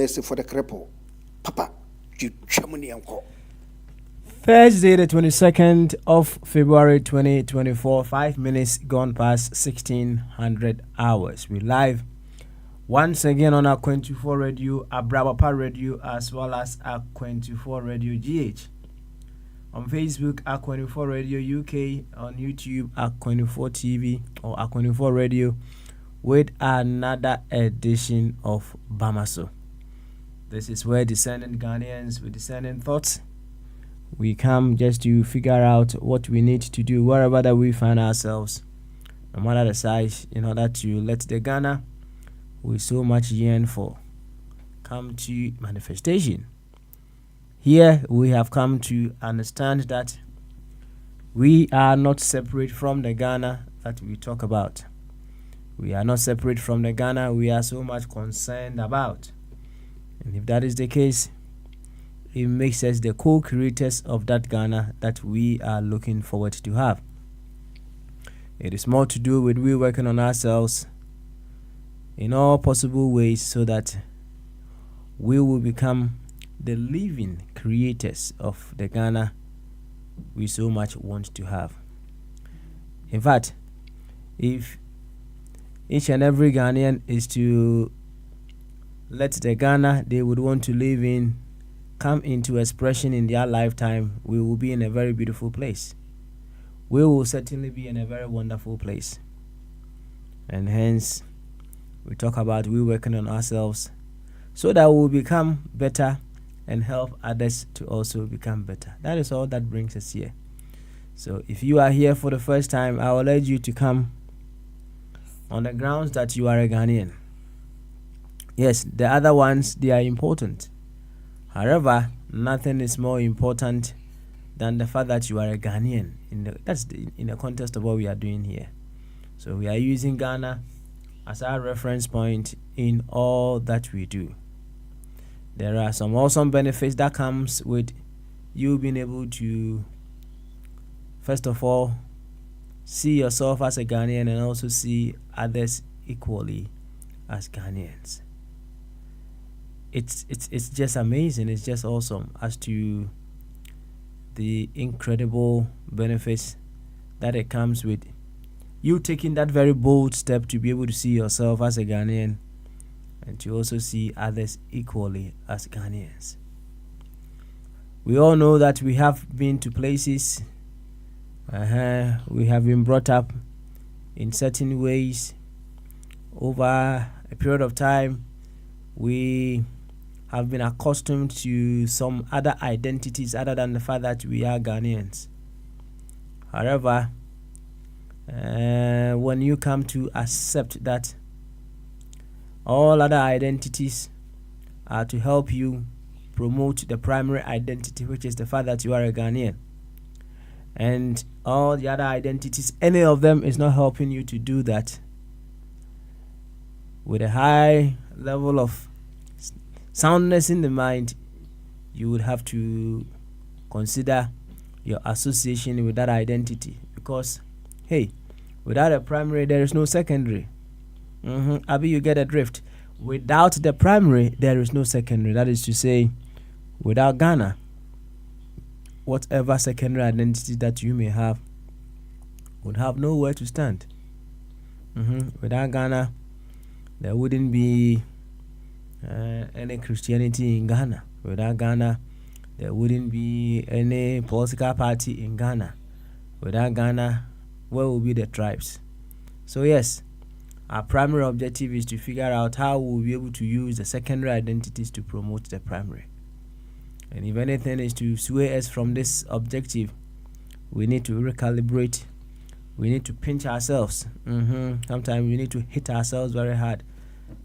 mercy for the cripple. Papa, you chamuni uncle. Thursday, the 22nd of February 2024, 5 minutes gone past 1600 hours. We live once again on our 24 Radio, Abrabapa Radio, as well as our 24 Radio GH. On Facebook, our 24 Radio UK, on YouTube, our 24 TV or our 24 Radio, with another edition of Bamaso. This is where descendant Ghanaians with descendant thoughts, we come just to figure out what we need to do wherever that we find ourselves, no matter the size, in order to let the Ghana we so much yearn for come to manifestation. Here we have come to understand that we are not separate from the Ghana that we talk about. We are not separate from the Ghana we are so much concerned about. And if that is the case, it makes us the co-creators of that Ghana that we are looking forward to have. It is more to do with we working on ourselves in all possible ways so that we will become the living creators of the Ghana we so much want to have. In fact, if each and every Ghanaian is to let the Ghana they would want to live in come into expression in their lifetime, we will be in a very beautiful place. We will certainly be in a very wonderful place. And hence, we talk about we working on ourselves so that we will become better and help others to also become better. That is all that brings us here. So if you are here for the first time, I will urge you to come on the grounds that you are a Ghanaian. Yes, the other ones, they are important. However, nothing is more important than the fact that you are a Ghanaian. In the context of what we are doing here. So we are using Ghana as our reference point in all that we do. There are some awesome benefits that comes with you being able to, first of all, see yourself as a Ghanaian and also see others equally as Ghanaians. It's just amazing. It's just awesome as to the incredible benefits that it comes with you taking that very bold step to be able to see yourself as a Ghanaian and to also see others equally as Ghanaians. We all know that we have been to places, we have been brought up in certain ways. Over a period of time, we have been accustomed to some other identities other than the fact that we are Ghanaians. However, when you come to accept that all other identities are to help you promote the primary identity, which is the fact that you are a Ghanaian, and all the other identities, any of them is not helping you to do that, with a high level of soundness in the mind, you would have to consider your association with that identity, because hey, without a primary there is no secondary. Abi, you get a drift. Without the primary there is no secondary. That is to say, without Ghana, whatever secondary identity that you may have would have nowhere to stand. Without Ghana, there wouldn't be any Christianity in Ghana. Without Ghana, there wouldn't be any political party in Ghana. Without Ghana, where will be the tribes? So yes, our primary objective is to figure out how we'll be able to use the secondary identities to promote the primary. And if anything is to sway us from this objective, we need to recalibrate. We need to pinch ourselves. Sometimes we need to hit ourselves very hard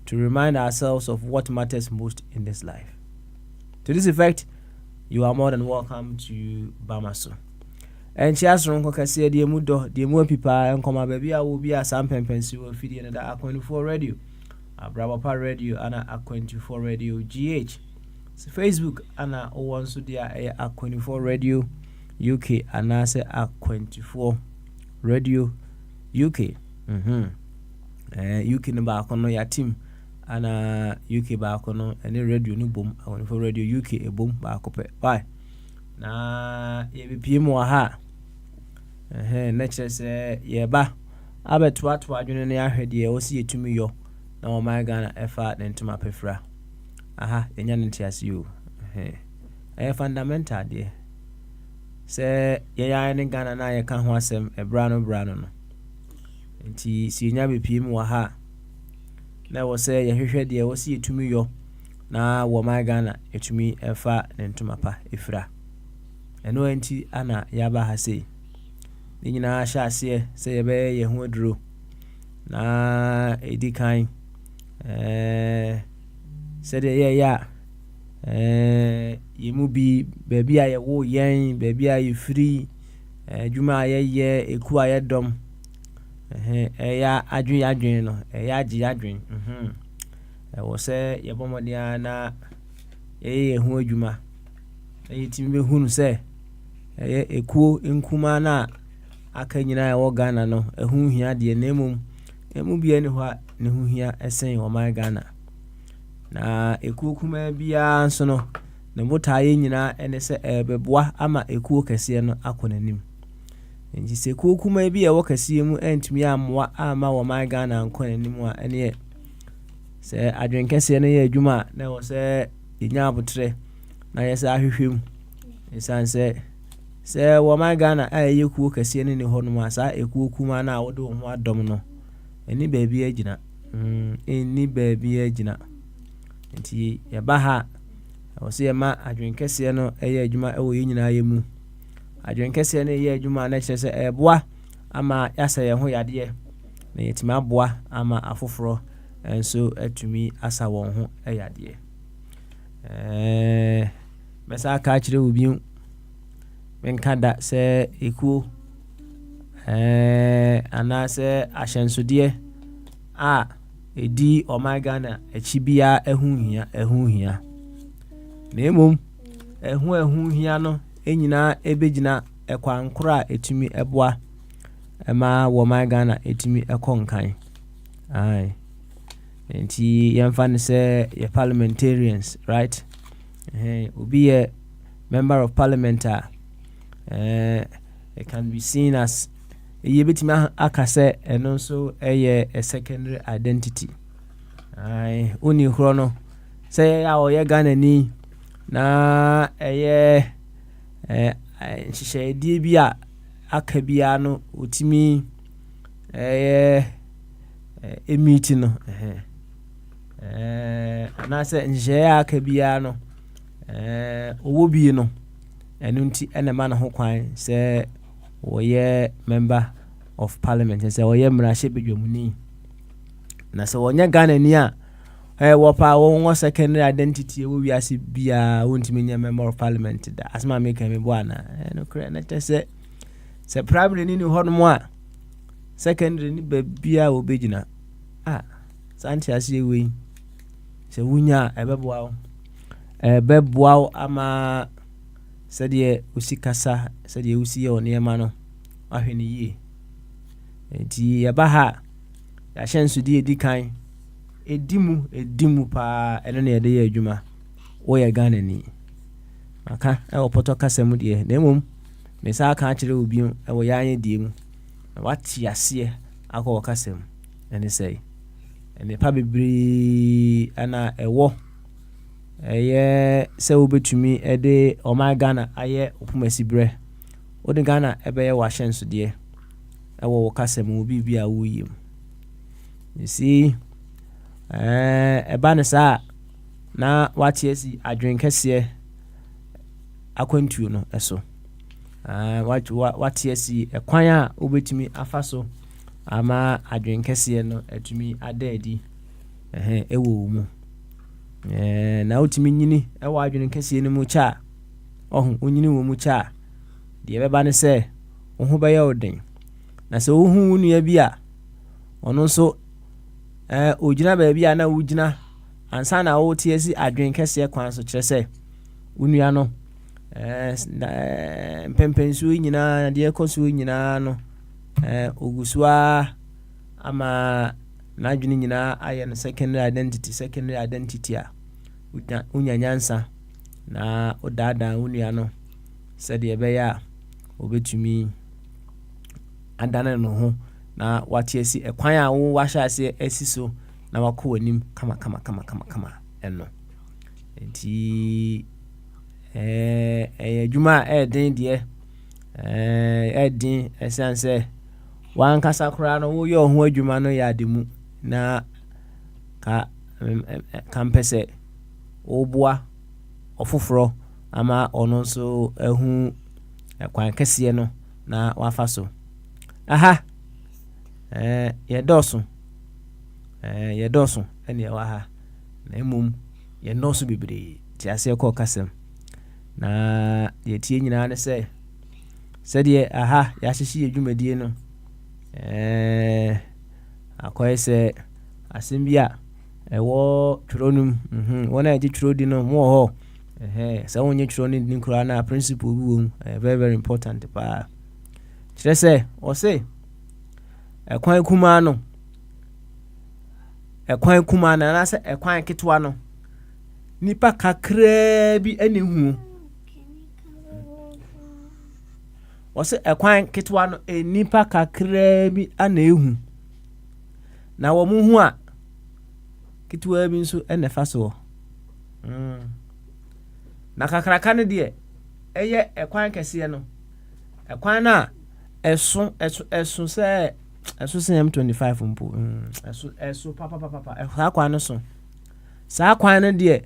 to remind ourselves of what matters most in this life. To this effect, you are more than welcome to Bamaso. And she has run say the mudo, the more people and come baby, I will be a some pensi will feed in the 24 radio, a Brabapa radio, and a 24 radio GH. So Facebook and a 01 so dear a 24 radio UK and I say a 24 radio UK. UK number on your team ana UK baako no ene radio no bom awon for radio UK ebom baako pe why na ye bepie mu ha na kire se ye ba abeto ato adwene ne ahwede e osi etumi yo na o my Ghana efa ne ntuma pefra aha enya ne ntiase yo fundamental de se ye ya ne Ghana na ye ka ho asem ebrano no nti si nya bepie mu ha na wo se ye hwehwe de osi etumi yo na wo my Ghana etumi efa ne ntuma pa efra eno enti ana yaba ha sei ni nyina sha ase se ye be ye ho aduro na edikan se de ye ya yemu bi baby a ye wo yen baby a ye free djuma ye eku a ye dom ya adwen no ya agi adwen wo se ye bomodia na ye ho adwuma ye timi be hunu se ye eku nkuma na aka nyina ya wo Ghana no ehu hia de na emu bia ni ho ne hu hia esen o my Ghana na eku kuma bia nso no ne botaye nyina ene se beboa ama eku kese no akonanim nji se eku kuma bia wo kese mu entumi amwa ama wo my Ghana akonanim a ene se adwen kese no ye adwuma na wo se inya abotre na ye se ahwehwem esanse se wo my Ghana ayeku kese ne ho no asa eku kuma na wo do ho adom no eni baabi agina eni baabi agina nti ye ba ha wo se ma adwen kese no eye adwuma ewo ye nyina ye mu adwen kese no ye adwuma na kire se eboa ama yasa ye ho yade na yetima aboa ama afoforo enso atumi asa won ho yade mesa ka kire obi menkada se eku ana se ahyensode a edi o my Ghana echibia ehun hia na emom ehun hia no enyina ebegina ekwankora etumi eboa ema wo my Ghana etumi ekonkan ai enti yemfa ne se ye parliamentarians right obi ye member of parliament it can be seen as ye betimi akase eno so a secondary identity ai oni horo no say ya o ye Ghana ni na nhihye die bi a aka bia no otimi emiti no na se nhihye aka bia no owo bi no enu nti enema na ho kwan se wo ye member of parliament se wo ye mrahye bedwamuni na se wonya Ghana ni a wo pa wo secondary identity wo wiase bia wontimi nya member of parliament da asma make me bo ana no kra na tese se primary ni ho no mo a secondary ni bia wo begina santi ase we se wunya ebeboa ama sede usikasa sede usiye onema no ahwene yie enti yaba ha ya hyensude edikan edimu pa eno ne yede ye adwuma wo ye Ghana ni aka e poto kasam de na emom me sa aka akire obi e wo ya anye die mu na wati ase akọ kasam ene sei ene pa bibiri ana ewo eye se obetumi ede o my Ghana aye opumasibre odi Ghana ebeye wa hyensude ewo wo kasam obi bia wo yim you see eba ne sa na wati esi adwen kese akwantuo no eso wati esi ekwan a obetumi afaso ama adwen kese no etumi adaadi ewo mu na utimi nyini ewa adwene kese ni mu cha onyini wo mu cha de beba ne se wo be ya odin na se wo hu nu ya bia ono so ogina ba bia na wugina ansa na wo tie si adwene kese kwan so kire se unu ya no mpempensu nyina de ekosu nyina no ogusua ama na adwene nyinaa ayɛ no secondary identity a unya nyansa na odaadaa unua no sɛdeɛ ɛbɛyɛ a obetumi adane no ho na wate asi ɛkwan a wo wahyɛ ase asi so na wakɔ w'anim kama ɛno nti adwuma a ɛden deɛ ɛden ɛsiane sɛ wankasa koraa no woyɛ ho adwuma no yɛ ade mu na ka mpɛ sɛ woboa ɔfoforɔ ama ɔno nso ahu ɛkwan kɛseɛ no na wafa so aha yɛdɔɔso ɛne ɛwɔ ha na mmom yɛnɔɔso bebree te aseɛ kɔ kasɛm na yɛtie nyinaa ne sɛ sɛdeɛ aha yɛahyehyɛ yɛ dwumadie no akɔyɛ sɛ asɛm bi a ɛwɔ twerɛ no mu wɔn a yɛgye twerɛ di no mo wɔ hɔ sɛ wonyɛ twerɛ no di koraa na principle bi wɔ mu very very important paa kyerɛ sɛ ɔse ɛkwan kumaa no anaasɛ ɛkwan ketewa no nipa kakraa bi ɛne hu ɔse ɛkwan ketewa no nipa kakraa bi ana ehu na wɔ mu hu a ketewa bi nso ɛna fa so na kakraka no deɛ ɛyɛ ɛkwan kɛseɛ no ɛkwan na ɛso sɛ ɛso sɛ M25 mpo ɛso papa saa kwan no so saa kwan no deɛ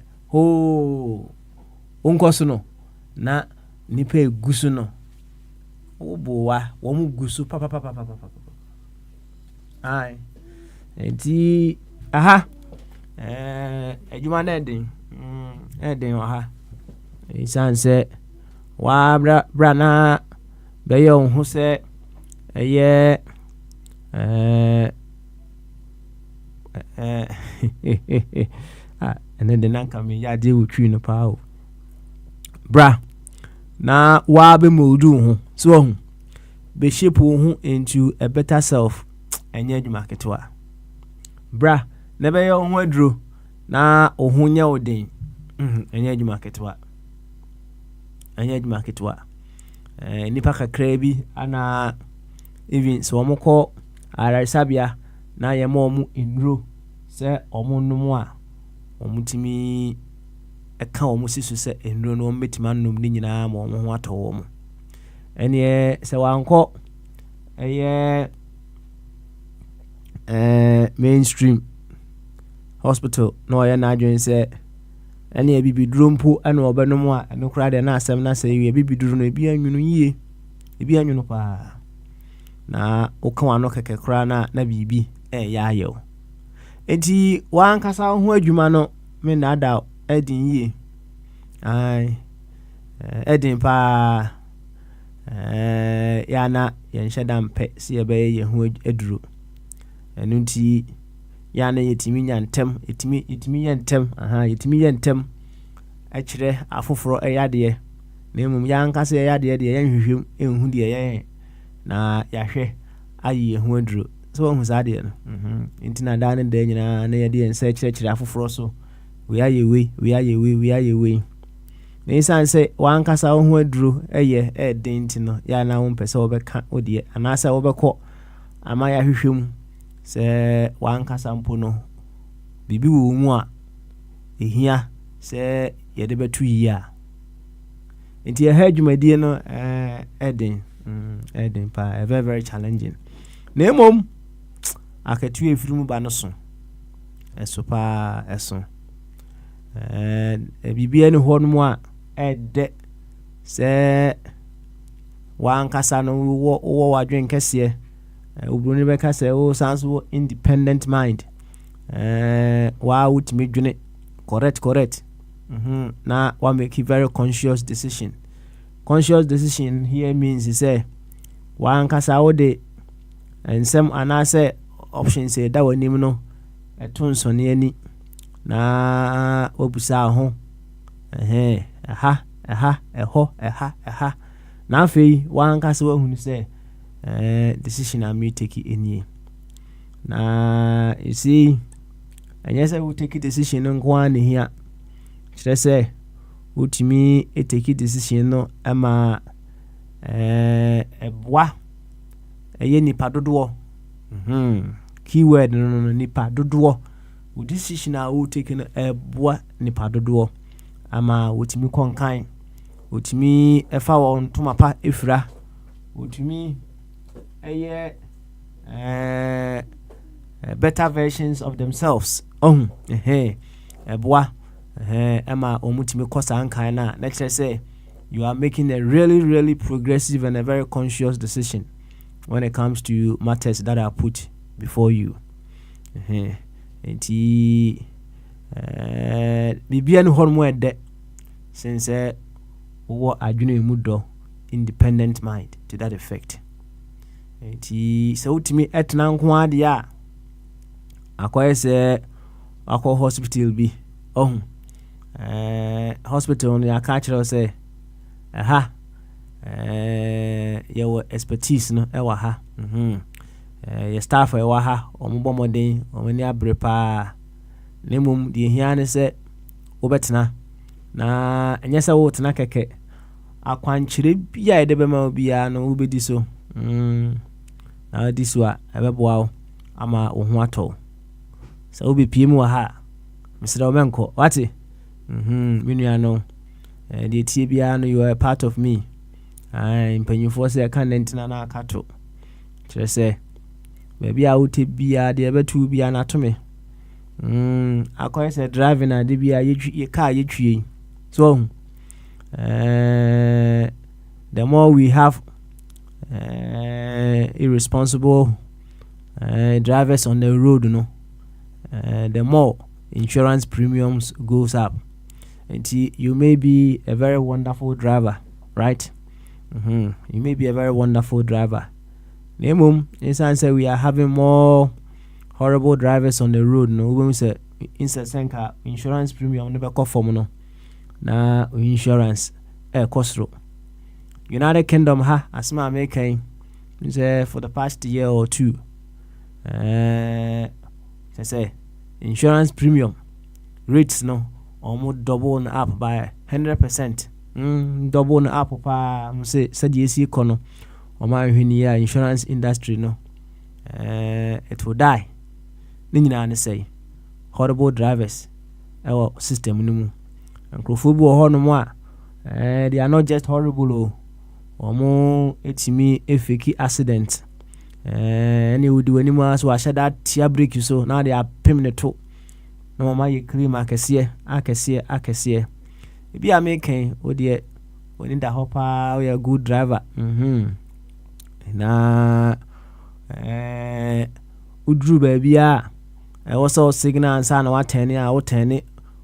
onkɔ so no na nipa egu so no woboa wɔn gu so papa ai enti aha adwuma na ɛden wɔ ha ɛsiane sɛ wabra na bɛyɛ wo ho sɛ ɛyɛ ɛne de nanka meyɛ adeɛ wɔ twi no paa o bra na wabɛmɔdu wo ho so wahu bɛshape wo ho into a better self ɛnyɛ adwuma ketewa bra na bɛyɛ wo ho aduro na wo ho nyɛ wo den ɛnyɛ adwuma ketewa nipa kakraa bi ana even sɛ wɔn kɔ ayaresabea na yɛma wɔn nnuro sɛ wɔn nom a wɔn tumi ɛka wɔn si so sɛ nnuro no wɔn bɛtumi anom ne nyinaa ma wɔn ho atɔ wɔn ɛneɛ sɛ wankɔ ɛyɛ mainstream hospital na ɔyɛ n'adwene sɛ ɛne bibiduro mpo ɛna ɔbɛnom a ɛno koraa deɛ na asɛm na sɛ yɛ bibiduro no ebi anwunu yie ebi anwunu paa na woka wano kɛkɛ koraa na biribi ɛyɛ ayɛw enti wankasa ho adwuma no me na ada ɛdin yie ɛdin paa yana yɛnhyɛ da mpɛ sɛ yɛbɛyɛ yɛn ho aduro ɛno nti yana yɛtumi nya ntɛm yɛtumi yɛ ntɛm ɛkyerɛ afoforɔ ɛyɛ adeɛ na mmom yɛankasa ɛyɛ adeɛ deɛ yɛnhwehwɛm ɛnhu deɛ yɛyɛ na yɛahwɛ ayi yɛn ho aduro sɛ wahu saa adeɛ no nti na daa ne da nyinaa na yɛde yɛn nsa kyerɛkyerɛ afoforɔ so wei ayɛ wei na ɛsiane sɛ wankasa wo ho aduro ɛyɛ ɛden nti no yɛana wo mpɛ sɛ wobɛka wo deɛ anaasɛ wobɛkɔ ama yɛahwehwɛ mu sɛ wankasa mpo no biribi wɔ mu a ɛhia sɛ yɛde bɛto yie a nti yɛha adwumadie no ɛden paa very very challenging na mmom akatua efiri mu ba no so ɛso paa ɛso bibia ne hɔ no mu a ɛdɛ sɛ wankasa no wɔ wadwen kɛseɛ obroni bɛka sɛ wo sans wo independent mind wa wotumi dwene correct na wa make a very conscious decision here means say wankasa wo de nsɛm anaasɛ options da w'anim no ɛto nsɔne ani na wabusa ho ɛha na afei wankasa wahunu sɛ decision a me take enie na you see ɛnyɛ sɛ wo take decision no nko ara ne hia kyerɛ sɛ wotumi take decision no ɛma ɛboa ɛyɛ nipa dodoɔ keyword no nipa dodoɔ wo decision a wo take no ɛboa nipa dodoɔ ama wotumi kɔnkan wotumi ɛfa wɔn ntoma pa efira wotumi ɛyɛ better versions of themselves ɛboa ɛma omutumi kɔ saa nkan na kyerɛ sɛ you are making a really progressive and a very conscious decision when it comes to matters that are put before you. Enti bibia no hormo ede since wo adwene mu do independent mind to that effect. Enti so utimi etna nko ade a akoye se akọ hospital bi hospital no ya ka kire se your expertise no ewa ha your staff ewa ha ombo modern omani abrepa nemum de hia ne se wobetena na enye se wo tena keke akwankyere bia ede bema bia no wobedi so na di so a ebeboa ama wo ho ato se obi piem wa ha misira omenko wate minua no the tie bia no you are a part of me mpanyufo se ka nentina na akato kire se baby a wote bia de betu bia na to me akoy se driving na de bia ye car ye twie so the more we have irresponsible drivers on the road no the more insurance premiums goes up. And you may be a very wonderful driver, right? You may be a very wonderful driver. Nemum, instance we are having more horrible drivers on the road. No, when we say instance insurance premium never cost for no. Na insurance cost. United Kingdom as my making say for the past year or two. Say insurance premium rates no almost double up by 100%. Double up pa say CDC kono o ma hwenia insurance industry no it will die. Ni nyina ne say horrible drivers our system no mu nkrofo ho no mo a they are not just horrible omo etimi efeki accident any would do any more so I said that tear break you so now they are permanent to no ma ye cream akese ebi a making o de oni da hopa we a good driver na udru ba bia also signal and san what turn ya o turn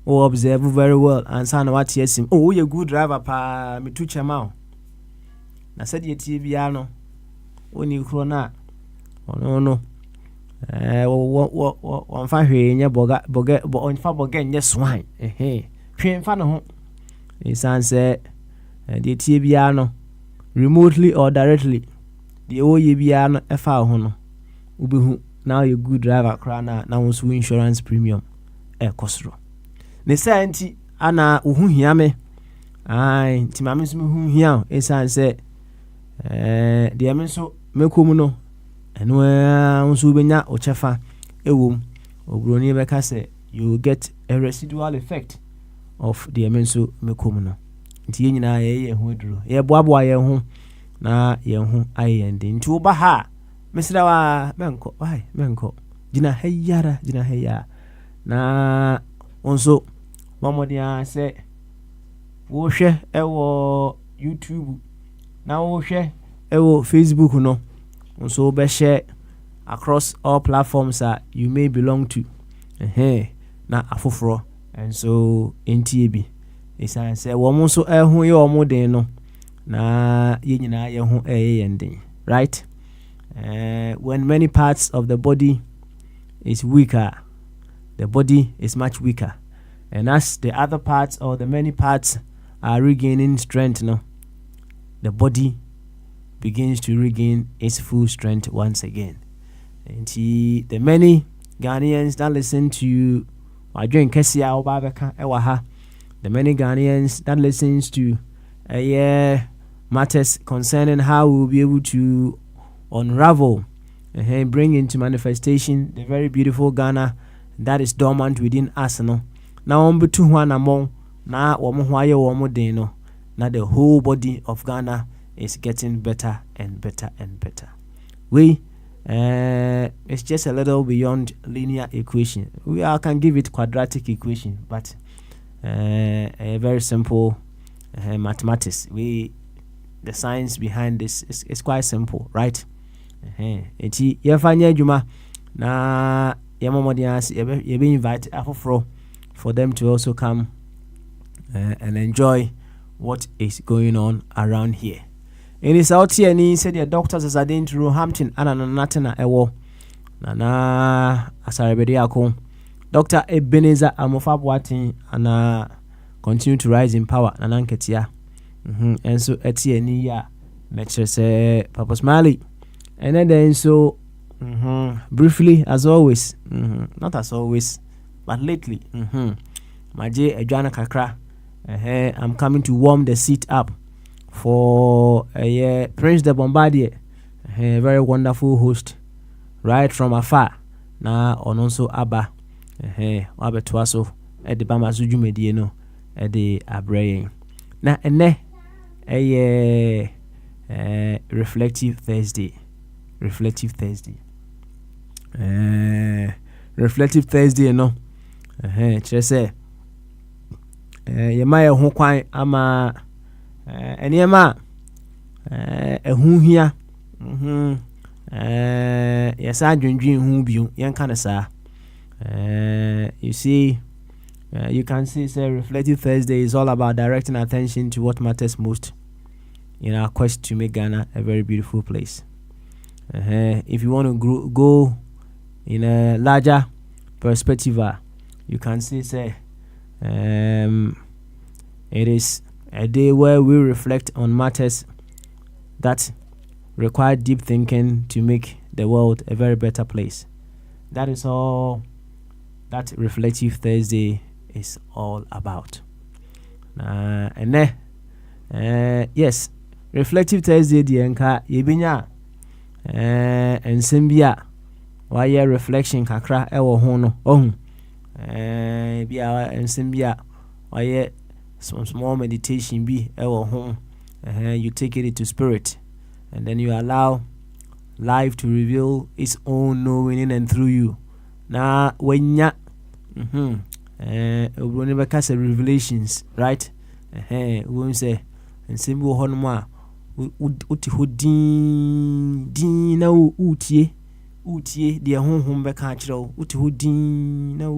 o observe very well and san what yesim oh you good driver pa me tu chema na said ye tie bia no oni kro na ono won fa hwe nye boga on fa boga nye swine hwe fa no ho isan say de tie bia no remotely or directly de o ye bia no e fa ho no ubehu now you good driver kra na won so insurance premium e kosro ne say anti ana ohu hia me nti ma me so hu hia isan say de me so mekomu no eno nso benya ochefa ewom obroni beka say you get a residual effect of the emenso mekomu no nti ye nyina ye hu aduro ye boaboa ye hu na ye hu ayende nti wo ba ha mesira wa menko jina heya na onso mamodia say wo hwe ewo YouTube na wo hwe ewo Facebook no so be share across all platforms that you may belong to na afoforo and so ntiebi isan say wo mo so ehun ye o mo den no na ye nyina ye hu yenden right when many parts of the body is weaker the body is much weaker and as the other parts or the many parts are regaining strength no the body begins to regain its full strength once again. And the many Ghanaians that listen to Adrian Kessia Obabeka Ewaha, the many Ghanaians that listens to matters concerning how we'll be able to unravel and bring into manifestation the very beautiful Ghana that is dormant within us. No, now on between one among now no. Now the whole body of Ghana is getting better and better and better. It's just a little beyond linear equation. I can give it quadratic equation, but a very simple mathematics. The science behind this is quite simple, right? Eti yefanya adwuma na yamamodias you be invite afoforo for them to also come and enjoy what is going on around here. In his out here, he said the doctors as I didn't Roehampton and Natana Ewo Nana Asarabediako Dr. Ebenezer Amofabwati and continue to rise in power and Anketia. And so Etienne ya lecture say Papa Smiley. And then so briefly as always, not as always, but lately, Maje Ejana Kakra. I'm coming to warm the seat up for Prince the Bombardier, a very wonderful host, right from afar. Now on also Abba, Abba Twaso at the Bamazuju Mediano at the Abraying. Now and reflective Thursday, reflective Thursday, no, just say. Yemaya ho kwan ama enema ehu hia yesa dwendwen hu biu yenka na saa. You see, you can see say reflective Thursday is all about directing attention to what matters most in our quest to make Ghana a very beautiful place. If you want to go in a larger perspective, you can see say it is a day where we reflect on matters that require deep thinking to make the world a very better place. That is all that Reflective Thursday is all about. Yes, Reflective Thursday the enka yebinya ensembia why reflection kakra ewo ho no bia ensembia why some small meditation be ewo ho. You take it into spirit and then you allow life to reveal its own knowing in and through you. Na wenya we never cast revelations, right? We say and simple honma uti hodin na utie de honhom be ka kire uti hodin na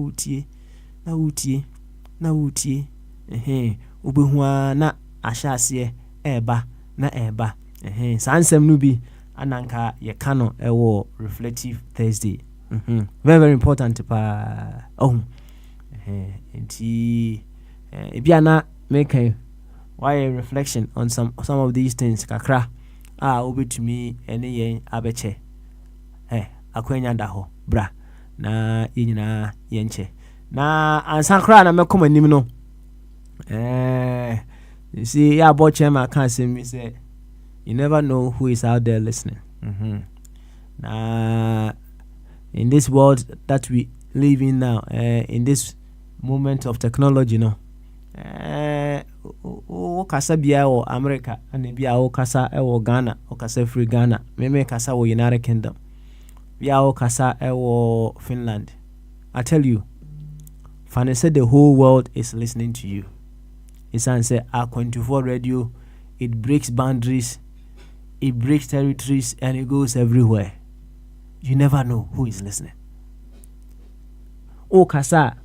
utie obehu na ahyase eba na eba sansem no bi ananka ye kano ewo Reflective Thursday. Very very important pa enti ebiana make why a reflection on some of these things kakra obetumi ene yen abeche akwanya da ho bra na yinyina yenche na ansakra na mekom anim no. You see, yeah, boy, chairman can't say me say you never know who is out there listening. In this world that we live in now, in this moment of technology, no, kasa bia o America, and bia o kasa o Ghana, o kasa free Ghana, me kasa o United Kingdom, bia o kasa o Finland. I tell you, Fanny said the whole world is listening to you. It's answer R24 radio. It breaks boundaries, it breaks territories, and it goes everywhere. You never know who is listening. Oh, Kasa,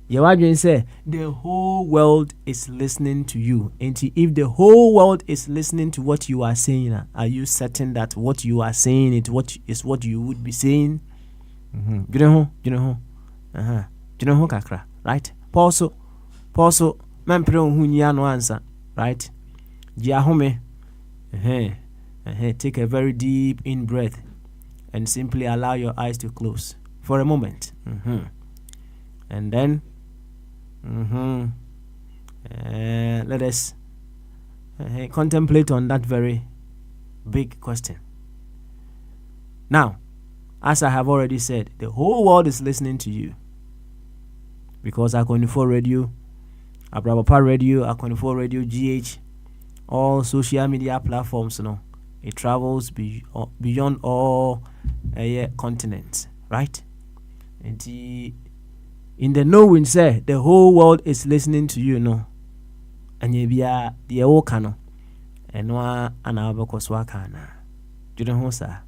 Yawadrin say the whole world is listening to you. And if the whole world is listening to what you are saying, are you certain that what you are saying is what you would be saying? You know who kakra, right? Pauso. Mampre hunya no answer, right? Jia home. Take a very deep in breath and simply allow your eyes to close for a moment. And then let us contemplate on that very big question. Now, as I have already said, the whole world is listening to you, because Akonifor Radio, Abrabapa Radio, Akonifor Radio GH, all social media platforms, it travels beyond all continents, right? And in the knowing, say, the whole world is listening to you, and you be the Okano, and no anabakoswakana. Do you know, sir?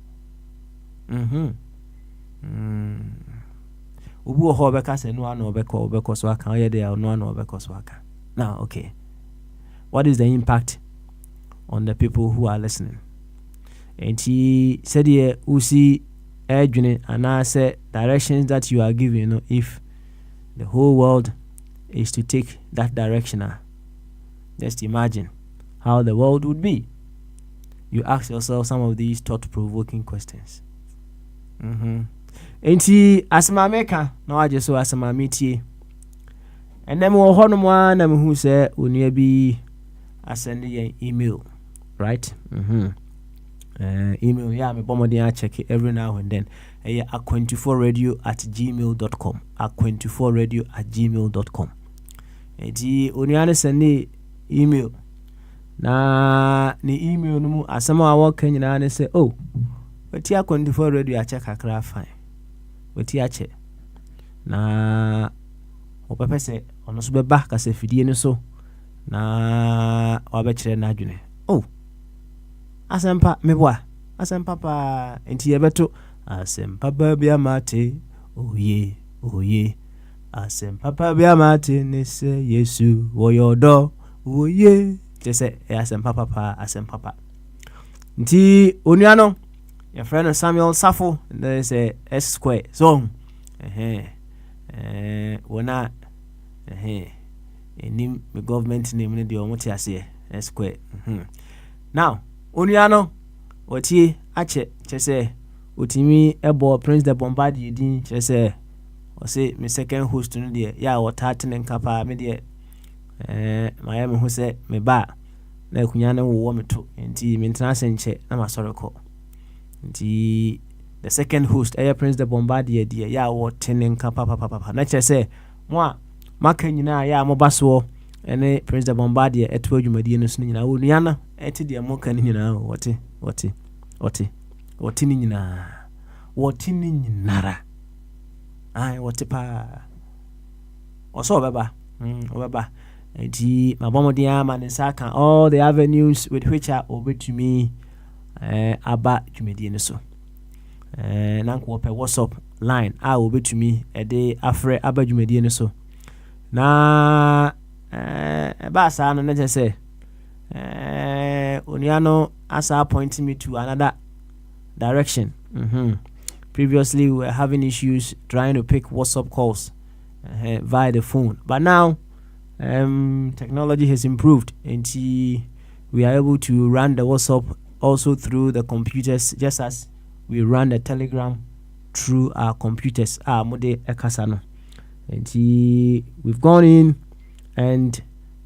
Ubu hobeka se no ano obeko so aka ye dey no ano obeko so aka. Now, okay. What is the impact on the people who are listening? And he said here usi edwene and I say directions that you are giving, if the whole world is to take that direction, just imagine how the world would be. You ask yourself some of these thought-provoking questions. Enti asema meka na waje so asema metie enem wo hono mo na me hu se onua bi asend ye email, right? Email ya me bomodin a check every now and then. Ak24radio@gmail.com, ak24radio@gmail.com. Enti onua ne send email na ni email no mu asema a wo kan nyina ne se Wati Ak24 Radio a check akra fine. Wati ache. Na opepe se ono so beba ka se fidie ne so na wabekire na adwene. Asempa meboa. Asempa pa enti yebeto asempa ba bia mate. Oye. Asempa pa bia mate ne se Yesu wo yodo. Oye. Tese asempa papa asempa pa. Nti onuano your friend Samuel Safo, and there is a S square. So, wona name the government name the omote ase S square. Now, Oniano, wati ache chese utimi ebo Prince the Bombardier din chese o say me second host no de ya wata tenen kapa me de Miami who say me ba na kunya na wo me to enti me ntena senche na masoreko. The second host, Prince the Bombardier, dear, ya what tending papa. Nature say, moi, Makanyina, ya mobaso, and Prince the Bombardier, at 12 Medina, Uniana, at the Mokanina, what in Nara. Aye, what a pa. Or so, Baba, Baba. And my bombardier man in Saka, all the avenues with which are over to me. Aba jumedie so nanko pe WhatsApp line will be to me a day afre aba jumedie so na ba sa no na say oniano asa pointing me to another direction. Previously we were having issues trying to pick WhatsApp calls via the phone, but now technology has improved and we are able to run the WhatsApp also through the computers, just as we run the Telegram through our computers. Mode ekasano. And we've gone in and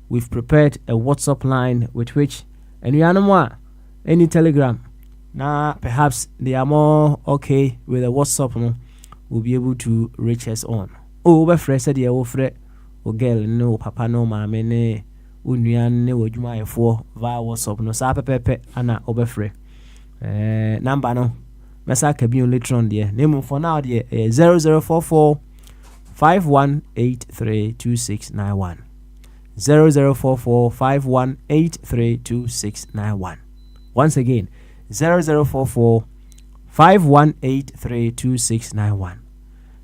we've prepared a WhatsApp line with which any Telegram. Now perhaps they are more okay with a WhatsApp. We'll be able to reach us on. Over fresh said ya ofre o girl no papa no mama ne unuan ne wodwuma efo via WhatsApp no sa pepepe ana obefre number no mesa ka bi on later on there name for now there 0044 51832691 0044 51832691. Once again 0044 51832691.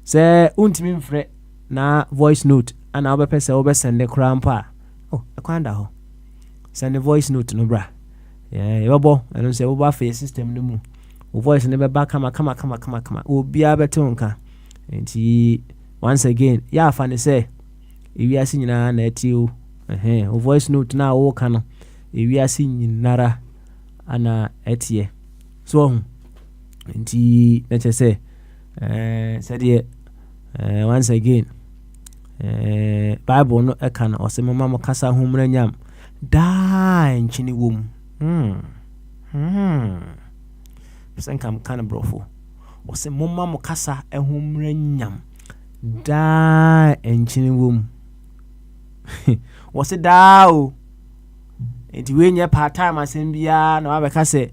Say untimi mfre na voice note ana obepese obesende krampa akwanda ho send a voice note no bra yebo eno say oba face system no mu voice ne beba kama obi abeto nka enti once again ya afa ne say ewiase nyina na eti o voice note na wo ka no ewiase nyinara ana etie so nti na kyerɛ sɛ sɛdeɛ once again Bible no ɛka no ɔsɛ mama mo kasa ho mmra nyam daa nkyene wɔ mu sɛ nka mka no borɔfo ɔsɛ mama mo kasa ho mmra nyam daa nkyene wɔ mu wɔsɛ daa o nti we nyɛ part time asɛm biara na wabɛka sɛ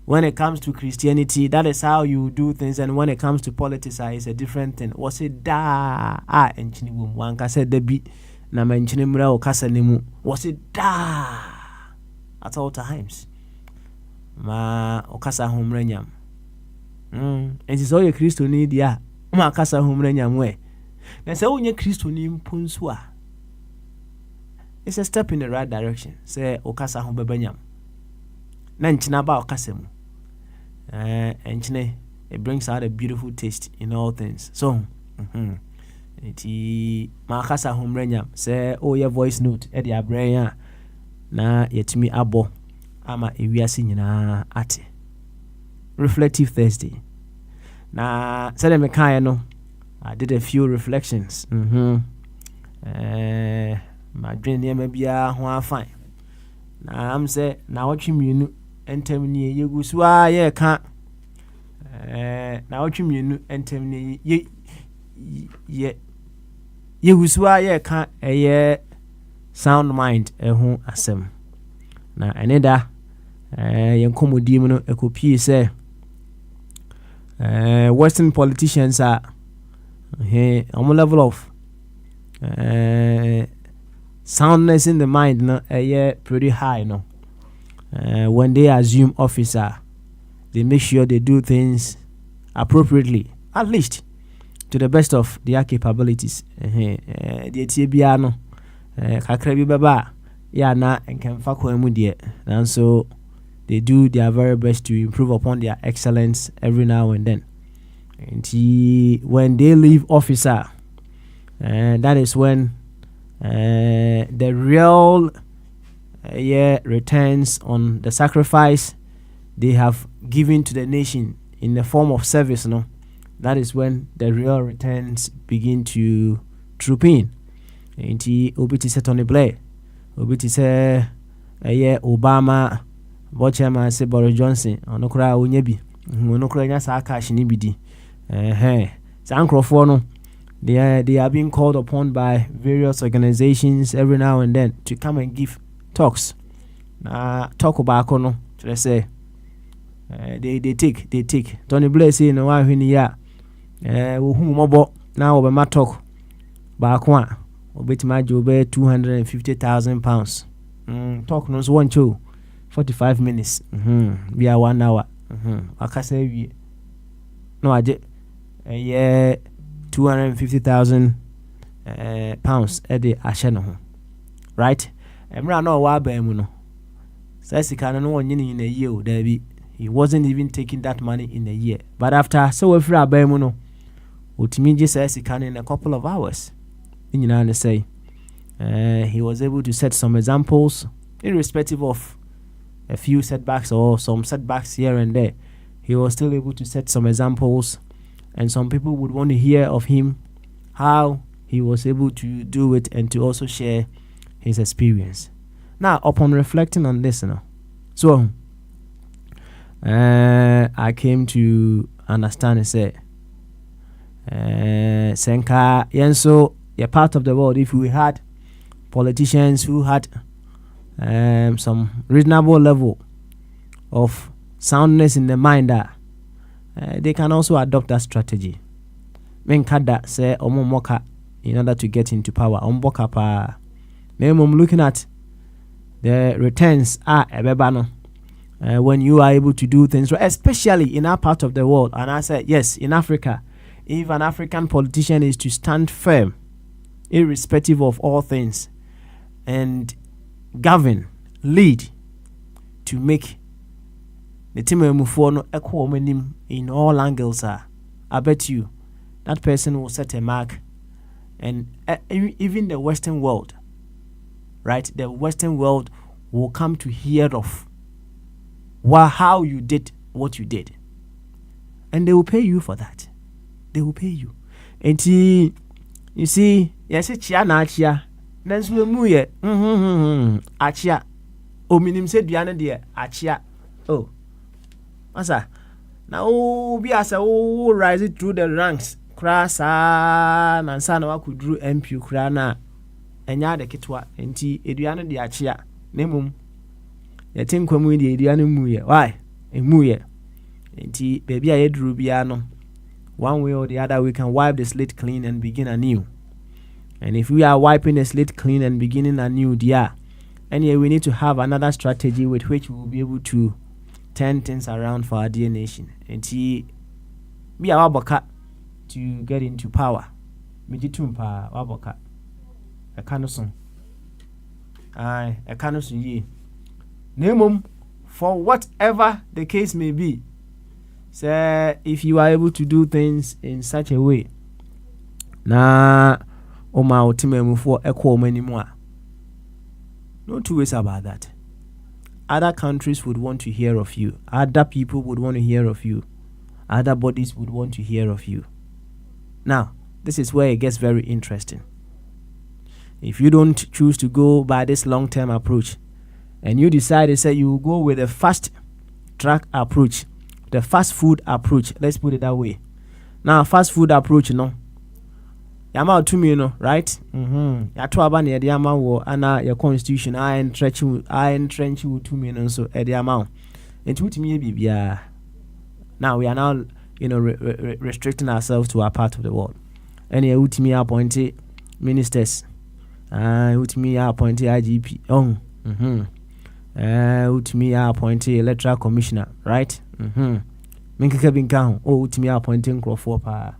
when it comes to Christianity, that is how you do things, and when it comes to politics, it's a different thing. Was it da enchini wum wan kasa debi na menchini mra o kasa nemu. Was it da at all times? Ma o kasa humre nyam. And so your Christo ni dia ma kasa humre nyam we. Na se onye Christo ni mpunsu a. It's a step in the right direction. Say o kasa hum bebe nyam. Na nchina ba o kasa mu. And it brings out a beautiful taste in all things. So, iti makasa humrenyam say your voice note edi abranya na yetimi abo ama ewiase nyina ate. Reflective Thursday. Na said me kan no, I did a few reflections. My dream near bia ho afan. Na am say na watch me entem ni yegusu a ye ka na otwemienu entem ni yegusu a ye ka eye sound mind ho asem na eneda yenkomodi mu no ekopie se western politicians are on level of soundness in the mind no pretty high no. When they assume office, they make sure they do things appropriately, at least to the best of their capabilities. The TBA kakra baba ya na enkamfa kwemu die, and so they do their very best to improve upon their excellence every now and then. And when they leave office, that is when the real returns on the sacrifice they have given to the nation in the form of service, no? That is when the real returns begin to troop in. And obiti se Tony Blair, obiti se Obama, Bochema se Boris Johnson, onokra onyebi, onokra nya sa cash ni bidi. No, they are being called upon by various organizations every now and then to come and give talks. Talk about no, let's say they take. Tony Blair say no one when ya who mobo now over my talk back one obet my job £250,000. Talk no one show 45 minutes. We are 1 hour. I can say no I did £250,000 at the ashano, right? Emra no wa ba mu no. Sasika no one in a year there be. He wasn't even taking that money in a year. But after so we fra ba mu no, utimi je sasika in a couple of hours. In say he was able to set some examples irrespective of a few setbacks or some setbacks here and there. He was still able to set some examples, and some people would want to hear of him how he was able to do it and to also share his experience. Now, upon reflecting on this, so I came to understand and say, Senka, Yenso, a part of the world, if we had politicians who had some reasonable level of soundness in the mind, they can also adopt that strategy. Menkada say omomoka in order to get into power. Omboka pa. I'm looking at the returns when you are able to do things, especially in our part of the world. And I said, yes, in Africa, if an African politician is to stand firm, irrespective of all things, and govern, lead, to make the team in all angles, I bet you that person will set a mark, and even the Western world, right? The Western world will come to hear of how you did what you did. and they will pay you for that. They will pay you. And you see, yes, chia na chia. Nanso emu ye. Achia. O minim se duane de achia. Oh. Masa. Now be as a rise it through the ranks. Krasa nansa na wakudru MP kra na enya de ketwa enti eduane de achia. Nemum. Ye tinkwamu de eduane mu ye. Why? Emu ye. Enti baby a yedru bia no. One way or the other, we can wipe the slate clean and begin anew. And if we are wiping the slate clean and beginning anew, anyway, we need to have another strategy with which we will be able to turn things around for our dear nation. And we are waboka to get into power. Mijitumpa waboka. A canoson. A canoson ye. Nemum, for whatever the case may be. So if you are able to do things in such a way, na oma ultimate for equal many more. No two ways about that. Other countries would want to hear of you. Other people would want to hear of you. Other bodies would want to hear of you. Now, this is where it gets very interesting. If you don't choose to go by this long-term approach, and you decide to say you will go with a fast track approach, the fast food approach, let's put it that way. Now, fast food approach, no. Yama to me, no, right? Yato abani edi yama wo ana your constitution I entrench you to me no so edi yama. And to me bibia. Now we are now, restricting ourselves to our part of the world. And you ultimately appointed ministers. Ultimately appointed IGP. Ultimately appointed electoral commissioner, right? Minkeke binka ultimately appointing Crawford pa.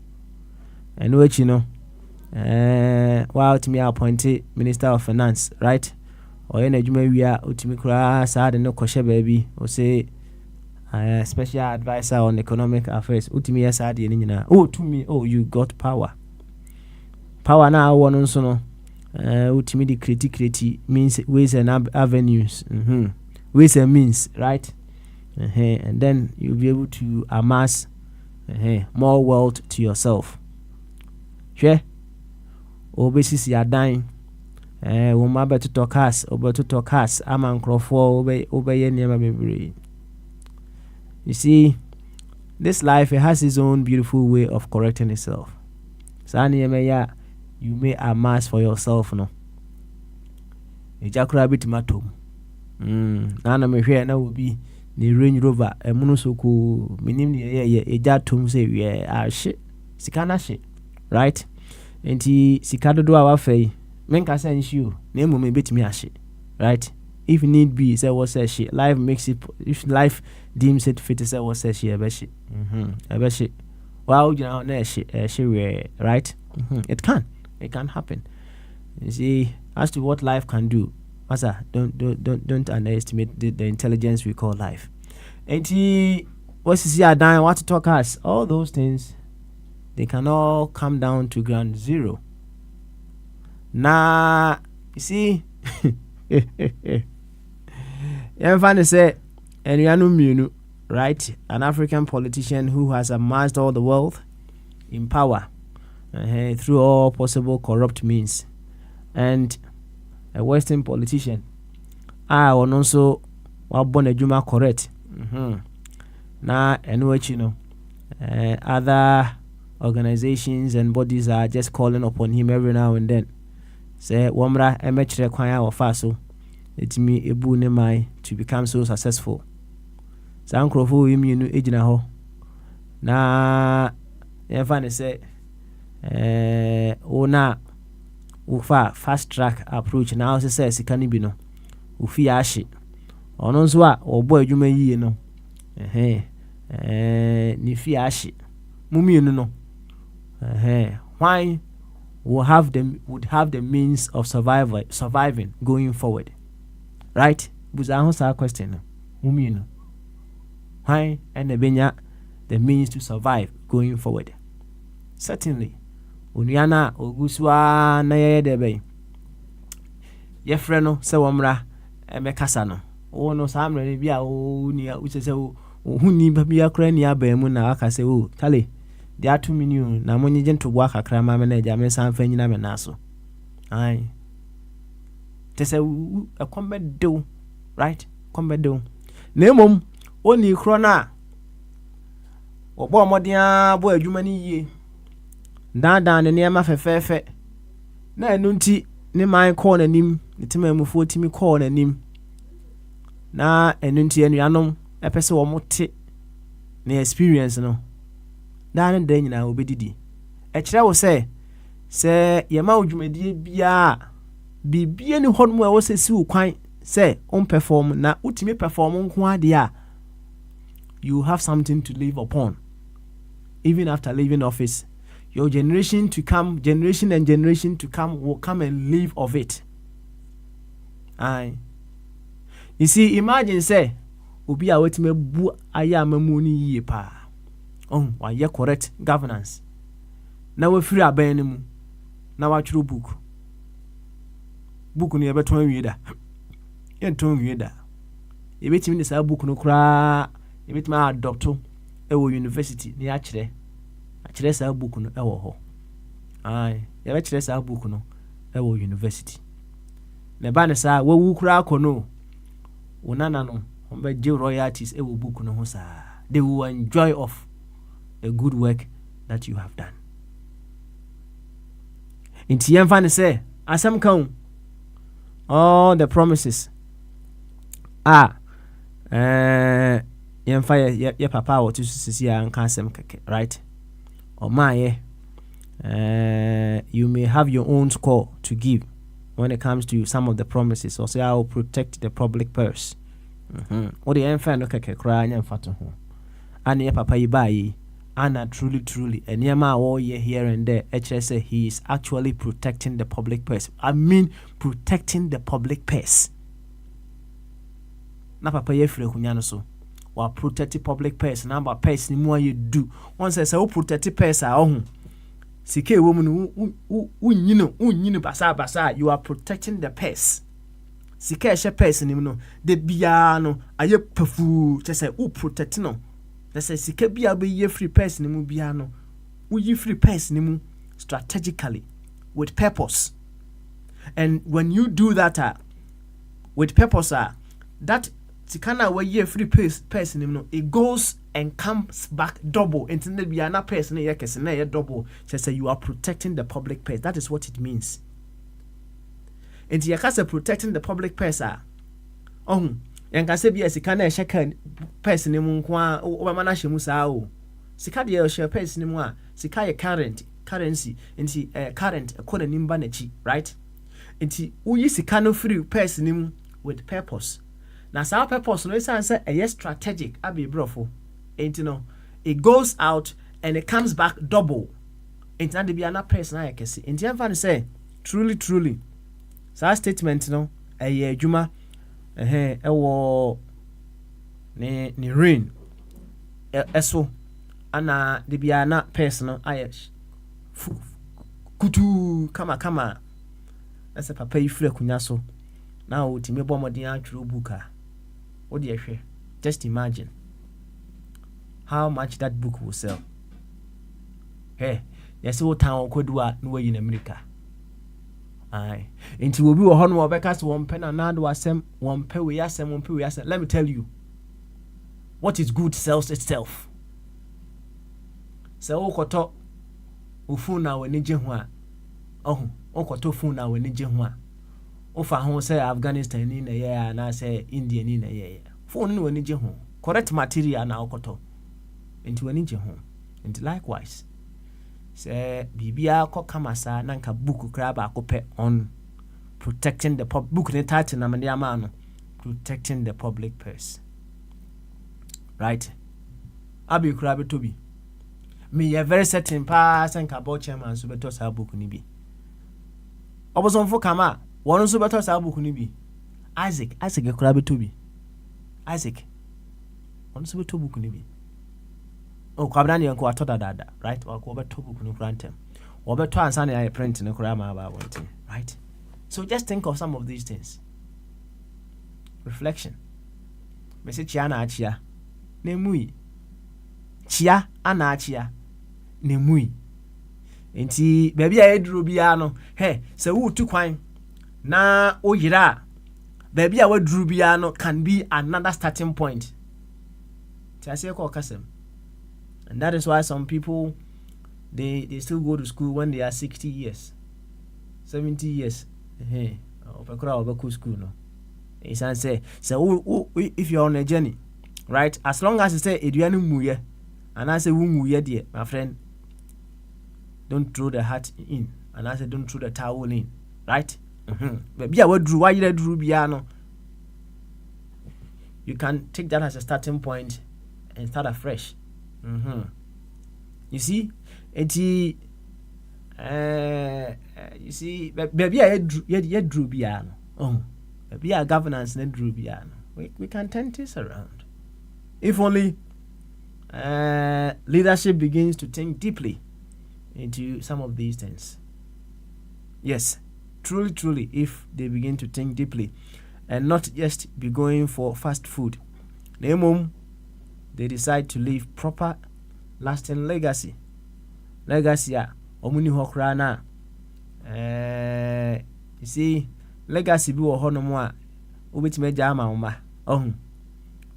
And which while ultimately appointed minister of finance, right? Or in a juma we are ultimately kura sad no koshe baby or say special advisor on economic affairs. Ultimately sad yenina. Oh to me, you got power. Power now one also no. Ultimately creativity means ways and avenues. Ways and means, right? And then you'll be able to amass more wealth to yourself. Sure. Obesisi are dying. Woma beto tokas, obeto tokas, aman crofo, obey never memory. You see, this life it has its own beautiful way of correcting itself. Sani emeya, you may amass for yourself, no. Ejakura bit matum. Nana me here now will be the Range Rover, a monosoko, minim a jatum say, yeah, shit, sikana shit, right? And he sikado do our fay, menka send you, name me bit me a shit, right? If need be, say what says she, life makes it, if life deems it fit, say what says she, a beshit, a beshit. Well, she, right? It can happen. You see, as to what life can do, Masa, don't underestimate the intelligence we call life. And what is here dying, what to talk us, all those things, they can all come down to ground zero. Nah, you see, everyone say, and you right? An African politician who has amassed all the wealth in power through all possible corrupt means, and a Western politician. I will also born a Juma correct. Now, and what other organizations and bodies are just calling upon him every now and then. Say, Wamra, a match require or faso. It's me a boon mai to become so successful. Sankrofo immune ejina ho. Na everyone say, ona ufa fast track approach now say sikani bi no ufi ashi ono nso a obo adwuma yi no ni fi ashi mumienu no why would have the means of surviving going forward, right? Buza ho sa question no mumienu why and the means to survive going forward. Certainly Unyana oguswa na yedebe yefre no se womra emekasa no wo no samre bia o ni usese who ni babia crane ya bemu na aka say oh tale they are 2 million na monye gento bwa kakra ma manager me san fa nyina me naso ai te say a combedo right combedo na mom oni kro na obo modia bo adwuma ni yie dan ne ne ma fefefe na enu nti ne man call nanim ne temamufo timi call nanim na enu nti anuanom epese wo mote ne experience no dan dan nyina obedidi e kire wo se yema odwumadie bia bibie ni honmo a wo se si wo kwan se on perform na utimi perform nko ade a you have something to live upon even after leaving office. Your generation to come will come and live of it. Aye. You see, imagine say obi a wetime bu aya mamuni yie pa. Wa ye correct governance. Na we free aban mu. Na wa twiro book. Book no ye beton wie da. Ye nton wie da. Ye betimi ni sa book no kra, ye betimi adopt e wo university ni a kire. Akire sa book no e wo ho. Ai, ye be kire sa book no e wo university. Ne ba ne sa wawu kura akono. Wonana no, ombe je royalties e wo book no ho sa. They will enjoy of the good work that you have done. Inti yemfa ne say, asem kan all the promises. Yemfa ye papa wo to sisi ya nka asem keke, right? Or my you may have your own score to give when it comes to some of the promises. Or say I will protect the public purse. Or the enfant okay cry and fato ho. And ye papa ibai Anna truly and yama all year here and there HSA he is actually protecting the public purse. I mean protecting the public purse. Na papa ye free kunyano so. Wa protect public purse number purse ni mo you do once say we protect purse a ohun sike wo mu no unyino basa you are protecting the purse sike she purse ni no de bia no aye pafu che say u protect no they say sike bia be ye free purse ni mu bia no u yi free purse ni mu strategically with purpose. And when you do that with purpose that Tikana where ye free person no it goes and comes back double. Internet be another person ye kese na ye double. Just say you are protecting the public purse. That is what it means. And ye kase protecting the public purse yan kase bi sika na sheka person mu nko o ma na hye sa o. Sika de ye share person mu sika ye currency nti current ko na nimba na chi, right? Nti uyi sika no free person mu with purpose. Now, our purpose no is answer a strategic abi brofo. Ain't no, it goes out and it comes back double. Ain't not to be another person I can see. Ain't you say truly. So our statement no a juma wo ni rain eso ana de be ana person I kutu kama as a papa you free kunya so now timi bo modin atwro buka. What do you share? Just imagine how much that book will sell. Hey, yes, what town could do no way in America. Aye, into will be a honor of Becca's 1 pen and now asem 1 pay we asem 1 pay we asem. Let me tell you, what is good sells itself. So, Okoto Ufuna when Nijihua. Oh, Okoto Funa when Nijihua. Ofa ho say Afghanistan in a year and I say Indian in a year. Phone when you home. Correct material na okoto. Into an inje home. And likewise. Say Bibia ko kamasa nanka buku kraba kope on protecting the public book ne title na mandiamano. Protecting the public purse. Right? Abi krabe tobi. Me a very certain pass and kabo chairman so beto sa book ni bi. Obosonfo kama one so better sa book ni bi. Isaac e krabe tobi. Isaac one so beto book ni bi. Oh, kwabra ni yanko atoda dada, right? Wa ko beto book no krantem. Wo beto ansa na ya print no kra ma ba wonte, right? So just think of some of these things. Reflection. Message ya na achia. na mui chia ana chia na mui enti baby a eduro bia no he se wo tu kwan na oyira baby a waduru bia no can be another starting point tiase ko kasem. And that is why some people they still go to school when they are 60 years 70 years opekura obeku school no it's and say so if you're on a journey, right, as long as you say eduanu muye and I say wumuye there, my friend, don't throw the hat in, and I say don't throw the towel in, right? But yeah, what drew why you drew biano, you can take that as a starting point and start afresh. You see, you see, baby, I drew biano. Maybe our governance and drew biano. We can turn this around. If only leadership begins to think deeply into some of these things. Yes, truly, if they begin to think deeply and not just be going for fast food. Nemum, they decide to leave proper, lasting legacy. Legacy, omuni hokrana. You see, legacy bi wo hono mo a obetime jama oma.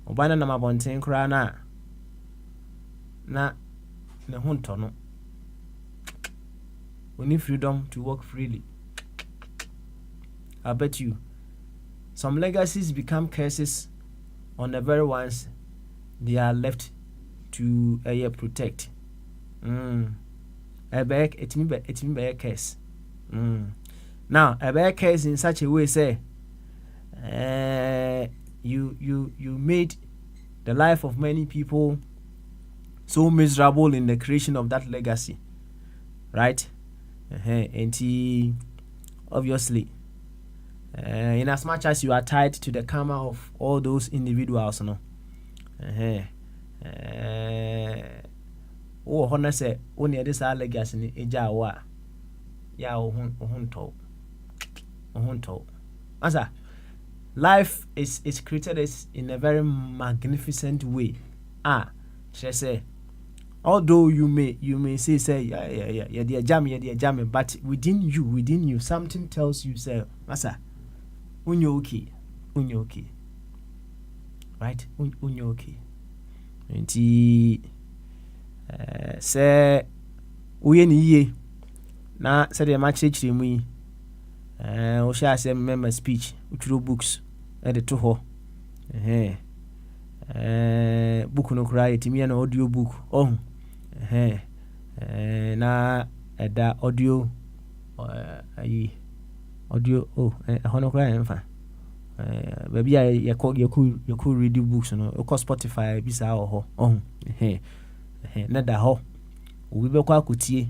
Obana na mabonten kra na ne honto no. We need freedom to work freely. I bet you some legacies become curses on the very ones they are left to protect. A bag it mean by a curse. Now a bad curse in such a way say you made the life of many people so miserable in the creation of that legacy, right? And obviously, in as much as you are tied to the karma of all those individuals, no. Honor say only this legacy ni eja wa ya ohunto. Answer. Life is created in a very magnificent way. She say, although you may say yeah dear jam, but within you something tells you say, Masa, unyo okay, right? Unyo okay. Nti say uye ni ye na say the match chiri mu yi o sha say member speech uturo books e de to ho book no kra yetimi na audio book na eda audio hono kra enfa baby ya could read books no o Spotify bisa ho na da ho we be kwa kutie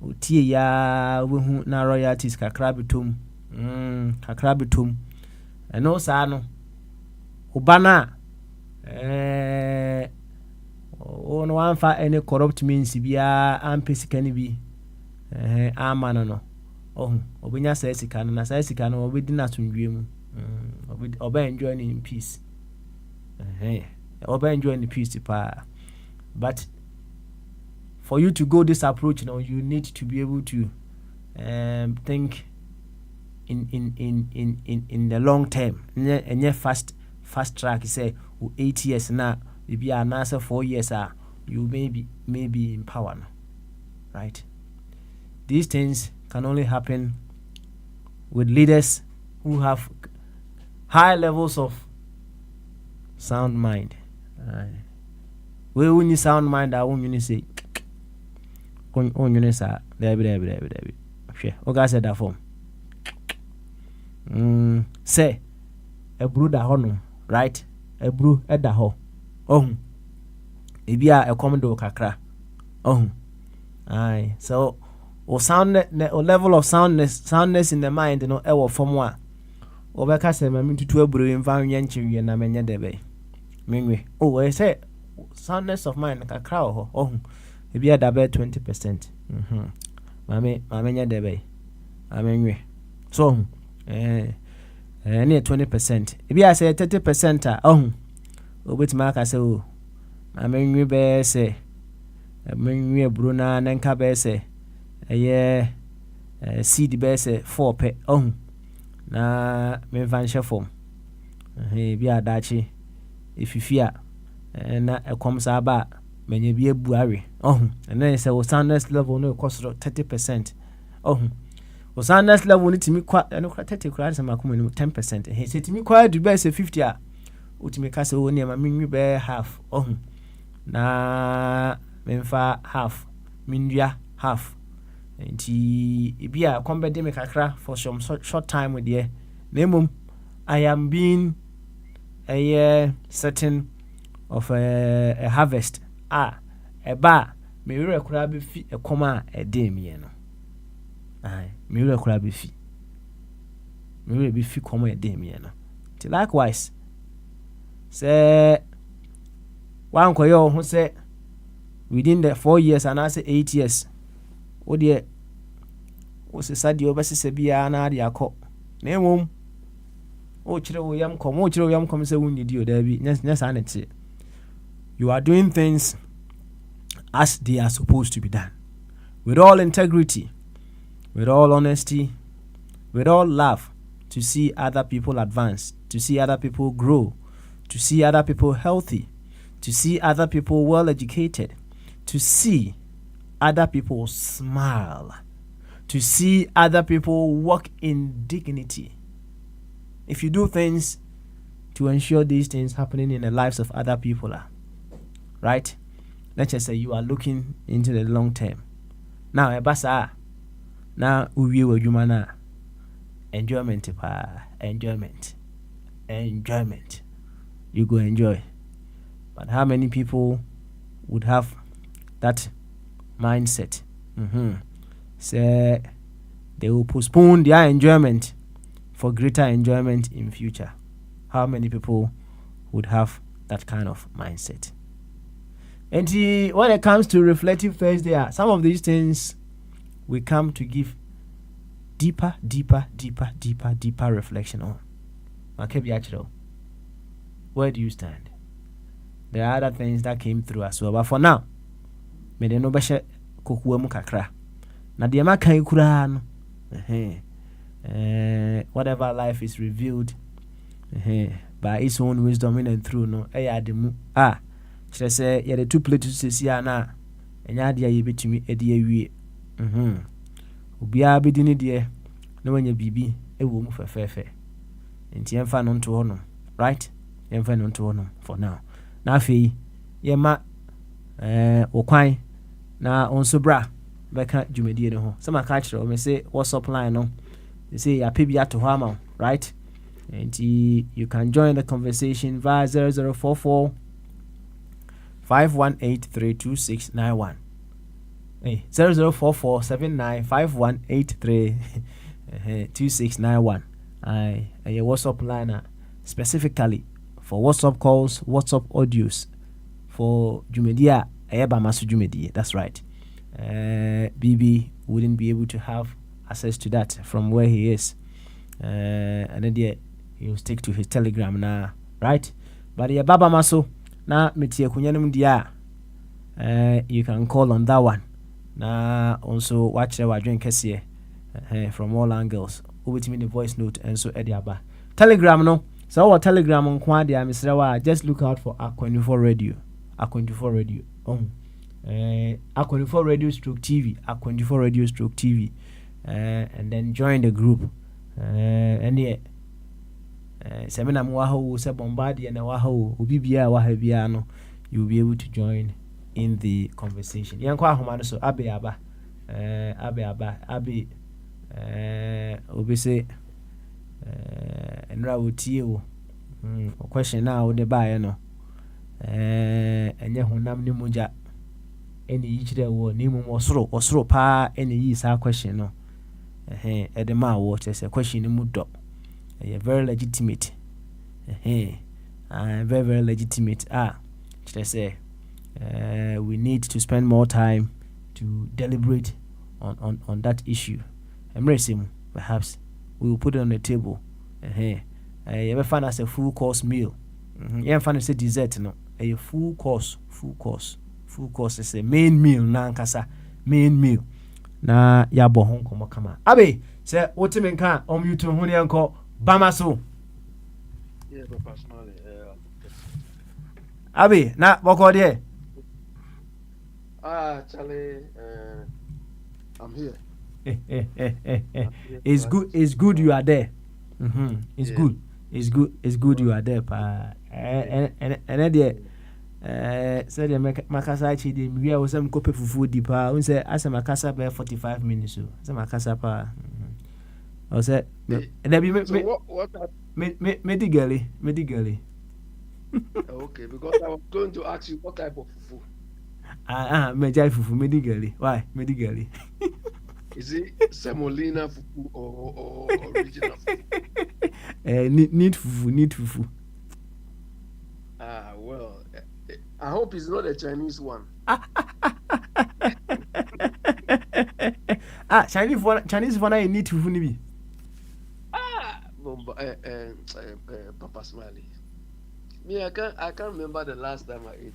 otie ya we hu na royalties kakra bitom eno sa no obana no one fa any corrupt means bia ampesika ni bi amano no obinya sa sika no na sa sika no obedi na tonwie mu oba enjoy in peace oba enjoy in peace pa. But for you to go this approach, you need to be able to think in the long term. And yeah, fast track. You say 8 years now, maybe another 4 years. You may be in power now, right? These things can only happen with leaders who have high levels of sound mind. We need sound mind. I won't say. On you say, there. Okay, Oga said that form. Say, a brew da hono, right? A brew at the ho. Ibia a commando kakra. Aye. So, or level of soundness in the mind, ever from one. Obeka say, I mean to a brew in Van Yanchi and Amenya debe. Mingwe. I say, soundness of mind kakra maybe at about 20%. Mamenya debe. Amenwe. So near 20%. Maybe I say 30%. Obit mark I say amenwi be se amenwi aburo na nka be se eye seed be se 4 pe ohun na me vanshe form bi adachi ififia na ekomsa ba menye bi ebu awe ohun and then say o soundness level no cost 30%. ohun o soundness level ni timi kwa no 30 kura se makoma ni 10%. He say timi kwa du be se 50 a utimi ka se o ne ma menwi be half ohun na memfa half mindua half nti ibia kombede me kakra for some short time with the nemum I am being a certain of a harvest eba me wure kura be fi ekoma a dem ye no me wure kura be fi me wure be fi koma a dem ye no ti likewise say wan koyo ho say within the 4 years and I say 8 years o de o se sadi obesese bia na ade akọ na emom o kire wo yam kom se wonni di o da bi nyesa anete. You are doing things as they are supposed to be done, with all integrity, with all honesty, with all love, to see other people advance, to see other people grow, to see other people healthy, to see other people well educated, to see other people smile, to see other people walk in dignity. If you do things to ensure these things happening in the lives of other people, right? Let's just say you are looking into the long term. Now, ebasa, now uwi wa jumana, enjoyment enjoyment. You go enjoy. But how many people would have that mindset? Say they will postpone their enjoyment for greater enjoyment in future. How many people would have that kind of mindset? And when it comes to reflective Thursday, some of these things we come to give deeper reflection on. Where do you stand? There are other things that came through as well, but for now, me de no beshe kokuwa mu kakra. Na de ma kan kura no. Whatever life is revealed by its own wisdom in and through no ademu kire say ye the two places sesi na enya de ye betumi ede awie obia bedi ne de na wanya bibi ewo mu fefefe enti emfa no nto hono, right? Emfa no nto hono for now. Na afei ye ma okwan na onso bra beka dwumedie ne ho sama ka kire o me say WhatsApp line no they say ya pebia to hama, right? And you can join the conversation via 0044 518-32691. 0044 795183 your WhatsApp line specifically for WhatsApp calls, WhatsApp audios for Jumedia Ayabamasu Jumedi. That's right. BB wouldn't be able to have access to that from where he is. And then he'll stick to his Telegram now, right? But yeah, Baba Maso na metie kunyanum dia you can call on that one. Na also watch the wadwen kese from all angles. Obetimi the voice note and so ediaba. Telegram no. So our Telegram on kwa dia misrewa, just look out for Aqua24 Radio. Aqua24 Radio. Aqua24 Radio stroke TV. Aqua24 Radio stroke TV. And then join the group. And yeah. Semina mwaho se bombardier na waho ubibia wahabia no, you'll be able to join in the conversation. Yankwa ahoma so abe obese enra wotie wo question na wo de bae no enye honam ni muja eni yichire wo ni mu osoro pa eni yi sa question no edema wo chese question ni mu do very legitimate very legitimate just say we need to spend more time to deliberate on that issue. Perhaps we will put it on the table. You ever find as a full course meal? You ever find as a dessert? No, a full course is a main meal na nkasa main meal na yɛabɔ ho nkɔmmɔ kama abe sɛ wote me nka ɔmute ho ne yɛnkɔ bama so Yeah, but personally, abe na bɔkɔ deɛ Charlie, I'm here. it's good you are there. It's Yeah. good. It's good you are there pa. And deɛ sɛdeɛ makasa akyi deɛ mewie a wo sɛ mekɔpɛ fufuo di paa wo sɛ asɛ makasa bɛyɛ 45 minutes o sɛ makasa paa ɔ sɛ dabi So what medi gale okay, because I was going to ask you what type of fufu. magyae fufu medi gale why medi gale Is it semolina fufu or original fufu? need fufu Well, I hope it's not a Chinese one. Chinese for na need fufu ni bi Papa Smiley. Me, I can't remember the last time I ate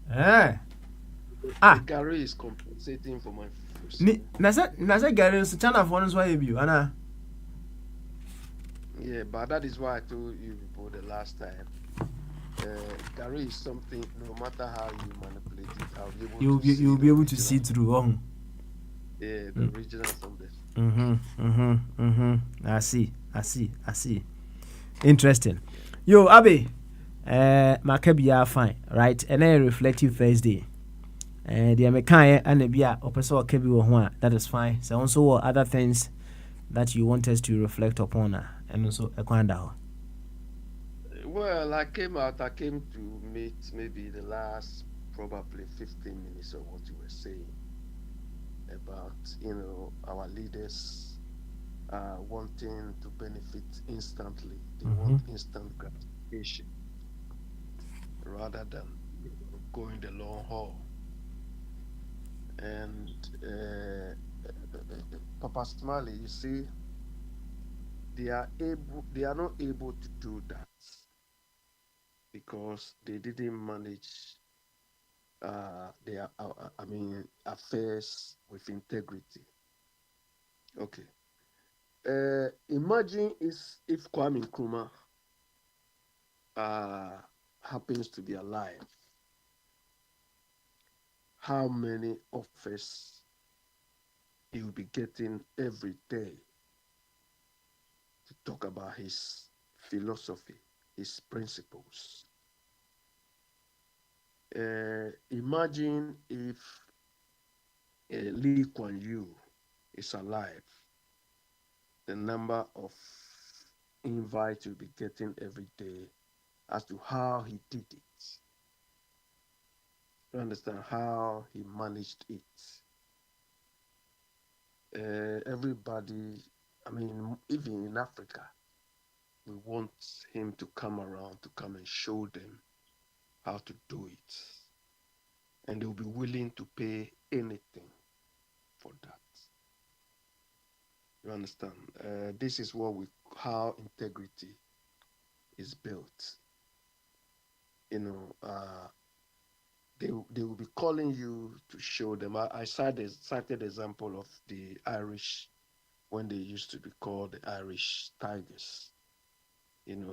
fufu. The curry is compensating for my fufu. na sɛ gare nso Chinafoɔ no nso ayɛ bio anaa Yeah, but that is why I told you before the last time. Curry is something, no matter how you manipulate it, you'll be able to see through Yeah, the original something. I see interesting yo abe maka biara fine right and then reflective Thursday deɛ mekaeɛ ana bi a ɔpɛ sɛ ɔka bi wɔ ho a that is fine so also wɔ other things that you want us to reflect upon and also ɛkwan da hɔ. Well, I came to meet maybe the last probably 15 minutes of what you were saying about, our leaders wanting to benefit instantly. They want instant gratification rather than going the long haul. And Papa Smiley, you see, they are not able to do that because they didn't manage their affairs with integrity. Okay. Imagine if Kwame Nkrumah happens to be alive. How many offers he will be getting every day to talk about his philosophy, his principles. Imagine if Lee Kuan Yew is alive, the number of invites you'll be getting every day as to how he did it. You understand how he managed it. Everybody, even in Africa, we want him to come around to come and show them how to do it. And they'll be willing to pay anything for that. You understand? This is how integrity is built. They will be calling you to show them. I cited example of the Irish when they used to be called the Irish Tigers.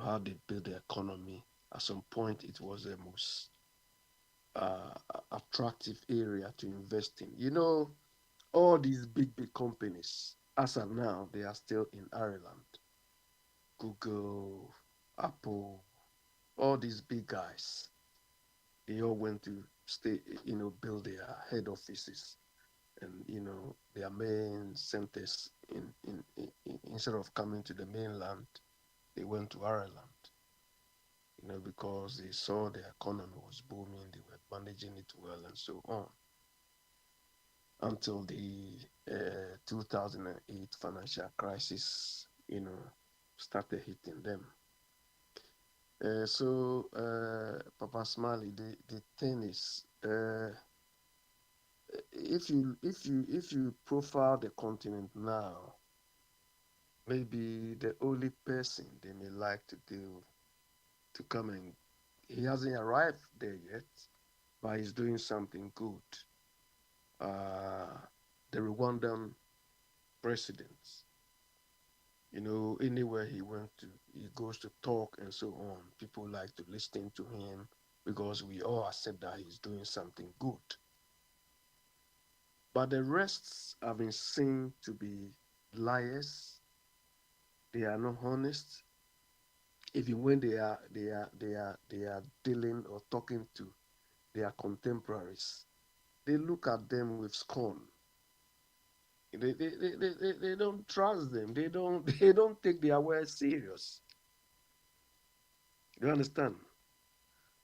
How they built the economy. At some point, it was the most attractive area to invest in. All these big companies, as of now, they are still in Ireland. Google, Apple, all these big guys, they all went to stay, build their head offices and their main centers instead of coming to the mainland, they went to Ireland. Because they saw the economy was booming, they were managing it well, and so on. Until the 2008 financial crisis, started hitting them. Papa Smiley, the thing is, if you profile the continent now, maybe the only person they may like to come and He hasn't arrived there yet, but he's doing something good. The Rwandan president, anywhere he went to, he goes to talk and so on. People like to listen to him because we all accept that he's doing something good. But the rest have been seen to be liars. They are not honest. Even when they are dealing or talking to their contemporaries, they look at them with scorn. They don't trust them. They don't take their words serious. You understand?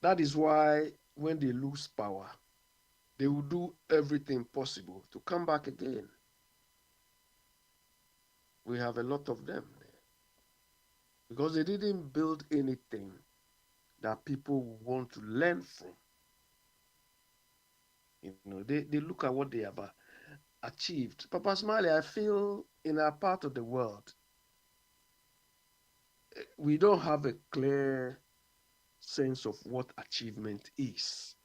That is why when they lose power, they will do everything possible to come back again. We have a lot of them there because they didn't build anything that people want to learn from. They look at what they have achieved. Papa Smiley, I feel in our part of the world, we don't have a clear sense of what achievement is.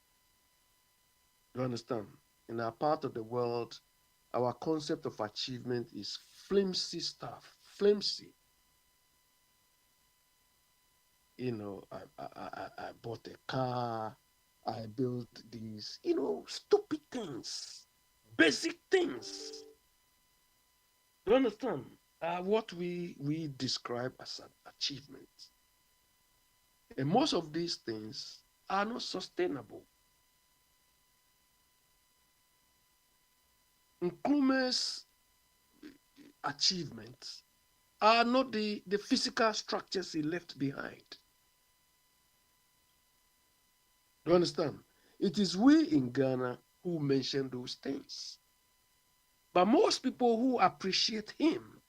You understand? In our part of the world, our concept of achievement is flimsy stuff, flimsy. I bought a car, I built these, stupid things, basic things. You understand? What we describe as an achievement. And most of these things are not sustainable. Nkrumah's achievements are not the physical structures he left behind. You understand? It is we in Ghana who mention those things. But most people who appreciate him,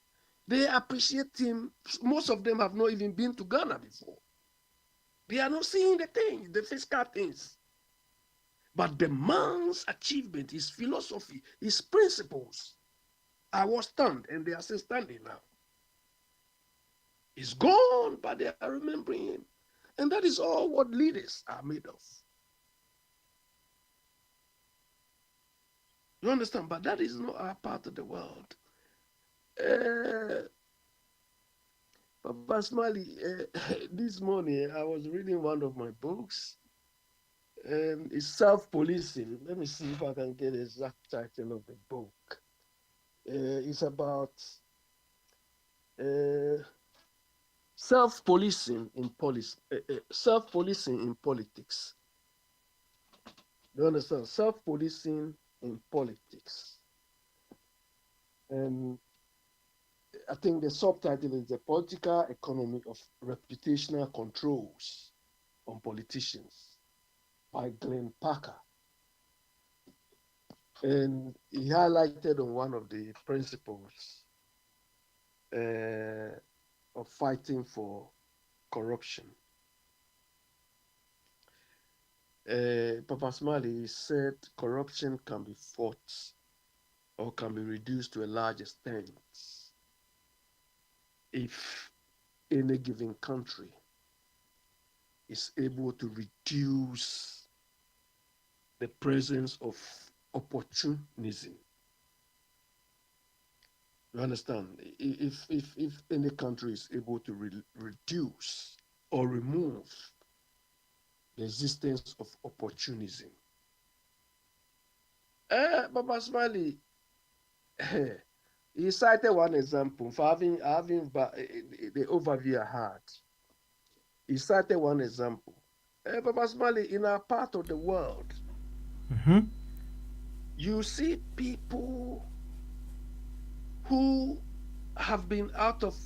they appreciate him. Most of them have not even been to Ghana before. They are not seeing the things, the physical things. But the man's achievement, his philosophy, his principles are what stand, and they are still standing now. He's gone, but they are remembering him. And that is all what leaders are made of. You understand? But that is not our part of the world. Papa Smiley, this morning I was reading one of my books, and it's self-policing. Let me see if I can get the exact title of the book. It's about self-policing in self-policing in politics. You understand? Self-policing in politics. And I think the subtitle is The Political Economy of Reputational Controls on Politicians by Glenn Parker. And he highlighted on one of the principles of fighting for corruption. Papa Smiley said corruption can be fought or can be reduced to a large extent if any given country is able to reduce the presence of opportunism. You understand? If any country is able to reduce or remove the existence of opportunism. Papa Smiley, he cited one example for having the overview I had. He cited one example. Papa Smiley, in our part of the world, you see people who have been out of,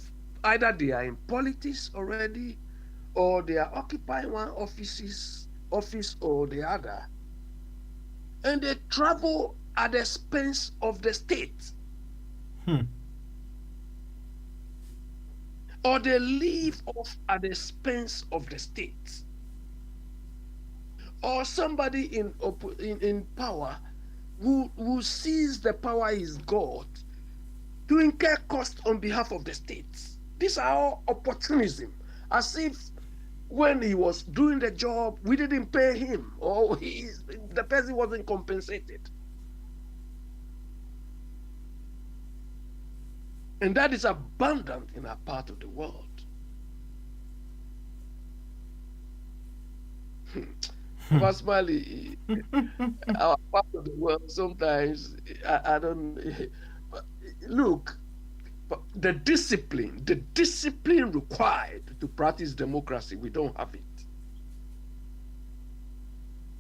either they are in politics already, or they are occupying one office or the other, and they travel at the expense of the state. Or they live off at the expense of the state. Or somebody in power who sees the power is God to incur cost on behalf of the state. These are all opportunism, as if when he was doing the job, we didn't pay him, or the person wasn't compensated. And that is abundant in our part of the world. Personally, our part of the world, sometimes I don't look. The discipline required to practice democracy, we don't have it.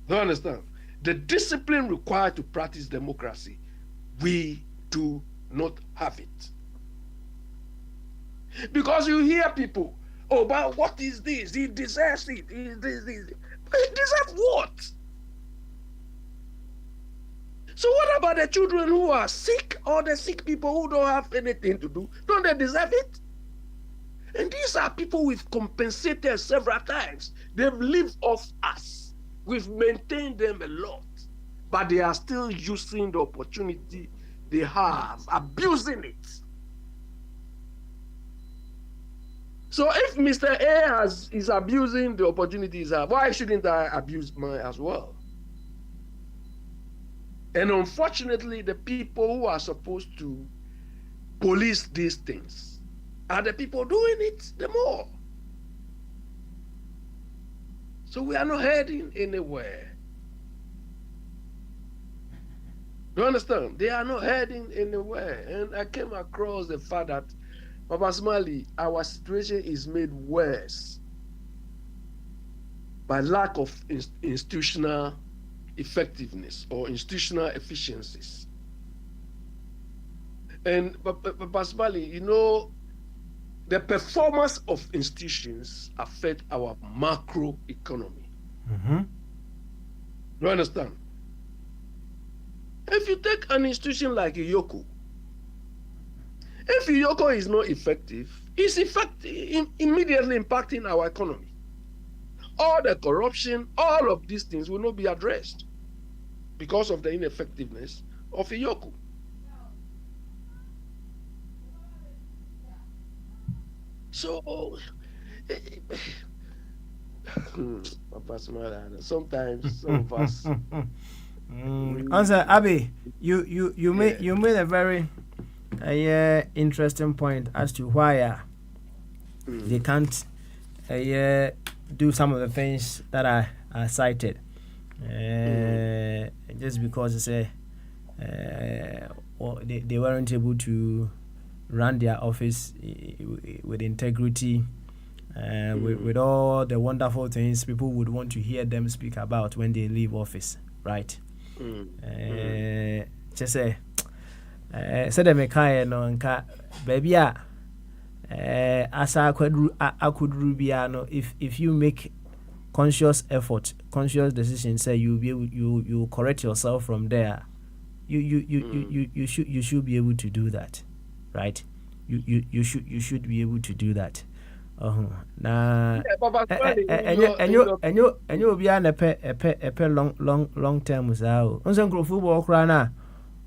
Do you understand? The discipline required to practice democracy, we do not have it. Because you hear people, oh, but what is this? He deserves it. He deserves what? So what about the children who are sick, or the sick people who don't have anything to do? Don't they deserve it? And these are people we've compensated several times. They've lived off us. We've maintained them a lot. But they are still using the opportunity they have, abusing it. So if Mr. A is abusing the opportunities, why shouldn't I abuse mine as well? And unfortunately, the people who are supposed to police these things are the people doing it the more. So we are not heading anywhere. You understand? They are not heading anywhere. And I came across the fact that, Papa Smiley, our situation is made worse by lack of institutional effectiveness or institutional efficiencies. And Papa Smiley, you know, the performance of institutions affect our macro economy. Mm-hmm. You understand? If you take an institution like Iyoko, if Iyoko is not effective, it's immediately impacting our economy. All the corruption, all of these things will not be addressed because of the ineffectiveness of Iyoko. So, sometimes some of us. Answer, Abby, you made a very interesting point as to why they can't do some of the things that are cited. Just because they weren't able to run their office with integrity, with all the wonderful things people would want to hear them speak about when they leave office, right? Just say, said the mekai no nka baby asa akudru bia no, if you make conscious effort, conscious decision, say you correct yourself from there, you should be able to do that, right? You should be able to do that. Na and you be an a long term sao. Unsan grow football crana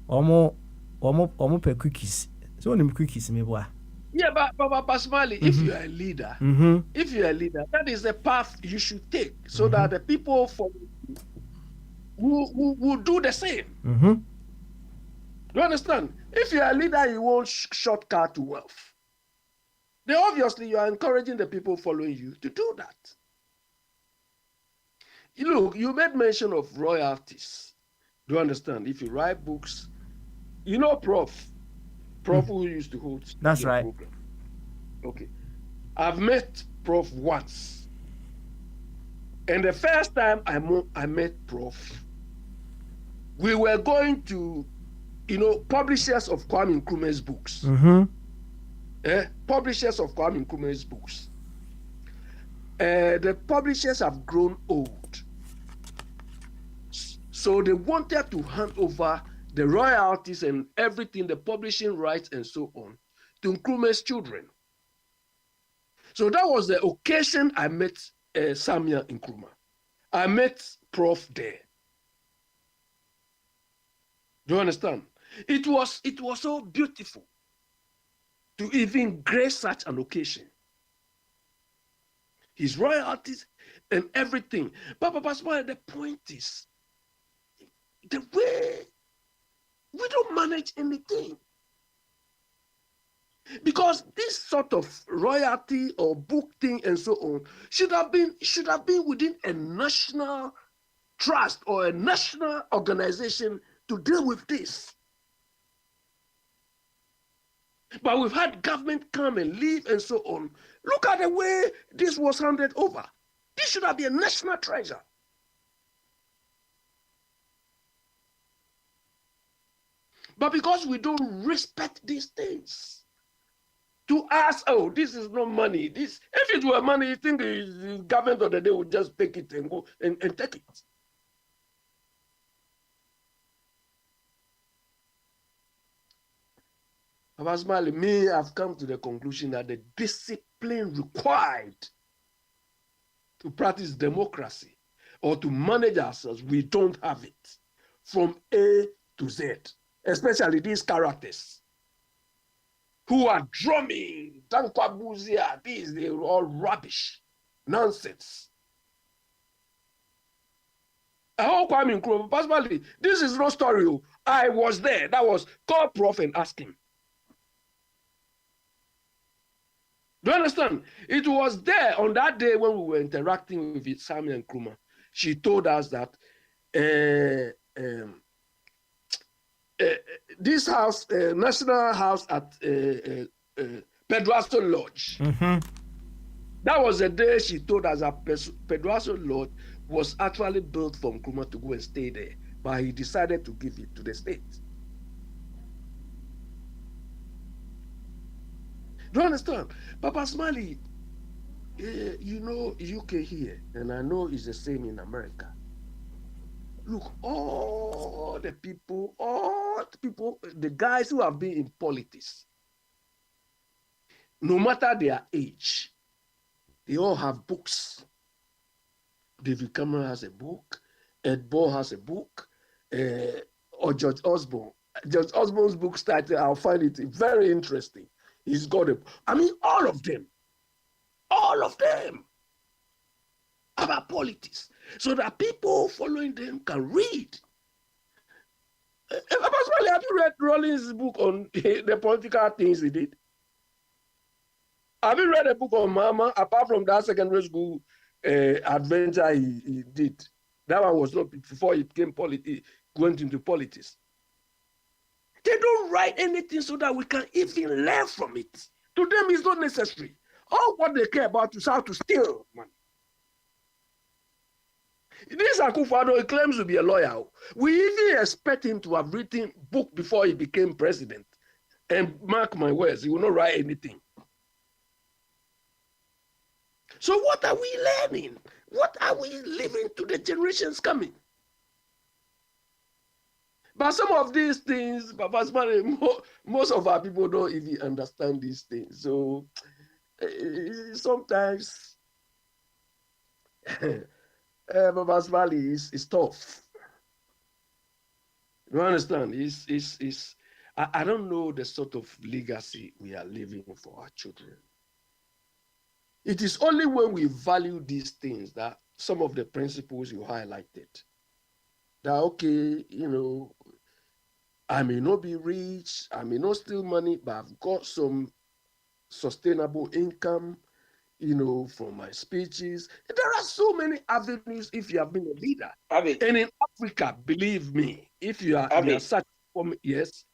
omo pe cookies. So them cookies me boy. Yeah, but Papa Smiley, if you are a leader, that is the path you should take, so that the people will do the same. You understand? If you are a leader, you won't shortcut to wealth. Then obviously you are encouraging the people following you to do that. Look, you made mention of royalties. Do you understand? If you write books, you know Prof who used to hold. That's right. Program. Okay. I've met Prof once. And the first time I met Prof, we were going to, publishers of Kwame Nkrumah's books. Publishers of Kwame Nkrumah's books. The publishers have grown old. So they wanted to hand over the royalties and everything, the publishing rights and so on, to Nkrumah's children. So that was the occasion I met Samuel Nkrumah. I met Prof there. Do you understand? It was so beautiful to even grace such an occasion. his royalties and everything. But Papa Smile, the point is, the way we don't manage anything. Because this sort of royalty or book thing and so on should have been within a national trust or a national organization to deal with this. But we've had government come and leave and so on. Look at the way this was handed over. This should have been a national treasure. But because we don't respect these things, to us, oh, this is not money. This, if it were money, you think the government of the day would just take it and go and take it. Papa Smiley, me, I've come to the conclusion that the discipline required to practice democracy or to manage ourselves, we don't have it from A to Z, especially these characters who are drumming, Tankwabuzia, these, they're all rubbish, nonsense. I hope I'm in Kwame Nkrumah. Personally, this is no story. I was there. That was, call Prof and ask him. Do you understand? It was there on that day when we were interacting with Sammy Nkrumah. She told us that this house, National House at Pedrasso Lodge. That was the day she told us that Pedrasso Lodge was actually built for Nkrumah to go and stay there, but he decided to give it to the state. Do you understand? Papa Smiley, you know UK here, and I know it's the same in America. Look, all the people, the guys who have been in politics, no matter their age, they all have books. David Cameron has a book, Ed Ball has a book, or George Osborne. George Osborne's book title, I'll find it very interesting. He's got a, I mean, all of them about politics, so that people following them can read. Have you read Rollins' book on the political things he did? Have you read a book on Mama, apart from that secondary school adventure he did? That one was not before he became went into politics. They don't write anything so that we can even learn from it. To them, it's not necessary. All what they care about is how to steal money. This Akufo-Addo, he claims to be a lawyer. We even expect him to have written a book before he became president. And mark my words, he will not write anything. So what are we learning? What are we leaving to the generations coming? But some of these things, Papa Smiley, most of our people don't even understand these things. So sometimes Papa Smiley is tough. You understand? I don't know the sort of legacy we are leaving for our children. It is only when we value these things that some of the principles you highlighted, that, okay, you know, I may not be rich, I may not steal money, but I've got some sustainable income, you know, from my speeches. There are so many avenues if you have been a leader. Abi. And in Africa, believe me, if you are, you are such, yes?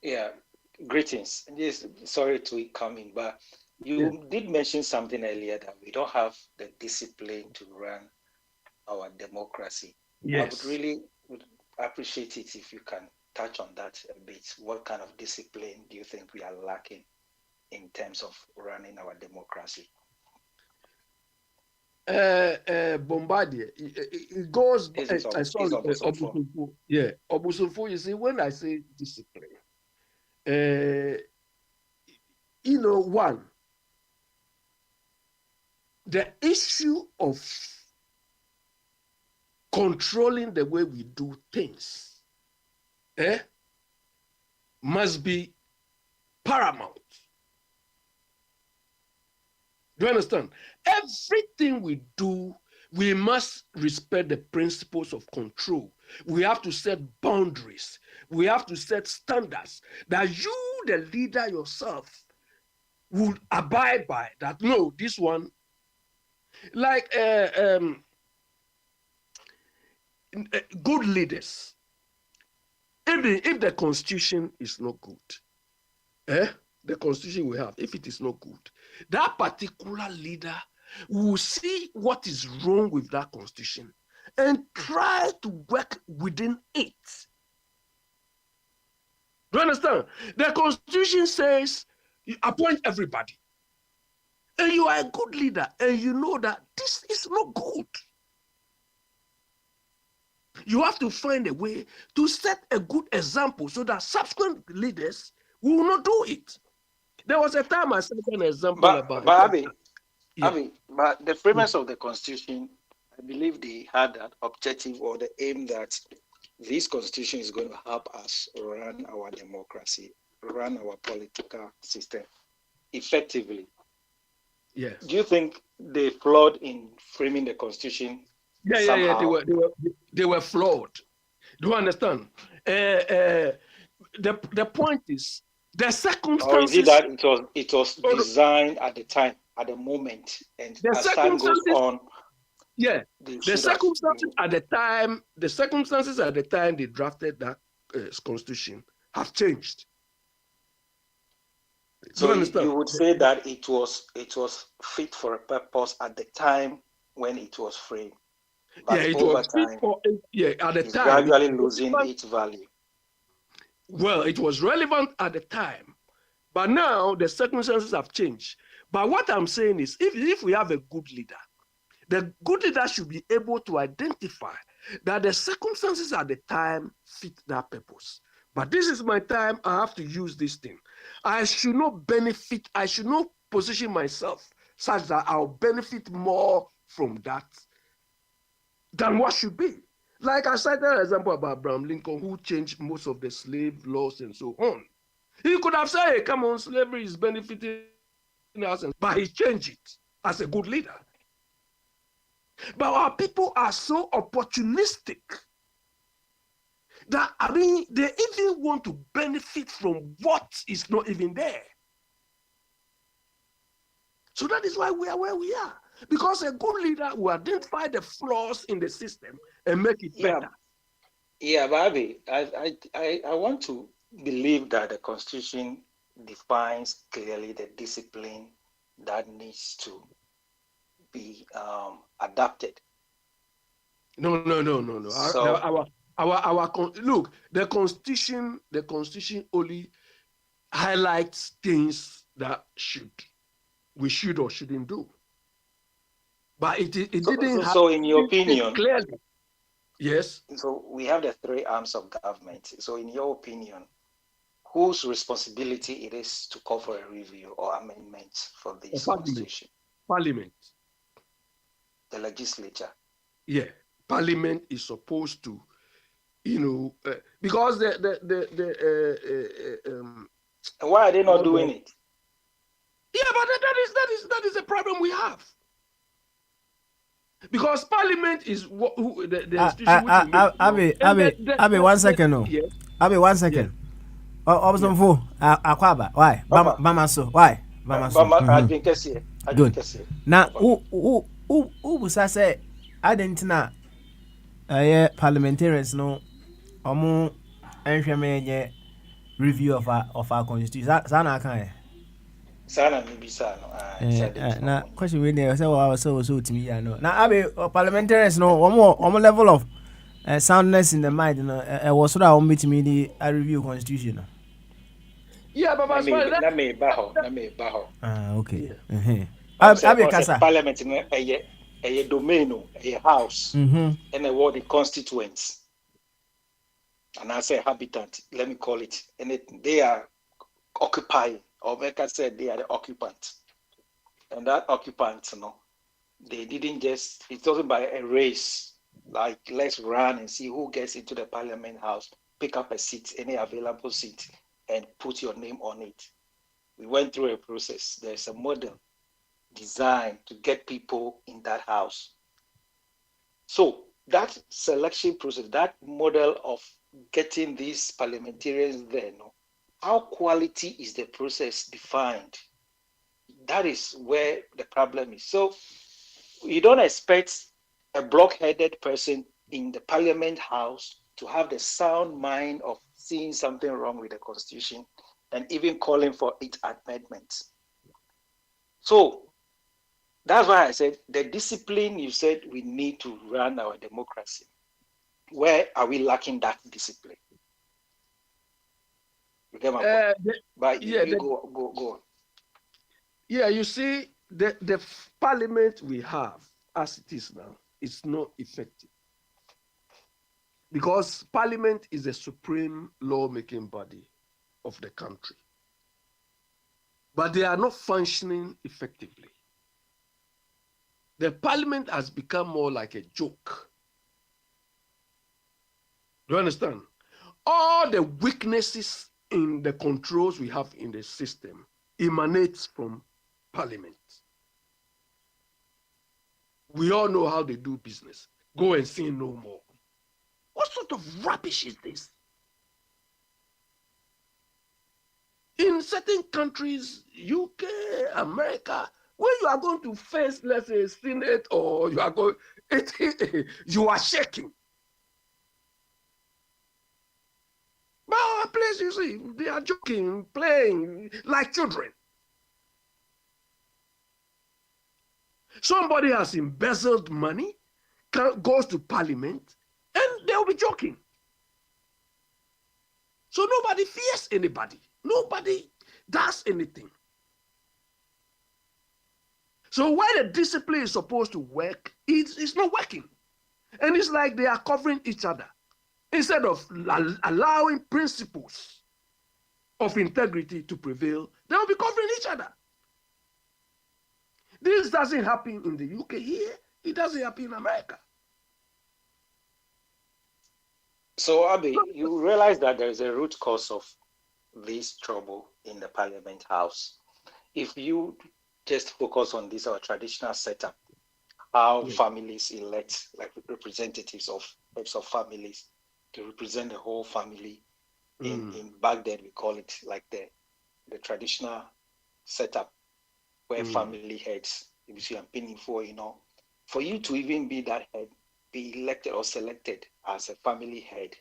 Yeah, greetings. Yes, sorry to come in, but you did mention something earlier that we don't have the discipline to run our democracy. Yes. I would really appreciate it if you can touch on that a bit. What kind of discipline do you think we are lacking in terms of running our democracy? Bombardier, it goes, Obusulfu. Yeah, Obusulfu, you see, when I say discipline, you know, one, the issue of controlling the way we do things must be paramount. Do you understand? Everything we do, we must respect the principles of control. We have to set boundaries. We have to set standards that you, the leader yourself, would abide by. That no, this one, like good leaders. If the constitution is not good, the constitution we have, if it is not good, that particular leader will see what is wrong with that constitution and try to work within it. Do you understand? The constitution says you appoint everybody. And you are a good leader and you know that this is not good. You have to find a way to set a good example so that subsequent leaders will not do it. There was a time I set an example about. But but the premise of the constitution, I believe they had that objective or the aim that this constitution is going to help us run our democracy, run our political system effectively. Yes. Do you think they flawed in framing the constitution? Yeah. They were flawed. Do you understand? The point is the circumstances. Or is it that it was designed at the time, at the moment, and as time goes on? Yeah, the circumstances at the time they drafted that constitution have changed. So you would say that it was fit for a purpose at the time when it was framed. But it over was time, at the it's time gradually losing its value. Well, it was relevant at the time, but now the circumstances have changed. But what I'm saying is, if we have a good leader, the good leader should be able to identify that the circumstances at the time fit that purpose. But this is my time, I have to use this thing. I should not position myself such that I'll benefit more from that than what should be. Like I cited an example about Abraham Lincoln, who changed most of the slave laws and so on. He could have said, hey, come on, slavery is benefiting us, but he changed it as a good leader. But our people are so opportunistic that, they even want to benefit from what is not even there. So that is why we are where we are. Because a good leader will identify the flaws in the system and make it better. Yeah, Bobby, I want to believe that the Constitution defines clearly the discipline that needs to be adapted. No. So, look, the Constitution only highlights things that we should or shouldn't do. But it didn't. So in your opinion, clearly, yes. So we have the three arms of government. So in your opinion, whose responsibility it is to call for a review or amendment for this constitution? Parliament. The legislature. Yeah, Parliament is supposed to, because why are they not doing it? Yeah, but that is the problem we have. Because Parliament is the institution Abi, 1 second. No. Yes. Abi, 1 second. Why? Bamaso. Why? Bamaso. Good. Now, who say I didn't know. Parliamentarians no, omo enhweme review of our constitution. Sana kan. Sana mibisa no. Na question we dey say wa so to me ya no. Na Abi parliamentarians no, omo level of soundness in the mind no, was so that omo meet me the review constitution no. Yeah, but na me baho. Okay. Abi kasa. Parliament no a domain, a house, and a word, the constituents, and I say habitant, let me call it, and they are occupying, or like I said, they are the occupant, and that occupant, they didn't just, it's not by a race, like let's run and see who gets into the Parliament House, pick up a seat, any available seat, and put your name on it. We went through a process. There's a model designed to get people in that house. So that selection process, that model of getting these parliamentarians there, how quality is the process defined? That is where the problem is. So you don't expect a block-headed person in the parliament house to have the sound mind of seeing something wrong with the constitution and even calling for its amendments. So that's why I said the discipline you said we need to run our democracy. Where are we lacking that discipline? You get my point? But you go on. Yeah, you see, the parliament we have as it is now is not effective. Because parliament is the supreme lawmaking body of the country. But they are not functioning effectively. The parliament has become more like a joke. Do you understand? All the weaknesses in the controls we have in the system emanates from parliament. We all know how they do business. Go and see no more. What sort of rubbish is this? In certain countries, UK, America, when you are going to face, let's say, Senate, or you are going, you are shaking. But our place, you see, they are joking, playing like children. Somebody has embezzled money, goes to parliament, and they'll be joking. So nobody fears anybody. Nobody does anything. So where the discipline is supposed to work, it's not working. And it's like they are covering each other. Instead of allowing principles of integrity to prevail, they will be covering each other. This doesn't happen in the UK here. It doesn't happen in America. So, Abi, you realize that there is a root cause of this trouble in the Parliament House. If you just focus on this, our traditional setup, how families elect like representatives of types of families to represent the whole family. In back then, we call it like the traditional setup where family heads, you see, I'm pinning for, for you to even be that head, be elected or selected as a family head,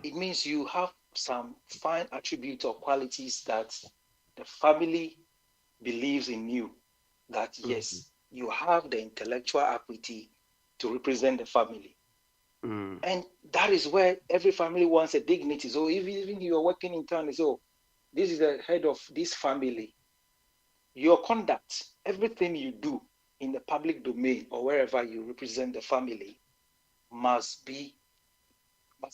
it means you have some fine attributes or qualities that the family believes in you, that yes, you have the intellectual equity to represent the family. And that is where every family wants a dignity. So if even you're working in town, so this is the head of this family. Your conduct, everything you do in the public domain or wherever you represent the family must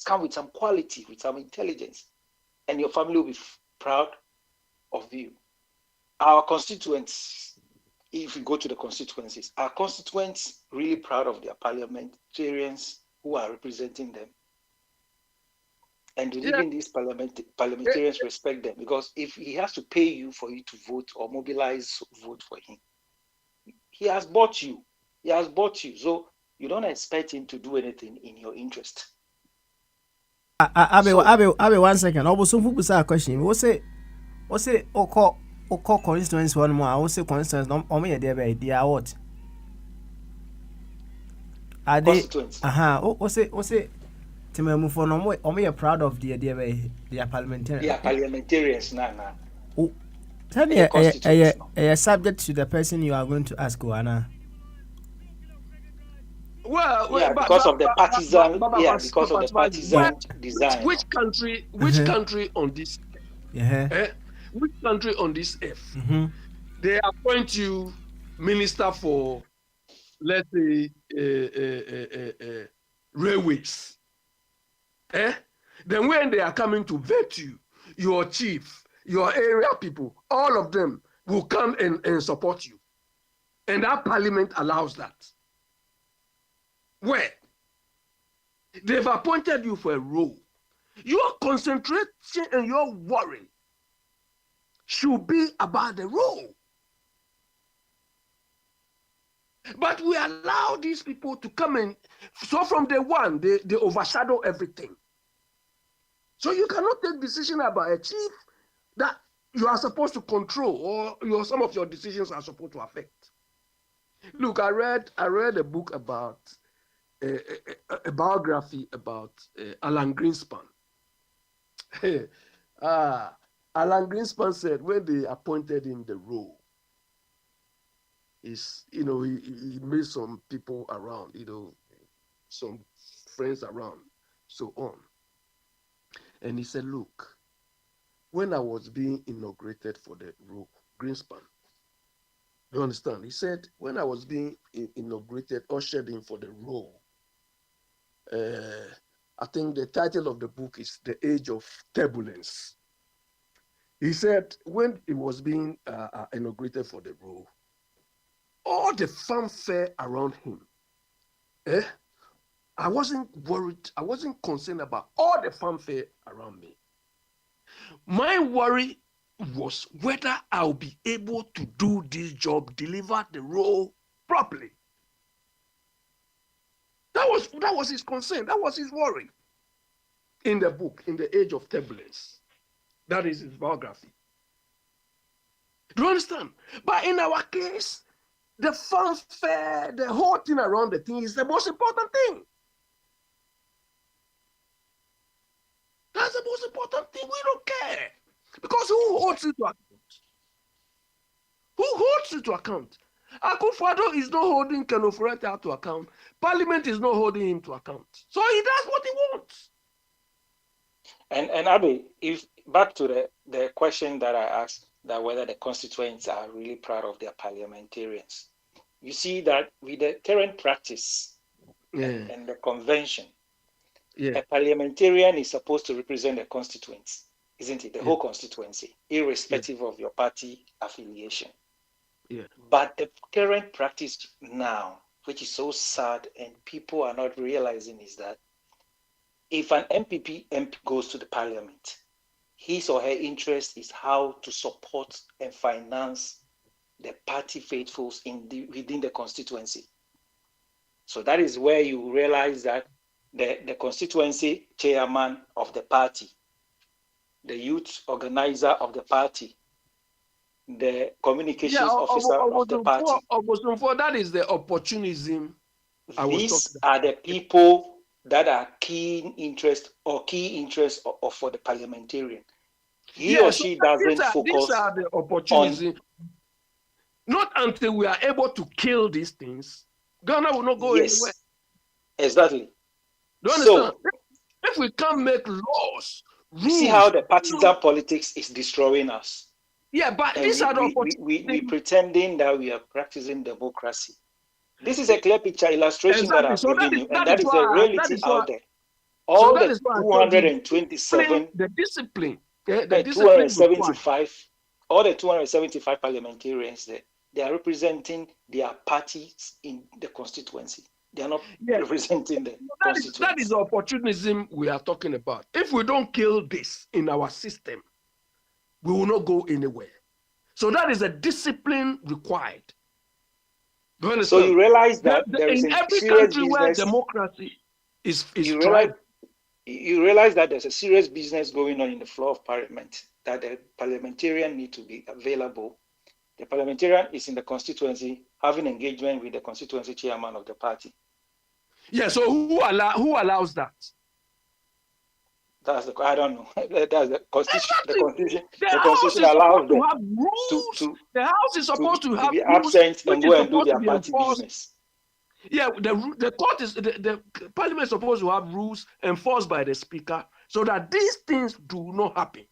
come with some quality, with some intelligence. And your family will be proud of you. Our constituents, if you go to the constituencies, are constituents really proud of their parliamentarians who are representing them? And do even these parliamentarians respect them? Because if he has to pay you for you to vote or mobilize vote for him, he has bought you. He has bought you. So you don't expect him to do anything in your interest. Abe, 1 second. Also, who was our question? What's it? Oko constituents one more. I will say constituents. No, me there. They are what? Are they? What's it? Timemu for no more. Are you proud of their parliamentarians? Yeah, parliamentarians. Nah. Tell me a subject to the person you are going to ask, Wana. Because of the partisan design. Which country on this? Which country on this earth? They appoint you minister for, let's say, railways. Then when they are coming to vet you, your chief, your area people, all of them will come and support you. And that parliament allows that. Where? They've appointed you for a role. Your concentration and your worry should be about the role. But we allow these people to come in. So from day one, they overshadow everything. So you cannot take decision about a chief that you are supposed to control, or some of your decisions are supposed to affect. Look, I read a book about a biography about Alan Greenspan. Alan Greenspan said when they appointed him the role, he made some people around, some friends around, so on. And he said, look, when I was being inaugurated for the role, Greenspan, you understand? He said, when I was being inaugurated, ushered in for the role, I think the title of the book is The Age of Turbulence. He said, when he was being inaugurated for the role, all the fanfare around him, I wasn't worried. I wasn't concerned about all the fanfare around me. My worry was whether I'll be able to do this job, deliver the role properly. That was his concern. That was his worry. In the book, In the Age of Turbulence. That is his biography. Do you understand? But in our case, the fanfare, the whole thing around the thing is the most important thing. That's the most important thing. We don't care. Because who holds it to account? Who holds it to account? Akufo-Addo is not holding Ken Ofori-Atta to account. Parliament is not holding him to account. So he does what he wants. And Abbey, if back to the question that I asked, that whether the constituents are really proud of their parliamentarians. You see that with the current practice and the convention, a parliamentarian is supposed to represent the constituents, isn't it? The whole constituency, irrespective of your party affiliation. Yeah. But the current practice now, which is so sad and people are not realizing, is that if an MP goes to the parliament, his or her interest is how to support and finance the party faithfuls within the constituency. So that is where you realize that the constituency chairman of the party, the youth organizer of the party, the communications officer of the party. That is the opportunism. These are the people that are key interest for the parliamentarian. He or she doesn't focus. These are the opportunism. Not until we are able to kill these things, Ghana will not go anywhere. Exactly. Do you understand? If we can't make laws, rules, see how the partisan politics is destroying us. Yeah, but these are the opportunities. We pretending that we are practicing democracy. This is a clear picture illustration that I've given you, and that is the reality out there. All the 227, the discipline, the 275, all the 275 parliamentarians there, they are representing their parties in the constituency. They are not representing the constituency. That is the opportunism we are talking about. If we don't kill this in our system, we will not go anywhere. So that is a discipline required. So you realize that there is in a every serious country business, where democracy is you realize that there's a serious business going on in the floor of parliament, that the parliamentarian need to be available. The parliamentarian is in the constituency having engagement with the constituency chairman of the party. Yeah, so who allows that? That's I don't know. That's the constitution. Exactly. The constitution allows them to have rules. The House is supposed to have be rules, absent and go and do their party business. Yeah, the court is the parliament is supposed to have rules enforced by the speaker so that these things do not happen.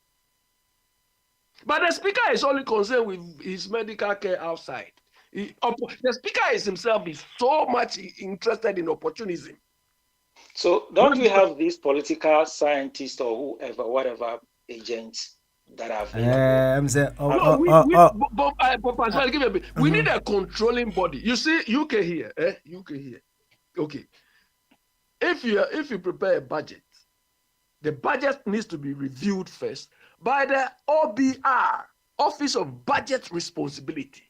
But the speaker is only concerned with his medical care outside. The speaker himself is so much interested in opportunism. So don't we have these political scientists or whoever, whatever agents that are available? We need a controlling body. You see, UK here. Okay. If you prepare a budget, the budget needs to be reviewed first by the OBR, Office of Budget Responsibility.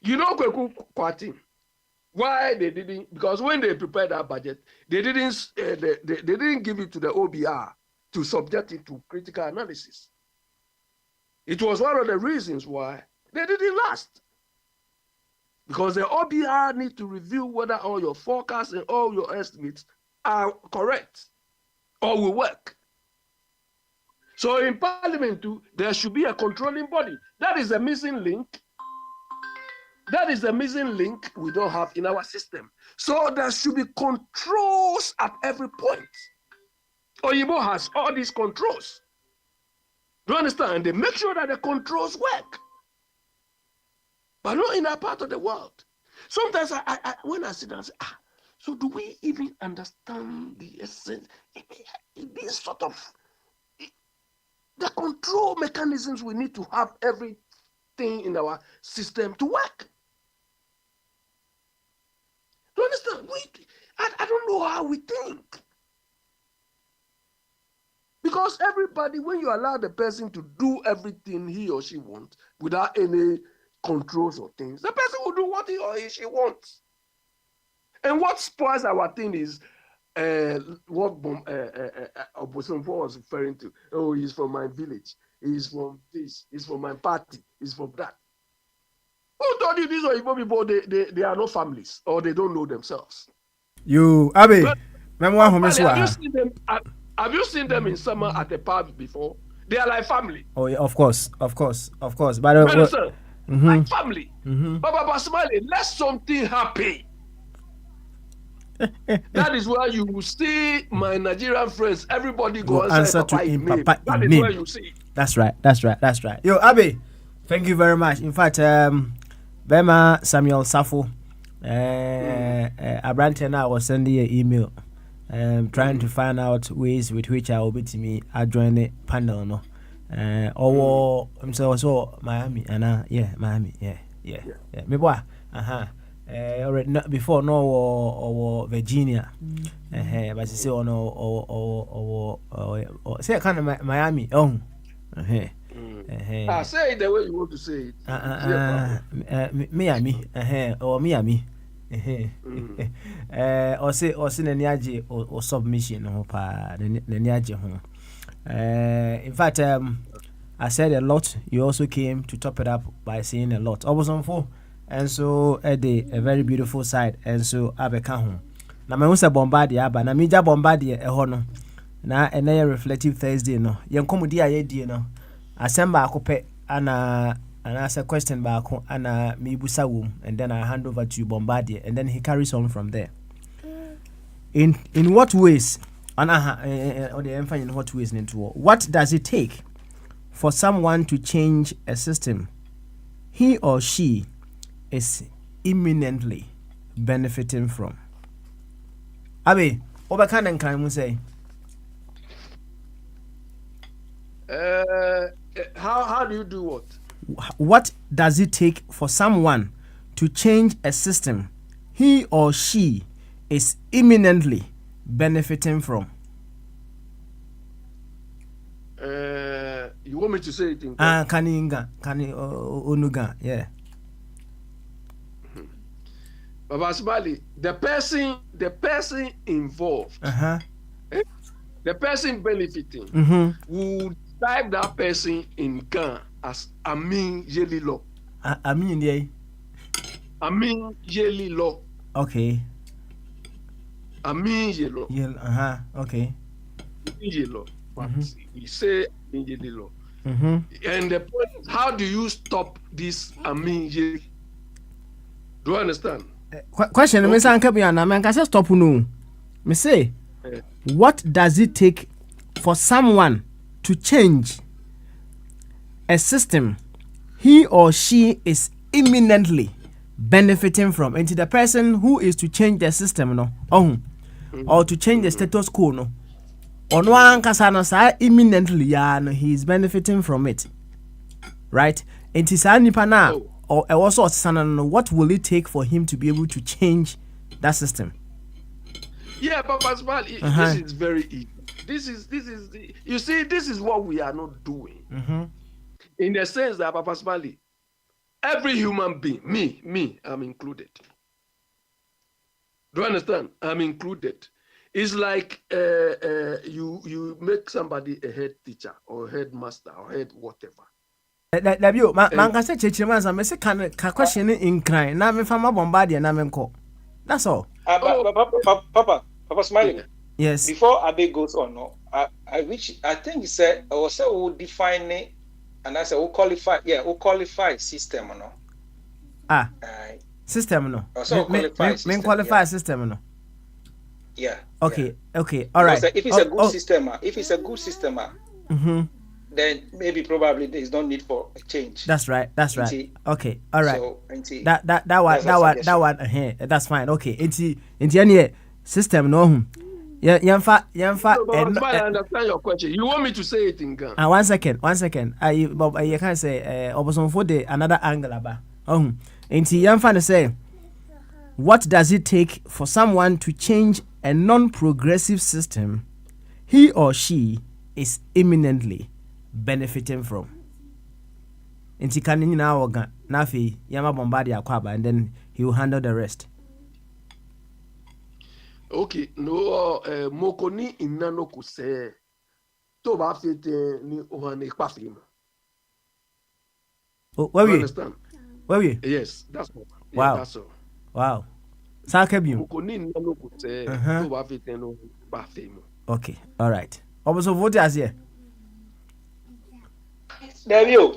You know, Kweku Kwati, Why they didn't? Because when they prepared that budget, they didn't they didn't give it to the OBR to subject it to critical analysis. It was one of the reasons why they didn't last. Because the OBR need to review whether all your forecasts and all your estimates are correct or will work. So in Parliament too, there should be a controlling body. That is a missing link. That is the missing link we don't have in our system. So there should be controls at every point. Oyibo has all these controls. Do you understand? And they make sure that the controls work. But not in that part of the world. Sometimes when I sit down and say, so do we even understand the essence? This sort of the control mechanisms we need to have everything in our system to work. Do you understand? I don't know how we think. Because everybody, when you allow the person to do everything he or she wants without any controls or things, the person will do what he or she wants. And what spoils our thing is what Obosanfo was referring to. Oh, he's from my village. He's from this. He's from my party. He's from that. Who told you these Oyibo people, they are not families or they don't know themselves? You, Abi, have you seen them in summer at a pub before? They are like family. Oh, yeah, of course. But like family. But Basmali, let something happen. That is where you will see my Nigerian friends. Everybody go answer to him, Papa. That is where you see. That's right. Yo, Abi, thank you very much. In fact, Bema Samuel Safo, Abrante and I was sending an email, trying to find out ways with which I will be to me. I join the panel, no. So Miami, and Miami, yeah. Me boy, already not before no or Virginia, but you say or say kind of Miami, say it the way you want to say it. Miami, or Miami. Or say Neniaji or submission or Neniaji home. In fact, I said a lot. You also came to top it up by saying a lot. I was on 4, and so a very beautiful side, and so Abeka home. Now my own Bombardier, but na Mija Bombardier a hono. Na a reflective Thursday no. Young comedy I did no. Assemble Akope and ask a question back and me busa womb, and then I hand over to Bombardier, and then he carries on from there. In what ways? Or the emphasis in what ways into what does it take for someone to change a system he or she is imminently benefiting from? Abi, Obakan and Kai say. How do you do what? What does it take for someone to change a system he or she is imminently benefiting from? You want me to say it in Onuga, yeah. Baba Asmali, the person involved, the person benefiting, would type that person in Ghana as Amin Yelilo. Amin Yelilo. Okay. Amin Yelilo. Okay. Yelilo. But we say Amin Yelilo. And the point is, how do you stop this Amin Yelilo? Do you understand? Question, Miss Ankabiana, man, can I stop no? Me say, what does it take for someone to change a system he or she is imminently benefiting from? And to the person who is to change the system, no, or to change the status quo, no, or no one can say imminently, no, he is benefiting from it, right? And to say nipa or also what will it take for him to be able to change that system? Yeah, but this is very easy. This is you see, this is what we are not doing. In the sense that Papa Smiley, every human being, me, I'm included. Do you understand? I'm included. It's like you make somebody a head teacher or headmaster or head whatever. That you man can say churchman and me say can question in crying. Now me from Bombardier na me nko. That's all. Papa Smiley. Yeah. Yes. Before Abe goes on, no, I think he said I was say we define it, and I said we qualify system, no. System no. Also qualify system no. Yeah. Okay. Okay. All right. If it's a good system, then maybe probably there is no need for a change. That's right. Okay. All right. So, that one. That's fine. Okay. Into any system no. Yeah. I understand your question. You want me to say it in Ghana? 1 second. You can't say for the another angle about. Into Yamfa say, what does it take for someone to change a non-progressive system he or she is imminently benefiting from? Inti kanini na oga nafi yama bombadi akwaba, and then he will handle the rest. Okay, no mokoni inano kuse to ba fete ni ohane kwafim. Where we understand? Where we? Yes, that's all. Wow. Yeah, that's all. Wow. Sakabium. Mokoni inano kuse to ba fete no kwafim. Okay, all right. Also, what is here? There you.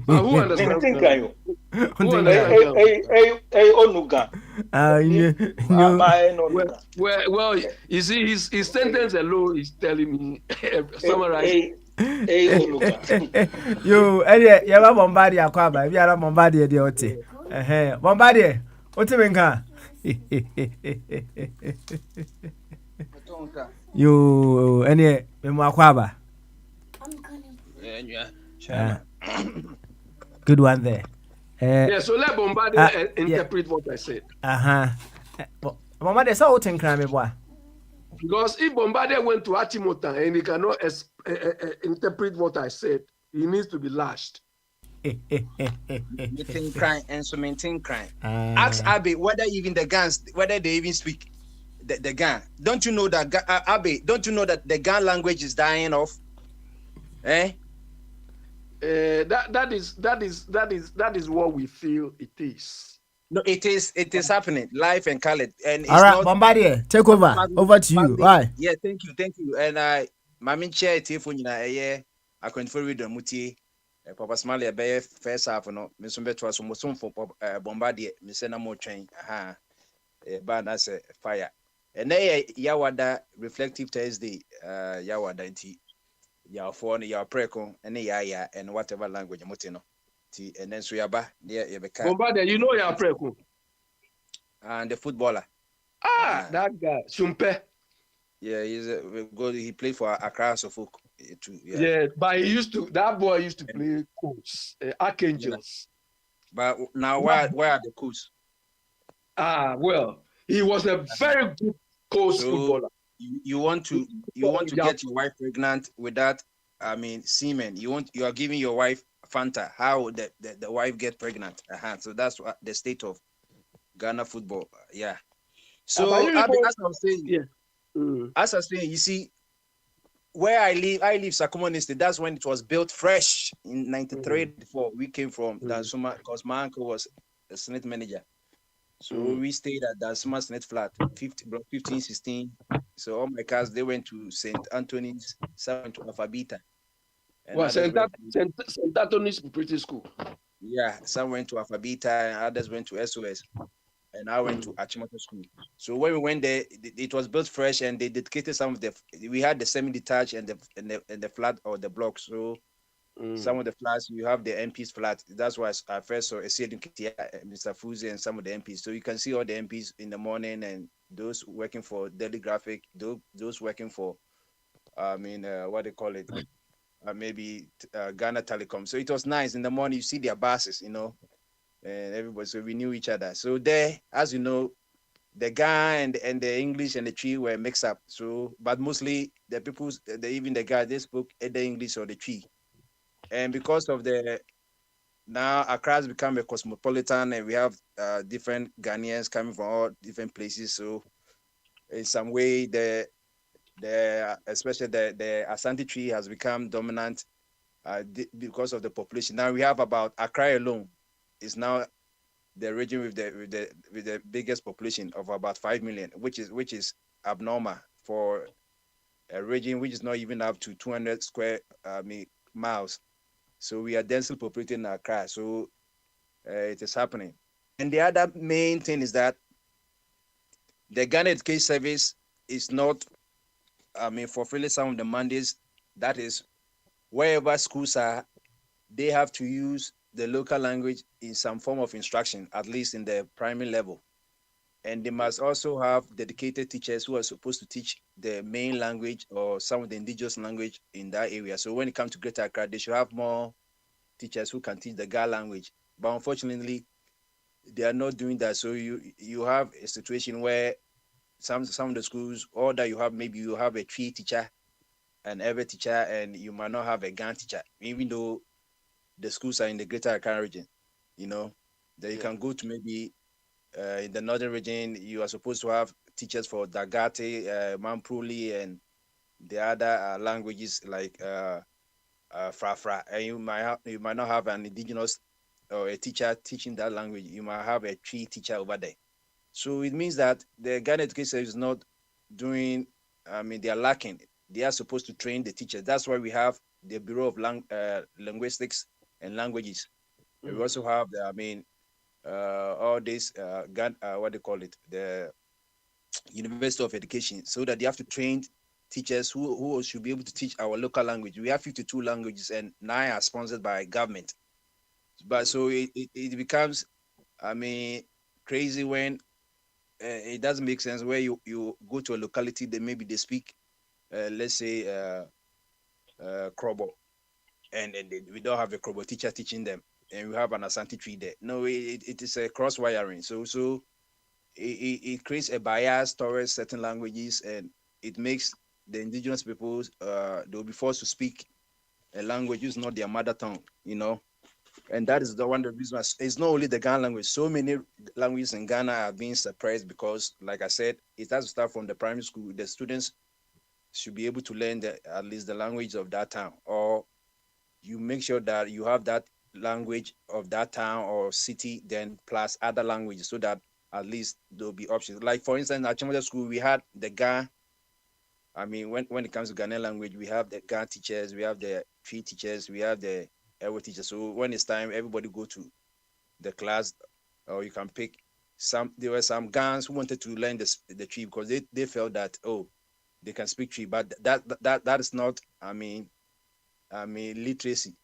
Who understands? Onuga. Well, you see, his sentence alone is telling me summarize. You, you have Bombardier Aquaba. If you are Bombardier, the Ote. Bombardier, what do you mean? You, any Aquaba. Good one there. Yeah, so let Bombardier interpret what I said. Bombardier saw what in crime, boy. Because if Bombardier went to Achimota and he cannot interpret what I said, he needs to be lashed. Maintain crime and so maintain crime. Ask Abe whether even the Gans, whether they even speak the Gan. Don't you know that Abe? Don't you know that the Gan language is dying off? Eh? That is what we feel it is. No, it is happening live and colored. And it's all right, not, Bombardier, take over to you. Why? Yeah, thank you. And I chair telephone I can forward the muti. Papa Smiley a first half no. Me some better so most for Bombardier. Me send a more train. But that's a fire. And then Yawada reflective Thursday. Yawada inti. Ya phone, ya precon, and ya and whatever language mutino. And then Suyaba, near Yabeka. Bombardier, you know ya precon. And the footballer. That guy, Shumpe. Yeah, he played for Accra Suffolk too. Yeah, but that boy used to play coach, Archangels. But now where are the coaches? Well, he was a very good coach footballer. You want to get your wife pregnant with that? I mean, semen. You are giving your wife Fanta. How the wife get pregnant? So that's what the state of Ghana football. Yeah. So as I'm saying, as I'm saying, you see, where I live Sakumoniste. That's when it was built fresh in '93. Before we came from Dansuma, because my uncle was a Senate manager. So we stayed at Dansuma Senate flat, 15, 16. So all my cars, they went to St. Anthony's, some went to Alphabeta. Well, St. Anthony's British School. Yeah, some went to Alphabeta and others went to SOS. And I went to Achimota School. So when we went there, it was built fresh and they dedicated some of we had the semi-detached and the flat or the block. So some of the flats, you have the MPs flat. That's why I first saw Mr. Fuzi and some of the MPs. So you can see all the MPs in the morning and those working for Daily Graphic, those working for, what they call it, maybe Ghana Telecom. So it was nice. In the morning, you see their buses, and everybody. So we knew each other. So there, as you know, the guy and the English and the Tree were mixed up. So, but mostly the people, even the guys, they spoke either English or the Tree. And because of the now Accra has become a cosmopolitan, and we have different Ghanaians coming from all different places. So in some way, especially the Asante tree has become dominant because of the population. Now we have about Accra alone is now the region with the biggest population of about 5 million, which is abnormal for a region which is not even up to 200 square miles. So we are densely populated in Accra. So it is happening. And the other main thing is that the Ghana Education Service is not, fulfilling some of the mandates. That is, wherever schools are, they have to use the local language in some form of instruction, at least in the primary level. And they must also have dedicated teachers who are supposed to teach the main language or some of the indigenous language in that area. So when it comes to Greater Accra, they should have more teachers who can teach the Ga language. But unfortunately, they are not doing that. So you have a situation where some of the schools, or that you have, maybe you have a tree teacher and every teacher, and you might not have a Ga teacher, even though the schools are in the Greater Accra region. That you can go to maybe in the northern region, you are supposed to have teachers for Dagate, Mampruli, and the other languages like Frafra, and you might not have an indigenous or a teacher teaching that language. You might have a tree teacher over there. So it means that the Ghana Education Service is not doing. They are lacking. They are supposed to train the teachers. That's why we have the Bureau of Linguistics and Languages. We also have all this what they call it, the University of Education, so that they have to train teachers who should be able to teach our local language. We have 52 languages, and 9 are sponsored by government. But so it becomes, crazy when it doesn't make sense, where you go to a locality that maybe they speak, let's say, Krobo, and we don't have a Krobo teacher teaching them, and we have an Asante tree there. No, it is a cross wiring. So it creates a bias towards certain languages, and it makes the indigenous people they'll be forced to speak a language which is not their mother tongue, and that is the one of the reasons. It's not only the Ghana language. So many languages in Ghana are being suppressed because, like I said, it has to start from the primary school. The students should be able to learn at least the language of that town, or you make sure that you have that language of that town or city, then plus other languages, so that at least there'll be options. Like, for instance, at Chimoda School, we had the Ga. When it comes to Ghanaian language, we have the Ga teachers, we have the Tree teachers, we have the Ewe teachers. So when it's time, everybody go to the class, or you can pick some. There were some Gans who wanted to learn the Tree because they felt that, they can speak Tree, but that is not. Literacy.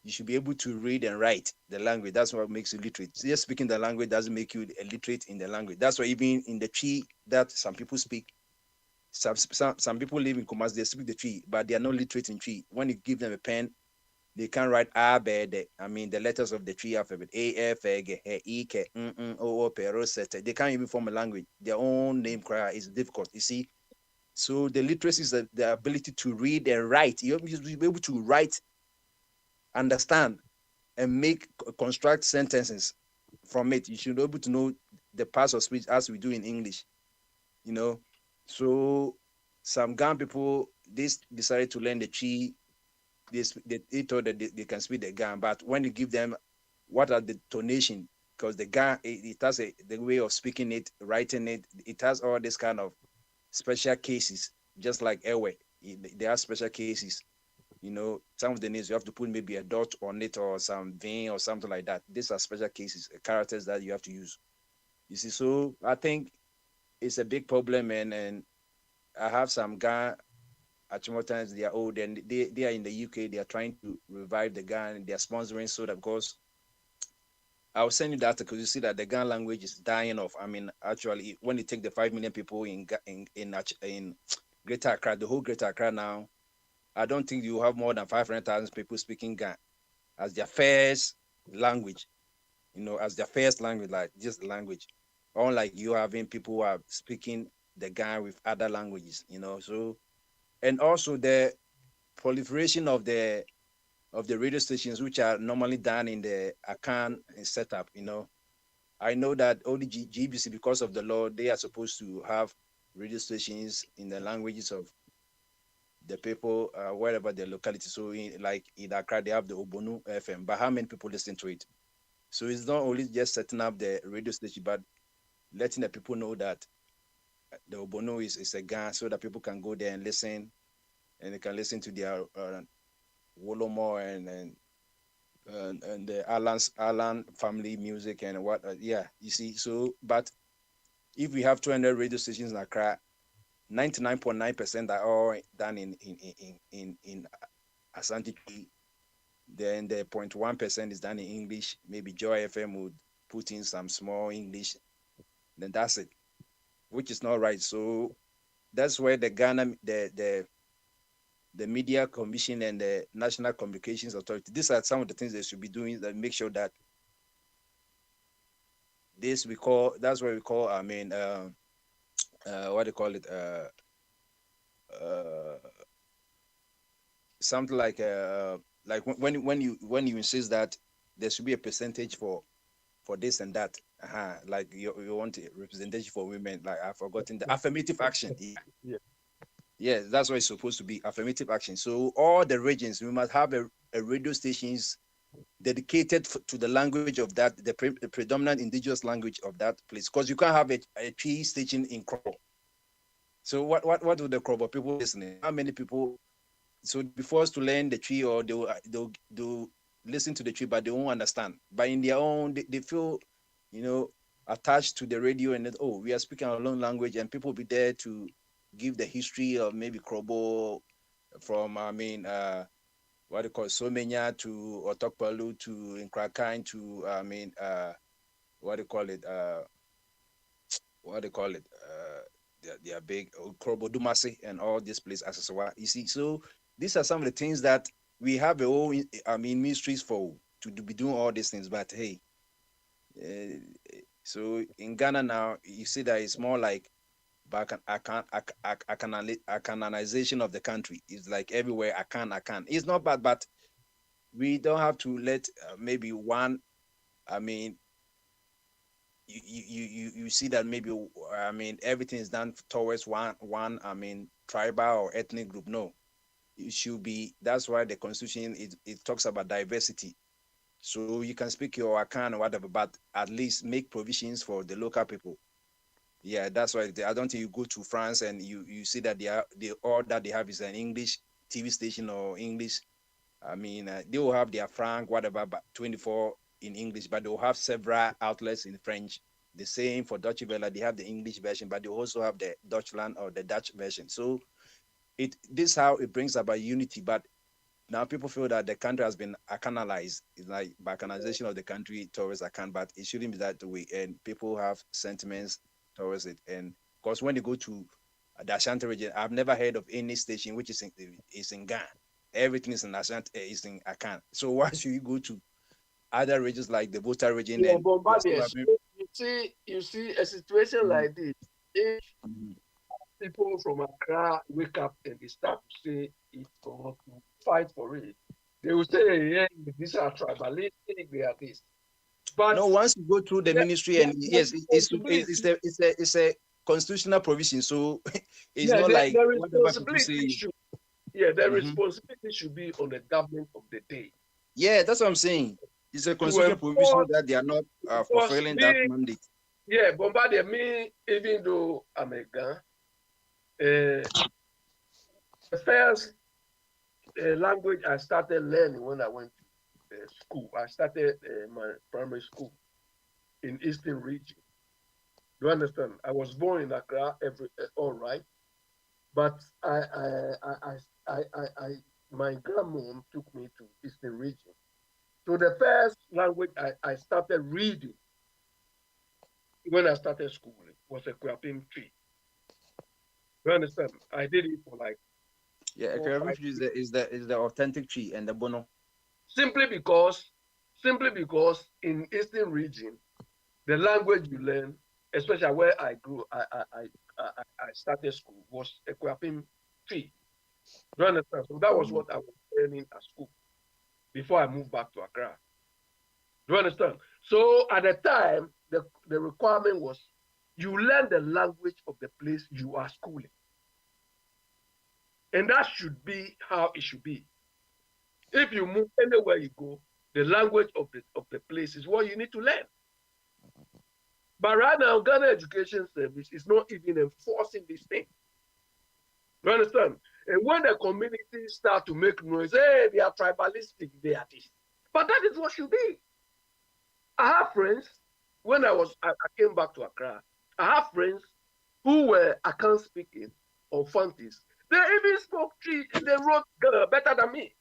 You should be able to read and write the language. That's what makes you literate. Just speaking the language doesn't make you illiterate in the language. That's why even in the Tree that some people speak, some people live in Kumasi, they speak the Tree, but they are not literate in Tree. When you give them a pen, they can't write the letters of the Tree alphabet. A, F, E, G, H, I, K, O, O, P, R, O, S, T. They can't even form a language. Their own name cry is difficult. You see. So the literacy is the ability to read and write. You have to be able to write, understand, and construct sentences from it. You should be able to know the parts of speech as we do in English. So some Ghana people, they decided to learn the Tree. They thought that they can speak the Ghana, but when you give them what are the tonation, because the Ghana, it has the way of speaking it, writing it, it has all this kind of special cases, just like Ewe. There are special cases. Some of the names you have to put maybe a dot on it or some vein or something like that. These are special cases, characters that you have to use. You see, so I think it's a big problem, and I have some Ghana Achimotans, they are old, and they are in the UK. They are trying to revive the Ghana, and they are sponsoring, so that, because I'll send you the article, you see that the Ghana language is dying off. Actually, when you take the 5 million people in Greater Accra, the whole Greater Accra now, I don't think you have more than 500,000 people speaking Ghana as their first language. As their first language, like just the language. Unlike you having people who are speaking the Ghana with other languages. So, and also the proliferation of the of the radio stations, which are normally done in the Akan setup, I know that only GBC, because of the law, they are supposed to have radio stations in the languages of the people, wherever their locality. So like in Accra, they have the Obonu FM, but how many people listen to it? So it's not only just setting up the radio station, but letting the people know that the Obonu is a gun, so that people can go there and listen, and they can listen to their Wolomo and the Alan family music and what. You see. So, but if we have 200 radio stations in Accra, 99.9% are all done in Asante. Then the 0.1% is done in English. Maybe Joy FM would put in some small English. Then that's it, which is not right. So that's where the Ghana, the Media Commission and the National Communications Authority, these are some of the things they should be doing that make sure that that's what we call, what do you call it? Something like when you insist that there should be a percentage for this and that. Like you want a representation for women. Like I've forgotten the affirmative action. Yeah. Yeah, that's what it's supposed to be, affirmative action. So all the regions, we must have a radio stations dedicated to the language of that, the predominant indigenous language of that place. Because you can't have a tree station in Krobo. So what do the Krobo people listening? How many people? So be forced to learn the tree, or they'll listen to the tree, but they won't understand. But in their own, they feel, attached to the radio, and we are speaking our own language, and people will be there to give the history of maybe Krobo from, what do you call it, Somenya to Otokpalu to Nkrakan to, what do you call it, they are big, Krobo Dumasi and all these places, Asasawa. You see, so these are some of the things that we have ministries to be doing all these things, but hey, so in Ghana now, you see that it's more like a canonization of the country. Is like everywhere I can. It's not bad, but we don't have to let maybe one. You see that maybe everything is done towards one tribal or ethnic group. No, it should be. That's why the constitution it talks about diversity. So you can speak your Akan or whatever, but at least make provisions for the local people. Yeah, that's why I don't think you go to France and you see that all that they have is an English TV station or English. They will have their franc, whatever, but 24 in English, but they will have several outlets in French. The same for Deutsche Welle, they have the English version, but they also have the Deutschland or the Dutch version. So this how it brings about unity. But now people feel that the country has been Akanalized. It's like balkanization of the country towards Akan, but it shouldn't be that way. And people have sentiments towards it. And of course, when you go to the Ashanti region, I've never heard of any station which is in Ghana. Everything is in Ashanti, is in Akan. So why should you go to other regions like the Volta region? Yeah, you see a situation like this. If people from Accra wake up and they start to say it or to fight for it, they will say, yeah, these are tribalistic, they are this. But no, once you go through the ministry, and yes, it's a constitutional provision, so it's not like whatever people say. The responsibility should be on the government of the day. Yeah, that's what I'm saying. It's a constitutional provision that they are not fulfilling that mandate. Yeah, Bombardier, me, even though I'm a Ghana, the first language I started learning when I went to school, I started my primary school in Eastern Region. Do you understand? I was born in Accra, all right, but my grandmom took me to Eastern Region. So the first language I started reading when I started schooling was a Kwapim tree. You understand? I did it for like a Kwapim tree is the authentic tree and the bono. Simply because in Eastern Region, the language you learn, especially where I grew, I started school, was a Kwapim tree. You understand? So that was what I was learning at school. before I moved back to Accra. Do you understand? So at the time, the requirement was you learn the language of the place you are schooling. And that should be how it should be. If you move anywhere you go, the language of the place is what you need to learn. But right now, Ghana Education Service is not even enforcing this thing. You understand? And when the community start to make noise, hey, they are tribalistic, they are this. But that is what should be. I have friends, when I came back to Accra, I have friends who were Akan speaking or Fantis. They even spoke Twi, they wrote better than me.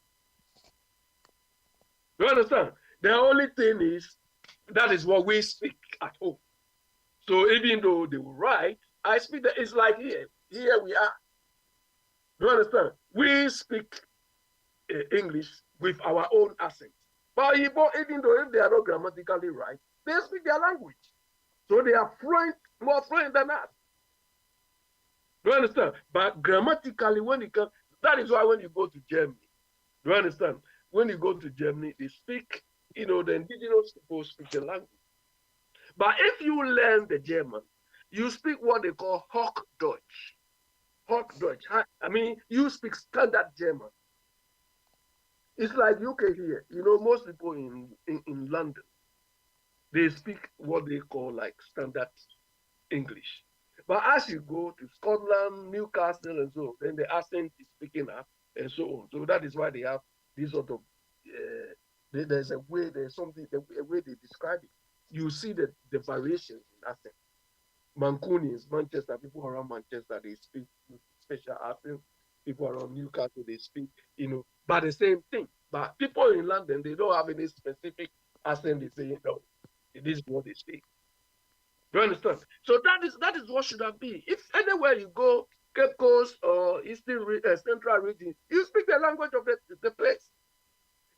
You understand? The only thing is, that is what we speak at home. So even though they will write, I speak that it's like here. Here we are. You understand? We speak English with our own accent. But even though if they are not grammatically right, they speak their language. So they are fluent, more fluent than us. You understand? But grammatically, when it comes, that is why when you go to Germany, you understand? When you go to Germany, they speak, the indigenous people speak the language. But if you learn the German, you speak what they call Hochdeutsch. Hochdeutsch. I mean, you speak standard German. It's like UK here. Most people in London, they speak what they call like standard English. But as you go to Scotland, Newcastle, and so, then the accent is picking up, and so on. So that is why they have this sort of, there's a way they describe it. You see the variations in accent. Mancunians, Manchester, people around Manchester, they speak special accent. People around Newcastle, they speak, but the same thing. But people in London, they don't have any specific accent. They say, no, this is what they speak. Do you understand? So that is what should have been. If anywhere you go, Cape Coast or Eastern Central region, you speak the language of the place.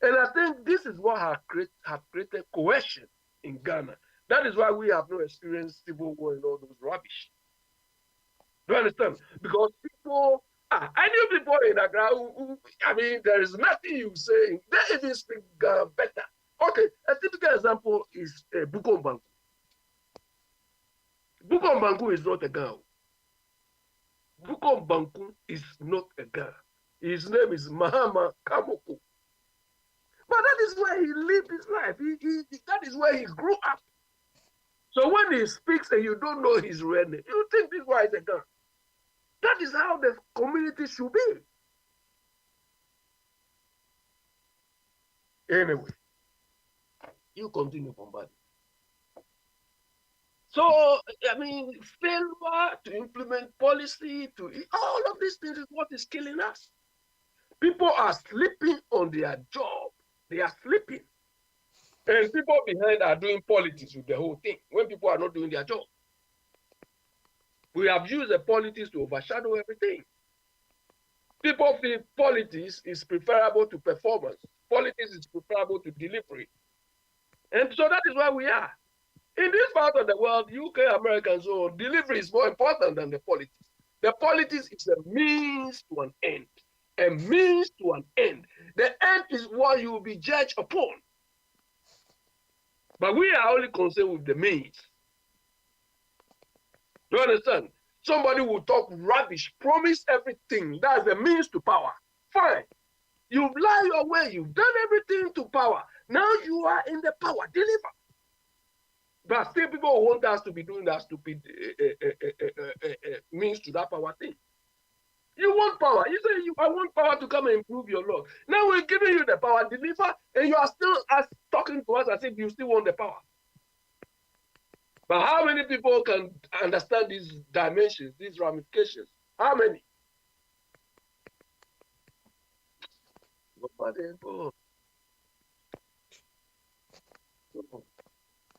And I think this is what have created cohesion in Ghana. That is why we have no experienced civil war and all those rubbish. Do you understand? Because people, I knew people in Accra who there is nothing you say, they even speak better. Okay, a typical example is Bukom Banku. Bukom Banku is not a Ghana. Bukom Banku is not a Ghana. His name is Mahama Kamoko. But that is where he lived his life. That is where he grew up. So when he speaks and you don't know his real name, you think this guy is a Ghana. That is how the community should be. Anyway, you continue, Bombard. So, failure to implement policy, all of these things is what is killing us. People are sleeping on their job. They are sleeping. And people behind are doing politics with the whole thing when people are not doing their job. We have used the politics to overshadow everything. People feel politics is preferable to performance. Politics is preferable to delivery. And so that is where we are. In this part of the world, UK, America, and so on, delivery is more important than the politics. The politics is a means to an end. A means to an end. The end is what you will be judged upon. But we are only concerned with the means. Do you understand? Somebody will talk rubbish, promise everything. That's the means to power. Fine. You've lied your way. You've done everything to power. Now you are in the power. Deliver. But still people want us to be doing that stupid means to that power thing. You want power. You say, I want power to come and improve your law. Now we're giving you the power, deliver, and you are still talking to us as if you still want the power. But how many people can understand these dimensions, these ramifications? How many?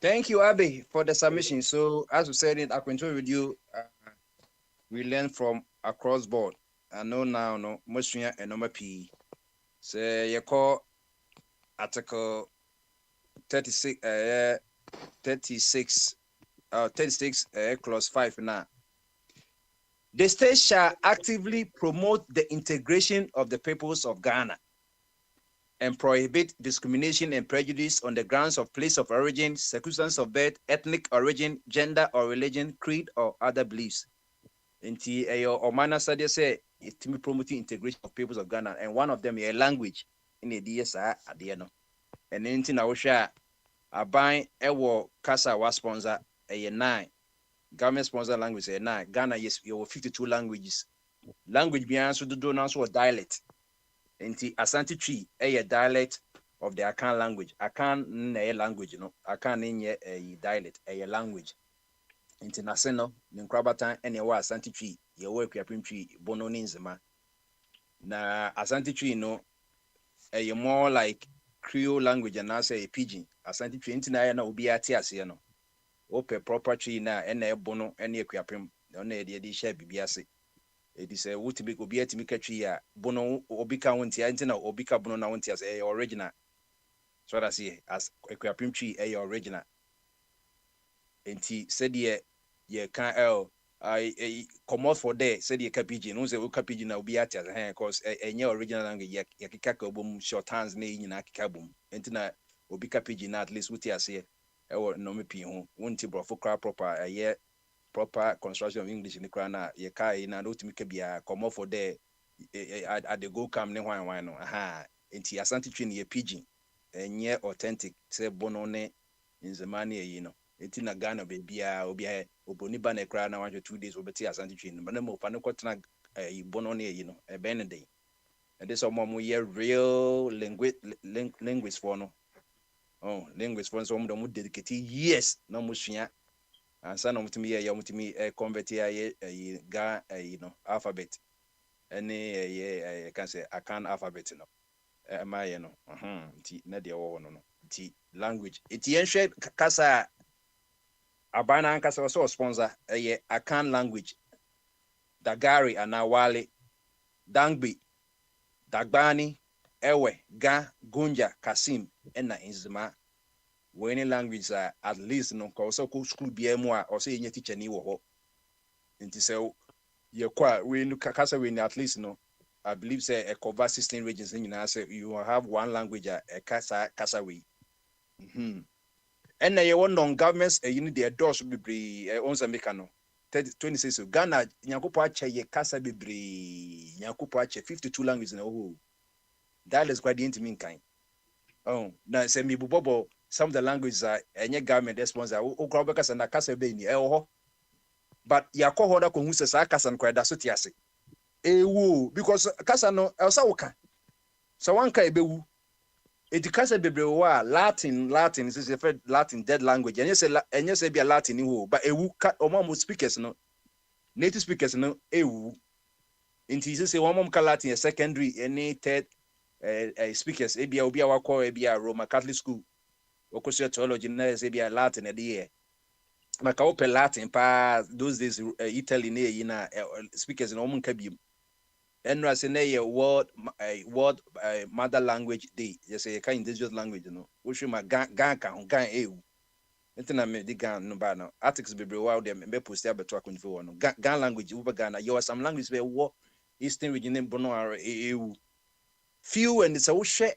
Thank you, Abe, for the submission. So, as we said in Aquinto Review, we learn from across board. I know now, no, Mosuya and Noma P. Say, you call Article 36, 36, Clause 5 now. The state shall actively promote the integration of the peoples of Ghana. and prohibit discrimination and prejudice on the grounds of place of origin, circumstance of birth, ethnic origin, gender or religion, creed or other beliefs. Inti Omana study say it to promoting integration of peoples of Ghana, and one of them a language in the DSA at the end. And anything I wish I buy ewo Casa was sponsor a 9. Government sponsor language a 9. Ghana yes, you 52 languages. Language beyond so do not so dialect. Inti Asante Tree a dialect of the Akan language. Akan a language, Akan in a dialect, a language. Inti Naseno, Ninkrabatan, and your Asante Tree, your work your tree, Bono Ninzema. Na Asante Tree, a more like Creole language and I say a pidgin. Asante Tree, Intina, no be at Tiasiano. Ope proper tree na, and a bono, and a quapim, no idea, shall be biasi. It is a would be a timika tree, bono, obika wontia, antenna, obika bono, wontia, a original. So I see as a quapim tree, a original. And he said, ye can't I come out for there, said ye capigin, no, the capigin will be at your hand, cause a new original language, yakika boom, short hands, nay, in akikabum, and tonight will be capigin at least with us here, or no me pin, one tibro for crowd proper, a year proper construction of English in the crana, ye kai in an ultimate be a come out for there at the go come ne wine, aha, and he asante train ye pigeon, and ye authentic, say bonone in the money, Eti na Ghana baby obi oboniba na ekra na 2 days obeti Asante Tree no na mo pa no kwotena bono na e ben dey and this omo ye real linguist for no linguist for so mo dedicate years na mo sua ansa na mutumi ye mutumi convert ye ga alphabet any can say Akan alphabet no ma ye no nti na de wo no nti language eti enhwe kasa Abana Ankasa also sponsor a Akan language. Dagari Anawale, Dangbi, Dagbani, Ewe, Ga, Gunja, Kasim, Ena Inzima. When language are at least no also school be more or say any teacher ni wo. Inti say ye kwa we no kakasa we at least no. I believe say a cover 16 regions in say you have one language a kasa we. And you want non-governments you need the doors be bree on Zamekano 26 Ghana Nyakupo ache ye kasa be bree Nyakupo ache 52 languages in a whole. That is quite the intimate kind. Oh, now say me bubobo some of the languages are any government response o krobeka na kasa be ni but yakọ hoda ko hu se sa kasa nkwa da so tiase. Ewu because kasa no elsa woka. So wanka ebewu. Education bebre Latin is a Latin dead language. And you say be a Latin who, but a woo cut or more speakers no native speakers no ewu. Inti say one mom Latin a secondary any third speakers ebia obi awako ebia Roman Catholic school. Okosia theology na say be a Latin a year. Maka open Latin pa those days Italy na speakers no mun kabiem. And I say word mother language day. You say kind indigenous language, Which my gan ewu. Enter me the gan no ba no. Articles be wild them be post there beto akunfo no. Gan language over Ghana. You are some language be war Eastern region in Bono are ewu. Few and it's a share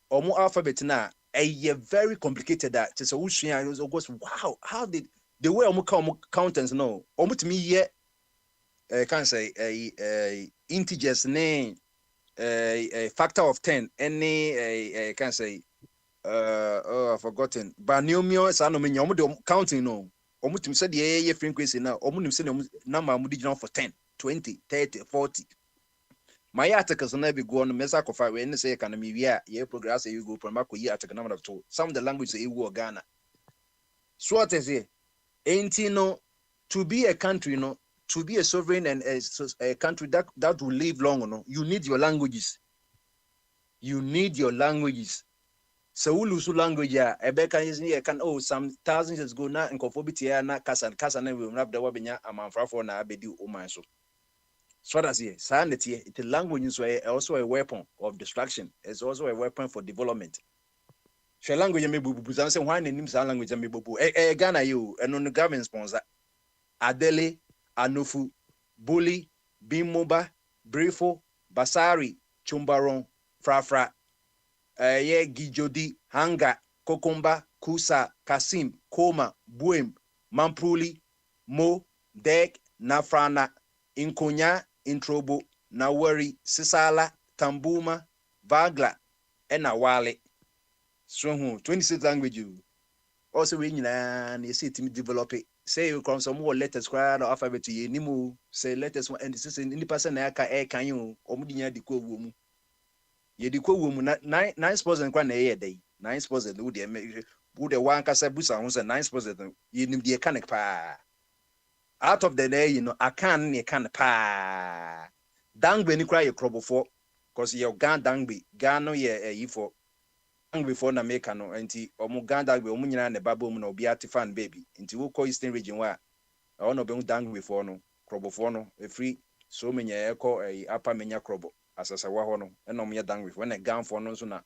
or more alphabet na a very complicated that it's a share and it goes wow how did the way counters no almost me yet can't say a integers name a factor of 10 any can't say I've forgotten binomial is anomy counting no almost said the frequency now almost number for 10 20 30 40 my articles will never go on the message of when say economy yeah progress you go from year article number of 2 some of the languages you Ghana so what is it ain't no to be a country to be a sovereign and a country that will live long, you need your languages. You need your languages. So we lose language. Ebeka is here can some thousands years ago now in conformity na kasa na we have the wabenya amanfrafo na abedi umanso. So that's here. Sanity. The language is also a weapon of destruction. It's also a weapon for development. So language me bubu. Say why name sa language me bubu. Ghana you and on the government sponsor. Adele. Anofu, Bully, Bimoba, Brifo, Basari, Chumbaron, Frafra. ye Gijodi, Hanga, Kokomba, Kusa, Kasim, Koma, Buem, Mampruli, Mo, Dek, Nafrana, Inkonya, Introbo, Nawari, Sisala, Tambuma, Vagla, and Awale. So 26 language. Also, we see team develop it. Say you come some more letters, cry the alphabet to ye nimu, say letters and this is in the person I can you, Omudia de co woman. Ye de co woman, 9% quan a day, 9% would the one casabusa was a 9% you need the canic pa. Out of the day, I can pa. Dang when you cry a crop for, cause your gun dang be, gano ye for. Before na make no enti omuganda gbe omunyina ne babo mu na obi atifan baby enti wo ko eastern region wa ono be dang before no krobo for no efri so menya eko apa menya krobo asasa wa ho no ena omye dang before na gan for no so na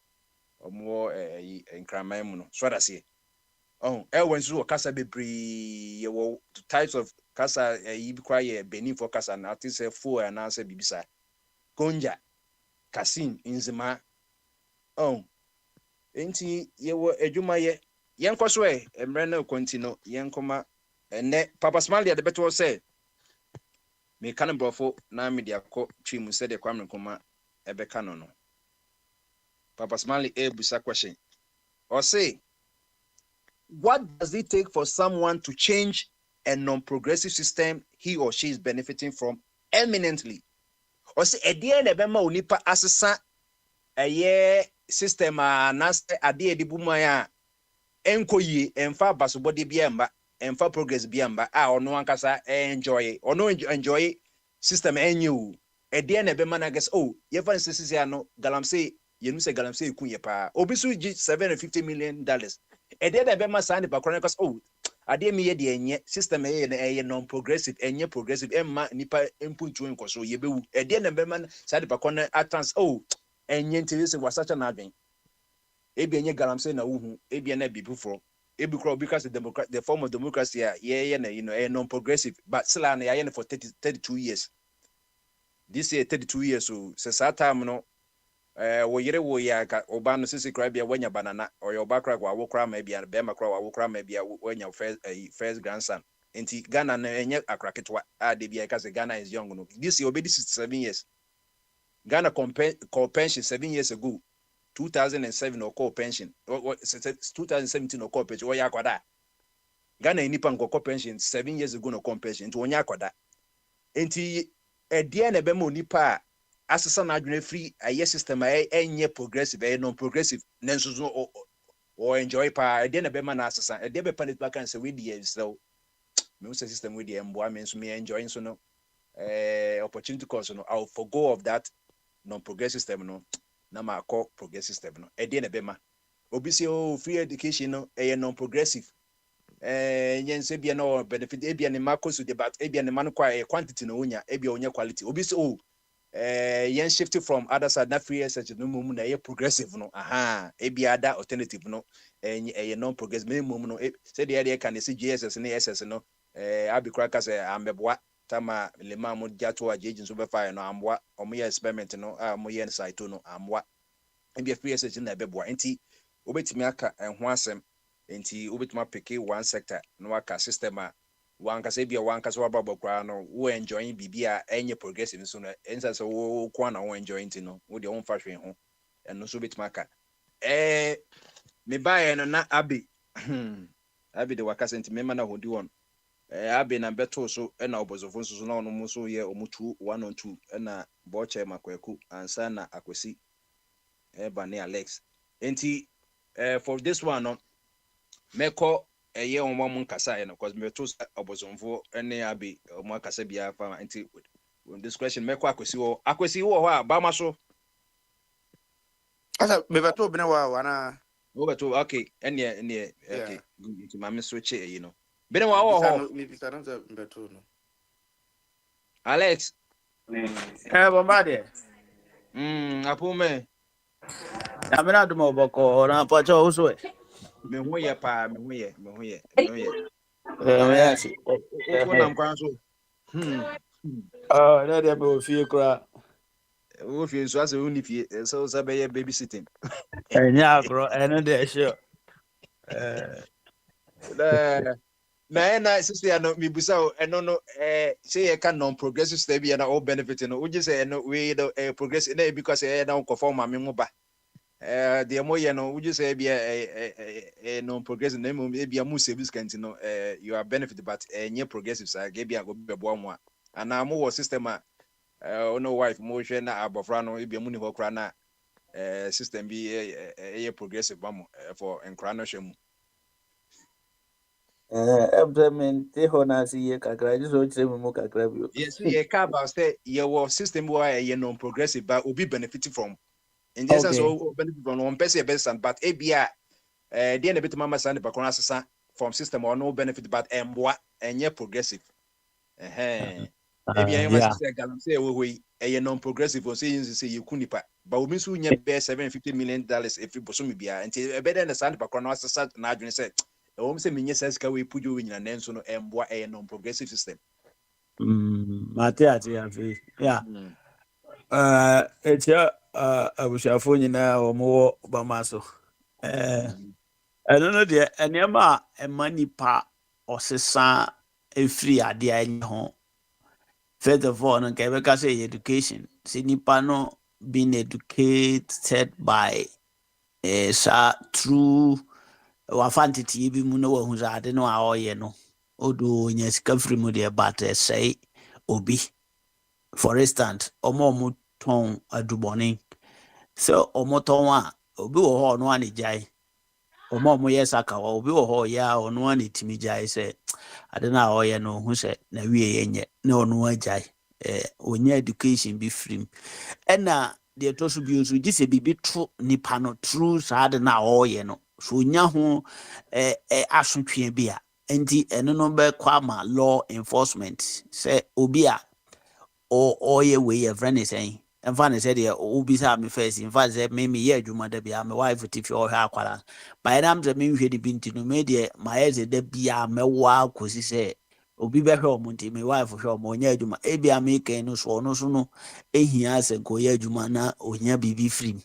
omo enkraman mu no so da se when so kasa bebre ye wo types of kasa yi bi kwa ye benin for kasa na ati se fo na asa bibisa konja kasin inzima enti yewo adwuma ye yenko so emre na continue yenkoma ene papa smali de beto say me kan brofo na media ko twi mu se de kwamre koma ebeka no papa smali busa question or say what does it take for someone to change a non-progressive system he or she is benefiting from eminently or say e dey na be ma onipa asesa system na ade edi bumaya enkoyi emfa basobode biamba emfa progress biamba ono ankasa enjoy system enyu ede na be manages ye fan sisi ano galamsey yenu se galamsey kunye pa obisu gi $750 million ede na be ma sande bakron cause ade mi ye de enye system eye non progressive enye progressive emma nipa empuntu enkoso ye bewu ede na be ma sande bakron attrans enye ntese wasacha na adwen ebi enye galamsey na uhu ebi na bibu for ebi kro because the form of democracy na non progressive but still na for 32 years this year 32 years so se sa time no wo yire wo ya ka oba no sisi kra bia wanya banana oyo oba kra kwa wo kra ma bia be ma kra wa wo kra ma bia wanya first grandson enti Ghana na enye akraketwa de bia ka se Ghana is young no this year obedi 67 years Ghana call pension 7 years ago 2007 or call pension 2017 or call pension or yakwada Ghana nipa call pension 7 years ago no call pension to onya akwada enti edie na be mo nipa asesa na adwene free aye system enye progressive non progressive nenso o enjoy pa edie na be ma na asesa edie be panit back and say we dey so me system we dey emboa me so me enjoy so no opportunity cost no I'll forgo of that non progressive system no na ma call progressive system no edie na be ma obi say free education no non progressive nyense bia no benefit ebia ne makosu debate ebia ne man kwa quantity no onya ebia onya quality obi say yen shift from other side na free research no mum na progressive no ebia other alternative no non progressive me mum no say the can say GSS na SS no abikra ka say ambeboa tama lema mo jato agent so be fire no amboa omo experiment no mo yen site no amboa ebia free research na beboa enti obetimi aka ho asem enti obetuma pick one sector no aka system one ka say bia one ka so ababokra no wo enjoying bibia enye progressive so no ensa so wo kwa na wo enjoying ti no wo de won fa hwe ho eno so betuma aka me bae no na abi abi de waka senti me mana hodi won abi na beto so na obozofo so na ono so ye omutu 1 on 2 na boche makweku ansa na akwesi bane Alex enti for this one no meko eye on mo nkasa no cause me to obozonfo ene abi mo akasa bia fa enti this question meko akwesi wo ho ba ma so asa me beto bene wa na wo beto okay ene okay nti ma me switch you know bene wa wo ho me bisa no beto no Alex Bombade. Apume Amina dumo boko na pacho uswe. me ho ye pa me ho ye Yes. wo nam kwan so Na dem o fie kra. wo fie so ase wo ni fie so be ye babysitting Enya agro, eno de sure. Na sister no mibusa o eno no say you can non progressive stay be na all benefit no we just say no we the progressive na because na conform ma me mo ba the more you know we just say be non progressive na mo be am service kanti no you are benefit but nye progressive sa ge be go be bo mo ana mo wo system no wife mo hwe na abofra no be mu ni ho kra na system be progressive ba mo for enkra no hwe mu. Implement hona si ye kakra just so say mo kakra bi. Yes, we can about say your system where you non progressive but will be benefiting from. In this sense, all benefit from one person best but ABI the end bit mama sand bakona sasa from system or no benefit but mboa enye progressive. ABI must say galam say we a non progressive or say you kunipa but we so nya be $750 million every bosom bia until better than the sand bakona sasa na adwene say say menye sense ka we pujo we nyina nenso no mboa a non progressive system. Mate afi. Yeah. Etia abushafo nyina omo bama so. Eno no de enema ema nipa osesa efri ade anya ho. First of all, no kebe say education. Si nipa no being educated by through wafantiti bi mu no wahu za ade no a oye no. Odo nya sika free mu de but say obi. For instance, omo ton aduboni. So omo ton a obi wo ho no ani jai. Omo yes aka obi wo ho ya ono ani timi jai say ade na oye no hu say na wie yenye na ono ajai. Onya education be free. Ena de to so bi so gise bibi to nipa no true sad na oye no. So nya ho asotwe bi a enti eno no be kwa ma law enforcement say obi a or ye way a friend is saying and funny said yeah obi sa me first in fact say me ye adwuma da bia me wife tifi o hwa akwara by nam say me hwe di binti no me de my eze da bia me wa kosi say obi be hwe omunti me wife hwe omo nya adwuma e bia me kan no so no so no ehia se ko ye adwuma na ohia bibi free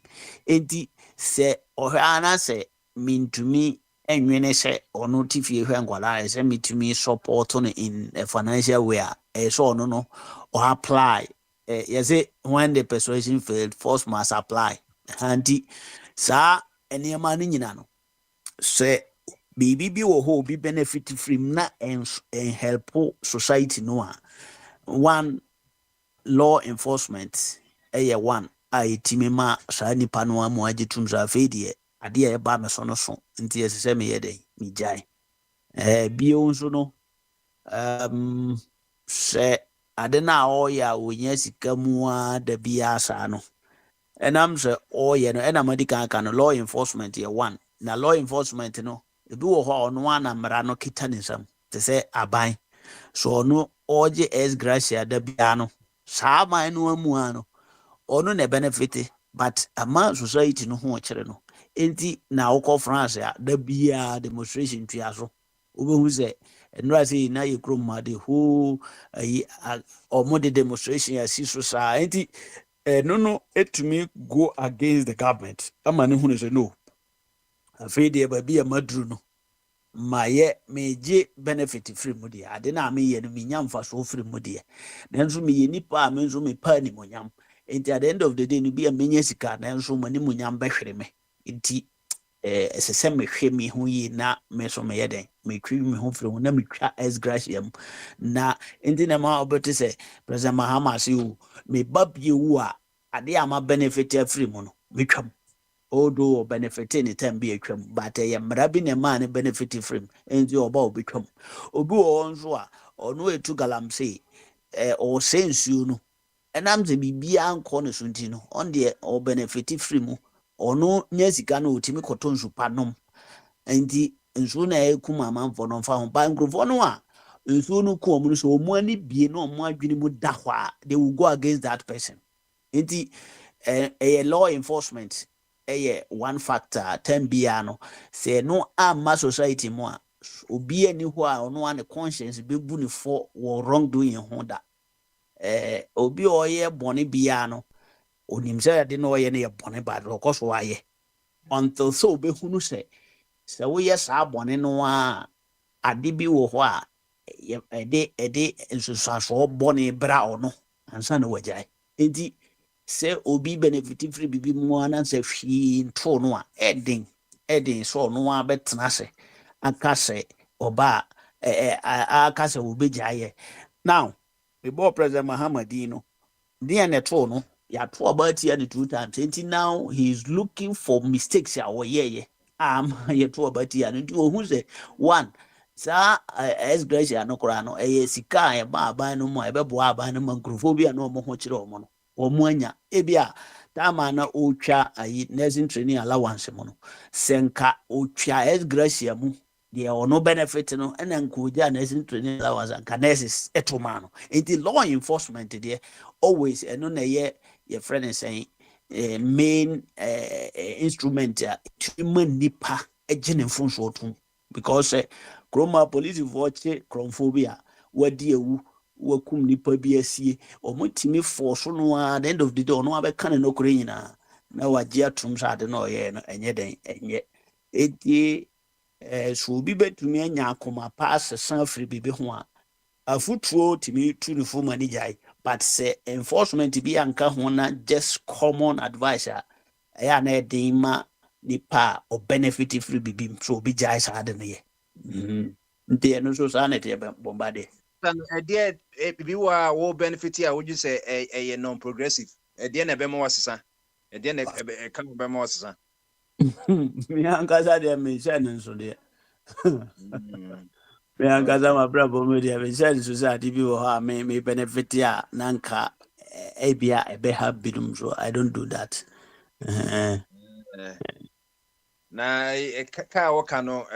enti se ohwa na se mintumi enwene se ono tifi hwe nkwala se mitumi support no in a financial way so no or apply. You say when the persuasion failed, force must apply. Handy, sir, any man in no. Say, baby be or ho be benefit from na and help society no one law enforcement. One I timima shiny panua moajitum zafedi a dear bama sono son until semi a day, me jai. Be also no say ade na oya onya sika mu a da bia sa no enam se oye no ena medical kan law enforcement ye one na law enforcement no ebi wo ho ono ana mra no kita ne sam te se aban so no oje es gracia da bia no sa man no amu ano ono ne benefit but ama society no ho kire no enti na wo France a da bia demonstration tua so obehu se enra say na ye krom ma de who or the demonstration ya see so sa enti no etumi go against the government ama ne hunu say no afei de ba bia madru no ma ye meje benefit free mu de ade na me ye no me nyamfa so free mu de nanso me ye nipa me nso me pa ni monyam enti at the end of the day no bia menya sika nanso mani monyam behwere me enti esese me hwe me ho yi na me so me yeden me twi me ho firi ho na me twa as gratiam na enti na ma obeti se president Mahama se o me babie wu a ade ama benefit free mu no me twam odo benefit any time be atwam but ye mra bi ne man benefit free enti oba obetwam obi wo nso a ono etu galamsey o sensuo no enam ze bibia anko ne so nti no on de o benefit free mu ono nya sika na otimi koto nsupa nom enti nsu na ekuma manfo no fa ho ba nkrofo no a nsu no ko omu so omu ani bie na omu adwene mu da hwa they will go against that person enti law enforcement one factor 10 bia no say no amma society mu a obi ani ho a ono ane conscience bebu ni for wrong doing ho da obi oye bone bia no onim say ade no oye ne ye bone bad because why until so be hunu say woyɛ saa bɔne no a ade bi wɔ hɔ a ɛde nsusuasoɔ bɔne bra ɔno ansa na wagyae enti sɛ obi benefit firi bibi mu a na sɛ hwii ntoo no a ɛden sɛ ɔno a bɛtena ase aka sɛ ɔba aka sɛ wɔbɛgyaeɛ now before President Mahamadi no deɛ ne too no yɛato aba tia ne 2 times enti now he is looking for mistakes a wɔyɛyɛ yɛto aba tia no nti ɔhu sɛ one saa exgratia no koraa no ɛyɛ sika a ɛba aban no mu a ɛbɛboa aban no ma nkurɔfoɔ bi a na ɔmo ho kyerɛ ɔmo no ɔmo anya ebi a tama na ɔtwa ayi nursing training allowance mu no sɛ nka ɔtwa exgratia mu deɛ ɔno benefit no ɛna nka ɔgya nursing training allowance nka nurses ɛto ma no nti law enforcement deɛ always ɛno na ɛyɛ yɛfrɛ ne sɛn main instrument a ɛtumi nipa ɛgye ne mfonsoɔ tom because Kroma police voice chromophobia, what dear wakum nipa bi asie omo timi force no at the end of the day no abeka no kore nyina na wagye atum sa de no ye no enye den enye eti so bi betumi anya akoma pass san free bibi ho a afutuo timi tu no fuma ni jai but say enforcement bi anka ho na just common advice a ya na edin ma nipa o benefit free bibi so bi jai sa de no ye nti no so sa na te bombade ɛdeɛ bibi wa wo benefit a would you say a non progressive ɛdeɛ na bɛma wasesa ɛdeɛ na ɛka bɛma wasesa mi ankaza de me sɛ no so de mi ankaza ma brabo me de me sɛ so sa de bi wɔ hɔ a me benefit a nanka ebia ɛbɛha bidum so I don't do that na ka wɔka no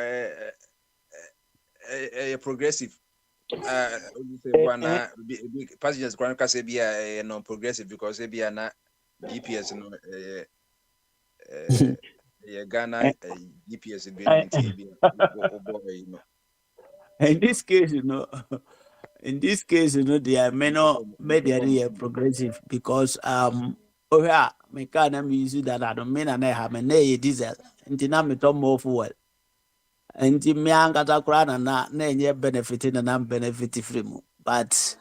progressive one passengers kwan ka say be a non progressive because be na GPS no Ghana GPS be in this case they are many progressive because oh yeah me can me use that I don't mean and I have a diesel and na me to more fuel and me angata kura na enye benefit na na benefit free mu but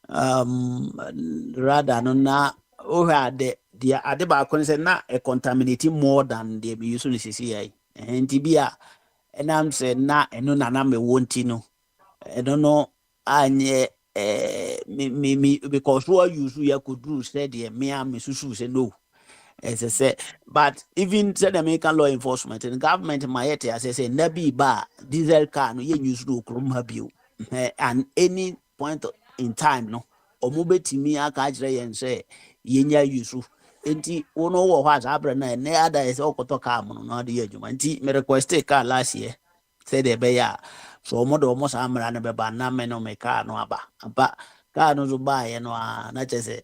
rather no na o had the ade ba kon say na a contaminate more than the be use no CCI and bia and am say na eno na me wonti no I don't know anye me because what you ya could do said the me am susu say no as I say, but even said American law enforcement and government might as I say nabi ba diesel car no use do krum habiu and any point in time no omubetimi aka ajre yen say yenya yusu enti ono wo hwa abra na ne ada is okoto car no na de adwuma enti me request car last year said e be ya so omo do omo sa amra na be ba na me no me car no aba car no zo ba ye no na chese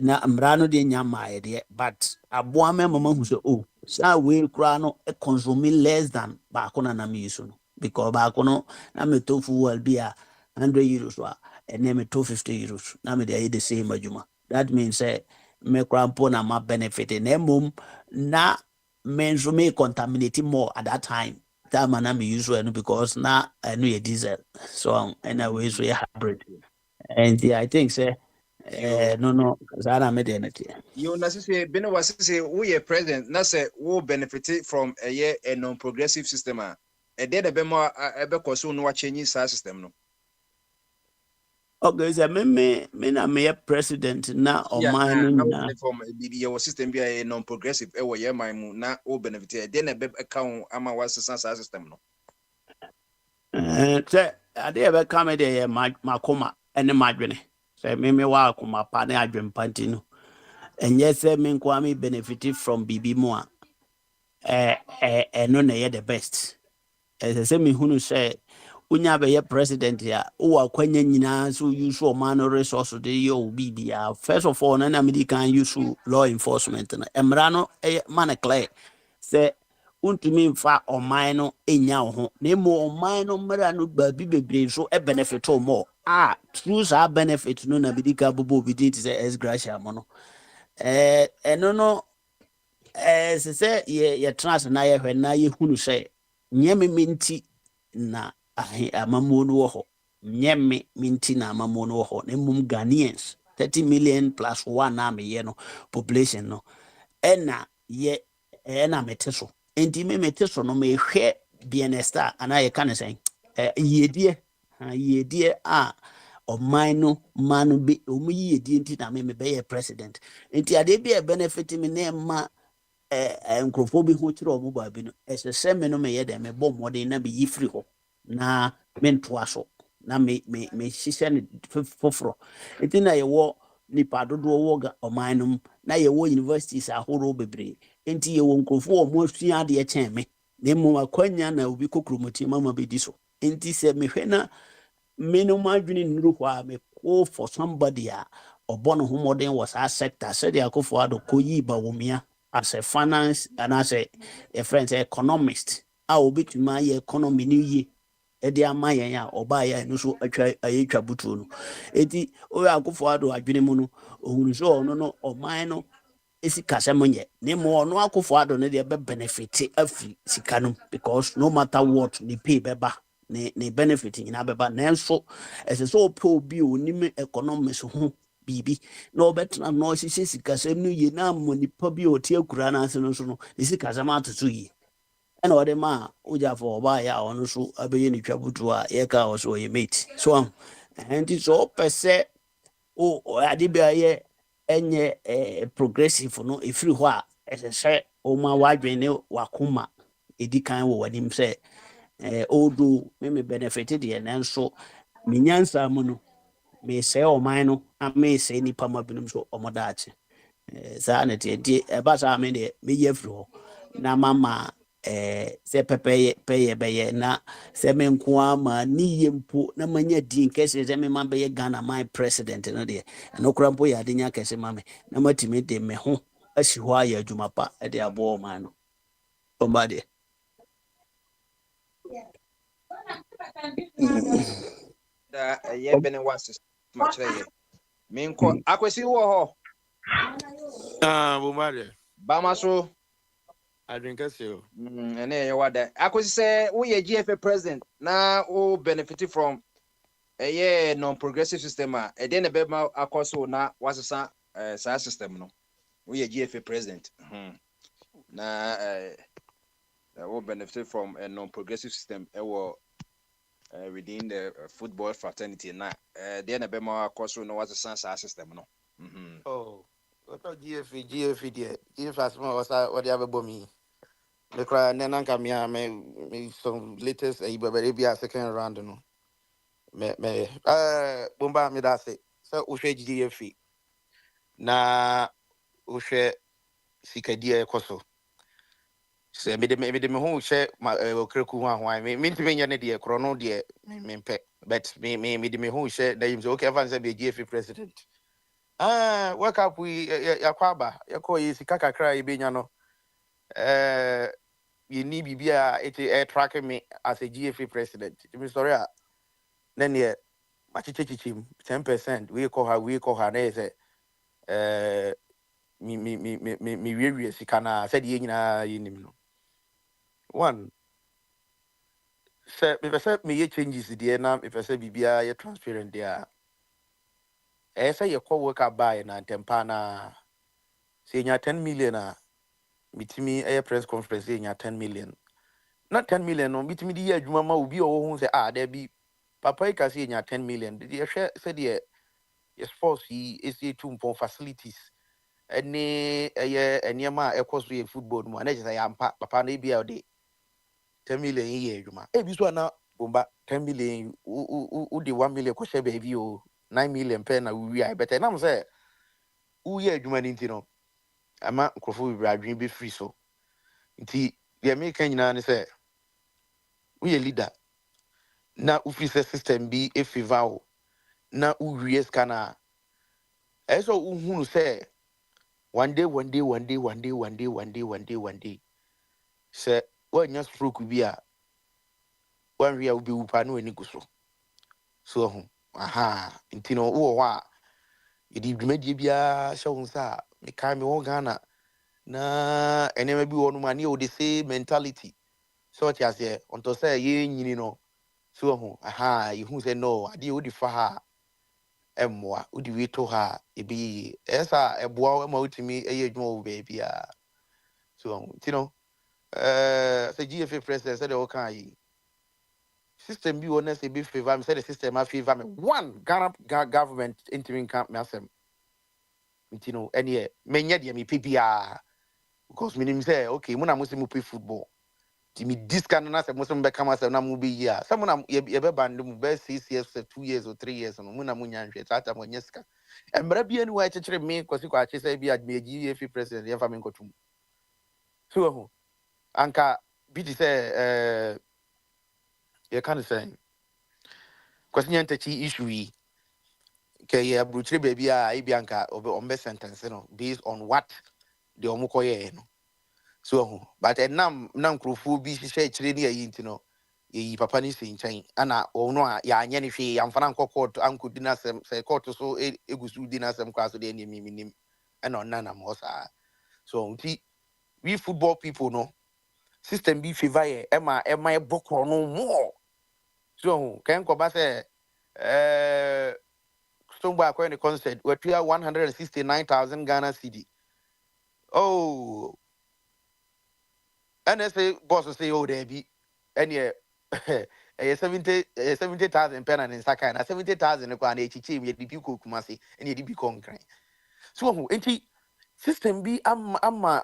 na amrano de nyama ye but aboa me mama hu se oh sa we kura no e consume less than ba ko na me use no because ba ko no na me to fuel bia 100 euros wa and me to 50 euros na me dey the same adwuma that means me kura mpo na ma benefit na mom na me nso me contaminate more at that time that man na me use no because na I know diesel so anyway so hybrid and I think say no zara me de neti you na say been was say we president na say we benefit from a non progressive system a dey be more ebe koso no wa change sa system no okay so me na me president na o man na from the system be a non progressive e wo ye man mu na o benefit dey na be account ama wa sa system no say ade be come dey makoma ene madwene say me wa akoma pa na adwempa ntino enye say me nko am benefit from bibi mu a no na ye the best say me hunu say unya be ye president ya o akwanya nyina so use o man resource de yo bibi ya first of all na me can use law enforcement na emra no man clear say untumi mfa oman no enya ho na mo oman no mra no ba bi bebre so benefit o more through our benefit no na bidika bobo bidit say as gracia mo no eno no Say ye trans na ye hwe na ye hunu say nyeme minti na amamuo no ho nyeme minti na amamuo no ho na mum Ghanaians 30 million plus 1 na me ye no population no ena ye ena meteso enti me meteso no me hwe bienestar ana ye kan say yedie a ɔman no ma no bi ɔmo yedie nti na me be ye president enti ade bi e benefit me na ma nkurɔfoɔ bi ho kyerɛ ɔmo baabi no ɛsɛ sɛ me no meyɛ dɛ mebɔ mmɔden na meyi firi hɔ na mentoa so na mehyehyɛ no foforɔ nti na yɛwɔ nipa dodoɔ wɔ ɔman no mu na yɛwɔ universities ahorow bebree nti yɛwɔ nkurɔfoɔ a ɔmo asua adeɛ kyɛn me na mmom akwanya na obi kɔ kuromoti mama bɛdi so nti sɛ mehwɛ na me no madwene nnuru hɔ a mekɔ for somebody a ɔbɔ ne ho mmɔden wɔ saa sector sɛdeɛ akɔfoɔ ado kɔyii bawomia as a finance and as a friend economist a obetumi ayɛ economy no yie ɛde ama yɛn a ɔbaa yɛn no so atwa ayɛtwa butuo no eti oyɛ akofo ado adwene mu no ohunu so ɔno no ɔman no esi kasɛm nyɛ ne mo ɔno akofo ado no deɛ bɛ benefit afiri sika no because no matter what ne pay bɛba ne benefit nyina bɛba nanso ɛsɛ sɛ ɔpɛ obi a onim economics ho bibi na obetna no hyehyɛ sikasɛm no yie na mo nipa bi ɔte akura na ase no so no ne sikasɛm atoto yie ɛna ɔde ma ogyafo ɔbaa yɛ a ɔno so abɛyɛ ne twa butu a yɛka ɔ so ɔyɛ mate so nti so ɔpɛ sɛ ade bi ayɛ ɛnyɛ progressive no ɛfiri hɔ a ɛsɛ sɛ ɔma wadwen ne wakoma ɛdi kan wɔ w'anim sɛ ɔdo me benefit deɛ nanso me nyansa mu no me sɛ ɔman no ame sɛ nipa ma binom so ɔmo daakye saa na tie ɛba saa me de me yɛ firi hɔ na mama sɛ pɛpɛyɛ bɛyɛ na sɛ me nko ama ne yɛ mpo na manya din kɛse sɛ me ma bɛyɛ Ghana my president no deɛ ɛno kora mpo yɛ ade nya kɛse ma me na matumi de me ho asi hɔ ayɛ adwuma pa de aboa ɔman no ɔmba deɛ da ye bene was ma kyerɛ ye menkɔ akwasi wɔ hɔ Bumade. bama so I drink a seal. ene ye wada akwasi sɛ woyɛ GFA president na wo benefit from non progressive system a ɛde ne bɛma akɔso na wasesa saa system no woyɛ GFA president na wo benefit from a non progressive system ɛwɔ within the football fraternity na there na bema akɔso no wasesa saa system no Oh, what about GFA there? If I small was what the other bommy. The cry, Nanka me some latest a second round. No, Bumba me that's it. So, Ushe GFA. Na Ushe Sikadia Koso. Say, me the whole share my Kirku one. Me mean to me, dear, chrono dear, me pet. But me the whole share names okay, Evans be GFA president. Work up we Yakwaba, Yako is Kaka cry, Binyano. You need be a tracking me as a GFA president. Sorry, then yeah, much him 10%. We call her, say, me, really, Sikana said, you one. Sir, if I said me changes the DNA, if I say BBI transparent there. I say your co worker buy na tempana say 10 million meet me a press conference saying 10 million. Not 10 million no meet me the year Jumama will be all say there be Papa can say 10 million. The share said yes force he is a two facilities. Any yama a course we football man I am papa be out day 10 million a year Juma. Eh this one now bomba 10 million who the 1 million question baby 9 million pen we I better now say who ye adwuma ni no ama nkrofo bi adwen be free so nti ye make nyina ne say we leader na officer system bi e favor o na uwie scanner eso uhunu say one day say when you stroke bi a one we will be upa no ani guso so aha nti no wo ho a yedi dwumadie bia hye wo nsa me kai me wo Ghana na enema bi wonu mani o the same mentality so what you say unto say ye nyini no so ho aha you who say no ade o di fa ha emmoa o di we to ha e bi esa eboa ma utimi eye adwuma wo baby a so you know say GFA president said o kan yi system bi wona say be favor me say the system a favor me one Ghana government interim camp me asem you know any menye de me pbia because minim say okay mo na mo say mo play football ti me discount na say mo say mo be come asem na mo be year say mo na ye be band mo be 6 years 2 years or 3 years no mo na mo nya nhwe tata mo nyeska emra bia ni wa chechire me kwasi kwa che say bia me GFA president ye fa me nkotum so ho anka bi ti say you can say kwasi nyantachi issue yi ke ye abruchire baby a ibianka obe sentence no based on what the omukoye no so but nam nkrofo bi hihye chire ne yayi ntino yi papa ni se nchen ana ono a ya anye ne hwe ya mfana nkokot ankodi na sem se court so egusu di na sem kwa so de ne miminim ana onna na mo sa so nti we football people no system bi favor ye ema bokro no more so ken ko ba se Stumba akwa concert we 169,000 Ghana cedi. Oh, NSA boss say oh there be any 70,000 pen and saka na 70,000 kwa na echichi me di ko kumasi ene di bi konkran. So ho enti system bi amma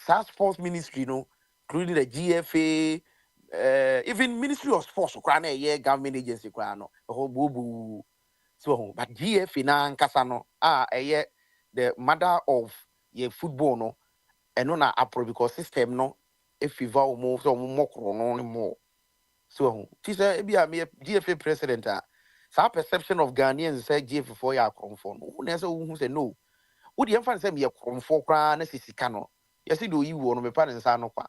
SAS sports ministry no including the GFA even Ministry of Sports kwa na government agency kwa no ho bubu so but GFA na nkasa no the mother of ye football no eno na apro because system no efiva omo so omo mokro no more so ti say e bia me GFA president a sa perception of Ghanaians say GFA for ya kromfo no na say who say no wo de emfa say me kromfo kra na sisika no ye say do yi wo no me pa nsa no kwa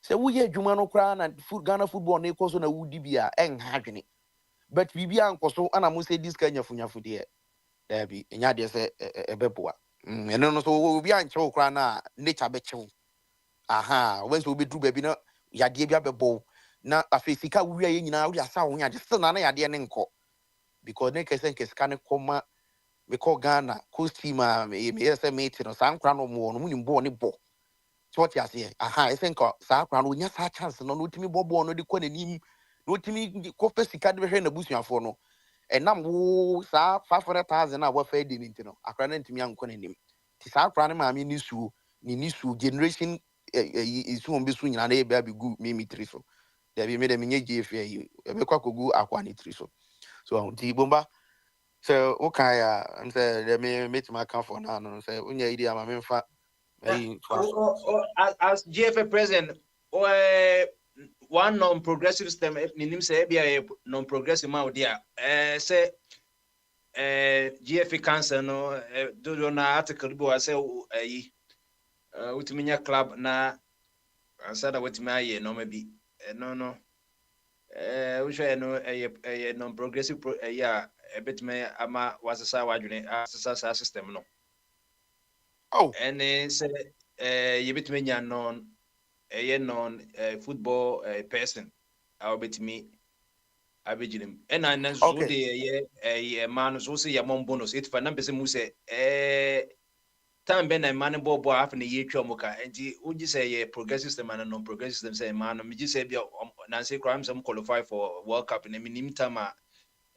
say wo ye adwuma no kra na Ghana football na ekoso na wudi bia enha adwene but bibia nkoso ana mo say this kanya funyafu de there be nya de say ebeboa eno no so obi anche kra na nature be chew aha when so be dru baby na yade bia bebo na afisika wuya ye nyina wo asa wo nya de still na yade ne nko because ne kese nkesika ne koma me call Ghana coast team me say meeting no san kra no mo no munim bo ne bo so what you say aha I think sa kra no nya sa chance no no timi bobo no de kwa nanim no timi ko pesika de hwe na busuafo no enam wo sa 500,000 na wo fa di ni ntino akra na ntimi anko nanim ti sa kra ne maami ni su generation isu on besu nyina na e bia be gu me tri so there be me dem nye GFA yi e be kwa kogu akwa ni tri so ti bomba so okay am say let me meet my account for now no say unya idi ama me mfa as GFA president one non-progressive system ninim say be a non-progressive ma dia say GFA council no do na article bi wa say yi utiminya club na ansada wetimi aye no maybe no we show no non-progressive yeah a bit me ama wasasa wadwene asasa system no oh and say you bit me nya non football person I bit me abeginim and I so the man so say your mom bonus it for number say mu say time ben na man bobo half na ye twa muka enti uji say progressive system and non-progressive system say man me say be na say crime some qualify for World Cup na minim tama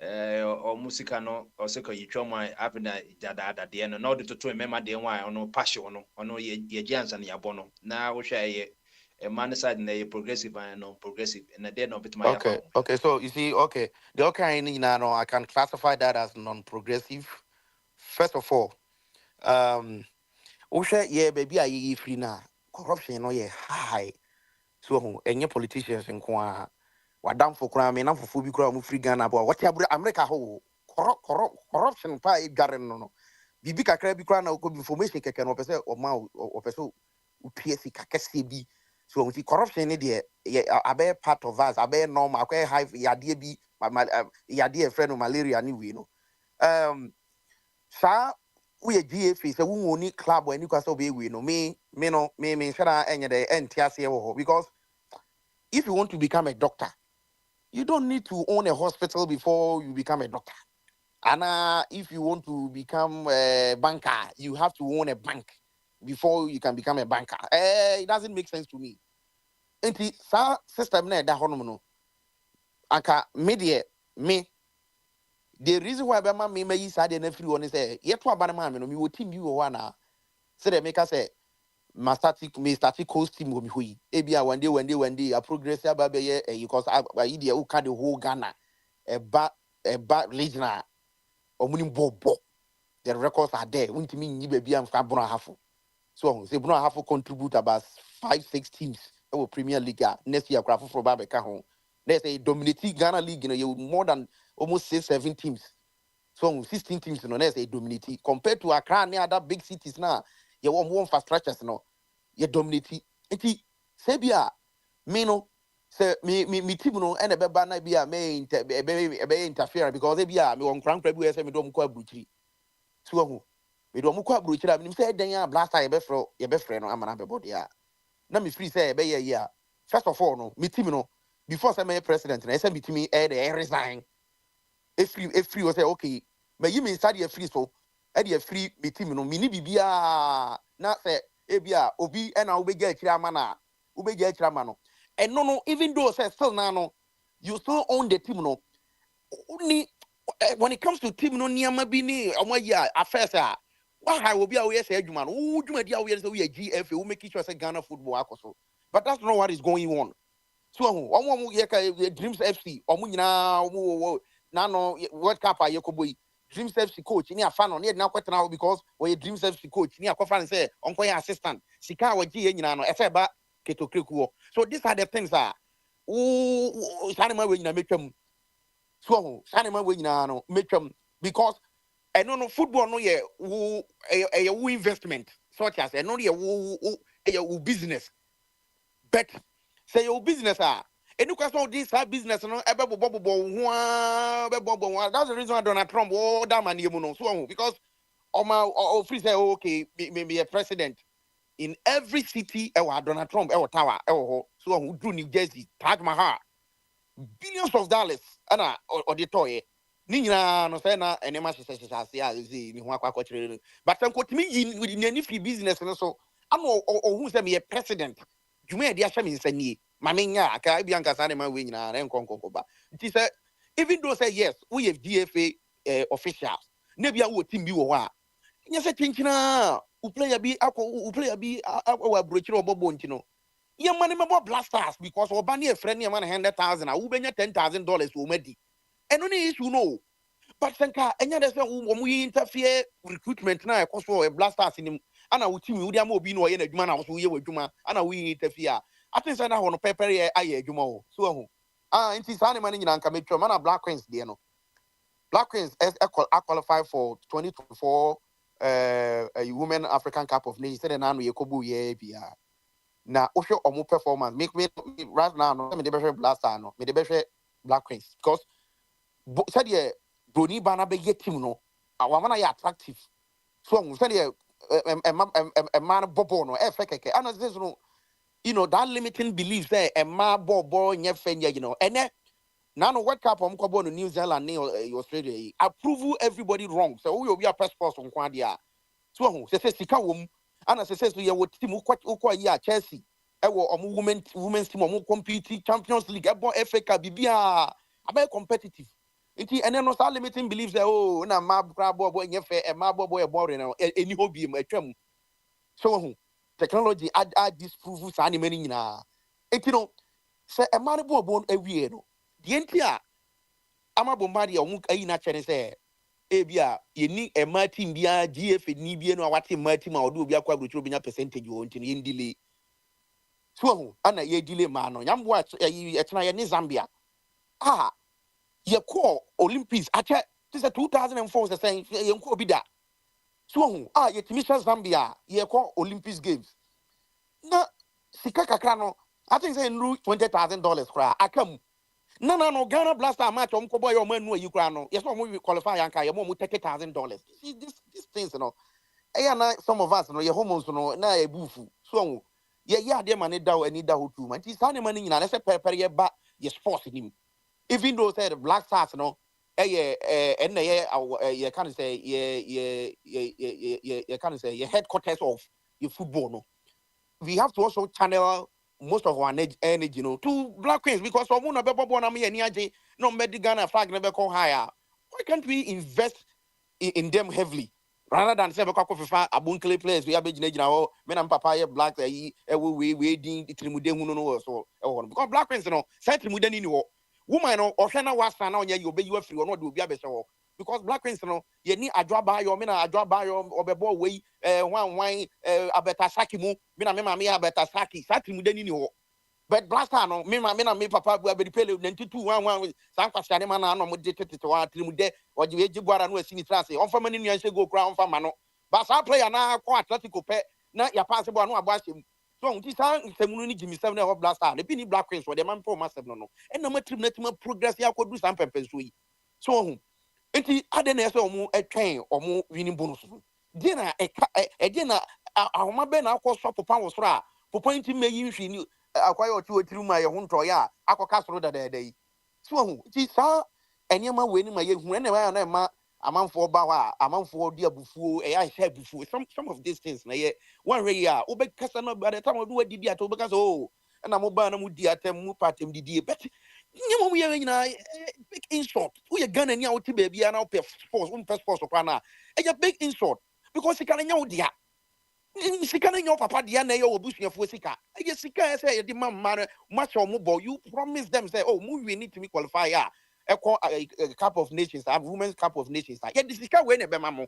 or musica no or say ko yitwa mo half na dada de no na to remember de wan ono passion ono ye giansa na yabo no na wo hwa a man side na ye progressive and non-progressive and they no bit my okay so you see okay the okay no I can classify that as non-progressive first of all yeah baby are you free now corruption no yeah high so any politicians in kwa wadam for crime na for bi kra mu free Ghana but what America ho corruption pa e gare no bibi kakra bi kra na ko information keke no pese o ma o pese o piesi kakese bi so the corruption ni de abe part of us abe normal akwa high yade bi yade friend malaria ni we no sa we a GFA so we only club when you can so be we no me shara enya the NTS because if you want to become a doctor, you don't need to own a hospital before you become a doctor. And if you want to become a banker, you have to own a bank before you can become a banker. It doesn't make sense to me. And the system na da hono no. Aka me the reason why Bama me may side and every one is say yet to abandon me will team you one say they make us say my static coast team will be hui. Ebia one day a progress baby because I idea who can the whole Ghana a bad regional or winning bobo. The records are there. Won't mean you baby and Fabona Hafu. So say Bruno Hafu contribute about 5-6 teams our Premier League next year craft for Babeka home. There's a dominating Ghana league, you more than almost 6-7 teams. So 16 teams, there's a dominating. Compared to Accra near other big cities now, you want more infrastructures, you dominating. Eti Sebia, me no, say me team no, and a beba be a may interfere because they be a me on crank prebu as me don't call brutally. So we don't call brutally. I mean, say then ya blast your best friend, I'm an body. Na me free say be ya. First of all, no, me team no. Before I made president, I said to me, resign. If free was say, okay, but you mean study a free so, a free me team, no, mini bibia, not say, ebia, obi, and I'll be get chiramana, ube get chiramano. And no, even though say still nano, you still own the team, no. Only when it comes to team, no, near mabini, ya, affairs, why will be aware, say, man, who do my dear, we are GF, who make it as a Ghana football, but that's not what is going on. So omo Dreams FC omo nyina no World Cup ayekoboyi Dreams FC coach ni afa no na kwetena because we Dreams FC coach ni akofa ne say onko ya assistant sika wa gi nyina no efe ba ketokreku. So these are the things sanema we nyina metwam. So sanema we nyina no metwam because no football no ye wo investment such as no ye wo business, but say your business and you can say this business no that's the reason why Donald Trump that man so because free say okay maybe a president in every city Donald Trump tower so who do New Jersey Taj Mahal billions of dollars or the toy ni nyina no say na enema ni ho akwa kire but me with any free business so am who say me a president Juma dia shame insani mamenya aka bianca sane man we nyina enkonkonko ba nti say even though say yes we have DFA officials na bia wo team bi wo ho a nya say tinchina u player bi wa brochire obobo nti no ye mane mebo blasters because oba na e friend ye man 100,000 a wo benya $10,000 wo madi eno ne issue no but senka enya dey say wo mu interfere recruitment na e koso blasters ni ana wo team wo dia ma obi no ye na adwuma na wo so ye wadwuma ana wo interfere I think say na ho no pepper ye aye adwuma ho so ho nti sa ne man nyina nka metwa man na Black Queens de no Black Queens qualify for 2024 a Women African Cup of Nations say na no ye kobu ye bia na ohwe omo performance make me right now no me de be blaster no me de be Black Queens because said ye broni bana be ye team no awamana ya attractive so said ye a man bobo no efekeke and this no that limiting beliefs say a man bobo nyefenya and now no World Cup kobo no New Zealand ni Australia approve everybody wrong so we be a passport on kwa dia so ho say sika wom and say so ye wo team ukwa ya Chelsea e wo women's team omo compete Champions League e bon FA Cup bibia abai competitive. And then no limiting beliefs that na ma bobo nyefe e ma bobo e boring no any hobby ma atwam so technology add disprove sa animani nyina enti say e ma bobo awie no de enti a ama bomba de omu ayi na kyere say e bia yeni e ma team bia GF ni bia no awate ma team a odo obi akwa brochuro binya percentage o enti ye delay so ana ye delay ma no nyambo a e tena ye ni Zambia ye call Olympics ache this is 2004 say ye nko obi da so ye timisha Zambia ye call Olympics games na sika kakra no I think say nru $20,000 kra akam no Ghana Blaster match omko boy o manu ayi kra no yes mo qualify yanka ye mo $30,000 see these things na some of us no ye hormones no na e bufu so ye ade ma ne da o ani da ho tu man ti sa ne ma ne nyina na se pepere ye ba ye sports nim even though say the Black Stars no and ye can say ye can say ye headquarters of your football no we have to also channel most of our energy, to Black Queens because of one of the Bobo Nami and Yaji, no Medigana flag never call higher. Why can't we invest in them heavily? Rather than say Cocofa, Abunkle players, we have been now, men and papaya black, we didn't Trimude so because Black Queens, set Trimuden in war. Woman or Shana was now, you obey you free or not do be a because Black Queens, you need a drop by your mina, a drop by your or way, one wine, a better sakimu, mina, a better saki, Satimudeni. But Blaster, no, me, papa, we have been paid 92 San Pashanema, no, dictated to our Trimude, or you Jibara, no, sini trasi, on for many years go crown for Mano. But our player now, quite Atletico pet, not your passable, no, about him. So, this time, it's a Munich Jimmy 7 of Blaster, the Penny Black Queens, for the man for massive no. And no matter progress, you could do some purpose. So, enti ade na ese omu etwen omu winning bonus di na e na ahoma be na akọ so popa wo soro a popa nti meyi nhwi ni akwaye otu otiri ma ye ho ntoye a akoka soro dada yi so hu ti sa enema we ni ma ye hu na ma amanfo ba ho a amanfo di abufuo ya hye abufuo some of these things na ye one way a obe kasa na by the time we do didi ato obe kasa o na mo ba na mo di atem mo patem didi bet nyemo mo ye nyina big insult we are gonna nya oti baby na op force on force kwa na e big insult because sika na nya odia sika na nya papa dia na ye obusuafo sika e sika say ye di mamma match o mo boy you promise them say oh we need to me qualify ya a cup of nations have women's cup of nations ye di sika we na be mamo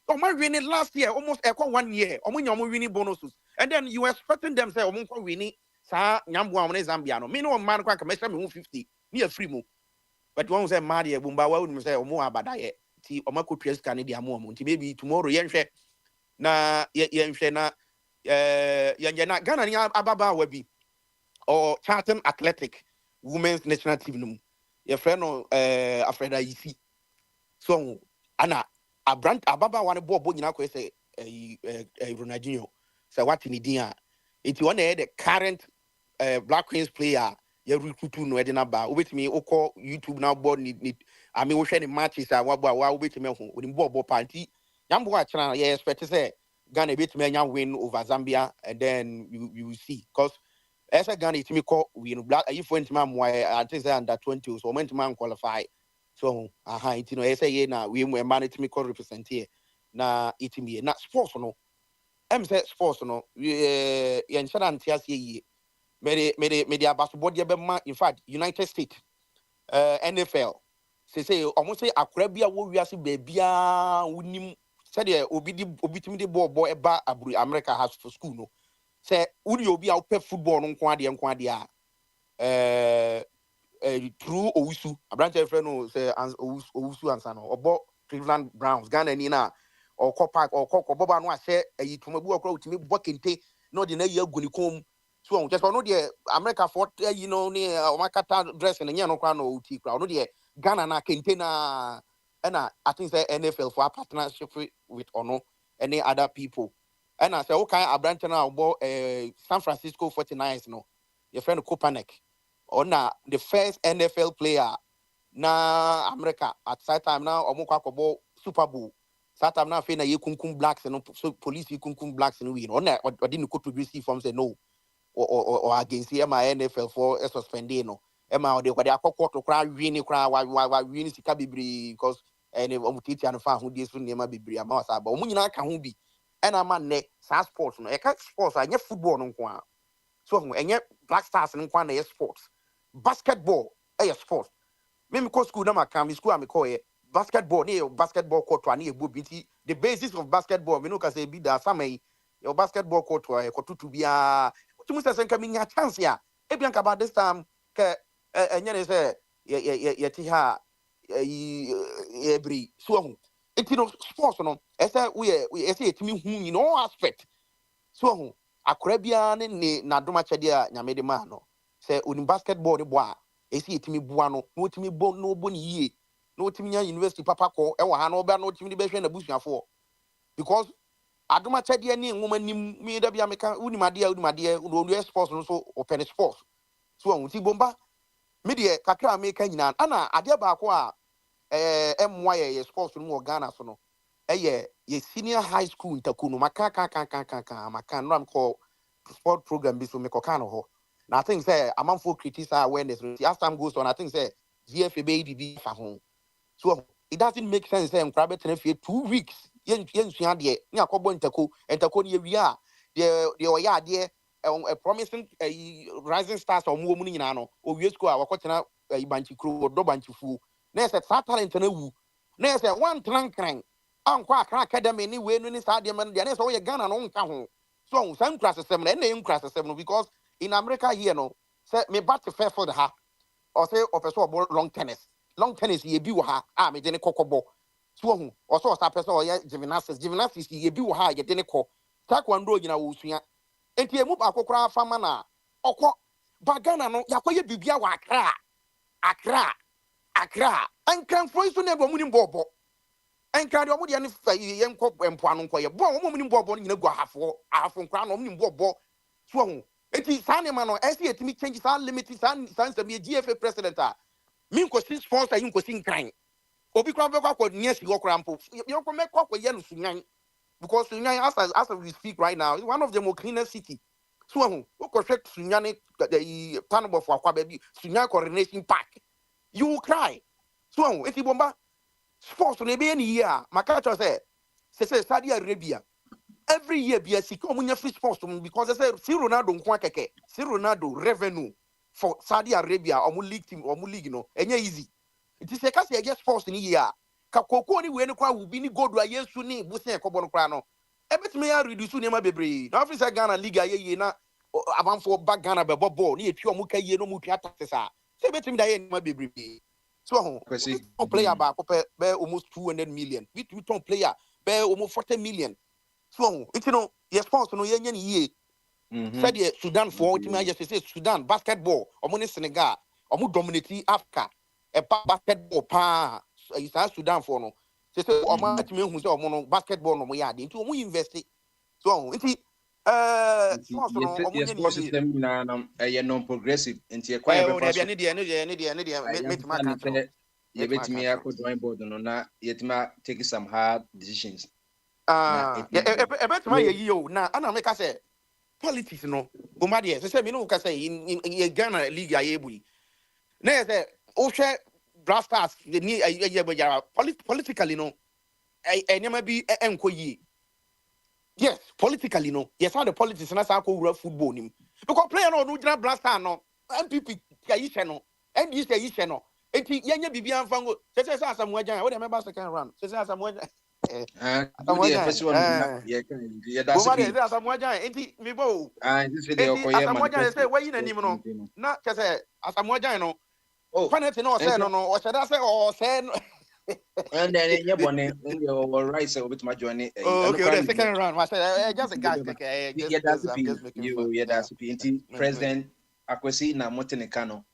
o man winning last year almost 1 year o mo nya mo winning bonuses and then you expecting them say o mo winning sa nyambo amne Zambia no me no man kwa kamesha me 150 me free mo but one say mad ye bumba wa unu say omo abada ye ti omakotwa sika ne dia mo nti maybe tomorrow yenhwe na yenhwe na yenje na Ghana ni ababa wa bi or Charlton Athletic women's national team no ye friend no Afreda Yisi so ana ababa wa ne bo nyina ko say Ronaldinho say what ni din a iti one the current Black Queens player you recruit no edina ba obetimi okọ YouTube now board ni I mean we share the matches wa obetimi ho oni bo party yambo a chana you expect say Ghana betimi anya win over Zambia and then you will see because as a Ghana itimi call we no black if went man I think say under 20 so went man qualify so it no say ye na we man itimi call represent here na itimi na sports no say sports no ye nchana ntiase ye media basketball de be ma in fact United States NFL say almost say akura bia wo wiase ba bia wonim say de obitimi de ball eba abru America has for school no say uni obi a pay football no nko ade a true owusu abrante friend no say owusu ansa no obo Cleveland Browns Ghana ni na or park or boba no ahye ayitumabu akura utimi bokente no de na ye aguni kom so just no de America for ni o makata dress na nya no kwa no uti kwa no de Ghana na kente na I think say NFL for a partnership with ono any other people and I say okay abrante na obo San Francisco 49ers no your friend Kopanek ona the first NFL player na America at that time now omukwa kobo Super Bowl Satam na fe na ye kunkum blacks no so police ye kunkum blacks no we no na odin ko to receive from say no or against him NFL for suspending no ema ode kwade akokko to kra wini kra wa wini sika bibiri because ene omutiti an fa ho die so nema bibiri ama wasa ba omunyina ka ho bi ena ma ne sa sports no e ka sports anya football no nko a so enye Black Stars no nko a na ye sports basketball e sports me ko school na maka me school am ko ye basketball ni basketball court ani e binti the basis of basketball me no ka say be da samai your basketball court wa ko tutu bia utumu say senka me nya chance ya e bia nka ba this time ke enye ne say ye ti ha every so hu enti no sports no e say we say etimi hu in all aspect so hu akora bia ne na doma chede a nyame de ma no say oni basketball de bo a e say etimi bua no no etimi bo no bo ni yie no timinya university papa ko e wa ha no oba no timi de be hwe na busuafo because adoma chede ni nwoma nim mi da bia meka unimade no sports no so open sports so on ti bomba me de kakra meka nyina ana ade ba ko a emwa ye sports no Ghana so no ye senior high school ntakuno maka maka no am call sport program bi so me koka no ho na I think say amanfo criticize awareness as time goes on I think say GFA be fa ho so it doesn't make sense say nkra betena fie 2 weeks yen sua de ni akobo ntako ni ewia de oya de a promising rising stars or mu nyina no owie school a wakotena banchi kro do banchi fu na say talent na wu na say one trankran ankwa akra academy ni we no ni sa de man de na say we Ghana no nka ho so some class 7 na nkra 7 because in America here no say me bat fair for the ha or say officer long tennis ye bi wo ha me de ne kokobo so hu or so sta person or gymnastics ye bi wo ha ye de ne ko taekwondo nyina wo sua enti emu ba kokora fama na okọ bagana no yakoye bibia wa Accra ankan foi so ne bo muni bobo ankan de omo de ne fa ye nko empoano nko ye bo omo muni bobo nyina gu ahafo nkra no muni bobo so hu enti sa ne ma no esi etimi change sa limit sa nsam ye GFA president a min ko si sponsor yin ko si nkran obi kwa bekwa ko nya si okra mpo yo ko mekwa ko ye no sunyan because sunyan as we speak right now is one of the more cleanest city so hu ko hwe sunyan the Tanobo for akwa baby sunyan coronation park you will cry so hu eti bomba sports no be any year maka cho say Saudi Arabia every year be a sika omunya free sports because they say si Ronaldo nko akeke si Ronaldo revenue for Saudi Arabia omu league team omu league no enya easy it is a case against sports ni year ka kokko ni we ni kwa wubi ni gold wa yesu ni busen ekobo no kra no ebetime ya reduce ni ma bebre na officer Ghana league ayeye na abanfo back Ghana be ball ni etu omu kaye no mu tua taxes a say betime da ye ni ma bebre so ho player ba ko be almost 200 million we ton player be almost 40 million so it's no yes sponsor no yenye ni ye said the Sudan for ultimate just say Sudan basketball omo ni Senegal omo dominate Africa basketball pa is Sudan for no say omo atime hu say omo no basketball no mo ya de nti omo invest so nti sponsor no omo nye ni system na non progressive nti e kwa e be fa so ne de me tuma kan ye betimi akọ drawing board no na yetima take some hard decisions ebetuma ye yo na ana me ka say politics no o ma de say me no ka say in Ghana league aye bui na say o hwe draft stars ni aye bajara politically no enyama bi enko yi yes politically no yes how the politics na sa ko wura football nim because player no no jina blast star no MPP ya yi hwe no NDC ya yi hwe no enti yenye bibia mfango say Asamoah Gyan we dey member second round say Asamoah Gyan Asamoah Gyan enti me bo this video ko ye Asamoah Gyan say we yi nanim no na ke say Asamoah Gyan no penalty no say no o say that say o say and then you bone your right say obit ma join okay the second round I say just a guy just making fun that's president Akwesi na Moteneka no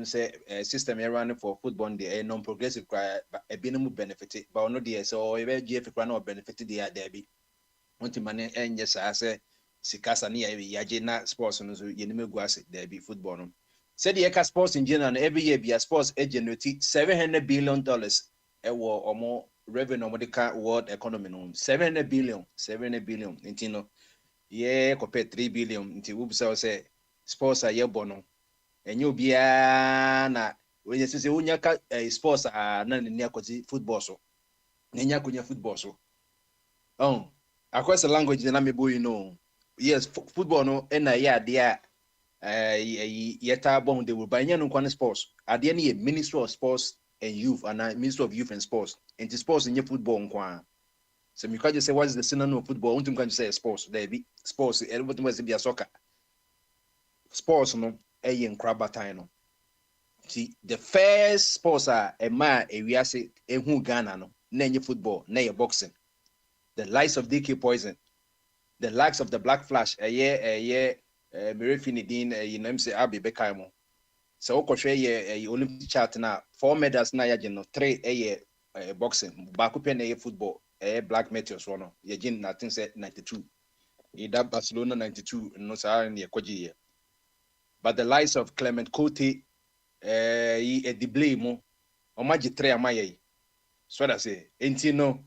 say system you running for football the non progressive cry a binum benefit but no dey so you GF cry no benefit there be want money and yes I say sikasa na yaje na sports no so yenime guase there be football no said the sports in general every year be a sports generate $700 billion or more revenue omo the world economy no 700 billion nti no yeah compare 3 billion nti we say sports are ye bono enyo bia na we say unya ka sports na ni akoti football so nya kunya football so across the language na me boy you know yes football no na ya dia yeta bon de will buy no kwan sports ade na Ministry of Sports and Youth and Ministry of Youth and Sports and sports in football nkwa so me just say what is the synonym of football untum can say sports there be sports everybody must be a soccer sports no nkra batan no see the first sports a ma ewiase ehu Ghana no na football na boxing the likes of DK Poison the likes of the Black Flash Merefinidin say Abi Bekaimo so okwohwe Olympic chart na 4 medals na ya no 3 boxing ba ko pe na football Black Meteors one. Yejin nothing said 92. That Barcelona 92 no sa ni ekoji. But the likes of Clement Cote the blame omaji 3 amaye. So that say enti no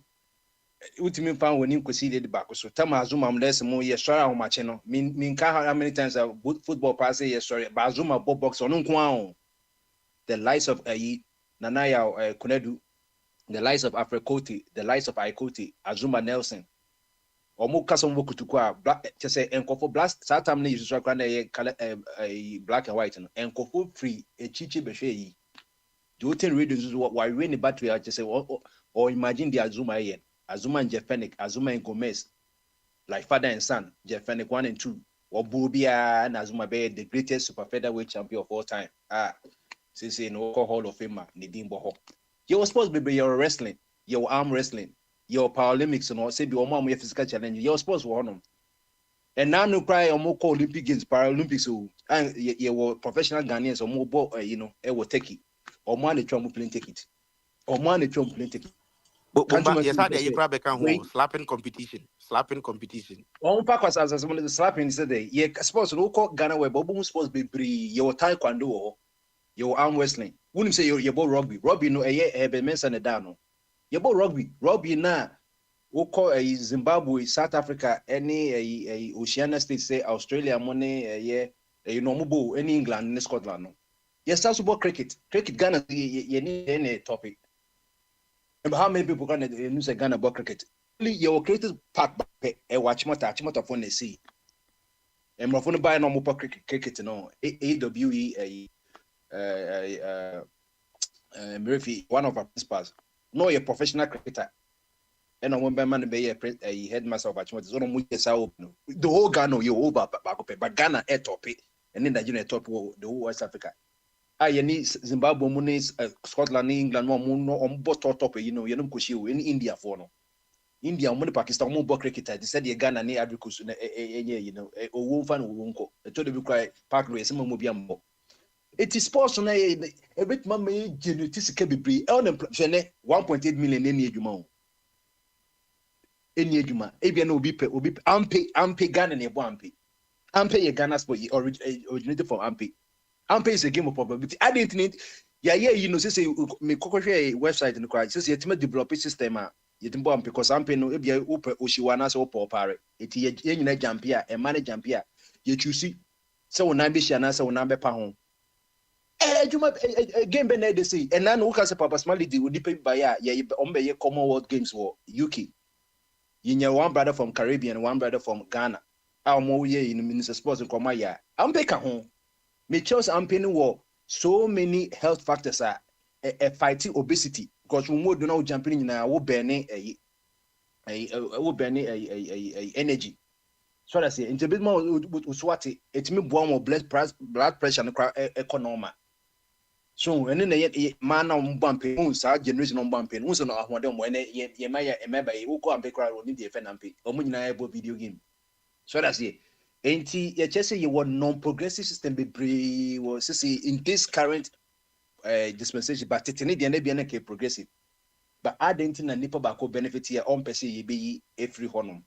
ultimate fan when you conceded back so Tama Zuma less more yes sorry how much no mean how many times a football pass yes sorry but Zuma box on the likes of Nanaya Kunedu, the likes of Africote, the likes of Ikote, Azuma Nelson omo kasom wokutukwa just say enkofo blast satam na yisu akwa na black and white no enkofo free echichi behwe yi the hotel readings why when the battery just say or imagine the Azuma and Jeffenic, Azuma and Gomez, like father and son, Jeffenic 1 and 2, or Bobia and Azuma Bay, the greatest super featherweight champion of all time. Since no Hall of Famer, Nidim Boho. You were supposed to be your wrestling, your arm wrestling, your Paralympics, and all say your mom with physical challenge. You're supposed to honor. And now no cry or more Olympic Games, Paralympics, and you were professional Ghanaians or more, it will take it, or money Trump playing ticket, or money Trump playing ticket. Yes, I did. You probably can slapping competition. On purpose as one of the slapping today. Yeah, sports local Ghana where Bobo sports be your taekwondo, your arm wrestling. Wouldn't say your rugby. Rugby no have been mentioned down. Your rugby na woko Zimbabwe, South Africa, any a Oceania state say Australia money mubo any England in Scotland. Yes, that's about cricket. Cricket Ghana you need any topic. And how many people can use a Ghana about cricket? Only your creative pack a watch motor phone they see. And my phone buy no more cricket no AWE Murphy, one of our principals. No, a professional cricketer. And I want man be a headmaster of Achimota. So no the whole Ghana you over but Ghana a topic and then the junior top the whole West Africa. Any Zimbabwe money, Scotland, England, no both top, you know in India for no. India, money Pakistan, more cricketer. They said the Ghana near Africus, a woman won't I told you cry park race, some mobiambo. It is sports on a bit mammy genetics can be free. 1.8 million in Yajuma. In Yajuma, Abian will be Ampe Ghana near Wampe. Ampe a Ghana sport originated from Ampe. Ampe is a game of probability. I didn't need say me share a website in the crowd. Says you develop a system because Ampe no ebia open Oshiwana so popare. It ye jampia and manage jampia. You choose so na be shana so na be pa ho. Game be na dey say and na no can say papa smality would depend by ya ombe ye Commonwealth Games for UK. You one brother from Caribbean, one brother from Ghana. Our more ye in Minister Sports in Komaya. Ampe ka ho. Me chose Ampeni war so many health factors are fighting obesity because we more do not jumping in our burning energy. So I say into bit more uswati it me boa more blood pressure and economy. So and then man on bumping our generation on bumping who's on our them when ye may remember you go and be crowd need the FNMP or video game. So that's it. And you just say you want non-progressive system be was in this current dispensation, but it need the progressive. But I didn't na nipa bako benefit here on per se ye be a free honum.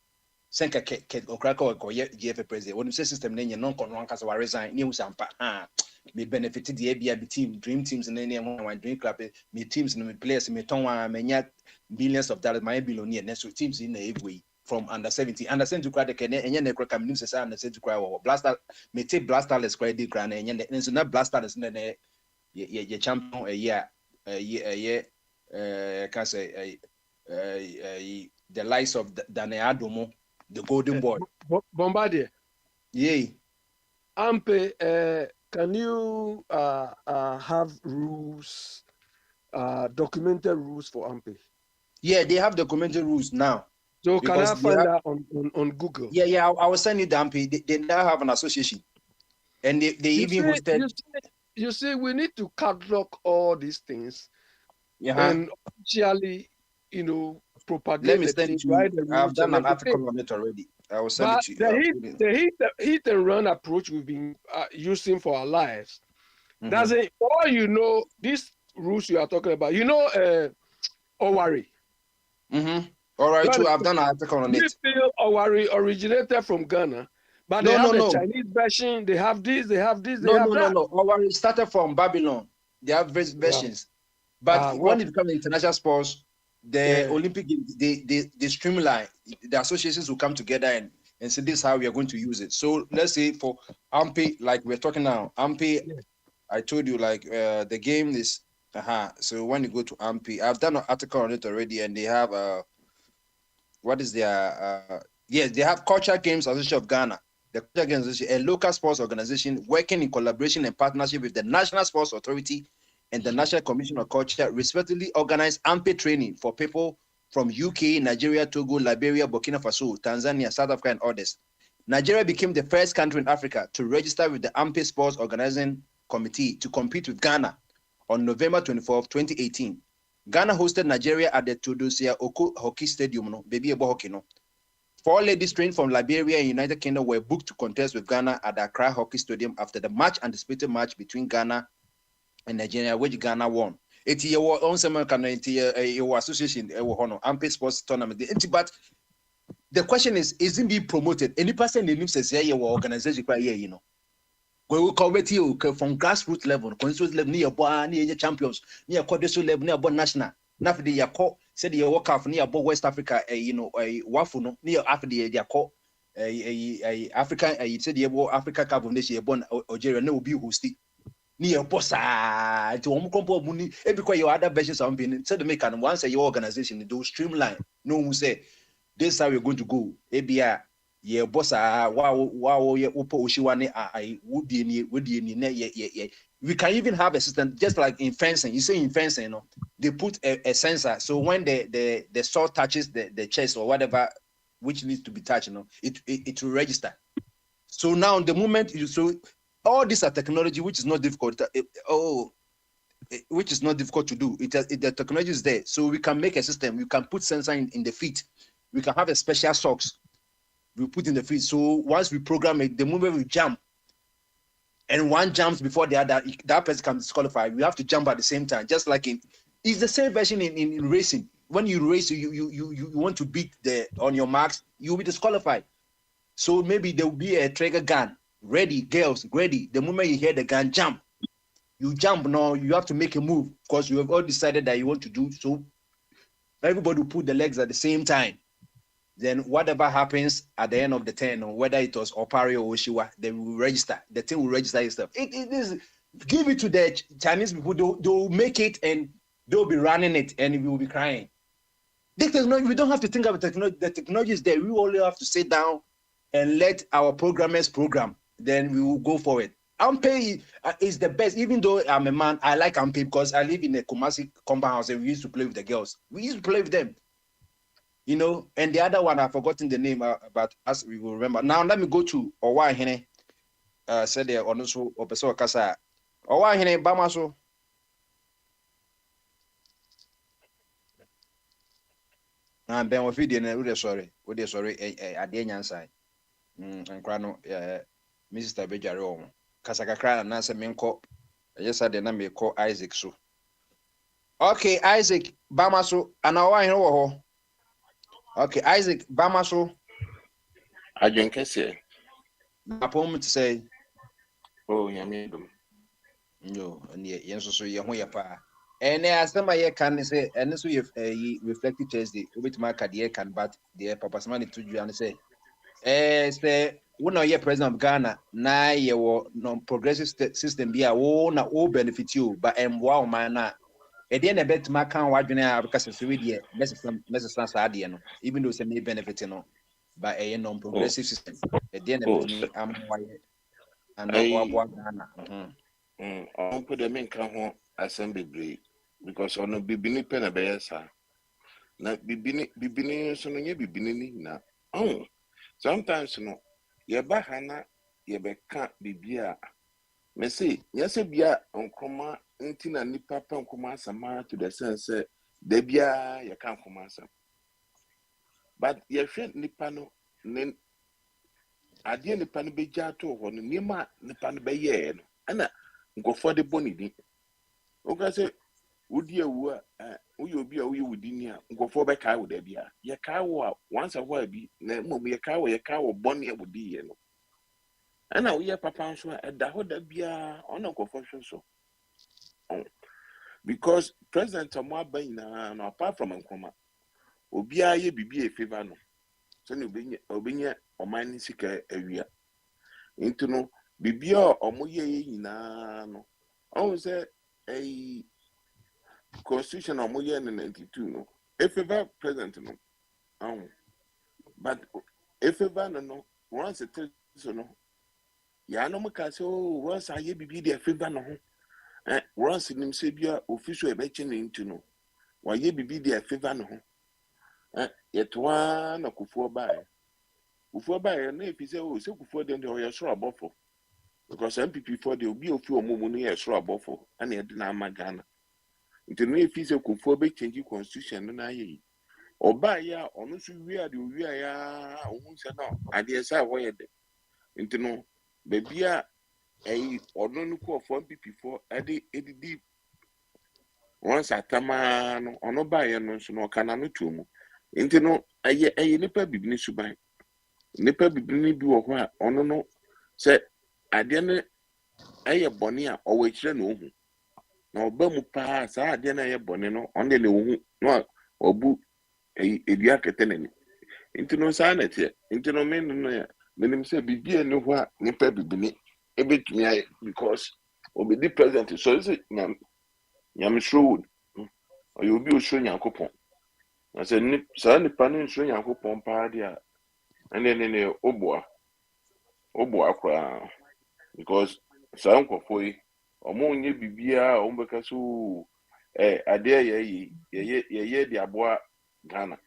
Senka or crack or GF president. When you say system then you non-conron cast or resign news and me benefited the ABI team, dream teams and any one dream club, me teams and me players, me tongue, me billions of dollars, my billionaire, next teams in a way. From under 70, under 70 cry the can and yen crack under 70 cry or blaster may take blasterless cry the grand and so not blasterless in ye champion a year can say the likes of Dane Adomo, the golden boy. Bombardier. Yay. Ampe, can you have rules, documented rules for Ampe? Yeah, they have documented rules now. So can I find that on Google? Yeah, I was sending them. They now have an association, and they even hosted. You see, we need to catalog all these things, and officially, propagate. Let me send it to you. I've done an article on it already. I will send it to you. The hit and run approach we've been using for our lives. Doesn't all these rules you are talking about? Owari. All right, Ghana, too. I've done an article on it. Owari originated from Ghana, but they have the Chinese version. They have this. They have this. They have that. No. Owari started from Babylon. They have versions, but when it comes to international sports, the Olympic Games, they streamline. The associations will come together and say this is how we are going to use it. So let's say for Ampe, like we're talking now, Ampe, I told you like the game is So when you go to Ampe, I've done an article on it already, and they have what is their they have Culture Games Association of Ghana. The Culture Games Association, a local sports organization working in collaboration and partnership with the National Sports Authority and the National Commission of Culture, respectively organized Ampe training for people from UK, Nigeria, Togo, Liberia, Burkina Faso, Tanzania, South Africa, and others. Nigeria became the first country in Africa to register with the Ampe Sports Organizing Committee to compete with Ghana on November 24, 2018. Ghana hosted Nigeria at the Teodosia Oko Hockey Stadium, Baby Ebo Hockey. 4 ladies trained from Liberia and United Kingdom were booked to contest with Ghana at the Accra Hockey Stadium after the anticipated match between Ghana and Nigeria, which Ghana won. It's your own your association, Ampe Sports Tournament. But the question is it being promoted? Any person in the says, your organization, you know. We will cover you from grassroots level, constituent level, near champions, near quadruple level, near national. Now for the Yako said you walk off near West Africa, Wafuno, near after the Yako, African, you said you Africa Cup of Nation, born Algeria, no be hosted. Near Bossa to Omcompo Muni, because your other versions are being said to make and once your organization do streamline. No one say this is how we're going to go. ABI. Yeah, boss, wow, yeah, upo ushiwane, I would be we can even have a system just like in fencing. You say in fencing, you know, they put a sensor. So when the sword touches the chest or whatever, which needs to be touched, you know, it will register. So now the moment all these are technology which is not difficult. Which is not difficult to do. The technology is there, so we can make a system. You can put sensor in the feet. We can have a special socks. We put in the feet. So once we program it, the moment we jump, and one jumps before the other, that person can disqualify. We have to jump at the same time, just like it's the same version in racing. When you race, you want to beat on your marks, you'll be disqualified. So maybe there will be a trigger gun ready, girls ready. The moment you hear the gun, jump. You jump now. You have to make a move because you have all decided that you want to do so. Everybody will put the legs at the same time. Then whatever happens at the end of the turn, or whether it was Opari or Oshiwa, they will register. The team will register itself. It is give it to the Chinese people. They'll make it and they'll be running it, and we will be crying. The technology, we don't have to think about technology. The technology is there. We only have to sit down and let our programmers program. Then we will go for it. Ampe is the best. Even though I'm a man, I like Ampe because I live in a Kumasi compound house and we used to play with the girls. We used to play with them. You know, and the other one, I've forgotten the name, but as we will remember. Now, let me go to Owa Hene. Said there on also, Opeso Kasa. Owa Hene, Bamaso. And Ben of Fidian, sorry, at the end side. And Crano, Mr. Bejaro. Kasakakra, and Nasa Menko. Yes, I did not be called Isaac. So, okay, Isaac, Bamaso, and Owa Hene. Okay, Isaac, Bamaso. I drink a say. My poem to say, oh, yeah, me. No, and yet, so you're here, pa. And as somebody can say, and so you reflected Thursday, with my career can, but the papa's money to you and say, say, one of your president of Ghana, now your non progressive system be a all benefit you, but wow, man. At the end of it, my can watch now because it's really a even though it's a may benefit by a non-progressive system. At the end of it, I'm white and I'll put them in come assembly because on a bibini pen a bear, not bibini, so no, you bibini now. Oh, sometimes your bahana, your back can't be beer. Messi, yes, a beer on coma. Ntina nipa pam kuma sama to the sense de bia ya kan kuma sam but ye hwe nipa no ne ade nipa no beja to ho no nipa no be ye no ana ngofo de boni di o ga say Udi ewu uyo obi a uyo wudini a nkofo be kai wo da bia ye kai wo once a while bi na mom ye kai wo boni e wudi ye no ana uye papa nso da ho da bia ona nkofo hwe so because president mo aban na no apart from nkoma obi a ye bibi e favor no so ne obenye oman sika awia into no bibi a omoye nyina no on say constitution of Moya in 92 no. If ever present no. But if ever no once it is so no. Ya no maka say oh once I be the favor no. Once him say bia official e be chine into no. Wa ye be the favor no. Yet one akufuo bae. Kufuo bae no if say oh say kufuo dem dey o ye sure abofo. Because MPP for the obi ofi omumu no ye sure abofo and e dey na magana. Nti no efi se Kufuor be change constitution no na ye oba ya ono so wi ya ohun se no ade sa wo ye de nti no bebia ono no ko for MPP for edidi once atama no ono ba ye no so no kana no tumu nti no eye nipa bibini suban nipa bibini bi wo ho a ono no se ade no eye boni a owo kire no ohun na oba mu pa sa ade na ye bone no onde le wo no obu edua ketenani nti no sa na tie nti no men no ya menim se bibia ne ho a nipa bibini ebetumi aye because obedi president so is nyam shroud oyo obi o shro nyankopon na se ni sa nipa no shro nyankopon pa dia ene oboa kwa because sa nkofo yi omo nye bibia ombeka so ade ye di aboa Ghana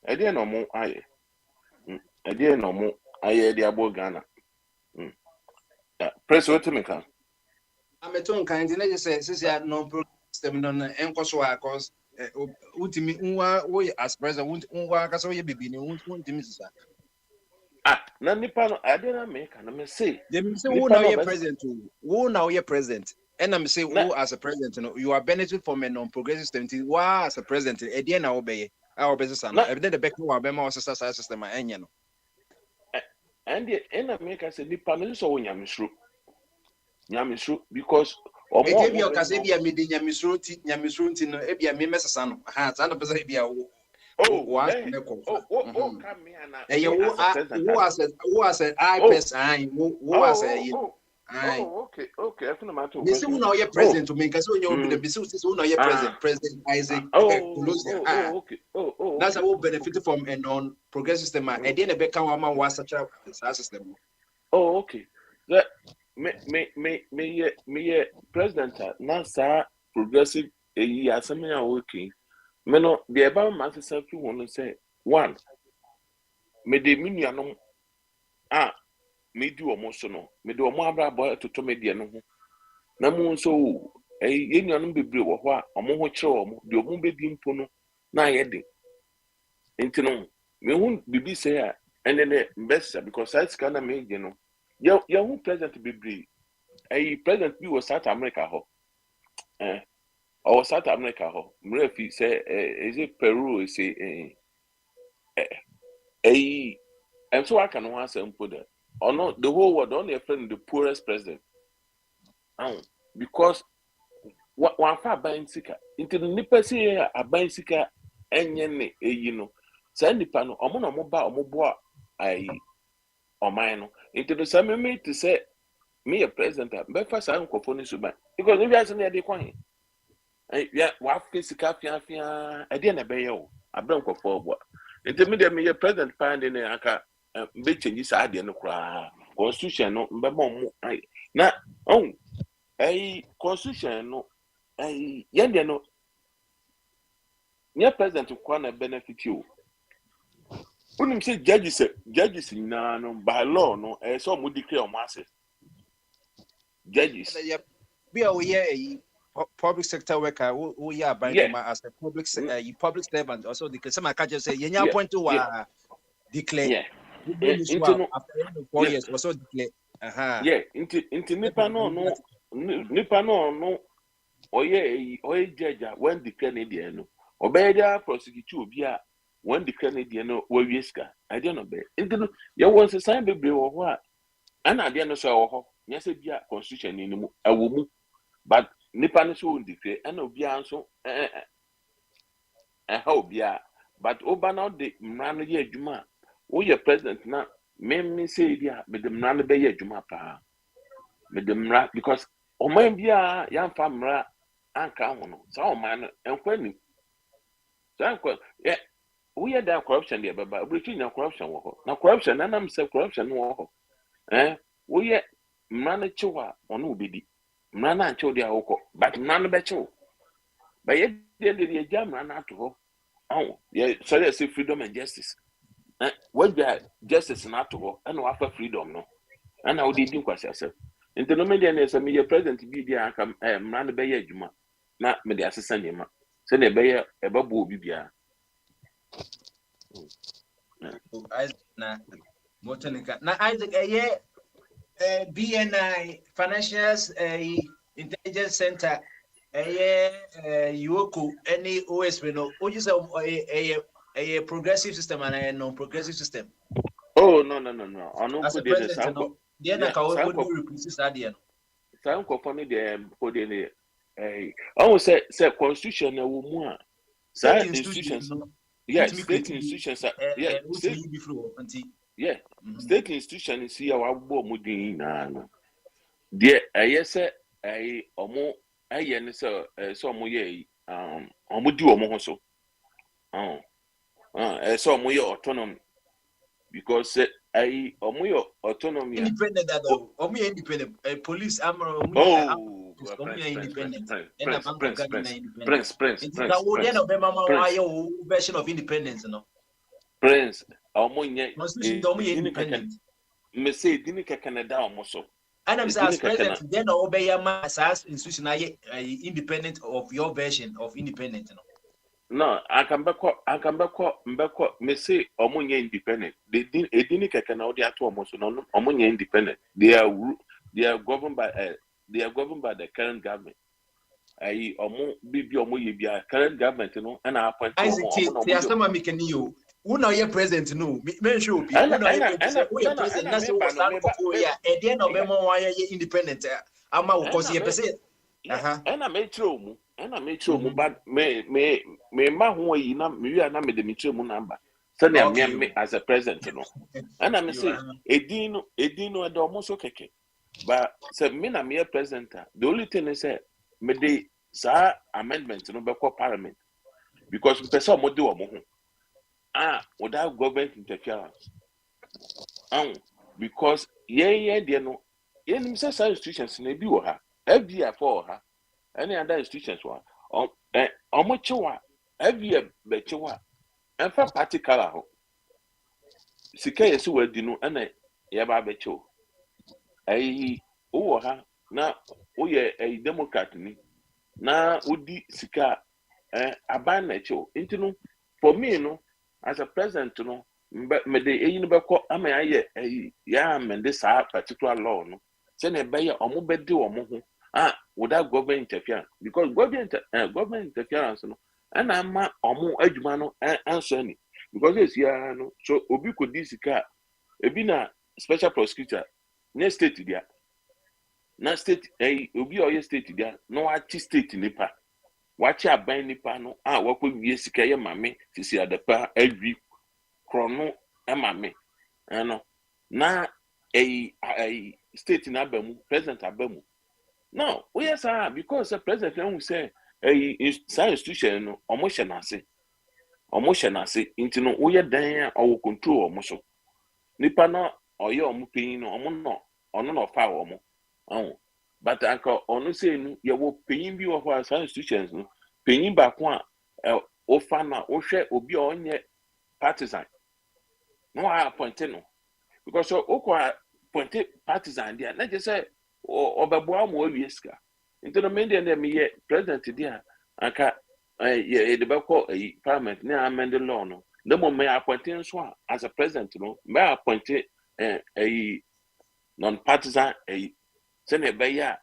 ade no mo aye ade no mo aye di aboa Ghana press what me kan ameton kind na just say non pro system no enkoso cause ultimi nwa we as president nwa aka so ye bibi ni ultimi sisa na nipa no ade na me kan me say dem say who now ye president and I'm say who as a president you are benefit from a non-progressive system why as a president e dey na obeye our business and evident the back wa be ma system enye no and in America say nipa no so nyamesro because e dey ka say bia me dey nyamesro ti no e bia me mesesa no ha za no be say bia wo come here who as a I person who as a okay I feel matter this who now your president to make us when you be so who now your president Isaac okay that's how we benefit from a non-progressive system and then be can one was such a system okay that me president na sa progressive asemi a working me no the about myself you want to say one me de minuanom me di omo so no me de omo abrabo toto me de no ho na mu so yenuanom bebre wo ho a omo ho kire omo de omo be di mpo no na ye de enti no me hu bibi say a ene best because I scan na me no ya hu president bebre president bi was South America ho or South America ho mrefi say is it Peru say and so I can answer and put that or not the whole world only a friend the poorest president because one far buying sika into the nipa say a buying sika enye you know say nipa no omo na mo ba omo boa omai no into the same me to say me a president be first an kofo ni suban because if you ask me dey kwan yeah wa sika fia e dey na be ye o abran kofo boa into me dey me president pan dey na aka be change sa ade no kra constitution no mbe mo na constitution no yende no nya president kwa na benefit you unim say judges na no by law no so mo declare on access judges we are here public sector worker who ya as a public servant also declare some can just say yenya point to declare after 4 years also declare into nipa no oye judge when the Canadian no obey there prosecute obi a when the Canadian no we wiska I don't know be into you want to sign baby or what and I don't know so yes be a constitution ni mu awo mu but nipa no so declare and obi anso how be but oba now the mrano ye adwuma wo ye president na me say dia me the mrano be ye adwuma pa me the mra because oman bia ya mfa mra anka ho no so oman no enkwani so enko we had that corruption there but we treat corruption wo na corruption na nam say corruption wo ho we mrano chiwa ono obedi mrano anche dia wo but mrano be chiwo but ye dey jam mrano to ho yeah, sorry, I say freedom and justice. When you are justice not to go, and after freedom, no, and how did you quite yourself? In the Nomadian, as a media president, be there, come, man, the Bayer Juma, not media assistant, Yama, send a Bayer, a babu, Bibia. Now, Isaac, BNI Financial Intelligence Center. Yuoku any OSP no or just a progressive system and a non-progressive system. Oh no. As a president, no. Then I can replace that. Some company them put in a almost say constitution woman. State institutions. Yes, state institutions. Yeah, state institutions see our board mudin na. There, yes, I omo. Aye ne so mo ye omo di omo ho so so mo ye autonomy because aye omo ye autonomy independent that omo ye independent police amro omo ye independent prince version of independence no prince omo ye independent me say dini ka Canada omo so. And I'm saying, as president, then obey your as institution independent of your version of independent. No, I can back me say omunye independent. They didn't can now they are two almost no omunye independent. They are governed by the current government. I bibi omunye bi current government no and I appoint omunye. Who know your president? No, men show be. Who know your president? That's what I'm at the end of them, why are you independent? I'm out because you percent. And I made true, but me, ma who you know, me are not made the mutual number. Send me as a president, you know. And I'm saying, Edino, and almost okay. But said me, I'm mere president. The only thing is, me de sa amendment, no, but parliament because person mo do omo. Without government interference. Because there no some institutions may be every year for her. Any other institutions were omochiwa every year bechiwa. And for particular Sika yesu wedi no na yaba becho. Na oye a Democrat ni na udi sika aban na cho. Intino for me no as a president, no, me de eyi no beko ama aye ya amend this particular law no. Say na be ya omo be de omo ho without government interference because government interference no and ama omo adwuma no answer ni because this ya no so obi could this car ebi na special prosecutor na state dia na state obi oye state dia no achi state nipa watch aban nipa no wakọ wie sika ye mame sisi adepa adwi krono mame no na state na abamu president abamu no we yes because the president who say science institution no omo hye na se nti no we dan owo control omo so nipa na oye omo pin no omo no ono no fa omo but anka onu say nu ye wo penyin bi wo for science institutions no penyin ba ko o fa na o hwe obi onye partisan no appoint no because o ko appoint partisan dia na je say obebo am o wieska into no media na me ye president dia anka ye de ba ko parliament na amend law no the moment appoint so as a president no me appoint non partisan say na be ya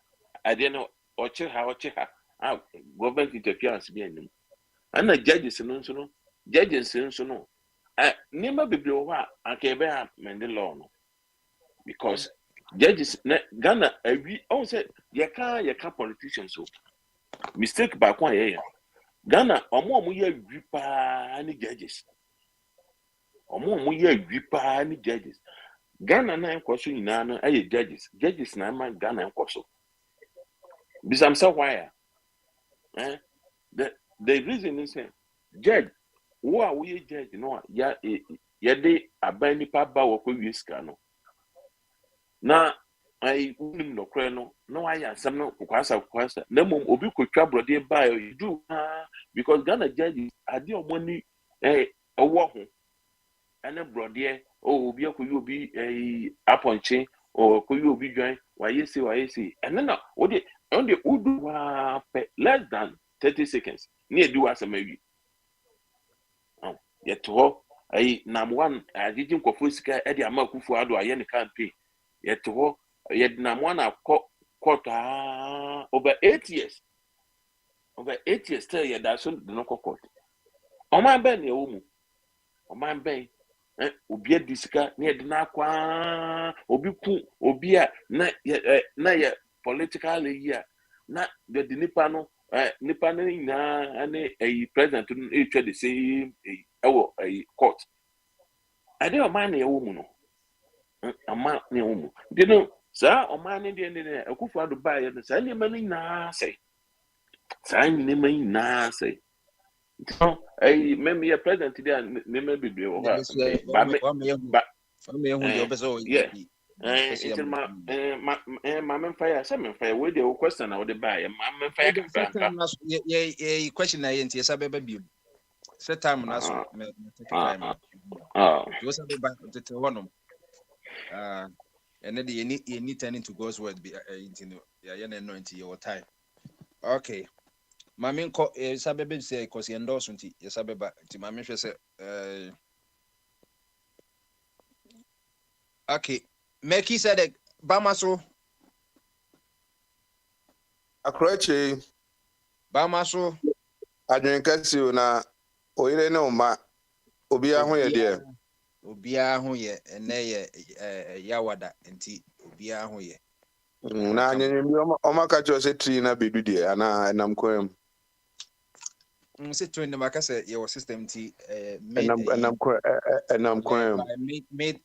ade no oche ha government interference be anim ana judges no judges no nema bebre wo a akebe amend law no because judges Ghana agree on say you can politicians so mistake back one here Ghana omo ye agree pa ni judges omo ye agree pa ni judges Ghana na enkoso nyina no aye judges na ma Ghana enkoso bisam say why the reason is judge wo a we judge no ya de aban nipa ba wo kwa wiska no na ai unim no kre no no aya asem no kwasa na mom obi kwatwa brode ba you because Ghana judges ade omoni owo ho ene brode obi akoyi obi aponche o koyi obi dwan waye say and na on the udu wa less than 30 seconds ni edu asemawi yeto ai nam1 agigin kwofo sika e de amakufu ado aye ne campaign yeto yed nam1 over 8 years still yeda so no court o man ben ye wo mu o man ben obi adisika na yed na kwa obi ku obi a na ye political year na the nipa no ina ane president no etwa the same ewo court ade o man na ye wo mu no ama na ye wo mu de no sa o man ne de akufu ado ba ye no sa ne man na say no maybe a president there me be do ba Mamma fire, some fire, where the question I would buy a mamma fire. Question I ain't yes, I baby. Set time and was one and then you need turning to God's word be anointing your time. Okay. My main is a baby say because he endorsement, yes, I be back to my mission. Okay. Meki said Bamaso Akroche Bamaso adwenkasi na oyire ne oma obia ho ye de obia ho ye ene ye yawada enti obia ho ye na anyanyem bi oma ka cho se tri na bedu de ana enam kwam se to ne maka se your system ti enam kwam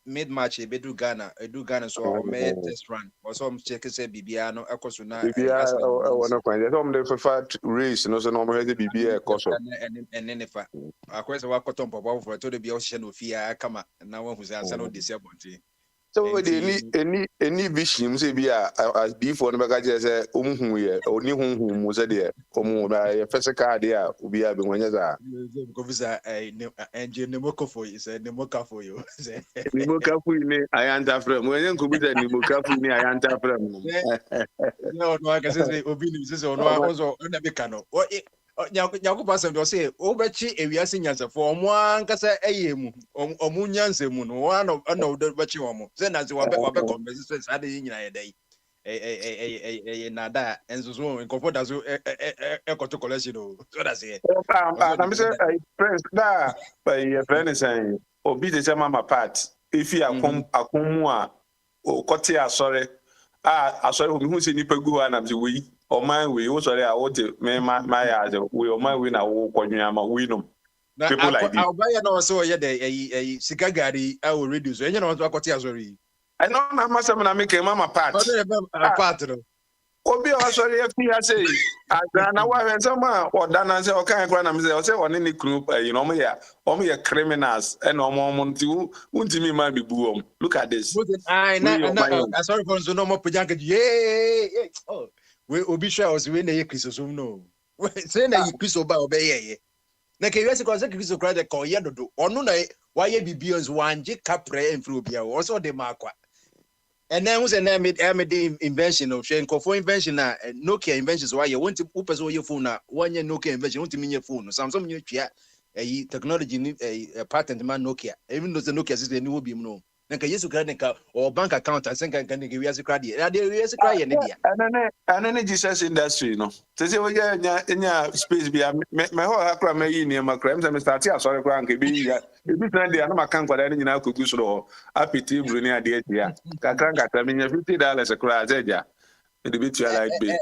mid match e bedu Ghana so o me test run o so check se bibia no ekoso na bibia wona kwan so mo de fa race no so no mo he bibia ekoso ene fa akwese wa koton popo for to de bia o hye no fia kama na wa hu se ansa no de se bonti so we dey any vision say bia as before no beka je say omhu ye oni hunhu mu se de omu na ye physical de a obi a be wanya za ko visa engine ne mokofo is ne mokafo yo ni mokafu ni ayanta frame wanya ko bi da ni mokafu ni ayanta frame no aka say obi ni say ono ozo na be kano nyaku pasem do say obechi ewiase nyansefo omo ankasa eyemu omu nyansemu no wa no obechi omo say na say wabe conversation say ade nyina yedai na da enzo so nkofo da so ekoto collection o so da say na say friends da by friend say obi dey say mama part if you akom a o kote asore obi hu se nipa gu na say we o man we wo sorry a wo te me my as we o man we na wo kwadwun ama we no people like this I'll no so ye dey sika gari our radio so enye no so akote asore I know na masam na make mama part part no obi o sorry e fi say na wa wen sama o dana say o kan kwa na me say o say one ni group you know me ya criminals and omo nti untimi ma be bu look at this na sorry for so no mo pujanka oh we obi share us we na ye Christosum no say na ye Christo ba obeye na ke yesi ko say Christo kra de ko ye dodo onu na wa ye bibions wanje kapre enfri obia o so de makwa and then who's an invention of Shane for invention na Nokia inventions why you want to upes your phone na one year Nokia invention want to mean your phone Samsung you a technology a patent man Nokia even though the Nokia system will be no nka yesu kra nka or bank account asenka nka nka wiase kra de ade wiase kra ye ne dia anane Jesus industry no say we nya space bia me ho ha kra me yi ne ma kra me start ya sorry kra nka bi ya ebi tran de na maka nkwada ne nyina kogu so ho apiti bru ne ade atia kakra nkata me nya $50 kra azeja the bit you like be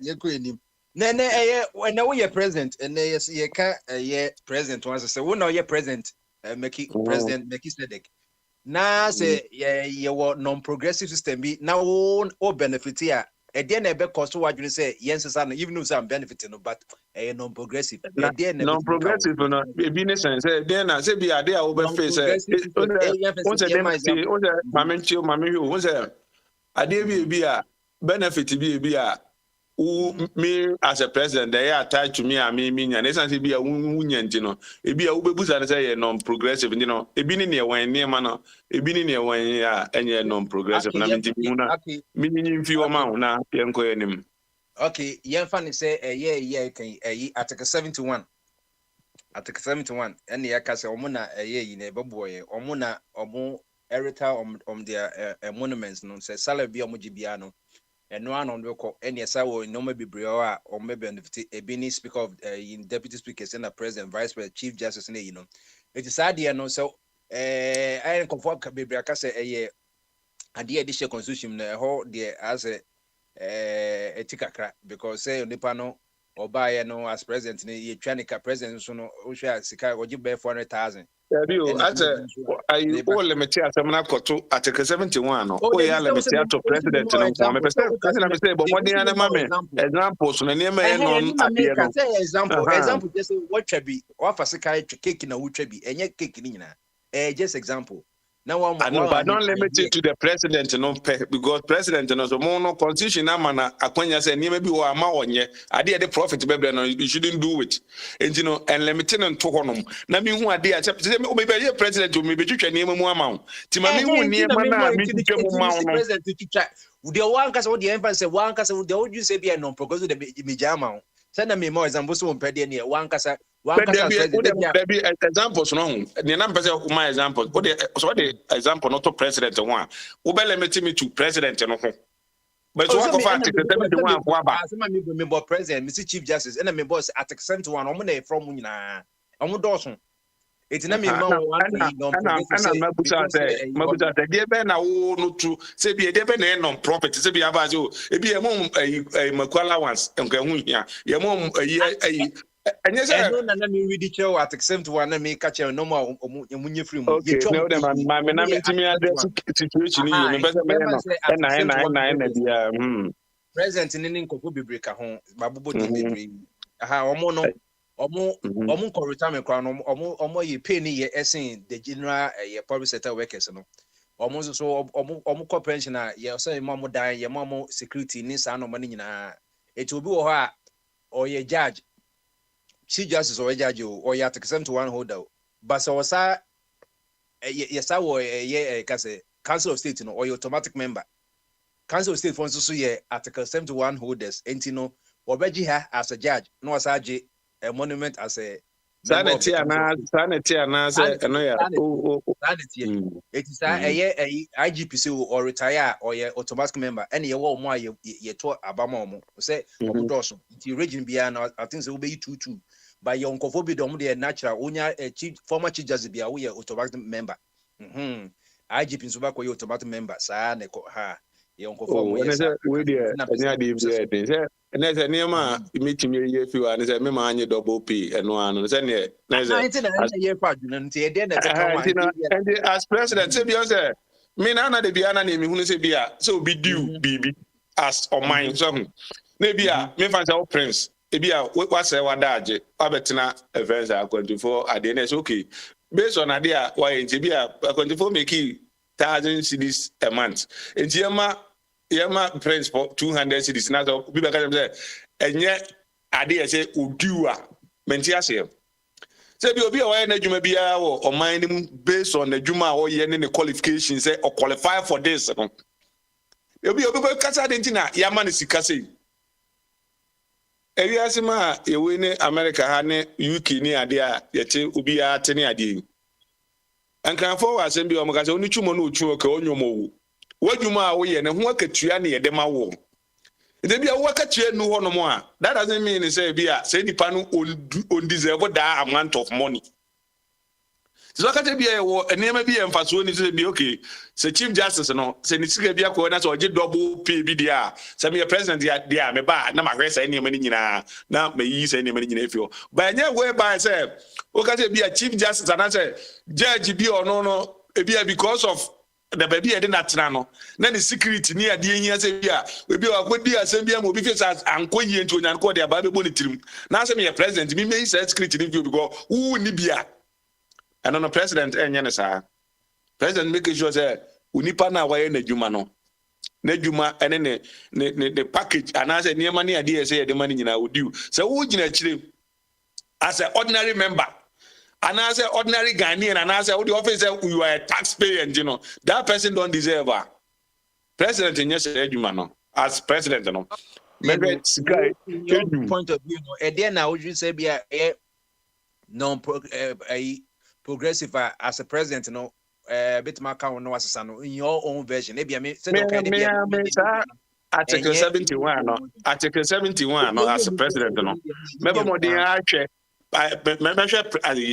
ye ko enim na na we president and ye ka ye president once say we no ye president president Melchizedek na say ye wo non progressive system bi na wo benefit here e dey na be cost wadwene say yensesa no even though some benefit no but non progressive e dey na non progressive no e bi ne sense e dey na say bi ade a wo be face o say mame hu o say ade bi a benefit bi a me as a president they are attached to me and me nya na sense bi a wunya ntino e bi a wo bebusa na say non progressive you know e bi ni ne wan ne ma no e bi ni ne wan a enye non progressive na me ntimi hu na me nyi mfi o ma hu na yenko enim. Okay, yemfa ni say kan article 71 and ya ka say omo na yi na ebebo ye omo na omo erita their monuments no say salary bi omo gibia no eno anon we ko ene esa wo no ma bibre o a o me benefit e bi ni speaker of deputy speakers and president vice president chief justice na you know it is ade no so I conform ka bibre aka say ade ade she constitution na ho de as etikakra because say onipa no obaye no as president ni ye twanika president so no o hwa sika oji be 400,000 I all limit asemna koto article 71 no o ya limit to president no me president say but what dey na mame example so na niam e no ade no example just say what twabi o fa sika cake na wo twabi enye cake ni nyina just example now but don't limit it to the president no because president no so no constitution na mana akwanya say niam bi wo ama onye ade the profit be no you shouldn't do it and you know and limiting to honom na me hu ade a say me be ye president o me be twitwa niam mu ama wo ti ma me hu niam na me twitwa mu ma wo president twitwa de one kasa wo de emphasis say one kasa wo de wo you say be no because de me jama wo say na me more example so mpede ne one kasa be examples no ni na mpese my examples so the example not to president one wo be limit me to president no ho but so what fact the 71 for aba asema me bo president Mr Chief Justice and me boss at 71 omo na from nyina omo doso eti na me ma one mabusa say dey be na wo no to say be dey be na non profit say be abaze o e be e makwala once enka hu hia ye mo and yes, I don't know me read the at except one and make catch a no more munye free. Okay, no, my situation present in any cocoa be break a home, babu be aha omo ko retirement crown omo ye pay ni ye essing the general public sector workers no omo so omo ko pensioner ye say mamo dan ye mamo security ni sa no money nyina it will be wo ha or ye judge Chief Justice or judge or ya take 71 holder but so sa yes I wo Council of State no or automatic member Council of State for so ye article 71 holders entino obeji ha as a judge no as a monument as a sanity ana say no ya sanity it is IGPC or retire or ye automatic member any ye wo mo ye to abama mo say obudoso the region bia na I think say we be 22 by your uncofo be dom the natural onya former chief justice bia we automatic member IGP so ba ko ye automatic member sa na ko ha ye uncofo mo yes we dey anya dey be say and say niam meeting ye fi wa say me ma anye double p eno anu say ne say and as president say be say me na de bia na me hunu say bia so be due bibi as on mine so na bia me fan say prince e bia we say wadaje abetina events are 24 at the end is okay based on idea why e bia 24 make 1,000 cedis a month and yema prince for 200 cedis na so bi be ka say enye idea say oduwa menti ase say bi obi away na djuma bia wo o mind based on the djuma o ye ne qualification say o qualify for this no obi kasa de ntina ya ma ne sika say ewi asima ewe ne America ha ne UK ni ade a ye che obi a te ne ade and can forward asem bi o mo ka se oni twumo no otwu ka onyomo wo wadwuma a wo ye ne ho akatua ne ye de ma wo nde bia wo akatua nu ho no mo a that doesn't mean say bia say nipa no on deserve that amount of money. So akate bia wo enema bia mfaso ni say bia okay say chief justice no say ni sika bia ko na so oje double pay bi dia say me president dia me ba na ma hwesa enema ni nyina na me yi say enema ni nyina efio ba nya we ba say o ka say bia chief justice and say judge bi ono no bia because of the baby e dey natena no na the security ni ade ehia say bia we bia akodi asem bia mo bi face as ankoyie nti onyan ko de aba be bo ni tirim na say me president me say security ni because who ni bia. And on the president, president making sure that unipa na waye na juma no. Na juma and the package and as a near money idea say the money I would do. So who actually as an ordinary member and as an ordinary Ghanaian and as the officer you are a taxpayer and that person don't deserve a president in yes juma no as president no. Maybe your point of view no. And then I would say be a progressive as a president, bit my count no as in your own version. Maybe I mean, Article 71, no. Article 71, no, as a president, no. Remember more than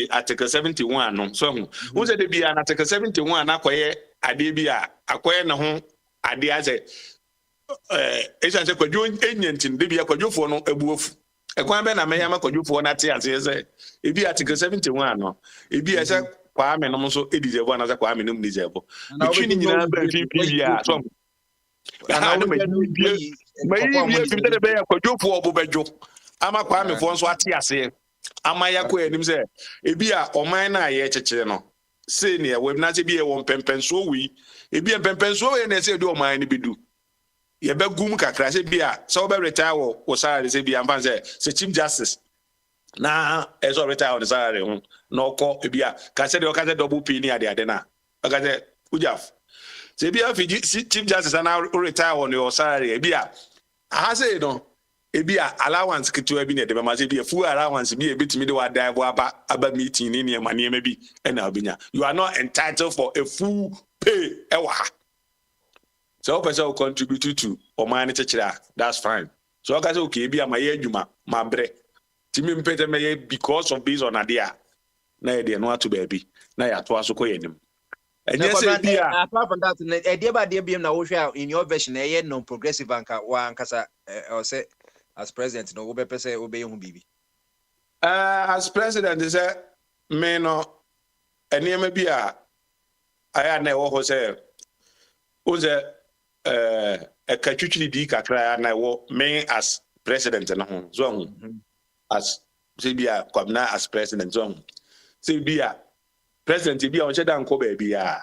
Article 71, no. So, who said be an Article 71? Acquire Adibia, acquire no home, Adia say, it's a quadruple agent in Libya, quadruple no a wolf. A quamben a mayama quadruple not as it be Article 71, no. It be as a Kwame and also it is one as a Kwame no miserable. Between you and so ama Kwame for so atiase amaya ko enim se ebi a oman na ye chechire no say ne we na se bi e won pempenso wi ebi e pempenso we na se do oman ni bidu ye be gum kakra se bi a so be retire wo salary se bi am say chief justice na ezo retire on salary ho no ko ebi a ka se de o ka se double pay ni ade na o ka se ujaf se bi a fi chief justice na retire on your salary ebi a ha say no ebi a allowance kitu ebi ne de ma say bi a full allowance bi ebi timi de wa die bo aba meeting ni ne ma bi na obinya you are not entitled for a full pay ewa so person will contribute to oman chechira that's fine so I can say okay ebi a ma ye adwuma ma bre timi mpete me ye because of based on idea na ye de no ato baby na ya to aso koyenim and yes apart from that idea by the na wo hwe in your version e non progressive anka wa ankasa or say as president no wo be pese wo be hu bibi as president is me no enema bi a aya na wo ho say o ze e ka twitwiri di kakra na wo me as president no ho so as say bi a kwamna as president so say bi a president bi a on shedan ko ba bi a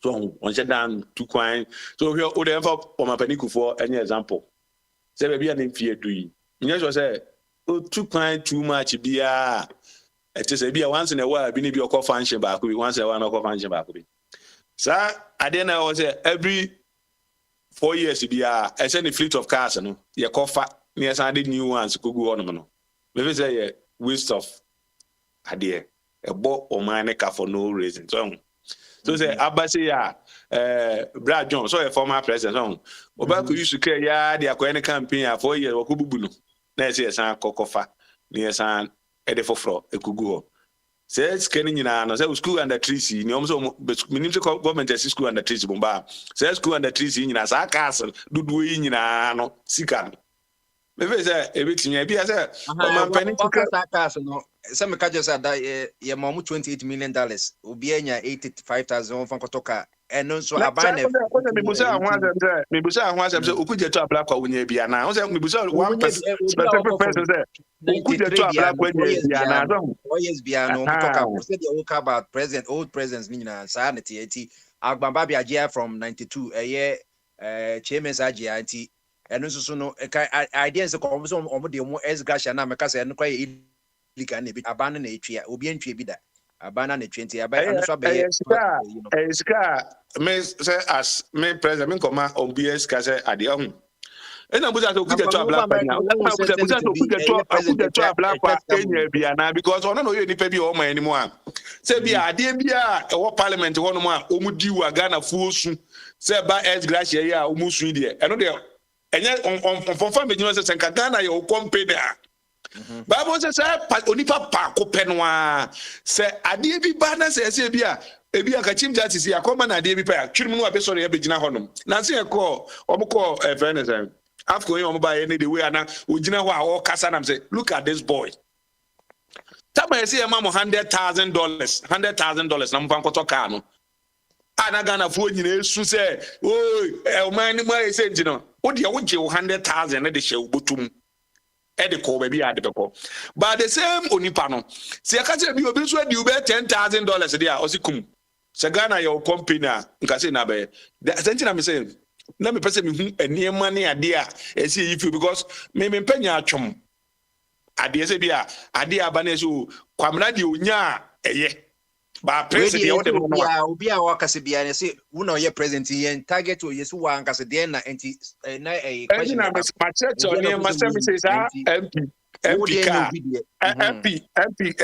so on shedan tu kwan so we o dey for omapanikufo any example say baby an fie do yi nya so say o tu kwan too much bia it is bia once in a while bi ni bi okọ function back bi once in a while okọ function back bi sa ade na o say every 4 years bia I send the fleet of cars no ye kofa ni san de new ones ko gu on no me say ye waste of ade ebo o man ka for no reason so say abase ya Brad John so a former president Obaku used to care ya the akwa campaign 4 years wakububu no na say san kokofa ni san ede foforo ekugu say scanning nyina no say school under trees ni omso minim say government say school under trees bomba say school under trees nyina sa castle dudu yi nyina no sika me fe say ebetinya bia say o man pani ka castle no some ka just that ye mom $28 million obi anya 85,000 from kotoka eno so abane me busa ahwa say okuje to abla kwa wonya bia na o say me busa one specific person say okuje to abla kwa wonya bia na so yes bia no talk said you talk about old presidents ni na sanity eti agbamba bia gia from 92 chairman sagia anti eno so no ideas ko so omo de mo esgasha na meka say no kwa liga na bi abana na etwa obi antwa bi da abana na 20 abana so be eska me say as me president me koma obi eska say ade ohun ena buza to kuja to abla panya na buza to kuja to abla pa enya bia na because ono no ye nipa bi o man ni mu a se bia ade bia e wo parliament wono mu a omudi wa Ghana fuosu se ba ex gracia ya omusu de eno de enye on fa me se senka Ghana ye o company a Bible says onipa pa ko penwa se ade bi ba na se bia ebi aka chief justice ya koma na ade bi pa twiri mu no abesore ya begina honom na se e ko omko fairness after going on by any the way ana ojina ho a o kasa na say look at this boy taba say am $100,000 $100,000 na mfa nkoto car no ana Ghana fo nyina esu say o man ni mai say njino wo de wo je $100,000 na de hye obotum e de ko ba bi ade beko but the same onipa no say aka say bi obi so adi ube $10,000 there o sikum se Ghana your company nka say na be the na me say na me pese me hu eniema ne ade a ese yi fi because me panya atwom ade ese bia ade aba na so kwamna de onya eye ba president o de no obi a wakase bia ne se wo na ye president yen target o yesu wa ankase de na enti na question na me church oni ma say me say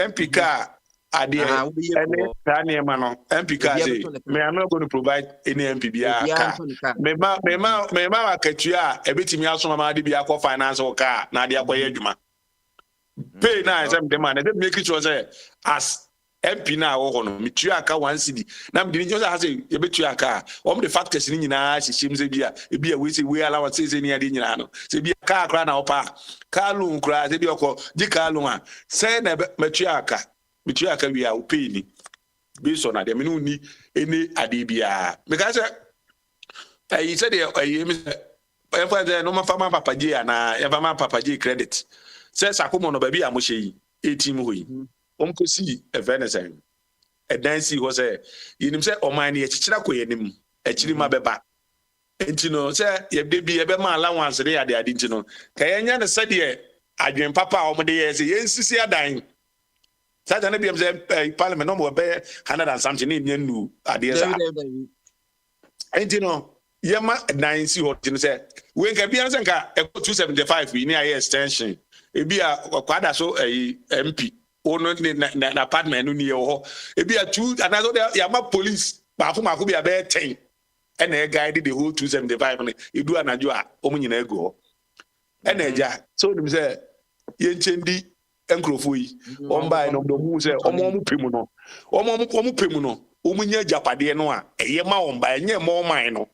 MP ka ade ene tani ema no MP ka say me am not going to provide any MP bia ka me ma akatua ebetimi asoma ma ade bia ko finance o ka na ade akoye adwuma pay na say me man dey make sure say as MP na wo hono me tua aka 1 cedi na me dey just say e betua aka o me the factors ni nyina hihim say bia we say we allowance say ni ade nyina no say bia ka akra na opa ka lu nkra say bia okọ di ka lu a say na metua aka metua aka wi a o pay ni based on ade me no ni eni ade bia me ka say I said me no ma fama papa je na e fama papa je credit say sakomo no ba bia mo hye yi 18 ho yi omkosi evenesen edansi ho say yinim say oman ne echichira koyenim echiri ma beba enti no say ye de bi ye be ma allowance de ade enti no ka yenya ne sade adwen papa a omde ye say yensisi adan sada na biam say parliament no mo be 100 and something ni nyanu ade sa enti no ye ma edansi ho tin say we nka biam say nka 275 ni aye extension e bia kwada so MP ono na apartment no ni ho e bia 2 anazo ya ma police ba fo bia be 10 e na guide the whole 275 ne edu anajo a omunyina ego ho e na eja so nim say ye nchendi enkrofo yi omba no do mu say omo pemu no omunya japade no a eye ma omba enye ma oman no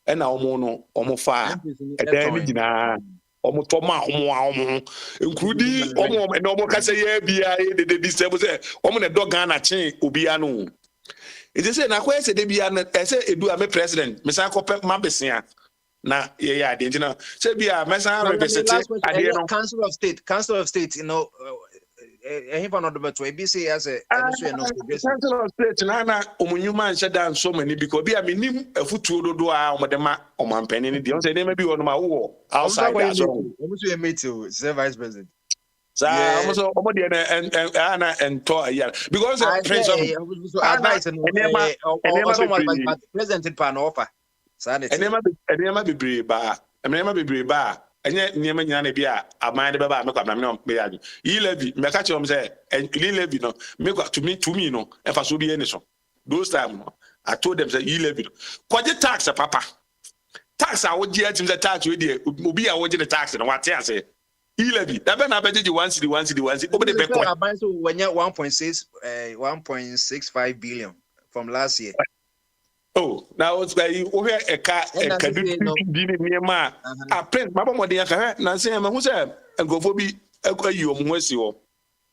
e na omo fa e dan ni gina omo toma omo including omo na omo kase ye bia de disturb say omo na do Ghana chen obia no it say na kwa say de bia na say edu a me president me san ko ma besia na ye ya de ntina say bia me san represent ade no council of state you know him for not to ABC as a council of state na omunyuma nche dan so many because bia me nim afutuo dodo a omodema omampani ni de on say dem be on ma wo outside that so omuso emeti o say vice president omuso omode na ana ento ya because prince advice and president pan offer sanity enema bebre ba enye niema nyina na bia aman de baba me kwa na me ya yi levy me ka chom say yi levy no me kwa to me no e fa so bi eni so those time no I told them say yi levy no kwaje tax papa tax a wo je atim say tax we dey obi a wo je the tax no what say yi levy da be na be je 1 cedi obi de be kwa aban so wanya 1.65 billion from last year. Oh, now it's like you hear a car niema a print baba mo de aka na say ma hu say engofo bi akwa yi omo hwasi ho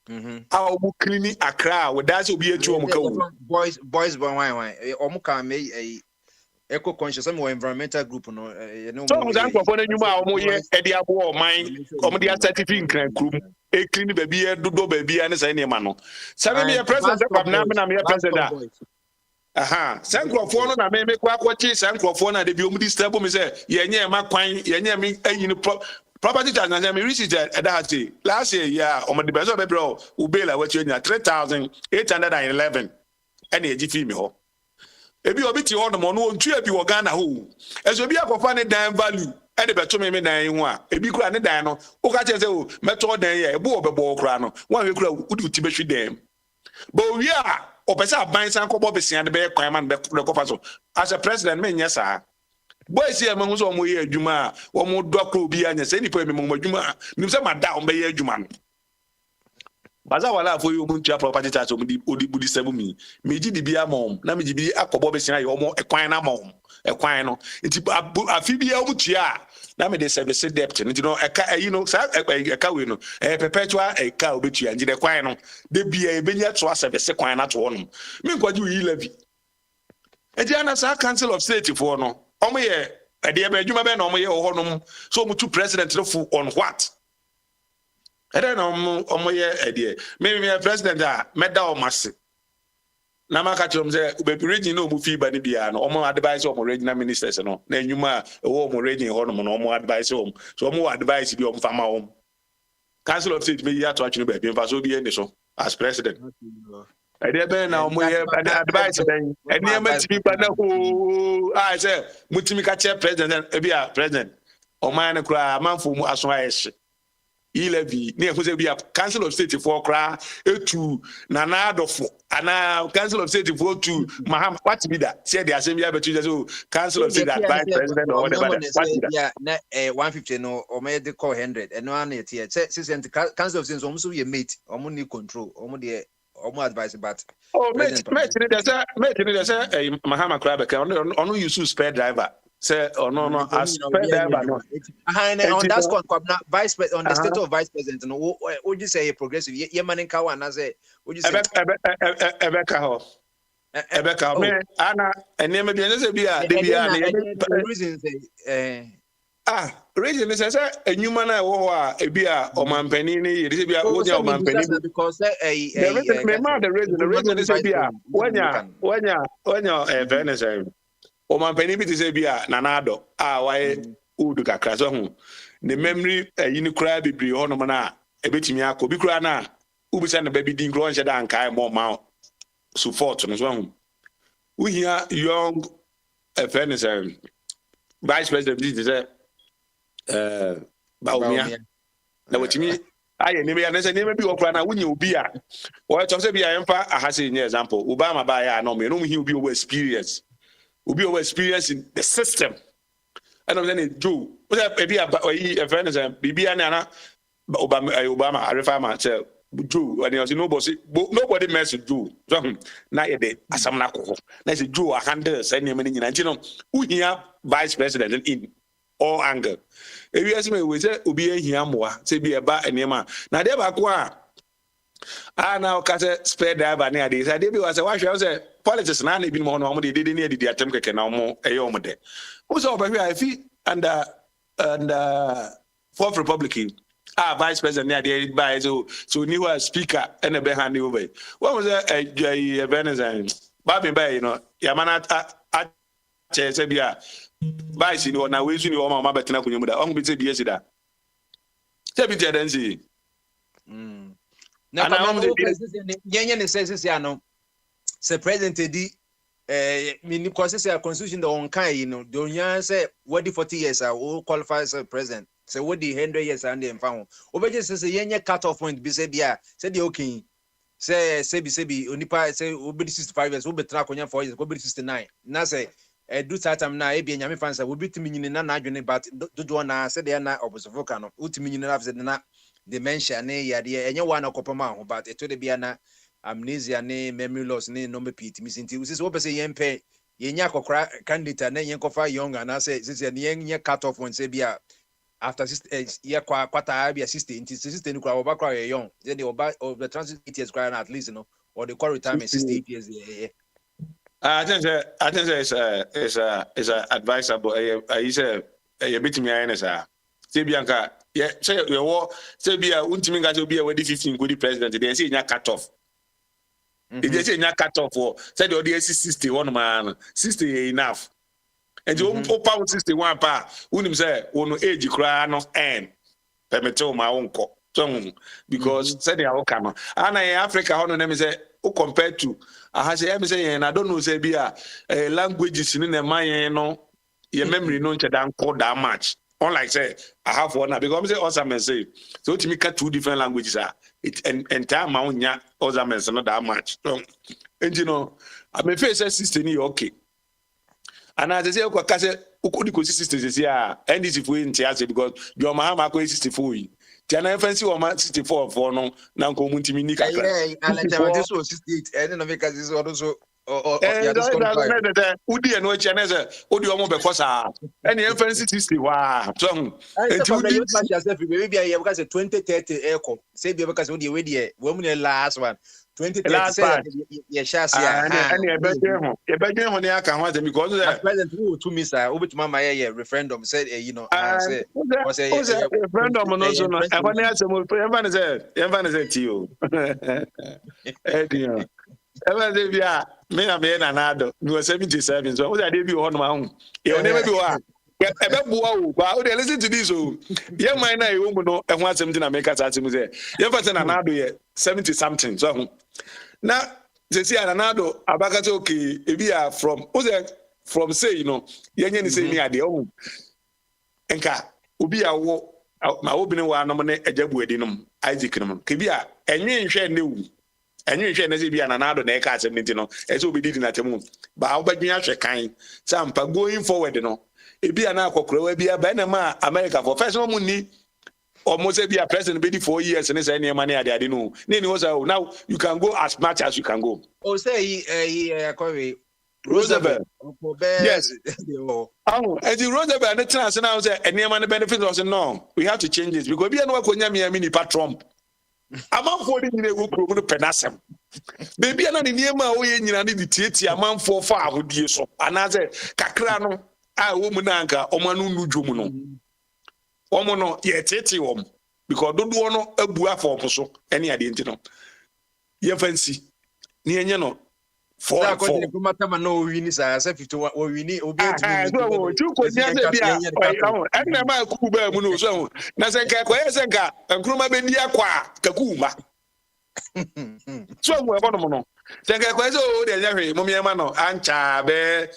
a omo clean Accra we da say obi etu omo ka wo boys why omo ka me eco conscious some environmental group no so mo dan kwafo na nyuma a omo ye e de abo o man omo de certificate nkran krum e clean ba bi e dodo ba bi ane say niema no sabe me president kwabna me na me president Sankrofo no na me kwa kwachi sankrofo na de bi omu disturb me say yenye ma kwan yenye me ayi ni property tax na me receipt that last year yeah omo de bezo be bro ubela wachi nya 3,811 ene eji fi me ho ebi obi ti ho no mo no ntu ebi wo Ghana ho ezo bi akofa ne dan value ede beto me dan hu a ebi kura ne dan no wo ka che say o meto dan ye ebo obebo kura no wan we kura udi uti behwi dan but we a opesa ban san ko bo besia de be kwan man be ko fa so as a president me nya sa boys here me so mo ye adwuma a wo mo dokro obi anya say ni po me mo adwuma nim say mada o be ye adwuma no baza wala for you muntia property tax o di budi 7 mi meji di bia mom na meji bi akobo be sia ye omo ekwan na mom ekwan no nti afi bia omutua na me dey service debt nti no eka you know sa eka we no perpetual eka obetua nti de kwan no de bia e benya to service kwan na to no me nkwaji yi levy eji ana sa council of state for no omo ye e de be adwuma be na omo ye ho no so omo to president no fu on what I don't know me president meda o mase na maka chom say be region no mu fi ba ni bia no omo advice omo regional ministers no na enwuma e wo omo region ho no mo omo advice omo so omo advice bi omo fama omo council of state me ya to atwene ba bi mfa so bi ene so as president I dey be na omo ye advice ben eni ma timi ba na ho I say mutimi ka che president e bia president o man na kura manfo mu aso ayeshi levy near who's be a council of state for cra to Nana Adolfo and council of state for to Maham what be that said the assembly between so council of state vice president or whatever yeah 150 no or may they call 100 and one here since council of state almost we mate or money control or more advice but mate there's a Mahama Krabaka on use spare driver. Say no as driver no. On that's vice president on the state of vice president no would you say progressive ye man in kawa na say would you say Ebeka me ana enema bi say bia de bia na reason say reason is say enuma na wo ho a ebia omampani ni ye bia wo nya omampani because the reason is bia wanya Venice o man peni bi te se bia nanado wae udu kakra so hu ne memory yini kra bibri ho no na ebetimi akọ bi kra na ubisa na baby din kro nche da nkai mo ma support no so hu uhia young fairness vice president bi te se baumia na wetimi aye ne ya nse ne bi okra na wunya obi a o to se bia yemfa ahase nye example Obama ba ya no me no hi obi o experience Ubi over experience in the system. And I'm saying, Joe, what's maybe a friend is a Bibiana Obama, a reformer, say, Joe, when you see nobody mess with Joe. Now a day, as some nako. Let's say Joe, 100, send him in Nigeria. Who here vice president in all anger. If you ask me, we say, Ubi here more, say be a bar and Yama. Now, there are now kase spare driver near this. I did was a wash. I say politics na na bi mo no they did near the attempt keke na mo eyo de. Who so over here I feel and Fourth Republic vice president near the by so new speaker and a be hand over. What was a Venezuelan Bobby Bay, you know, Yamana say bia vice you na we su ni o ma betina kunyo mu da. On bi say bi esida. Say bi tendency. Now, Yanyan says, no, Sir President D. Mini constitution the on kind, you know, don't you say what the 40 years are all qualified as president? So what the 100 years and then found. Over just as a Yanya cut off point, be said, said the okay. Say, Unipa, say, will be 65 years, will be track on your 4 years, will be 69. Now say, do time now, Abi and Yami fans will be to me in an argument, but do one said they are not opposite volcano, ultimate after the dementia ne yade enye wa na kopama ho but eto de bia na amnesia ne memory loss ne no repeat misinti usis wo pese yempe yenya kokra candidate na yen kofa young and say sisi ne yen cut off when say bia after 6 year kwata bia 60 inti 60 ni kwa oba kwa young then the oba of the transit 8 years kwa at least you know or the core retirement 68 years I think is advisable I say a bit me ayene say bianca yeah say you war say bia untimi ga say bia we 15 go the president they say nya cut off they say nya cut off for say the other 61 man 60 enough and you power 61 pa unim say ono age kra no end permit o ma wonko so because say they are okay and in Africa how no say compared to I say I don't know say bia languages in the man no your memory no nche dan call that much Unlike say I have one now because I say Alzheimer's say so to me cut 2 different languages it entire amount nya Alzheimer's not that much. So, and you know I may face 16 okay. And as I say okay say ukodi ko 66 here and this if we in because your mama ko 64 yi. Tiana fancy o ma 64 for no na nko muntimi ni kakra. Yeah, and I so 68 and no because this also Yeah, Udi and which and as a Udi almost because any fancy 60 wow. So maybe I have got a 2030 echo. Say because when you woman last one. 2030 yes, and a bedroom on the account because the president who to me sir over to mama referendum said you know say was a referendum and also I want to ask him everyone is to you. Ever say bia me na me na nado no 77 so we dey be on my own e o never be wa e be bua o ba o dey listen to this o ye man na e wo mu no e ho asem ti na make that asem say ye fa say na nado ye 70 something so na say see na nado abaka say okay e be from say you know ye nya ni say ni ade o enka obi a wo ma obini wa no ne ejabu edi no Isaac no ke bi a enwe nhwe na ewu and you share Nazibia and another neck as a minute, as we did in at the moon. But I'll bet you kind. Some going forward, you know. It be an alcohol, be a Benama, America for first money. Almost be a president maybe 4 years and it's any money I didn't know. Now you can go as much as you can go. Oh, say Roosevelt. Yes. Oh, and the Roosevelt, the chance now say any money benefits was no. We have to change this because we are not going to mini pat Trump. Amanfo ni nyina wo kuro no penasem bebi ana ne niema wo ye nyina ne ditietie amanfo fa ahodie so anaze kakra no a wo mu na nka omanu nudwom no omo no ye tete wom because dodo no abu afo so ene ade nti no ye fancy ni enye no for matama no wini sa 51 o wini obi so tu ko nya se bia ene ma ku ba mu no so na se nka ko ye se nka nkruma be ndi akwa kakuma so mu e bono no se nka ko se o de nya hwe mumye ma no ancha be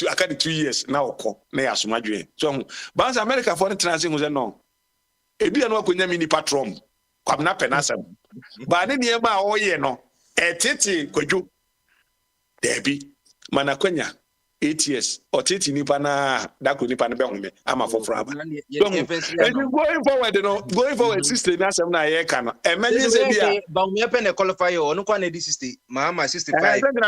akadi 2 years na okọ na ya somadwe so ba America for transit hu se no ebi anu akonya mini patron kwabna penasem ba ne ne ma o ye no etete kwadwo Debbie, Manakwenya, 8 years, or Titi Nipana, Daku Nipana Belme, I'm a for Fraba. And you going forward, you know, going forward, sister, Nasam Nayakan, and many say, but me pen a qualifier or no quantity 60, Mamma 65. I think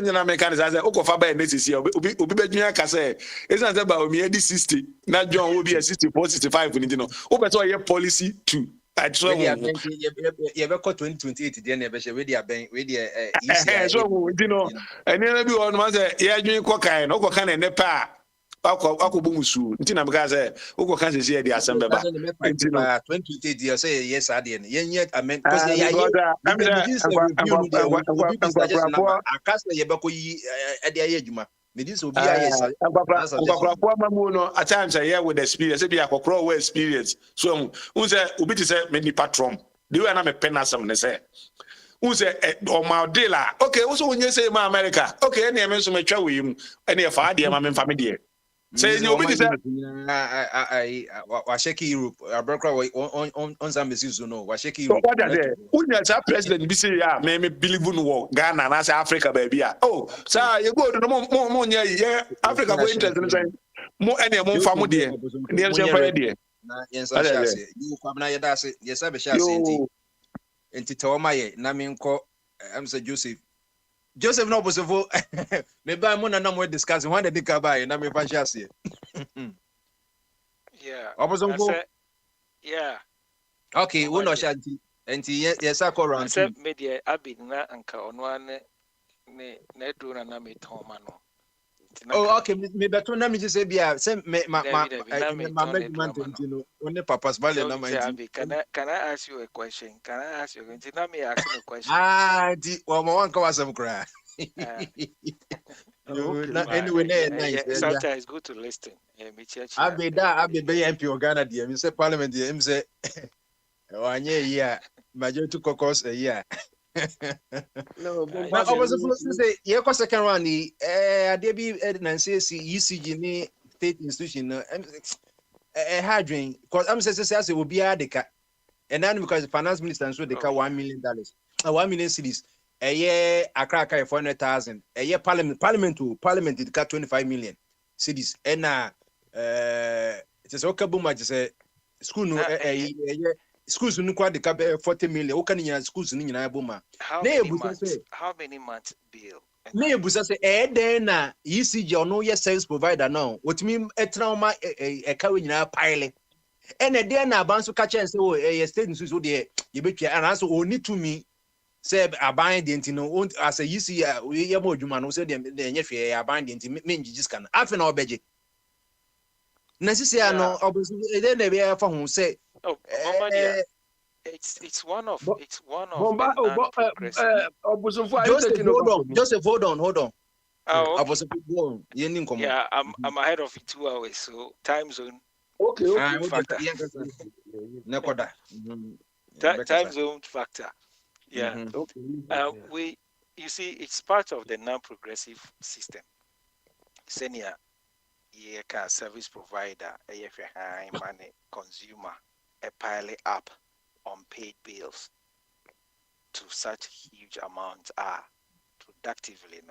Americans as a Okofaba and this is here, Ubibeja say, isn't about me 60, not John will be a 64, 65, you know, over to your policy too. I saw you have 2028 then never shall ready so you know and then be on was yeah doing cocaine no cocaine and nepa akobumusu ntina because okoka say here the assembly ba 2028 you say yes I did yet amen because Medis will be yes. At times I hear with experience, be a crow experience. So, who's a ubit say many patron? Do you have a penasam? They say, who's a my dealer? Okay, also when you say my America, okay, any amends to make with him, any of our dear mamma family. Say, you will be I shake Europe, I broke away on some messages, no, I shake Europe. What are they? When you are president, BC, maybe believe in war, Ghana, and as Africa, baby. Oh, sir, you go to the more yeah, Africa, go into more any more family, yes, I be shall and Tito Maye, Naminko, I'm Sir Joseph no possible. Maybe I'm on more discussing one that they can buy and I'm a fantasy. Yeah. Yeah. Okay, we know Shanti. And yes, I call around. Media Abidna and Kaonwane Neduna Nami Tomano. Oh, okay, maybe I told me to say, yeah, send my management, you know, only Papa's Valley. Can I ask you a question? Can I ask you? Let me ask you a question. Well, my one cause some cry. Anyway, sometimes it's good to listen. I'll be MP of Ghana, dear. You say Parliament, dear. Say, 1 year, majority caucus a year. No, but I was supposed to say, yeah, because second round, the Debbie Nancy, ECG, state institution hardware because I'm say will be a deca. And then because the finance minister and so they cut $1 million, 1 million cedis a year, a crack 400,000 a year. Parliament did cut 25 million cedis. And it is okay. Boom, I just say school no schools no quite the cap 40 million. What can you schools in Boma? How many months bill? Me busa say then ECG or no yes service provider now. What mean a trauma a carry in pilot. And then na banso catch and say, oh, state news so there, you bet you and also only to me say a bind the intino as a you see we are more human who said them if you are bind the intino just can half an hour budget. Necessary no obviously then they be for who say it's one of just hold on. Oh, okay. Yeah, I'm ahead of you 2 hours, so time zone. Okay. Factor. Time zone factor. Yeah. You see, it's part of the non-progressive system. Senior, service provider, high money consumer, a pile up unpaid bills to such huge amounts are productively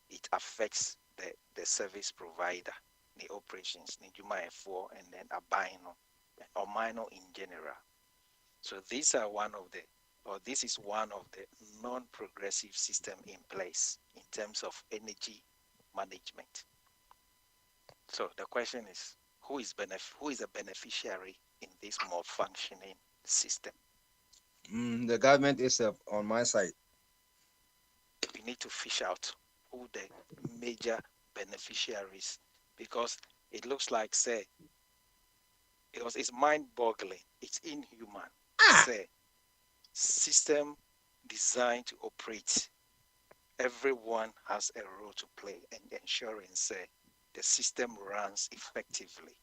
it affects the service provider, the operations, the F4, and then a bino or minor in general. So this is one of the non-progressive system in place in terms of energy management. So the question is, who is a beneficiary in this more functioning system? The government is on my side. We need to fish out who the major beneficiaries, because it looks like it's mind-boggling. It's inhuman. System designed to operate. Everyone has a role to play in ensuring the system runs effectively.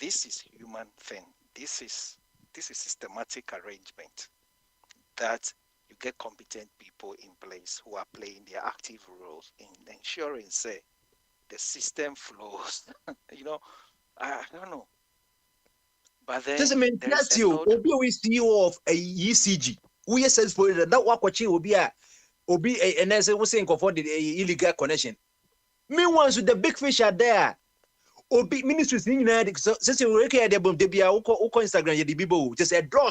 This is human thing. This is systematic arrangement that you get competent people in place who are playing their active roles in ensuring the system flows. I don't know. But then doesn't mean that's you. Obi always CEO of a ECG. We says for that work watching will be and as I was saying for the illegal connection. Meanwhile, so the big fish are there. Obi ministries in United since you work at the Instagram, you the just a draw.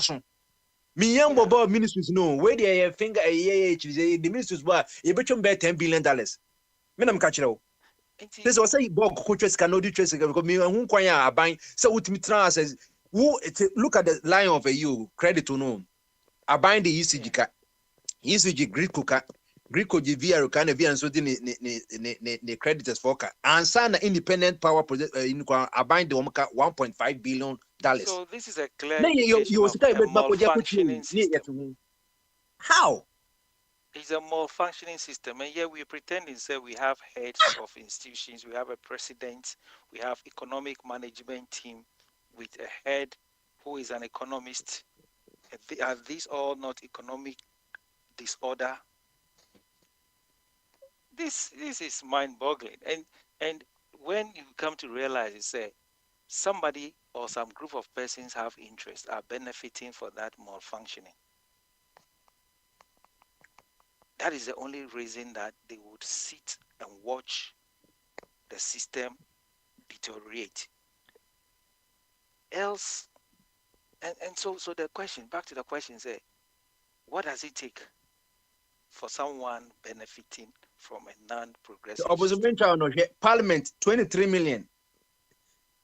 Me young Bobo ministries no where they finger the ministries were a bit $10 billion. Menam catch it. This was say Bob coaches cannot do trace because me and who are buying so with me says who look at the line of a you credit to know. I bind the ECG car. ECG Greek cooker. Greek via kind of and so the creditors for car and sign an independent power project in I bind the $1.5 billion. So this is a clear malfunctioning system. How? It's a malfunctioning system, and yet we pretend and say we have heads of institutions, we have a president, we have economic management team with a head who is an economist. Are these all not economic disorder? This is mind-boggling, and when you come to realize it, somebody or some group of persons have interest, are benefiting for that malfunctioning. That is the only reason that they would sit and watch the system deteriorate. Else, and so the question, back to the question, what does it take for someone benefiting from a non-progressive system? Parliament, 23 million.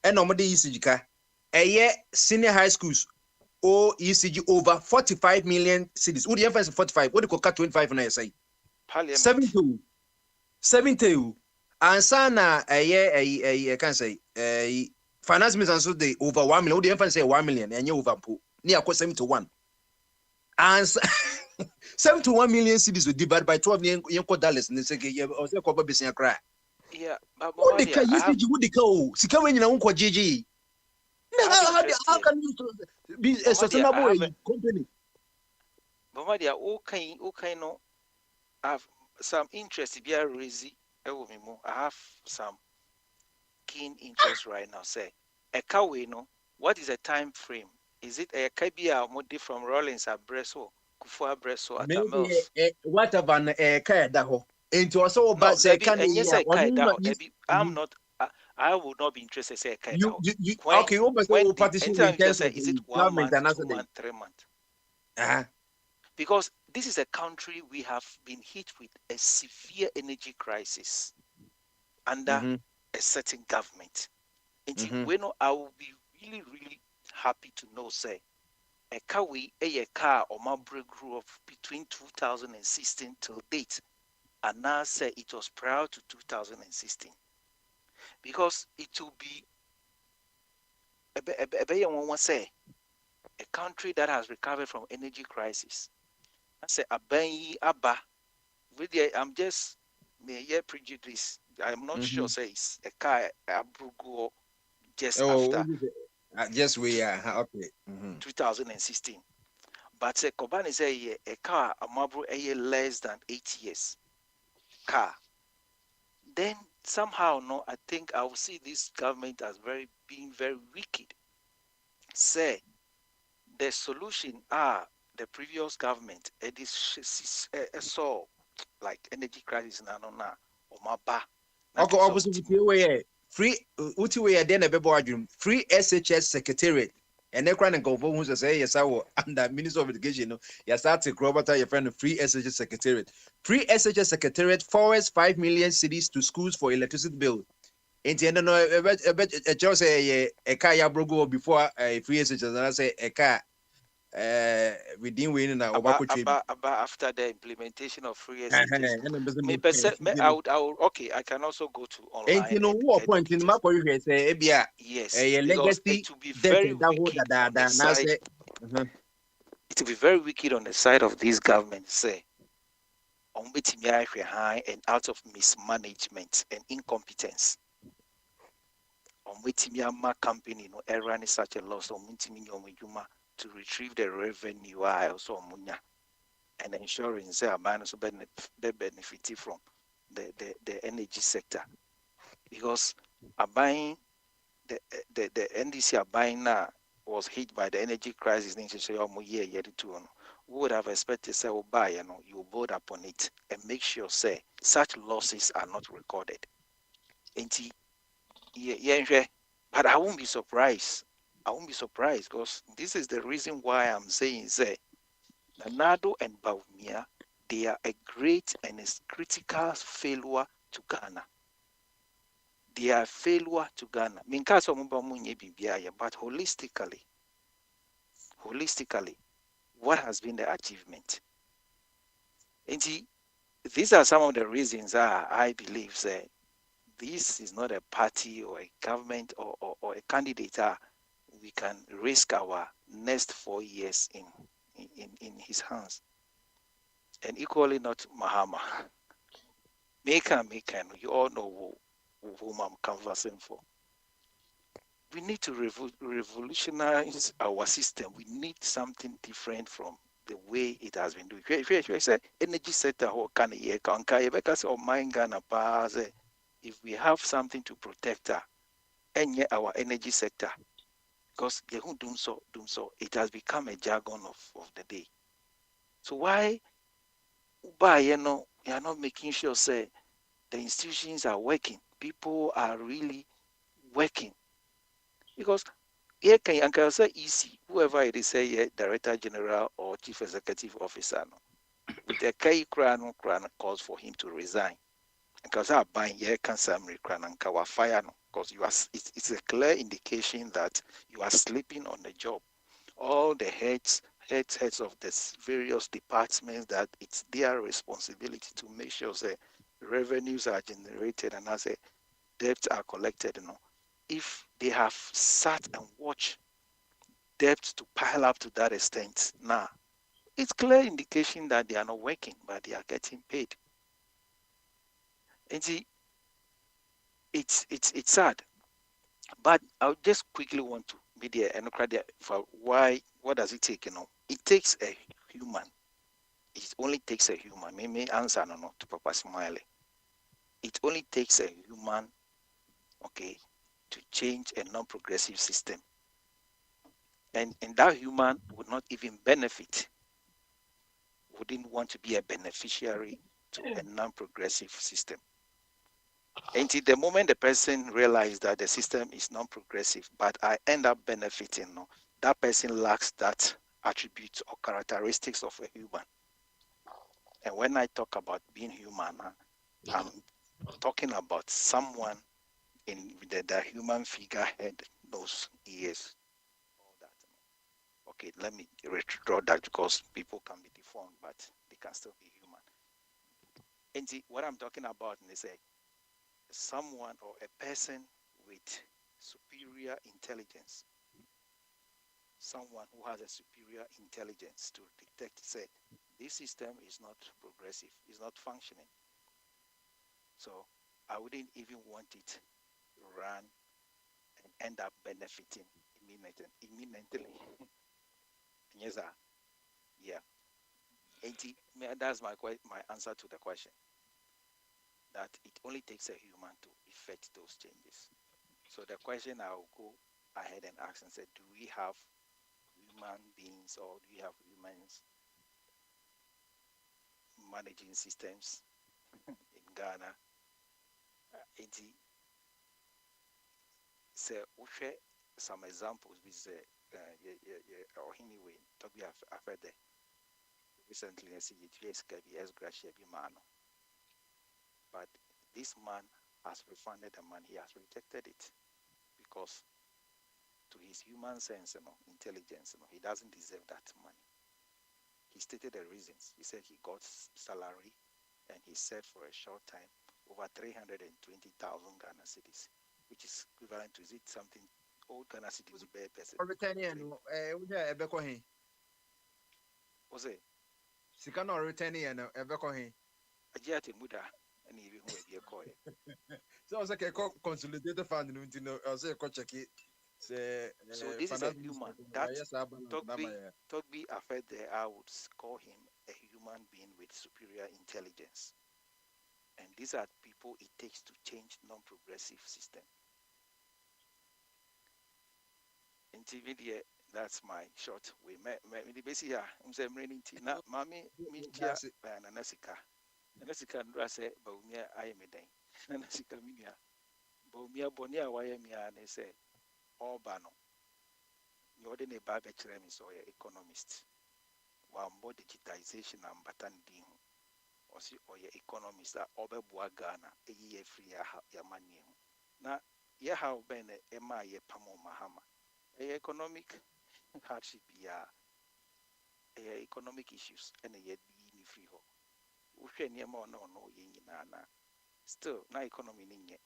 And normally ECG a year senior high schools or ECG over 45 million cities. Would you emphasize 45? What do you call 25 and I say? Parliament. 70. And sana a year I can say finance minister so they over 1 million. Would you emphasize 1 million and you over near 71. And 71 million cities will divide by 12 million dollars in the second year or say copper business cry. Yeah, but what the ECG would the go? Sika in unko GG. How can you be a sustainable company? But okay, no. I have some interest. I have some keen interest right now. Say, a car we know what is the time frame? Is it a Kabia Modi from Rollins at Bresso, Kufa Bresso at the Maybe Mills? whatever car that ho. Into also No, but say Debbie, can and yes, I or kai not that Debbie. I'm not. I would not be interested. Say kai that you when okay, you must say the partition anytime in you terms say of is it the 1 government month, and also 2 months, 3 months? Because this is a country we have been hit with a severe energy crisis under a certain government. And we know I will be really, really happy to know, say, a car we a car or my breakthrough of between 2016 till date, and now say it was prior to 2016. Because it will be say a country that has recovered from energy crisis. I say Abba. I'm just mere prejudice. I'm not sure say it's a car Abrugo just after just we are okay. 2016. But say Kobani say a car Amabru a less than 8 years car. Then somehow no, I think I will see this government as being very wicked. Say the solution are the previous government. It is saw like energy crisis na no na or maba. Okay, opposite way free uti way then a bebo adwum free SHS secretariat and ekra na go who say yes I under Minister of Education no ya start to grow better your friend free SHS secretariat Forest 5 million cities to schools for electricity bill. Enti no a just say a car ya brogo before a free SHS and I say a car within winning now after the implementation of free SHS. Okay, I can also go to online. And you know what point in my career say yes, a because legacy it will be very wicked on the side. It will be very wicked on the side of this government, say, on high and out of mismanagement and incompetence. On my company no error is such a loss on to retrieve the revenue I also munya and ensuring say a man also benefit from the energy sector. Because a buying the NDC are buying now was hit by the energy crisis year we would have expected say buy you board upon it and make sure say such losses are not recorded. But I won't be surprised. I won't be surprised because this is the reason why I'm saying say Nanado and Baumia, they are a great and a critical failure to Ghana. They are a failure to Ghana. But holistically, what has been the achievement? And see, these are some of the reasons I believe that this is not a party or a government or a candidate we can risk our next 4 years in his hands. And equally not Mahama. Maker, you all know whom I'm conversing for. We need to revolutionize our system. We need something different from the way it has been doing. I say energy sector if we have something to protect our energy sector, because doing so, it has become a jargon of the day. So why you are not making sure say the institutions are working, people are really working? Because here can say easy, whoever it is, say director general or chief executive officer, the Kai Kran calls for him to resign. Because I buying here can summary and fire because it's a clear indication that you are sleeping on the job. All the heads of the various departments, that it's their responsibility to make sure that revenues are generated and as a debts are collected. If they have sat and watched debts to pile up to that extent, now it's clear indication that they are not working, but they are getting paid. And see, it's sad. But I just quickly want to be there and credit for why. What does it take? It takes a human. It only takes a human. Me answer no to Papa Smiley. It only takes a human, okay, to change a non-progressive system. And that human would not even benefit, wouldn't want to be a beneficiary to a non-progressive system. Until the moment the person realizes that the system is non-progressive, but I end up benefiting, no, that person lacks that attributes or characteristics of a human. And when I talk about being human, I'm talking about someone in the human figure, head, nose, ears, all that. Okay, let me withdraw that because people can be deformed, but they can still be human. And see, what I'm talking about is someone or a person with superior intelligence. Someone who has a superior intelligence to detect, say, this system is not progressive, is not functioning. So I wouldn't even want it to run and end up benefiting imminently. Yes, sir. Yeah. That's my answer to the question. That it only takes a human to effect those changes. So the question I will go ahead and ask and say, do we have human beings or do we have humans managing systems in Ghana? Say, some examples we say, or anyway, to be after the recently I see it but this man has refunded the money, he has rejected it because to his human sense, intelligence, he doesn't deserve that money. He stated the reasons. He said he got salary and he served for a short time over 320,000 Ghana cedis, which is equivalent to, is it something old Ghana cedis per person? Was it? Sikano returning and Ebecohe. A jet in Muda, and even who be a coy. So I was like a consolidated fund, you know, I was a coach. So this is a human. That Togbi Afed there, I would call him a human being with superior intelligence. And these are people it takes to change non-progressive system. In TV, that's my short way. The basic here, I'm saying, now, Mammy, Mintia, and Anasika. Anasika, and say, Baumia, I am a day. Anasika, Minia, Baumia, Bonia, Wyamia, and they say, Orbano. You're the Babachem is or economist. While more digitization and batanding. Or see, or your economist are over Ghana, a year free your money. Now, you have been a Emma Pamo Mahama. Economic hardship, economic issues, and a yet be free ho. Ushe near more no yin still, na economy in yet.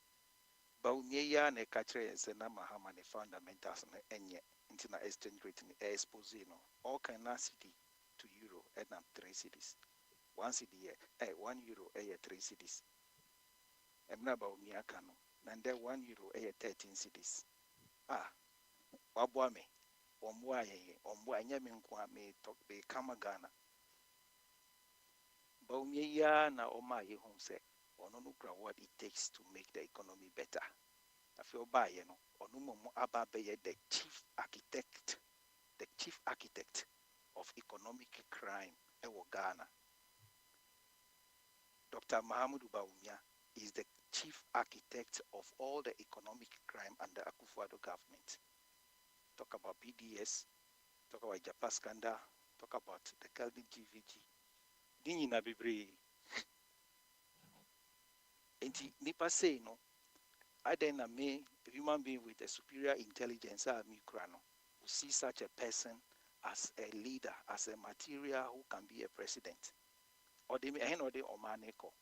Baunia and a catcher and Sena Mahama and fundamentals and yet into exchange rate in Exposino, all kind city to euro and 3 cities. 1 cedi, 1 euro, 3 cedis. I'm not about Miakano, and then 1 euro, 13 cedis. Wabwame, Omwanyame Kwame, talk be Kamagana. Baumia na Oma Yehon say, or no what it takes to make the economy better. I feel by or no more Ababe, the chief architect of economic crime, Ewo Ghana. Dr. Mahamudu Baumia is the chief architect of all the economic crime under Akufo-Addo government. Talk about BDS, talk about Japan scandal, talk about the Kelvin GVG. Dini na bibre. Enti nipa say no, I then a human being with a superior intelligence who see such a person as a leader, as a material who can be a president. Or they may or they omaneko.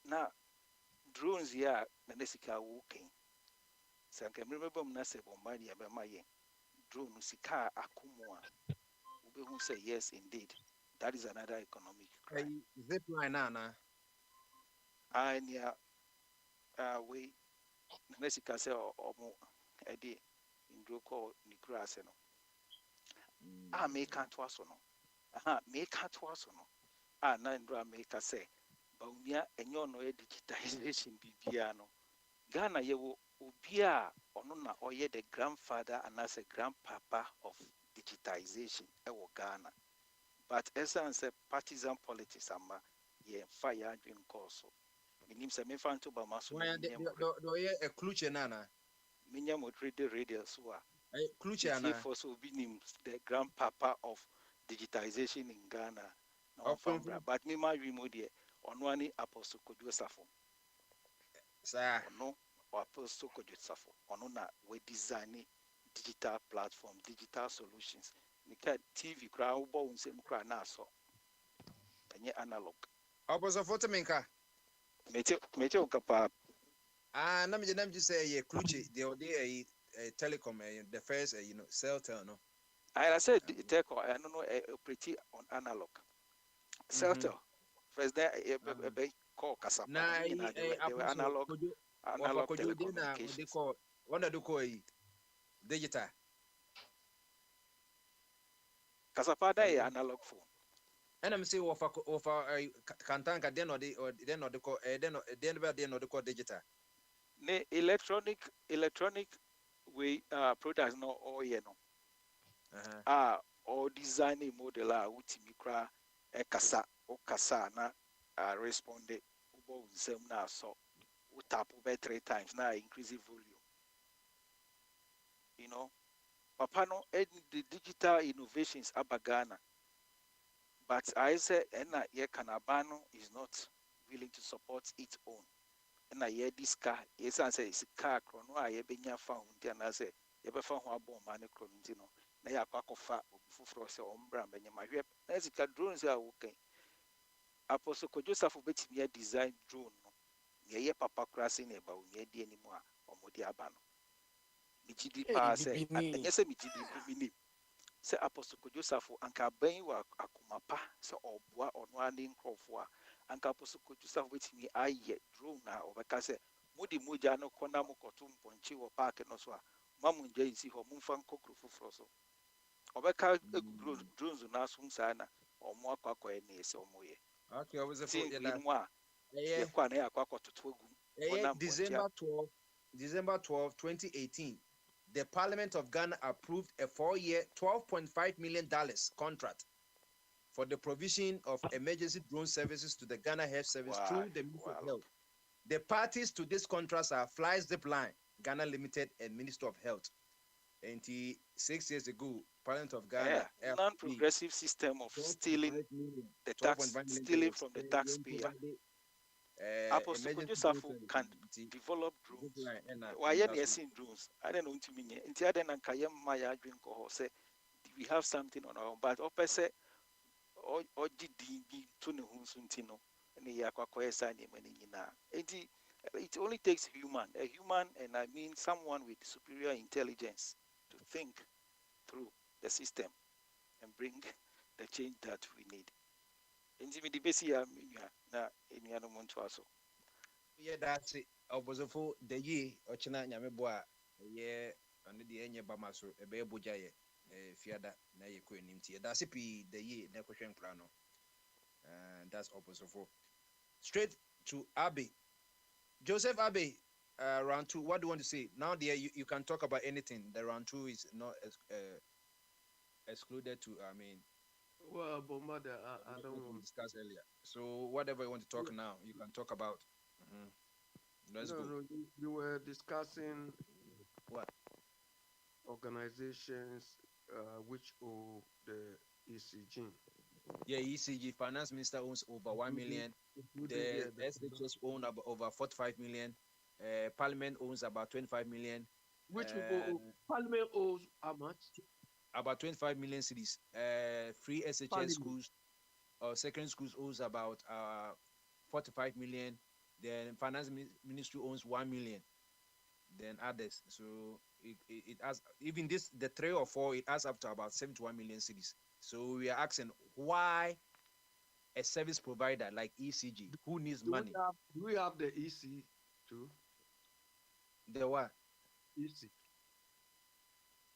Now, drones here, Nanesika walking. So I can remember Nase Bombadi Abamaye. Drone Sika Akumwa. Ube who say yes, indeed. That is another economic crime. Zip line, Nana. I near we Nanesika say or Eddie in Droko Nikraseno. Make can't was no. Make can't was no. Nandra make a say. Baumia and your no digitization Bibiano. Ghana, you Ubia onuna oye the grandfather and as a grandpapa of digitization ewo Ghana. But essence partisan politics ama ye fire dream course. Minim se me fan to ba maso Why the a clutch nana? minya mo radio so a Clutch tie ana. for so be the grandpapa of digitization in Ghana. No Of fambra. But me ma wi mo de ono ani Apostle Kojo Safo. sir. Ono Apostle Kojo Safo. Ono na we design digital platform, digital solutions. Nika TV kra ubo unsem kra na so. Enye analog. Opposite photo minka. Mete ukapa. Nam just say ye clutch the telecom the first cell tel no. I said tech I don't know operate on analog. Celtel. First there a call Kasapa. Na They were analog telecommunications. they call one do call digital. Kasapaได้ analog phone. And I'm saying offer kantanka then or the call then call digital. Ne electronic way products no all no. Or designing model utimi kra e kasa o kasa na responde ubo nsem na so u tap over 3 times na increase volume. You know, papa no the digital innovations abagana. But I say ena ye kanabano is not willing to support its own. Ena ye this car yes I say it's car chrono a ye benya fa hunti na say ye be fa ho abon ma ne chrono nti no na ya kwakofa obufufro se ombra benya ma hwe na sika drones a wo kan Apostle Kojo Safo betimi ya design drone no ye papa krase na ba onye di animu a omodi aba no michidi pa say enye se michidi bimini se Apostle Kojo Safo anka ban wa akomapa se oboa ono ani nkrofo a anka Apostle Kojo Safo betimi aye drone na obeka se mudi moja no kona mokoto mponchi wo park no so a mamunja isi ho mumfa nkokro fufuro so obeka drones na asum sa na omo akwakọ na ese omo ye. Okay, I was a foot December 12, 2018, the Parliament of Ghana approved a 4-year, $12.5 million contract for the provision of emergency drone services to the Ghana Health Service through the Ministry of Health. The parties to this contract are Fly Zipline, Ghana Limited, and Minister of Health. 6 years ago, Parliament of Ghana, non-progressive system of stealing the tax, stealing from the taxpayer. Apostle Kojo Safo can develop drones. Why are you seeing drones? I don't know to me. Until then, I can't my drink or say we have something on our own. But opposite, or did to the Hunsuntino and the Aquacoya sign it only takes a human, and I mean someone with superior intelligence to think through the system and bring the change that we need. Intimidate na eniano monto aso. Yeah, that's it. Obozofo the ye ochina nyameboa ye ane de enye bama so ebe boja ye fiada na ye ko enimti. That's it the ye na kwehwen kra no. That's Obozofo. Straight to Abbey. Joseph Abbey, round 2. What do you want to say? Now there you can talk about anything. The round 2 is not excluded to Well, but mother, I don't want to discuss earlier. So whatever you want to talk now, you can talk about. Let's go. No, you were discussing what organizations which owe the ECG. Yeah, ECG finance minister owns over 1 million. The SHS own about over 45 million. Parliament owns about 25 million. Which Parliament owes how much? About 25 million cities. Free SHS Parliament. Schools or secondary schools owns about 45 million. Then finance ministry owns 1 million. Then others. So it has even this the 3 or 4 it adds up to about 71 million cities. So we are asking why a service provider like ECG who needs money. Do we have the EC too? The what? EC.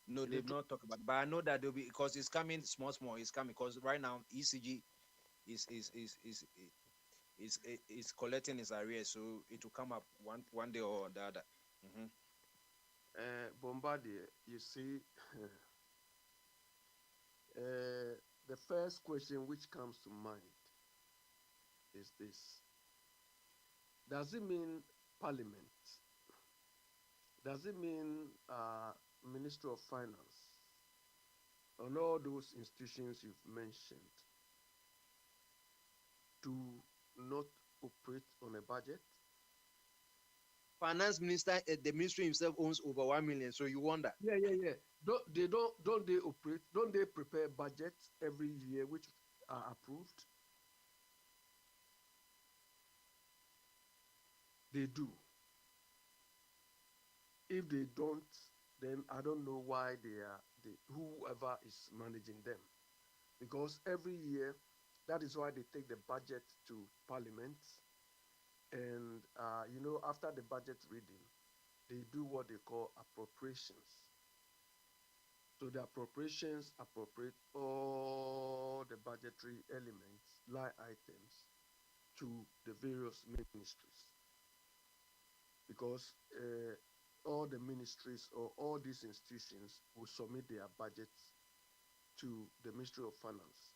No, they've not talked about it, but I know that they'll be because it's coming small. It's coming because right now ECG is collecting its arrears, so it will come up one day or the other. Bombardier, you see, the first question which comes to mind is this. Does it mean parliament? Does it mean Ministry of Finance and all those institutions you've mentioned do not operate on a budget? Finance minister, the ministry himself owns over 1 million. So you wonder. Yeah. Don't they operate? Don't they prepare budgets every year which are approved? They do. If they don't, then I don't know why whoever is managing them. Because every year, that is why they take the budget to Parliament. And, after the budget reading, they do what they call appropriations. So the appropriations appropriate all the budgetary elements, line items, to the various ministries. Because all the ministries or all these institutions will submit their budgets to the Ministry of Finance.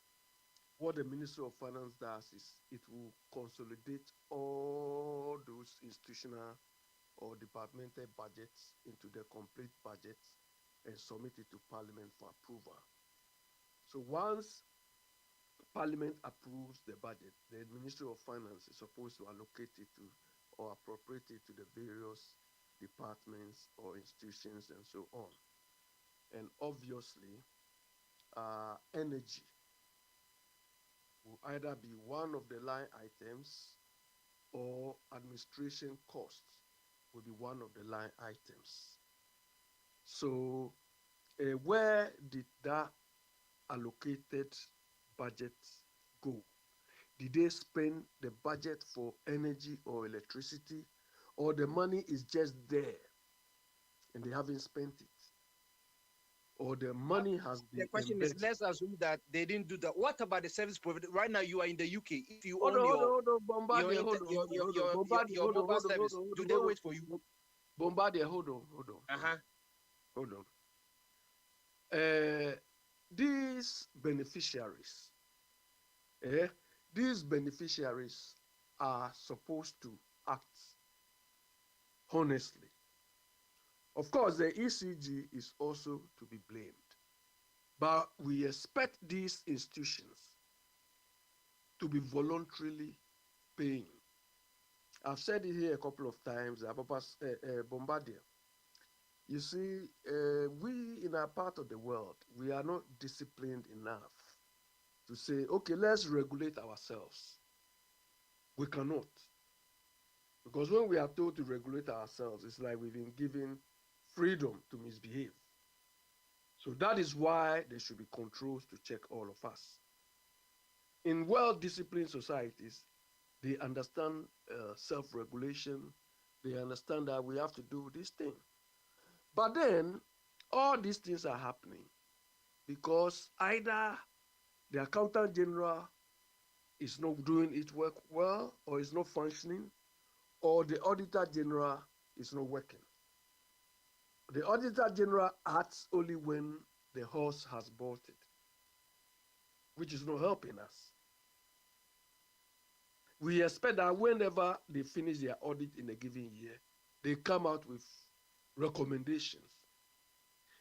What the Ministry of Finance does is it will consolidate all those institutional or departmental budgets into the complete budget and submit it to Parliament for approval. So once Parliament approves the budget, the Ministry of Finance is supposed to allocate it to or appropriate it to the various departments or institutions and so on. And obviously, energy will either be one of the line items or administration costs will be one of the line items. So where did that allocated budget go? Did they spend the budget for energy or electricity, or the money is just there and they haven't spent it? Or the money has been The question embedded. is, let's assume that they didn't do that. What about the service provider? Right now, you are in the UK. If you Hold own on, Bombardier, your mobile service, do they wait for you? Bombardier, hold on. Hold on. These beneficiaries, are supposed to act honestly. Of course, the ECG is also to be blamed, but we expect these institutions to be voluntarily paying. I've said it here a couple of times, Bombardier. You see, we in our part of the world, we are not disciplined enough to say, okay, let's regulate ourselves. We cannot. Because when we are told to regulate ourselves, it's like we've been given freedom to misbehave. So that is why there should be controls to check all of us. In well-disciplined societies, they understand self-regulation. They understand that we have to do this thing. But then, all these things are happening because either the accountant general is not doing its work well, or is not functioning, or the auditor general is not working. The auditor general acts only when the horse has bolted, which is not helping us. We expect that whenever they finish their audit in a given year, they come out with recommendations.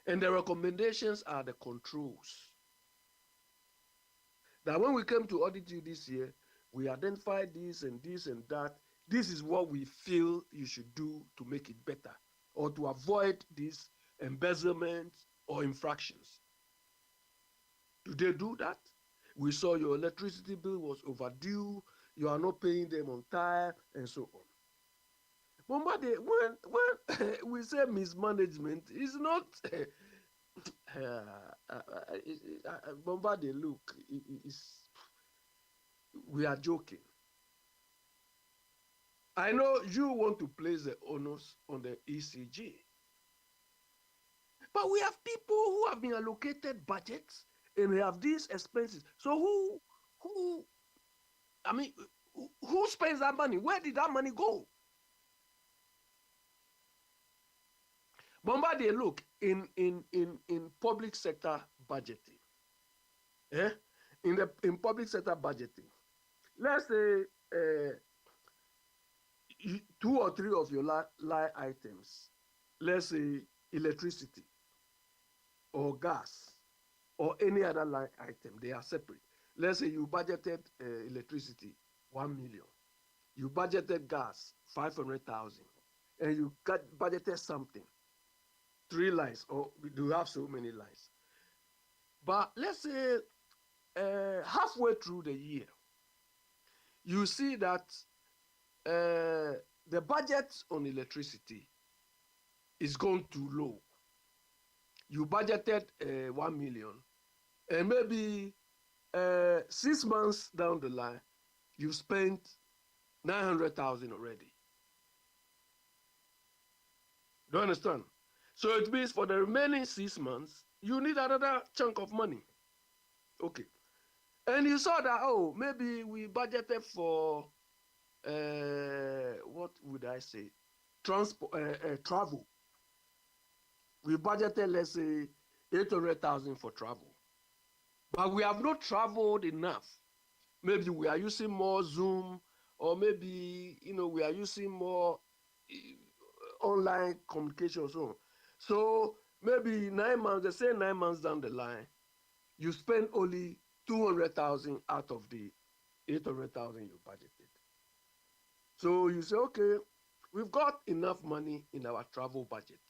And the recommendations are the controls. That when we came to audit you this year, we identified this and this and that. This is what we feel you should do to make it better, or to avoid these embezzlement or infractions. Do they do that? We saw your electricity bill was overdue, you are not paying them on time, and so on. Bombardier, when we say mismanagement, it's not Bombardier, look, we are joking. I know you want to place the onus on the ECG, but we have people who have been allocated budgets and they have these expenses. So who spends that money? Where did that money go? Bombardier, look, in public sector budgeting, in public sector budgeting, let's say 2 or 3 of your line items, let's say electricity or gas or any other line item, they are separate. Let's say you budgeted electricity 1 million, you budgeted gas 500,000, and you budgeted something 3 lines, or do you have so many lines? But let's say halfway through the year, you see that the budget on electricity is gone too low. You budgeted 1 million, and maybe 6 months down the line, you spent 900,000 already. Do you understand? So it means for the remaining 6 months, you need another chunk of money. Okay. And you saw that, oh, maybe we budgeted for, what would I say? Travel. We budgeted, let's say, 800,000 for travel. But we have not traveled enough. Maybe we are using more Zoom, or maybe, we are using more online communication. So maybe 9 months, they say 9 months down the line, you spend only 200,000 out of the 800,000 you budgeted. So you say, okay, we've got enough money in our travel budget.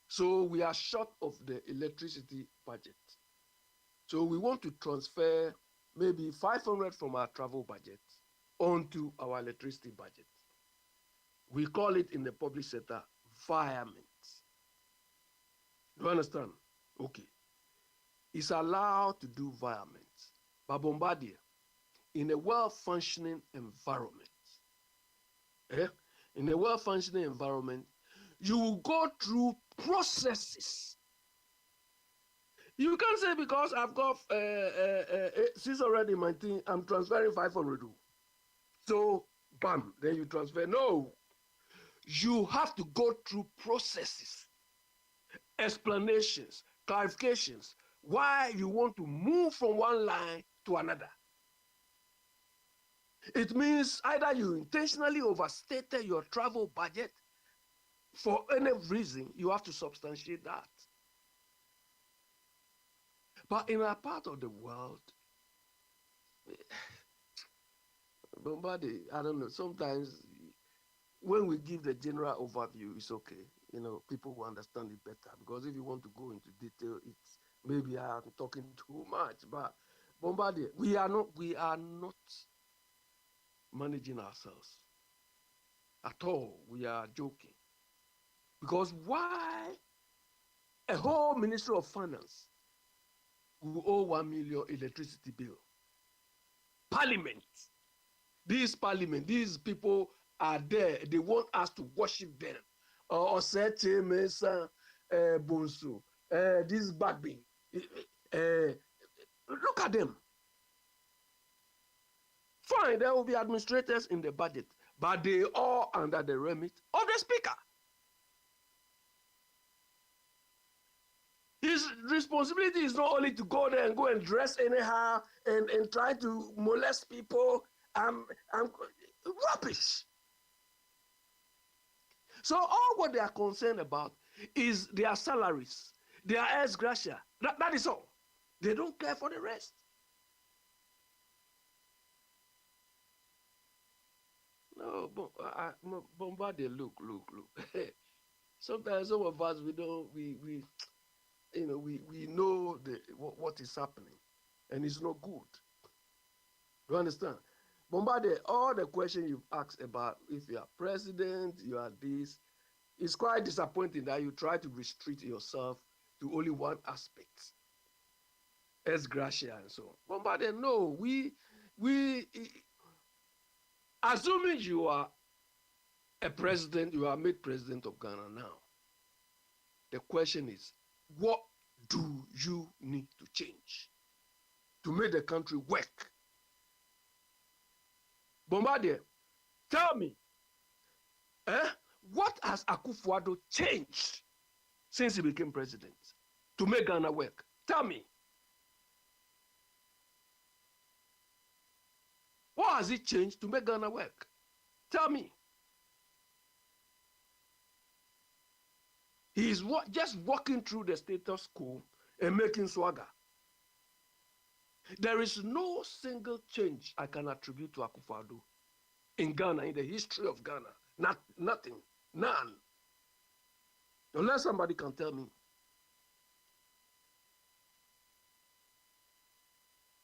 So we are short of the electricity budget. So we want to transfer maybe 500 from our travel budget onto our electricity budget. We call it in the public sector virement. Do you understand? Okay. It's allowed to do virement. But Bombardier, in a well-functioning environment, in a well-functioning environment, you will go through processes. You can't say because I've got 600 in my thing, I'm transferring 500. So, bam, then you transfer. No. You have to go through processes, explanations, clarifications, why you want to move from one line to another. It means either you intentionally overstated your travel budget. For any reason, you have to substantiate that. But in a part of the world, Bombardier, I don't know, sometimes when we give the general overview, it's okay. People will understand it better. Because if you want to go into detail, it's maybe I am talking too much. But Bombardier, we are not managing ourselves at all. We are joking. Because why a whole Ministry of Finance will owe 1 million electricity bill? Parliament. This parliament, these people are there. They want us to worship them. Osete, Mesa, Bonsu, this Bagby. Look at them. Fine, there will be administrators in the budget, but they are under the remit of the speaker. His responsibility is not only to go there and go and dress anyhow and try to molest people. Rubbish. So all what they are concerned about is their salaries, their ex gratia. That is all. They don't care for the rest. No, Bombardier, look. Sometimes some of us we know what is happening, and it's not good. You understand? Bombardier, all the questions you've asked about if you are president, you are this, it's quite disappointing that you try to restrict yourself to only one aspect. Ex gratia and so on. Bombardier, no, we assuming you are a president, you are made president of Ghana now. The question is, what do you need to change to make the country work? Bombardier, tell me, what has Akufo-Addo changed since he became president to make Ghana work? Tell me. What has he changed to make Ghana work? Tell me. He's just walking through the status quo and making swagger. There is no single change I can attribute to Akufo-Addo in Ghana, in the history of Ghana. Nothing. None. Unless somebody can tell me.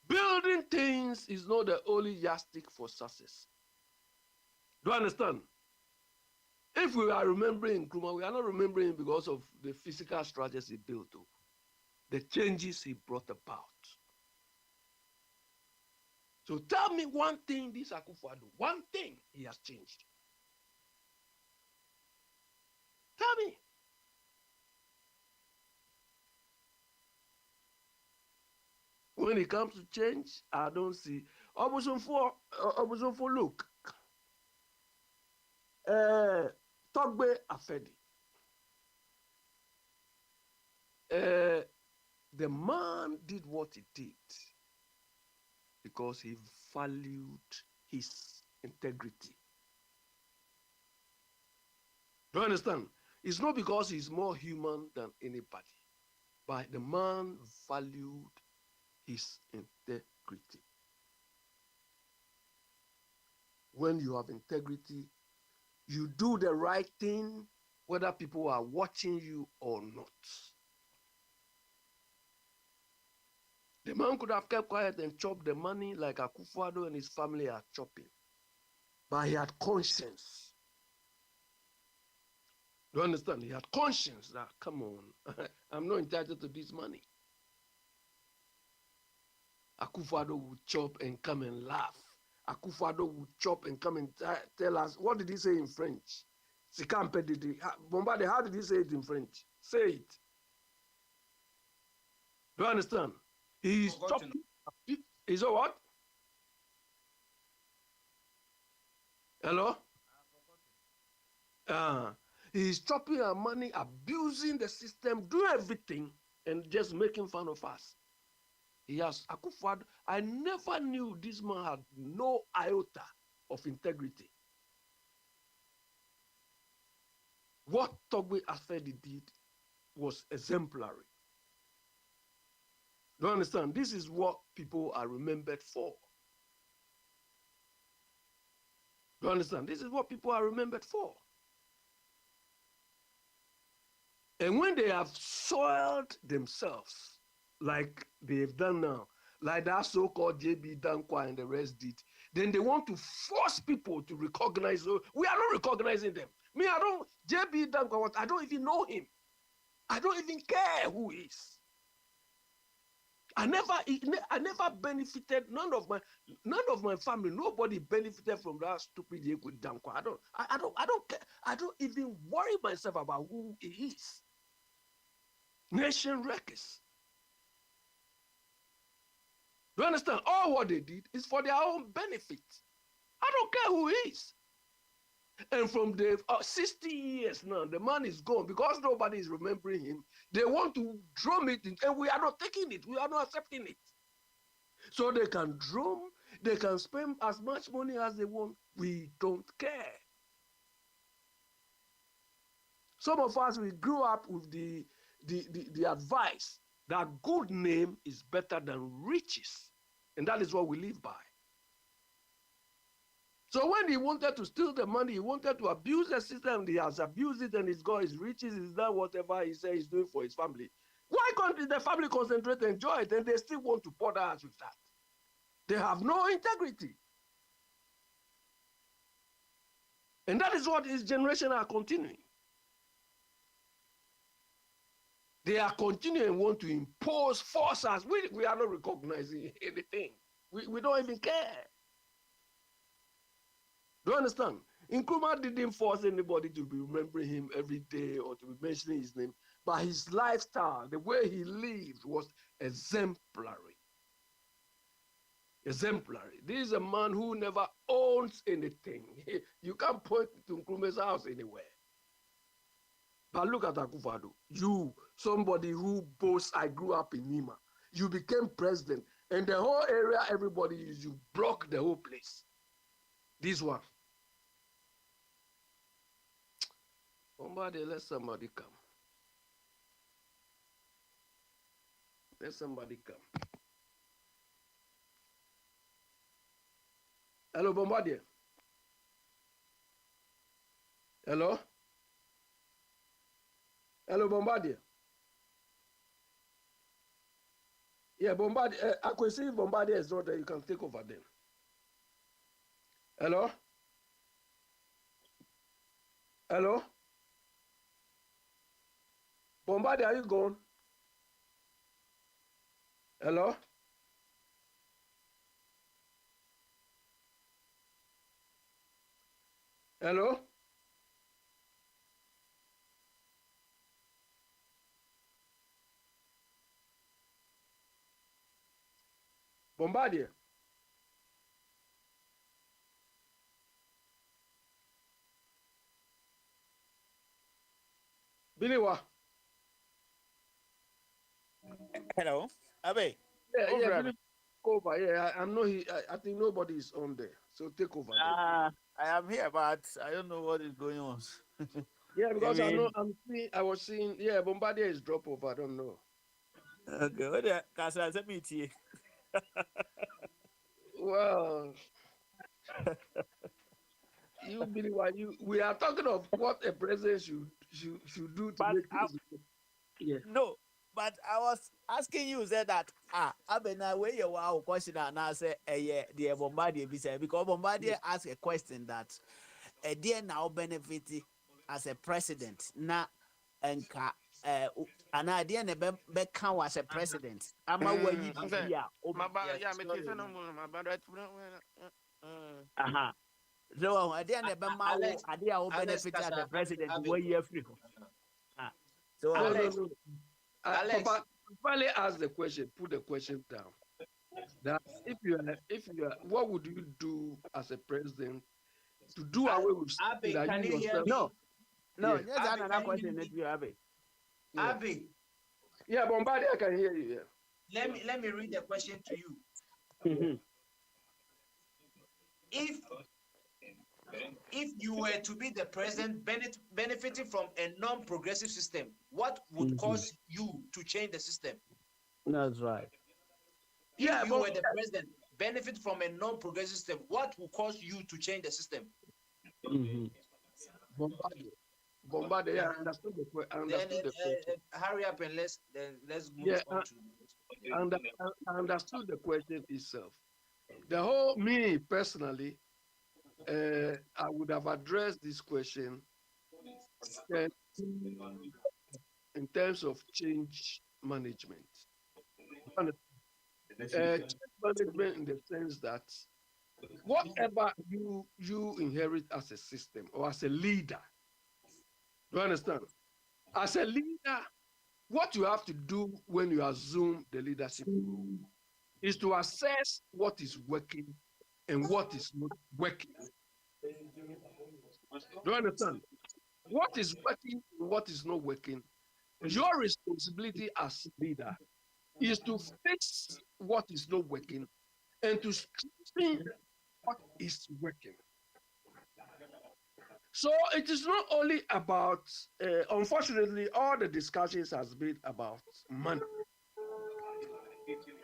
Building things is not the only yardstick for success. Do you understand? If we are remembering Nkrumah, we are not remembering him because of the physical structures he built, the changes he brought about. So tell me one thing this Akufo-Addo, one thing he has changed. Tell me. When it comes to change, I don't see. Obusumfo, look. Togbe Afedi. The man did what he did because he valued his integrity. Do you understand? It's not because he's more human than anybody, but the man valued his integrity. When you have integrity, you do the right thing, whether people are watching you or not. The man could have kept quiet and chopped the money like Akufo-Addo and his family are chopping. But he had conscience. You understand? He had conscience that, come on, I'm not entitled to this money. Akufo-Addo would chop and come and laugh. Akufo-Addo would chop and come and tell us, what did he say in French? Bombardier, how did he say it in French? Say it. Do you understand? He's chopping. Is that what? Hello? He's chopping our money, abusing the system, doing everything, and just making fun of us. He has Akufo-Addo. I never knew this man had no iota of integrity. What Togbe Afedi did was exemplary. Do you understand? This is what people are remembered for. Do you understand? This is what people are remembered for. And when they have soiled themselves, like they've done now, like that so-called JB Dankwa and the rest did, then they want to force people to recognize. We are not recognizing them. Me, I don't, JB Dankwa, I don't even know him. I don't even care who he is. I never benefited, none of my family, nobody benefited from that stupid JB Dankwa. I don't care. I don't even worry myself about who he is. Nation wreckers. Do you understand? All what they did is for their own benefit. I don't care who he is. And from the 60 years now, the man is gone because nobody is remembering him. They want to drum it in, and we are not taking it. We are not accepting it. So they can drum, they can spend as much money as they want. We don't care. Some of us, we grew up with the advice that good name is better than riches. And that is what we live by. So when he wanted to steal the money, he wanted to abuse the system, he has abused it and he's got his riches, he's done whatever he says he's doing for his family. Why can't the family concentrate and enjoy it and they still want to bother us with that? They have no integrity. And that is what his generation are continuing. They are continuing and want to impose, force us. We are not recognizing anything. We don't even care. Do you understand? Nkrumah didn't force anybody to be remembering him every day or to be mentioning his name, but his lifestyle, the way he lived was exemplary. Exemplary. This is a man who never owns anything. You can't point to Nkrumah's house anywhere. But look at Akufo-Addo. You, somebody who boasts, I grew up in Nima. You became president, and the whole area, everybody, you block the whole place. This one. Somebody, let somebody come. Let somebody come. Hello, Bombardier. Hello? Hello, Bombardier. Yeah, Bombardier. I could see Bombardier is not there. You can take over then. Hello? Hello? Bombardier, are you gone? Hello? Hello? Bombardier. Billy Wa. Hello, Abe. Yeah, Billy, over. Yeah, I know I think nobody is on there. So take over. I am here, but I don't know what is going on. Yeah, because I was seeing, yeah, Bombardier is drop off. I don't know. Okay, what the Casa meet? Well, you believe what we are talking of what a president should do to make things. Yeah. No, but I was asking you said that Abena where you are question and I say the Bombardier be said because Bombardier asked a question that dear now benefit as a president na enka an idea ne be can as a president ama wa yi bia so idea ne be ma wo idea wo benefit as a president wa yi afri ho so Alex, finally ask the question, put the question down. That if you are, what would you do as a president to do away with Abe, can you hear me? No, yes, that's another question that you have. Abe. Yeah, Bombardier, I can hear you. Yeah. Let me read the question to you. If you were to be the president benefiting from a non-progressive system, what would cause you to change the system? That's right. If you were the president benefit from a non-progressive system, what would cause you to change the system? Bombardier, I understood the question. Hurry up and let's move on to. I understood the question itself. The whole me personally. I would have addressed this question in terms of change management. Change management in the sense that whatever you inherit as a system or as a leader, do you understand? As a leader, what you have to do when you assume the leadership is to assess what is working and what is not working. Do you understand? What is working and what is not working? Your responsibility as leader is to fix what is not working and to strengthen what is working. So it is not only about, unfortunately, all the discussions has been about money.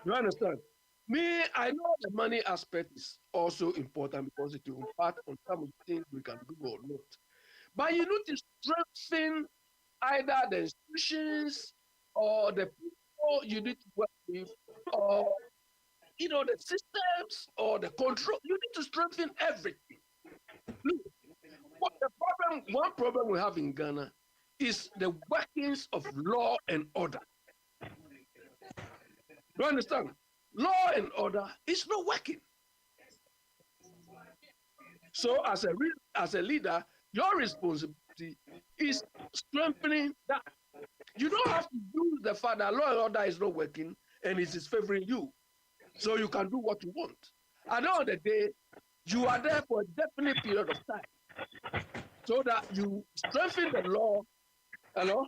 You understand? Me, I know the money aspect is also important because it will impact on some of the things we can do or not. But you need to strengthen either the institutions or the people you need to work with, or the systems or the control. You need to strengthen everything. Look, one problem we have in Ghana is the workings of law and order. Do you understand? Law and order is not working. So as a leader, your responsibility is strengthening that. You don't have to use the fact that law and order is not working and it is favoring you. So you can do what you want. At the end of the day, you are there for a definite period of time. So that you strengthen the law Hello?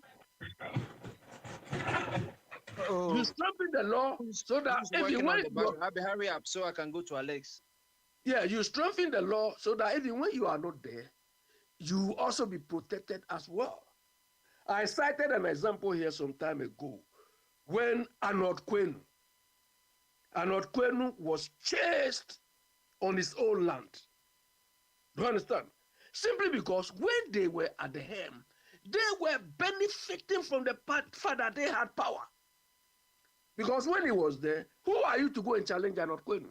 You strengthen the law so that Who's even working on when the you battle? I'll hurry up so I can go to Alex. you strengthen the law so that even when you are not there, you will also be protected as well. I cited an example here some time ago when Arnold Quenu was chased on his own land. Do you understand? Simply because when they were at the helm, they were benefiting from the fact that they had power. Because when he was there, who are you to go and challenge Arnold Quenu?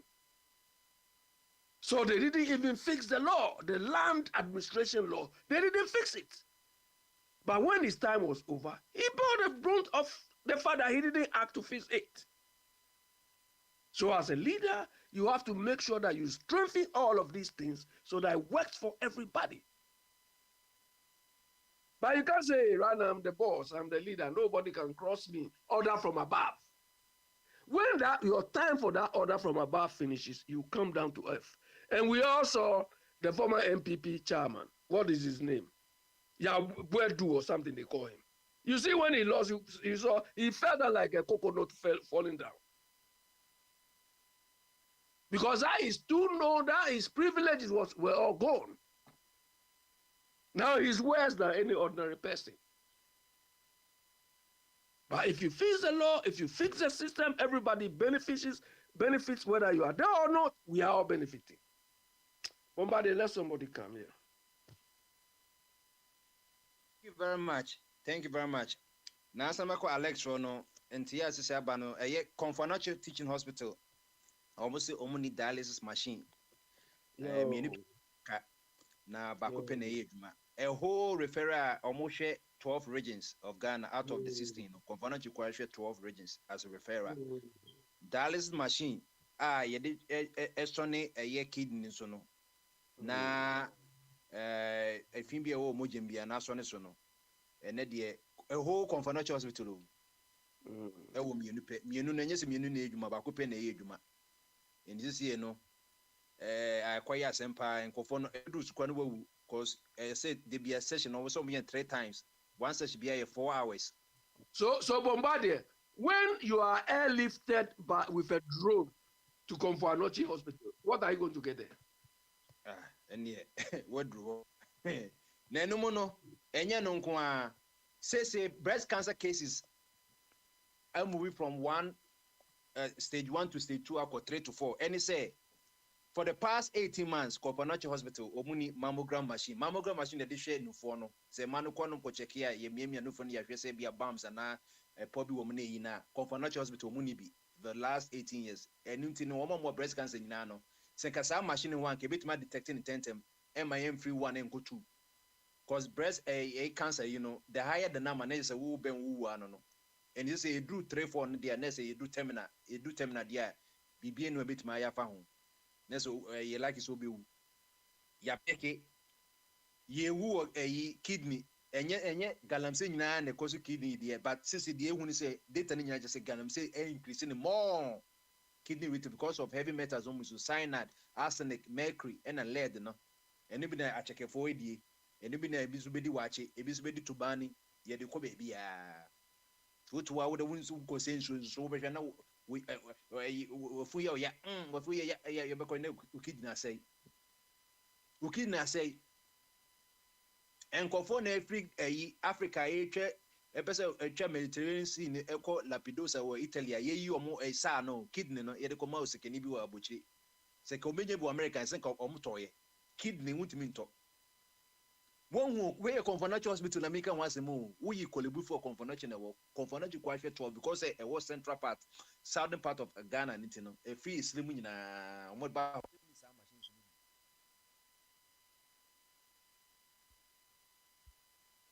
So they didn't even fix the law, the land administration law. They didn't fix it. But when his time was over, he bore the brunt of the fact that he didn't act to fix it. So as a leader, you have to make sure that you strengthen all of these things so that it works for everybody. But you can't say, Ran, I'm the boss, I'm the leader, nobody can cross me, order from above. When your time for that order from above finishes, you come down to earth. And we all saw the former MPP chairman. What is his name? Yabuedu or something they call him. You see, when he lost, you saw he fell down like a coconut falling down. Because that is too known, that his privileges were all gone. Now he's worse than any ordinary person. But if you fix the law, if you fix the system, everybody benefits whether you are there or not, we are all benefiting. Somebody, let somebody come here. Thank you very much. Thank you very much. Now, Samako Alex Rono, and Tia Sisabano, a Confanacho Teaching Hospital. Almost the only dialysis machine. Na Bakopene, a whole referral almost 12 regions of Ghana out of the 16. Confanacho requires 12 regions as a referral. Dialysis machine, you did a year kidney so no. Na a Fimbia or Mojambia, National Sono, and a whole Confanacho hospital. In this year, no, I acquire Sempa and Kofono Edus Quanwo, because I said there be a session also me 3 times. One session be 4 hours. So Bombardier, when you are airlifted with a drone to Confanacho Hospital, what are you going to get there? And yeah, what drove? Nenomono, Enya no kwa say breast cancer cases are moving from stage 1 to stage 2 or 3 to 4. And he say for the past 18 months, Confanacho Hospital, Omuni mammogram machine that they share no for no. Say manu kono ko check here, ye miemia no for ya say be a bombs and na pobi womune ina. Confanacho Hospital Omuni be the last 18 years. And until no more breast cancer in no. Say kasa machine one ke bit ma detecting intentem MIM free 1 and go 2. Because breast cancer, you know, the higher the number, say who ben who no. And you say you do 3-4 there, next say you do terminal there. BBN no bit my yafa home. Next you like it so be ya peke ye woo a kidney enye galamsey nyina na cause kidney there, but since the who say data nyina just say galamsey increasing more kidney with because of heavy metals almost cyanide, arsenic, mercury, and lead no. And even I check for it, and even I bisubedi watch it, a bisubedi tubani, ye de kobe be what would the ones who go sense so better now we ukidna say and conform every Africa a person a Mediterranean sea in Eco Lapidosa or Italy, ye or more a sa no kidney no yet mouse can be a butcher. Say comedian Americans think of Omutoye kidney won't mean talk. One way a Confanacho Hospital American once a more, we call it before Confanacho, Confanacho quite 12 because it was central part, southern part of Ghana, and you know, a free slimming in a what about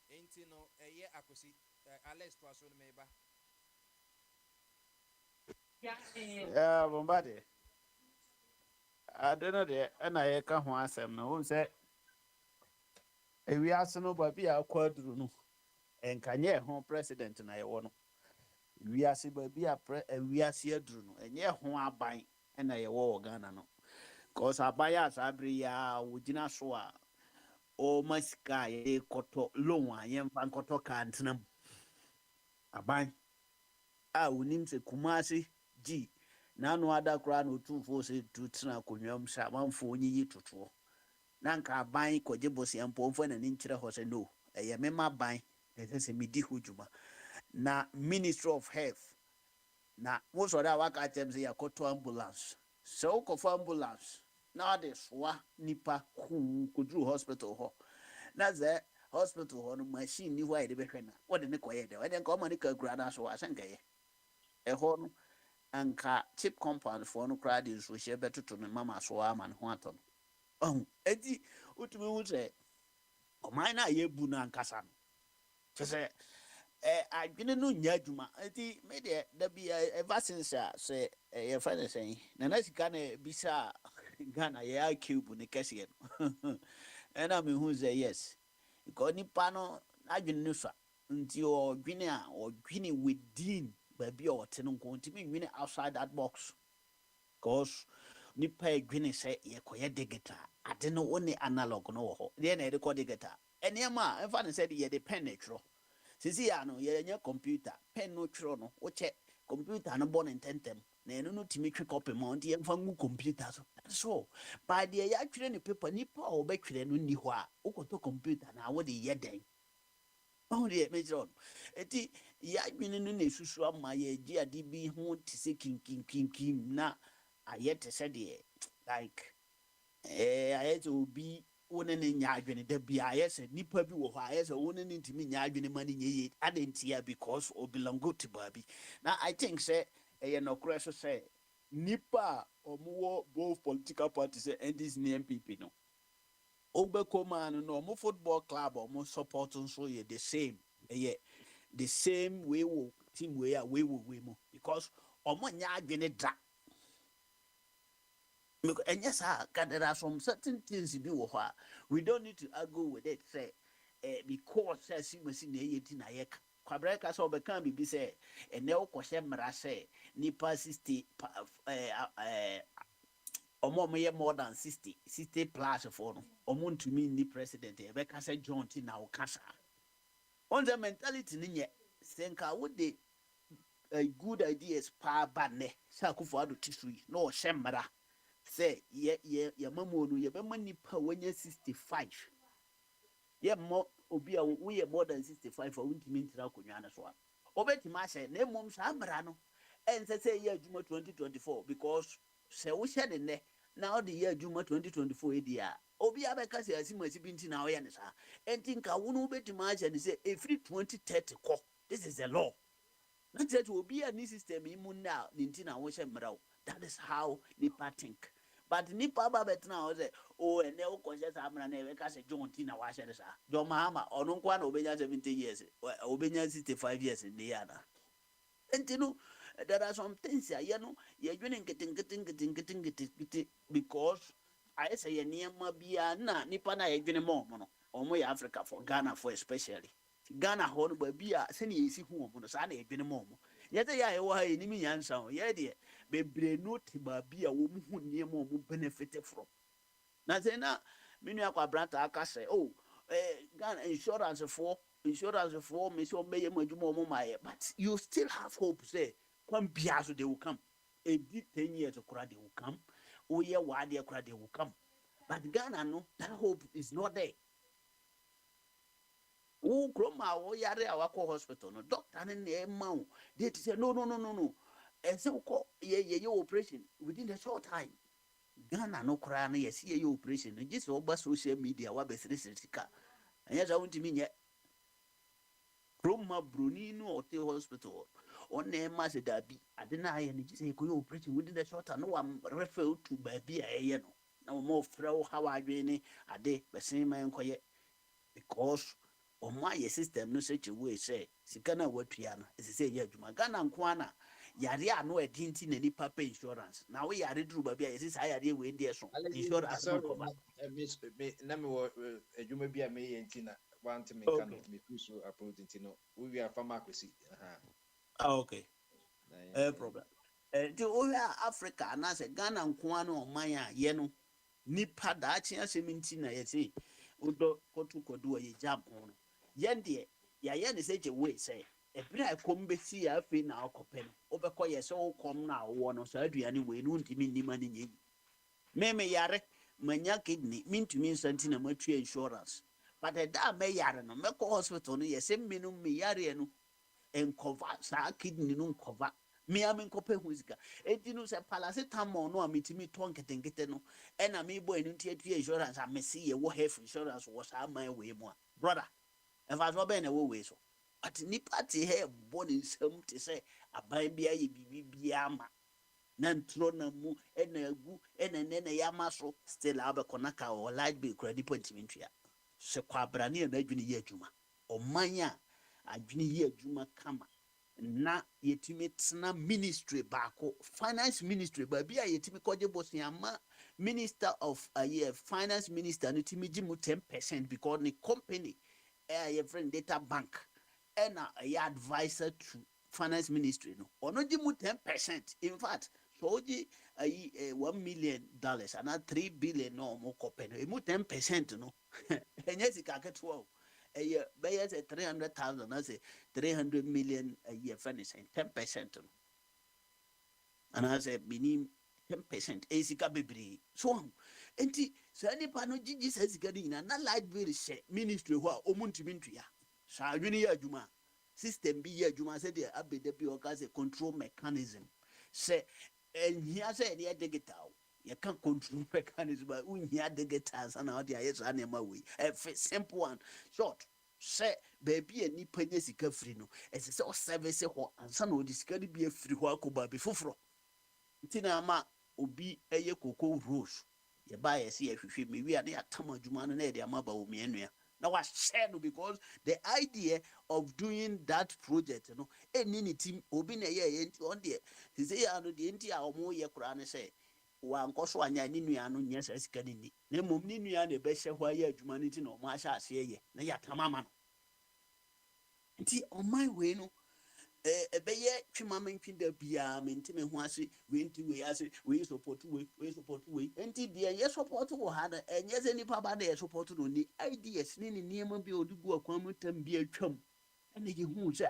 ain't you know a year I could see Alex to us on maybe. Yeah, Bombardier. I don't know there, and I can't want some no say. We ask no baby a quadru no. And can ye home president na ye wono. We ask baby a we ask ye dru no. And ye home aban and na ye wo Ghana no. Cause abaya sabri ya wujina so a o masika ye koto loan a ye mfa koto ka ntenam aban a wonim se kumase gi na no ada kra no tumfo se tutena konwam sha manfo onyiyi toto na nka aban koje bosia mpomfo na ni nkyere ho se no eye mema ban se medi hujuma na Ministry of Health na most of that waka tem say yakoto ambulance so ko for ambulance na de soa nipa kudru hospital ho na ze hospital ho no machine ni why de behwe na what de ko ye de we de ko ma ni ka gura na so wa sanka ye e ho no anka chip compound for no crowd in so she beto to ne mama so ama ne ho ato no edi utumi hu se o mai na ye bu na ankasa no se adwene no nya adwuma enti me de da bia ever since say ye fa ne sen na sika na bisa Ghana ye cube ne kese no ena me hu say yes because nipa no adwene no fa nti o dwene within baby o te no nti me nwene outside that box cause nipa adwene say ye koye digital ade no one analog no wo ho de na de ko digital enema efa ne say de ye de penetro sisi ya no ye nya computer pen no twro no wo che computer no bo ne tentem na eno no timi twe copy mo ndi emfa ngu computer so ba de ya twre ne paper nipa o ba twre no ni ho a ukoto computer na wo de ye den oh de me jron eti ya gwene no na susu ama ye gi ade bi ho ti se kin na ayete se de like ayete obi wone ne nya adwene da bia yese nipa bi wo ho ayese wone ne ntimi nya adwene mani nyeye adentia because obelong to babi now I think say no crash say nipa omuwo both political parties and this NPP no obekoma no omo football club omo support so ye the same the same way wo team way mo because omo nya adwene da. And yes, there are some certain things you do. We don't need to argue with it. Say, because says you must see the yek. Kwabreka so become be say, and no question say, nipa 60 more than 60 plus for no. Omun to me ni president. Rebecca said John T now casa. On the mentality ninye, senka would the good ideas pa bane. Sakufa do tisui no shemara. Say ye mamu no ye be nipa wanya 65 ye mo obi a we more than 65 for untimi ntira konwa na so a obetima hye na mom sa amra no ense say ye adwuma 2024 because say wo hye de ne na o de ye adwuma 2024 e dia obi abeka say asimasi bi nti na wo ye ne sa enti nka wo no obetima hye ne say every 2030 ko this is a law na that obi a ni system imu na nti na wo hye mra that is how nipa think. But nipa ba betina o say o ene o conscious amra na e ka say John T na wa hye sa John Mahama onu nkwa na obenya 70 years obenya 65 years dey yana entinu there are some things here no ye dwene nketin because I say ye niam bia na nipa na ye dwene mo no omo ya Africa for Ghana for especially Ghana ho no ba bia se na yesi hu omo no sa na ye dwene mo yete ya ye wo ha ni mi yansa o ye de bebre no te ba bia wo mu hu niam o mu benefit from na say na menu akwa branta aka say oh Ghana insurance for me so meye madwuma omo maye but you still have hope say kwam bia so they will come a big 10 years okura they will come oh yeah why they okura they will come but Ghana no that hope is not there. Oh, grandma, oh, yare awako hospital. No doctor ne mau. They say no. And so call ye operation within a short time. Ghana no cry yes ye operation. And just over social media wa besrisika. And yes, I want to mean yet. Grandma Brunino Hotel Hospital. On name mas dabi. I deny and just say go operation within a short time. No, I'm referred to baby a no more throw how I drain a day, but same man quiet because. O my system no such a way say sikana watua no e say ye adwuma Ghana nko na yare ano edinti na ni papa insurance na we yare duru ba bia yesi say yare we ndi eso insurance no cover me na me wo adwuma bia me ye ntina want me kan me pusu approach ntino we are pharmacy okay problem the whole Africa na say Ghana nko na o man a ye no nipa da achi aseminti na ye say udo kotu kodu ye jam on yende ya ye ne say je we say e bra kom be si ya fe na okope no obekọ ye so kom na wo no so aduane we no ntimi nima ne nyi me yare manya kidney mintumi nsanti na matu insurance but da me yare no me ko hospital no ye se me no me yare no enkova sa kidney no nkova me am nkope hu sika enti no se paracetamol no amitimi to nketenkete no e na me boy no ntia tu insurance amesi ye wo health insurance wo sa man we mu a brother e fa so be na wo we so but ni party he born in some to say aban bia ye bibia ma na ntro na mu ena agu ena ne ya maso still abekonaka o light bill credit point mintua se kwabra ne na adwene ye adwuma o manya adwene ye adwuma kama na yetimi tena ministry baako finance ministry ba bia yetimi koje bosiama minister of a year finance minister no timi gimu 10% because the company your friend data bank and a advisor to finance ministry no ono gimu 10% in fact so ji $1 million and $3 billion no mo kopeno emu 10% no enye sika keto a year by 300,000 as a 300 million a year finishing 10% no and as a minim 10% esika bebre so enti so any pano gigi says gadi na light bill share ministry ho omuntimi ntua sa adwene ya adwuma system bi ya adwuma say the abede bi o ka say control mechanism say and here say the digital you can control mechanism but unhia digital sana what ya yes anema we simple one short say baby ani panya sika free no ese say o service ho ansa na o disika bi free ho akoba bi foforo ntina ma obi eye koko rose ye ba ye see ahwehwe me wi ade atama adwuma no na e de amaba o me enua na wa share no because the idea of doing that project no any ni team obi na ye enti on de say ya no de enti a omo ye kura ne say wa nkoso anya ni nua no nya sa sika ni na mom ni nua na be hye ho aye adwuma no ti na omo ahye ase ye na ya tamama no enti on my way no ebeye twimama ntwinda bia mentime ho ase we nti we ase we support we enti dia ye support wo ha na enye ze nipa ba na ye support no ni ideas ni niema bi odigu akwan mu tam bi atwam ene ye hu se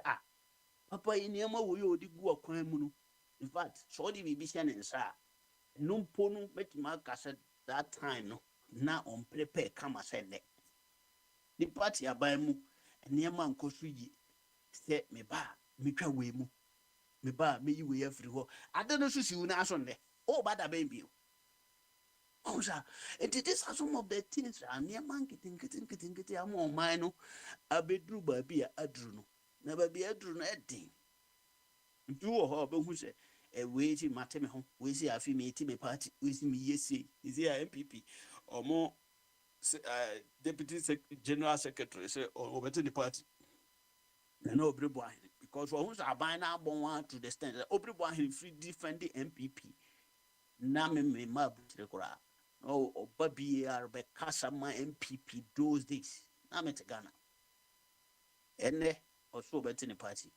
papa yi niema wo ye odigu akwan mu no in fact so di bi hye ne nsa no mpo no metima kase that time no na on prepare kama se ne the party aban mu niema nkoso yi se me ba metwa we mu me ba me yi we afiri ho ade no so siwu na aso nde o bada ben bi o sa it is some of the things and near man kitin am on mine no abedru ba bi adru no na ba bi adru no edin ntu wo ho be hu se we ti mate me ho we si afi me ti me party we si me yesi is here MPP omo deputy general secretary say o beto the party no obribwa because for who's aban na bon one to the stand obribwa free defend the MPP na me ma butire kura no obabi arbe kasama MPP those days na me Ghana ene also bet in the party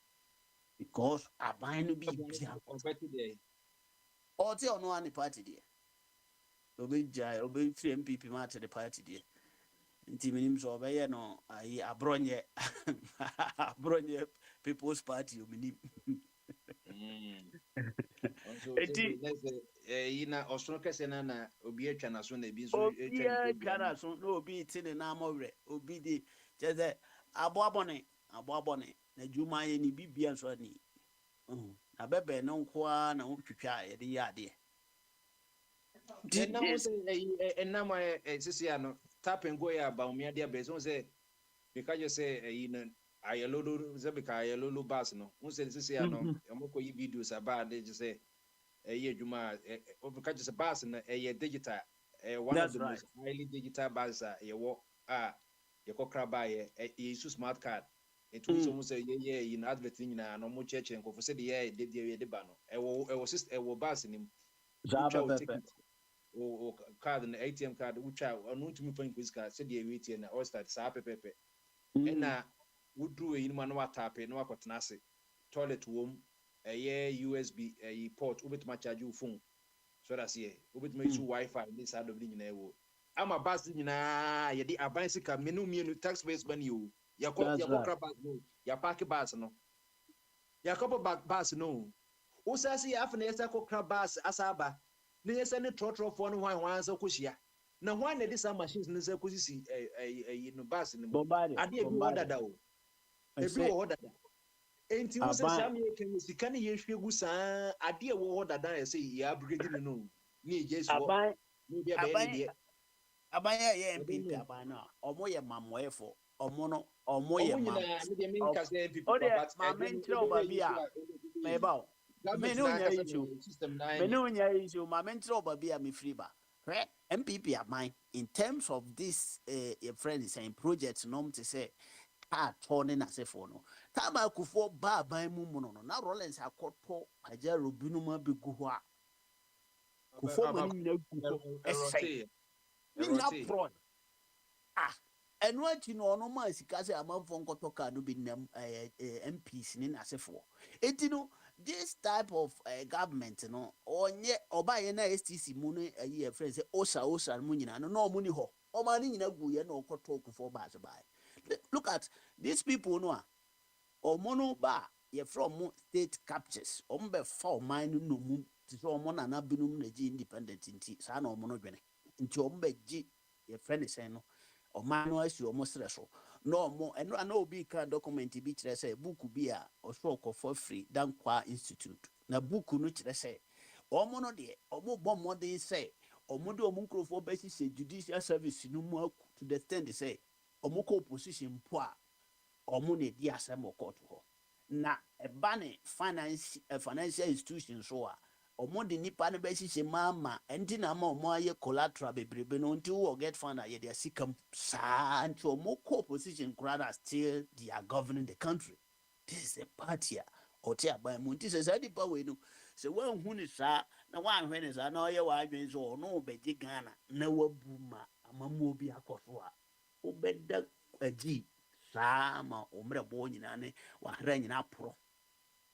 because aban no be bia o ti ono an party there obi jai obi free MPP ma to the party there nti minim so obeye no ayi abronye People's Party minim eti na osoro kese na obi atwa na so na bi so atwa na so na obi tine na amore obi di jeze aboabone na juma ye ni bibia so ni na bebe no nkoa na wotwitwa ye de yade na mo se na mo sisi ano tap and go ya ba umia dia be so say because you say na ayelolo zebika ayelolo bus no mo se sisi ano amoko yi videos about they just say adwuma because just bus na digital one of the most highly digital bus ye kokra ba ye use smart card it was almost say ye in advert nyina no mo cheche nkofo se de de ba no ewo system ewo bus ni o card na ATM card ucha onu ntumi fan quiz card se de ATM na all start sa pepepe na wudru eyin ma no watape na wakotena ase toilet wom USB port ubetuma charge your phone so that's here ubetuma use Wi-Fi this side of the nyina ewo ama bus nyinaa yɛde aban sika menu taxpayers money o That's yɛkɔ right. kra bus no yɛpaake bus no yɛkɔbɔ bus no wosa se yɛafa na yɛsɛ kɔkra bus asa aba na yɛsɛ ne trɔtrɔfoɔ no hwan sɛ kɔhyia na hwan na de saa machines no sɛ kɔsisi no bus no mu adeɛ bi wɔ dada o ebi wɔ hɔ dada enti wo sɛ saa meyɛ kan sika ne yɛhwɛ gu saa adeɛ wɔ hɔ dada yɛ sɛ yɛ upgrade no ne yɛ so Aban ne bia bɛyɛ ne deɛ abanye yɛ MPP aban no ɔmo yɛ mamoɛfo ɔmo no ɔmo yɛ mam maame nkyerɛ wo baabi a mɛba wo mene wonya issue maame nkyerɛ wo baabi a mefiri ba hwɛ MPP aban in terms of this your friend is saying project nom te sɛ kaa tɔ ne n'asefoɔ no Taba Kufuor ba aban mu no na Rollins akɔtɔ Pajero binom abɛgu hɔ a Kufuor ma ne nyina gu hɔ ɛsɛe Nina fraud. Ɛno akyi no ɔno ma sika sɛ amanfoɔ nkɔtɔ kaa no bi nam MPs ne n'asefoɔ. Enti no this type of government no ɔnyɛ ɔbaayɛ na STC mu no ayi yɛ friend sɛ osa mu nyinaa no na ɔmo ni hɔ. Ɔma ne nyina gu yɛ na ɔkɔtɔ Kufuor baase bae. Look at these people no a ɔmo no ba yɛ from mo state captures. Ɔmo bɛ fa ɔman no no mu te sɛ ɔmo nana binom na gye independent nti saa na ɔmo no dwene. Nti ɔmo bɛgye yɛ friend sɛn no ɔman no asi ɔmo srɛ so na ɔmo ɛno ana obi ka document bi kyerɛ sɛ book bi a ɔso ɔkɔfɔ free Dankwa Institute na book no kyerɛ sɛ ɔmo no deɛ ɔmo bɔ mmɔden sɛ ɔmo de ɔmo nkurɔfoɔ bɛhyehyɛ judicial service no mu to the extent sɛ ɔmo kɔ opposition mpo a ɔmo na edi asɛm wɔ court hɔ na ɛba ne financial institution so a ɔmo de nipa no bɛhyehyɛ maama ɛnti na ma ɔmo ayɛ collateral bebrebe no nti wɔ get fund a yɛde asikam saa nti ɔmo kɔ opposition koraa na still they are governing the country. This is a party a ɔte aban mu nti sɛ saa nipa wei no sɛ wanhu ne saa na wanhwɛ ne saa na ɔyɛ wadwen sɛ ɔno bɛgye Ghana na wabu ma amammuo bi akɔ so a wobɛda agyi saa ma ɔmmerɛboɔ nyinaa ne wahra nyinaa porɔ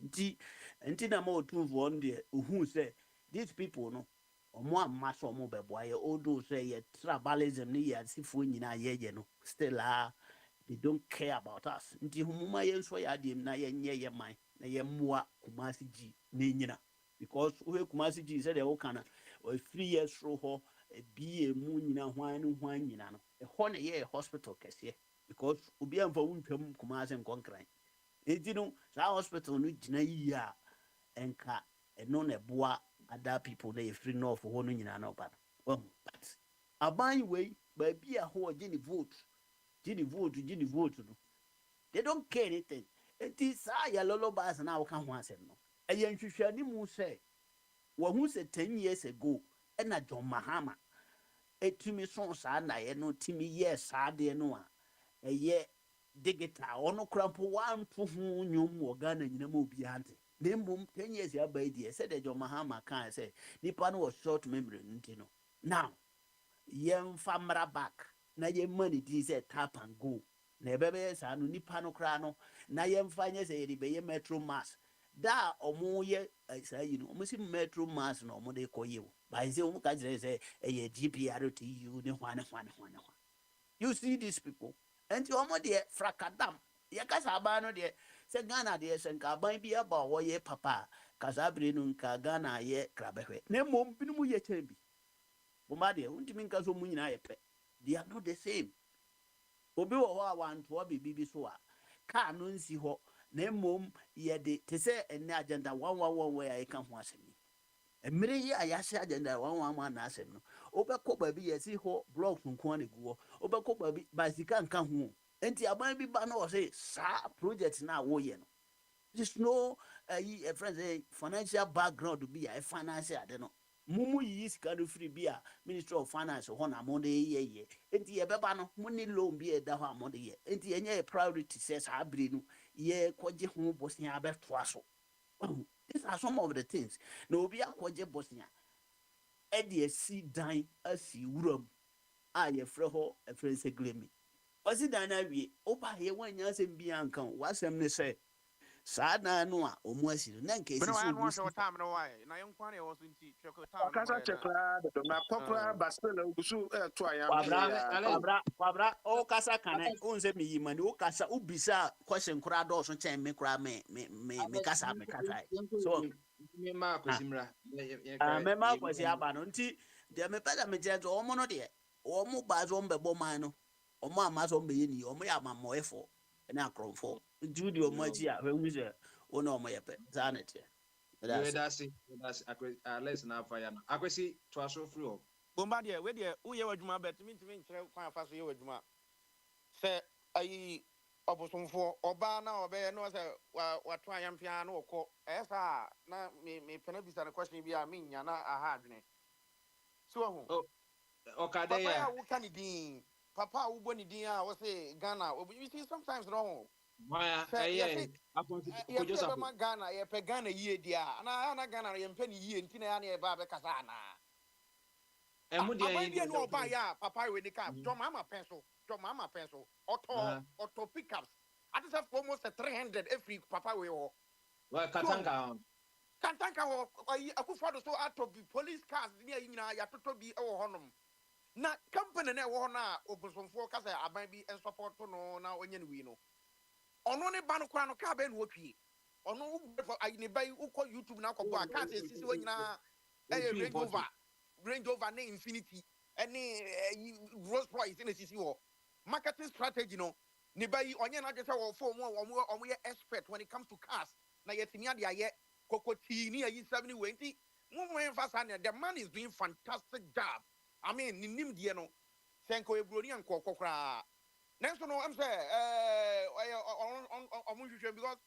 nti na ma otumfoɔ no deɛ ohu sɛ these people no ɔmo amma sɛ ɔmo bɛboa yɛ odo sɛ yɛ tribalism ne yɛ asifoɔ nyinaa yɛyɛ no still they don't care about us nti humuma yɛn nso yɛ adeɛ na yɛnyɛ yɛ man na yɛmmoa Kumasi G ne nyina because wohɛ Kumasi G sɛ deɛ woka na ɔfiri yɛ soro hɔ ebie mu nyina hwan nyina no ɛhɔ na yɛ hospital kɛseɛ because obi amfa wo ntwam Kumasi nkɔnkran enti no saa hospital no gyina yi a enka eno na boa other people na free north ho no nyina na oba no but aban wei ba bia ho gye ni vote no they don't care anything enti saa ya lolo bas na wo ka ho asem no eye nhwehwani mu se wo hu se 10 years ago na John Mahama etumi so saa na ye no timi yes saa de no a eye digital ono krampo wanto ho nyom wo Ghana nyina ma obi ante na mbom 10 years ya ba die said the John Mahama kan say nipa no was short memory nti no now yem famra back na yem money di say tap and go na ebebe sa no nipa no kra no na yem fanye say ye be metro mass da omo ye say you know omo si metro mass no omo de koye wo ba say omo ka jere say e GPRTU ne hwane you see these people and omo de frakadam ye ka sa ba no de se Ghana de se nka ban bi aba wo ye papa kasabre no nka Ghana ye krabehwe na mom binu ye chambi boma de untimi nka so mu nyina ye pe they are not the same obi wo ho awanto bibi so a ka no nsi ho na mom ye de te se ene agenda 111 we ya ka ho asemi emire ye ayase agenda 111 na asem no obekọ ba bi ye si ho blocks nko na guo obekọ ba bi basika nka ho enti aban bi ba na o say sa project na wo ye no just no a friend say financial background bi a financial ade no mumu yi sika no free bi a Ministry of Finance ho na mo de ye enti ye beba no mo ni loan bi e da ho a mo de ye enti enye priority says ha bre no ye koje ho bosia abetoa so these are some of the things na obi akoje bosia e de si dan asi wuram a ye frɛ ho e frɛ seglemi osi dan na wie oba ye wanya asem bi anka wasem ne sɛ saa na no a ɔmo asi no na nka But esi no, I so know ɔmo si what time no why. Na young kwane was in town no ɔkasa more kyɛ na. koraa dodo na kɔkora basela ogusu ɛto ayampe kwabra ya Alex, kwabra o kasa kane o nse me yi mani o kasa o bisa question kura do so chen me kura me kasa so me ma ah kwasimra. Ye me ma kwasi aba no nti de me peda me je o mo no de o mo ba zo mbe bo man no o mo ama zo mbe yi ni o mo ya mammo efo na akromfo nti di o mo aji a we hu se o na o mo yepe zanete we that's it. that's Alex na fire na. Akwesi to aso free up. Bomba de we de wo ye wadwuma bet me ntimi nkyerɛ kwan afa so ye wadwuma. Sɛ ayi obosomfo oba na obɛyɛ no sɛ wato ayampia na wɔkɔ. Ɛsa na me pɛna bisa na question bi a me nya na aha adwene. So ho. Oh, Papa ya Okadeya. wo ka ne din. Papa wo bɔ ne din a wo say Ghana. You see sometimes no. Why Sɛ eh yɛse afonso yɛse Kojosafo. yɛbɛma Ghana yɛpɛ Ghana yie dia ana Ghana yɛmpɛ ne yie nti na ya na yɛba bɛkasa ana. Emu de Aban yin bi de enu so. oba ya papa we ni car John Mama peso auto pickups ati say for almost 300 every papa we ho Wa so Katanga on. kantanka ho akufo do so auto bi police cars ni ayi nyina ya toto bi e wo honom na company na e wo ho na obosomfo ka say aban bi en support no na onye ne wi no ono ne ba no kwa no ka be na wotwie ono ayi ne bai ukọ YouTube na akọbọ a ka say sisi wo nyina Range Rover ne Infinity any Rolls Royce in sisi ho marketing strategy no ne bayi onye na just wo form omo ye expert when it comes to cars na yetimi ade aye kokoti ni ayi 70 mo emphasize na the man is doing fantastic job. I mean nim de no senko ebroni anko kokra nenso no am say omo hwehwe because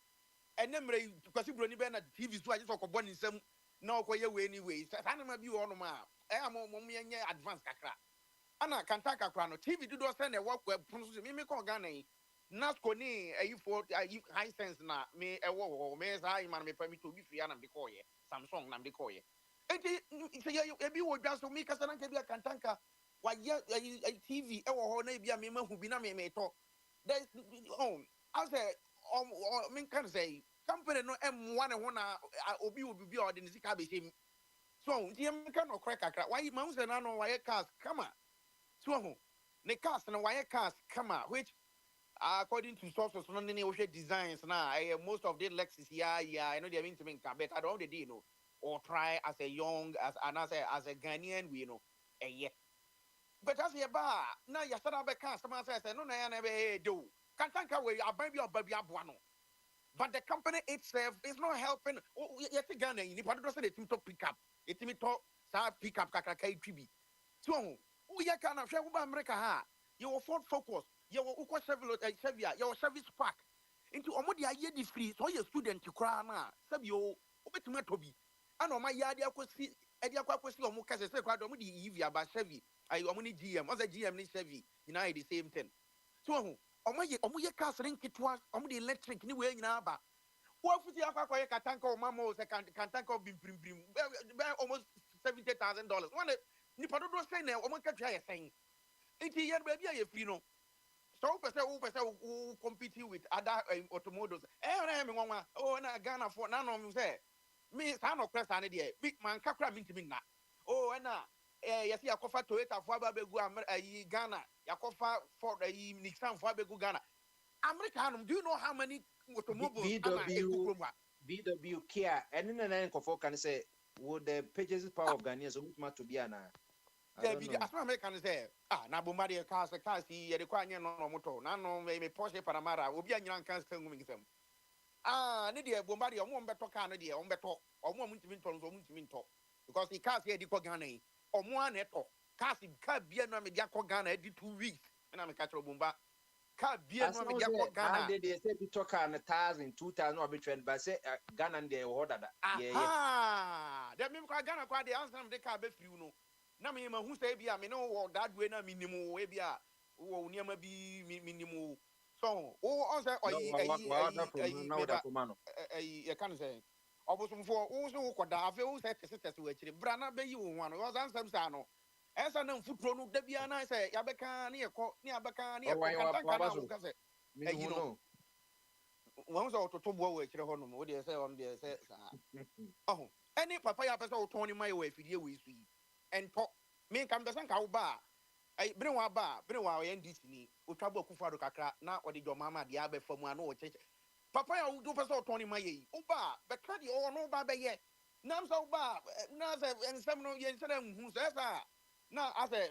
enemre kwasi broni be na TV so aje so kokbo ni nsam na okoye we anyway sa na ma bi wo no ma mo yenye advance kakra ana kanta kakra no TV do send e work pun so me ko Ghana yi nasco ni for high sense na me e wo me sa man me permit to bi free na be ko ye Samsung na be ko ye enti se ye bi wo dwa so me kasa na ka bi kantanka wa ye TV e wo ho na bi a me mahu bi na me to there I say me kan say company no M1 ho na obi bi a ode ni sika be shem so nti em ka no kra kakra why man say na no why cars come so ho ne cars na why cars come which according to sources no ne we designs na most of the Lexus I know they mean to me but I don't the day no or try as a young as a Ghanaian we know yeah but as ye ba na ya sada be cars man say no na ya na be do kantanka we aban bi obabi aboa no but the company itself is not helping. Oh, yet Ghana, you need to say the team to pick up. It me to pick up kakaka tribi. So, we are kind of share with America. Ha, you Ford Focus, you will Chevy, your service pack into Omodi aye di free. So your student to cry na. Sabio, obetuma tobi. Ano my yard yakosi, Edia Kwakosi or Mukasa say quite omudi Evia by Chevy. I omuni GM, was a GM ni Chevy, you know the same thing. So omoye cars link it was the electric ni we nyina ba wo futi akwa ye katanka o mama se katanka bim almost $70,000 one ni padodo say na omo ka twa ye sen enti ye ba bia ye free no so wo compete with other automobiles na me nwanwa o na Ghana for na no me say me sa no press ane de big man kakra mintimi na o na yesi yakofa Toyota fo abegu Ghana yakofa Ford Nissan fo abegu Ghana Americanum do you know how many automobiles VW Kia and then Kofo can say would the purchasing power of Ghanaians so much to be an as American say na bombardier cars ye de kwa nye no moto na no me Porsche Panamera obi anyira kan ska ngum ngisam ne de bombardier omo mbeto car no de omo beto omo muntimi nto so muntimi nto because the cars here di ko Ghana yi omo aneto cars car bia no me dia ko Ghana di 2 weeks na me catch bomba car bia no me dia ko Ghana they say be talk an 1,000 2,000 or be trend but say Ghana dey order that yeah dem me kwa Ghana kwa dey answer me car be free no na me mahu say bia me no wo that way na minimum we bia wo niam bi minimum so o say you can say obosomfo wo so wo koda afi wo say tese wo akire bra na be yi wo ho ano wo ansam sa no esa na mfutro no da bia na say ya beka na ye ko ni abeka na ye ko kan kan na wo ka say no Once or to boy which you know what they say on the say oh any papa ya person turn my way for you we and talk me can be sanka ba I bring wa ba bring wa NDC ni utwabo kufa do kakra na odi jo mama dia be famu ano o cheche papa ya do person turn my ye uba be ka di o no ba be ye nam so ba na say ensem no ye nsem hu so esa na ase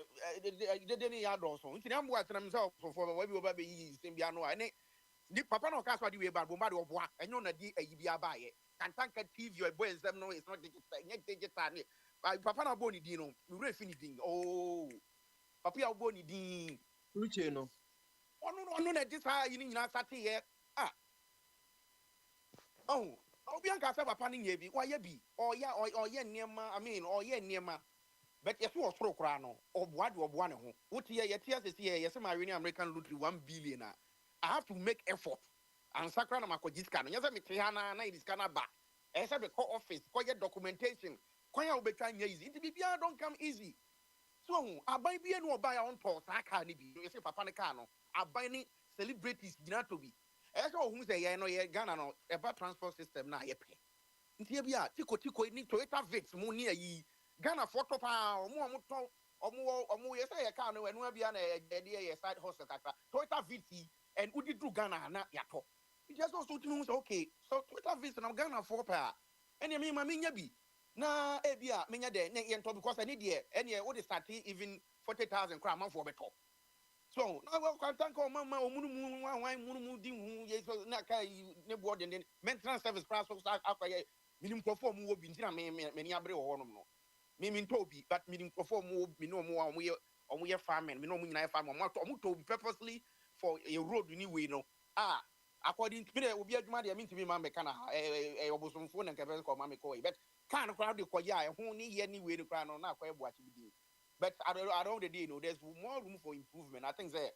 de ni ya do so nti am wa tenam so for we bi oba be yi sim bia no ani ni papa no ka so de we ba bomba de oboa enyo na di ayi bia ba ye kantanka TV or boy ensem no is not digital nye digital ni papa na bo ni din no we re fini din oh papa ya bo ni din Uche no. Onu na dis ha yi ni nyina sate ye ah oh obi an ka say papa ni nye bi wa ye bi oye niema I mean oye niema but yes was pro kra no oboa ne ho wotie ye tie sese ye yes ma wini American lottery 1 billion I have to make effort and sakra na makoji ska no nyese me te ha na e ska na ba e say be call office call your documentation kwan ya obetwa nya easy it bibia don't come easy so aban bi enu oba ya on to saka ni bi you say papa ne car no aban ni celebrities gina to bi e say ohun say ye no ye Ghana no e ba transport system na ye pe ntie bia tiko ni Toyota Vitz mu ni ayi Ghana photo pa omo ye say ye car no enu bia na e ye side hustle kaka Toyota Vitz and udi do Ghana na yato it just also to say okay so Toyota Vitz na Ghana for pa ene me ma nya bi na ebia menya de ne yento because I need there ene wo dey start even 40,000 crown man for beto so na we kan tank o mama omunumu wan munumu di hu ye so na kai ne bo de maintenance service class so akwaye minim kofo mu wo bi ntina me ni abre wo honom no me ntobi but minim kofo mu mi no mu omo ye farming me no mu nyina farm omo to purposely for a road ni we no according to me obi adwuma de me ma me kana obosomfo na nkebe ko ma me ko but kan crowd de ko ya ho ni ye ni we ni crowd no na akwa ebu achi bi but around the day there's more room for improvement I think say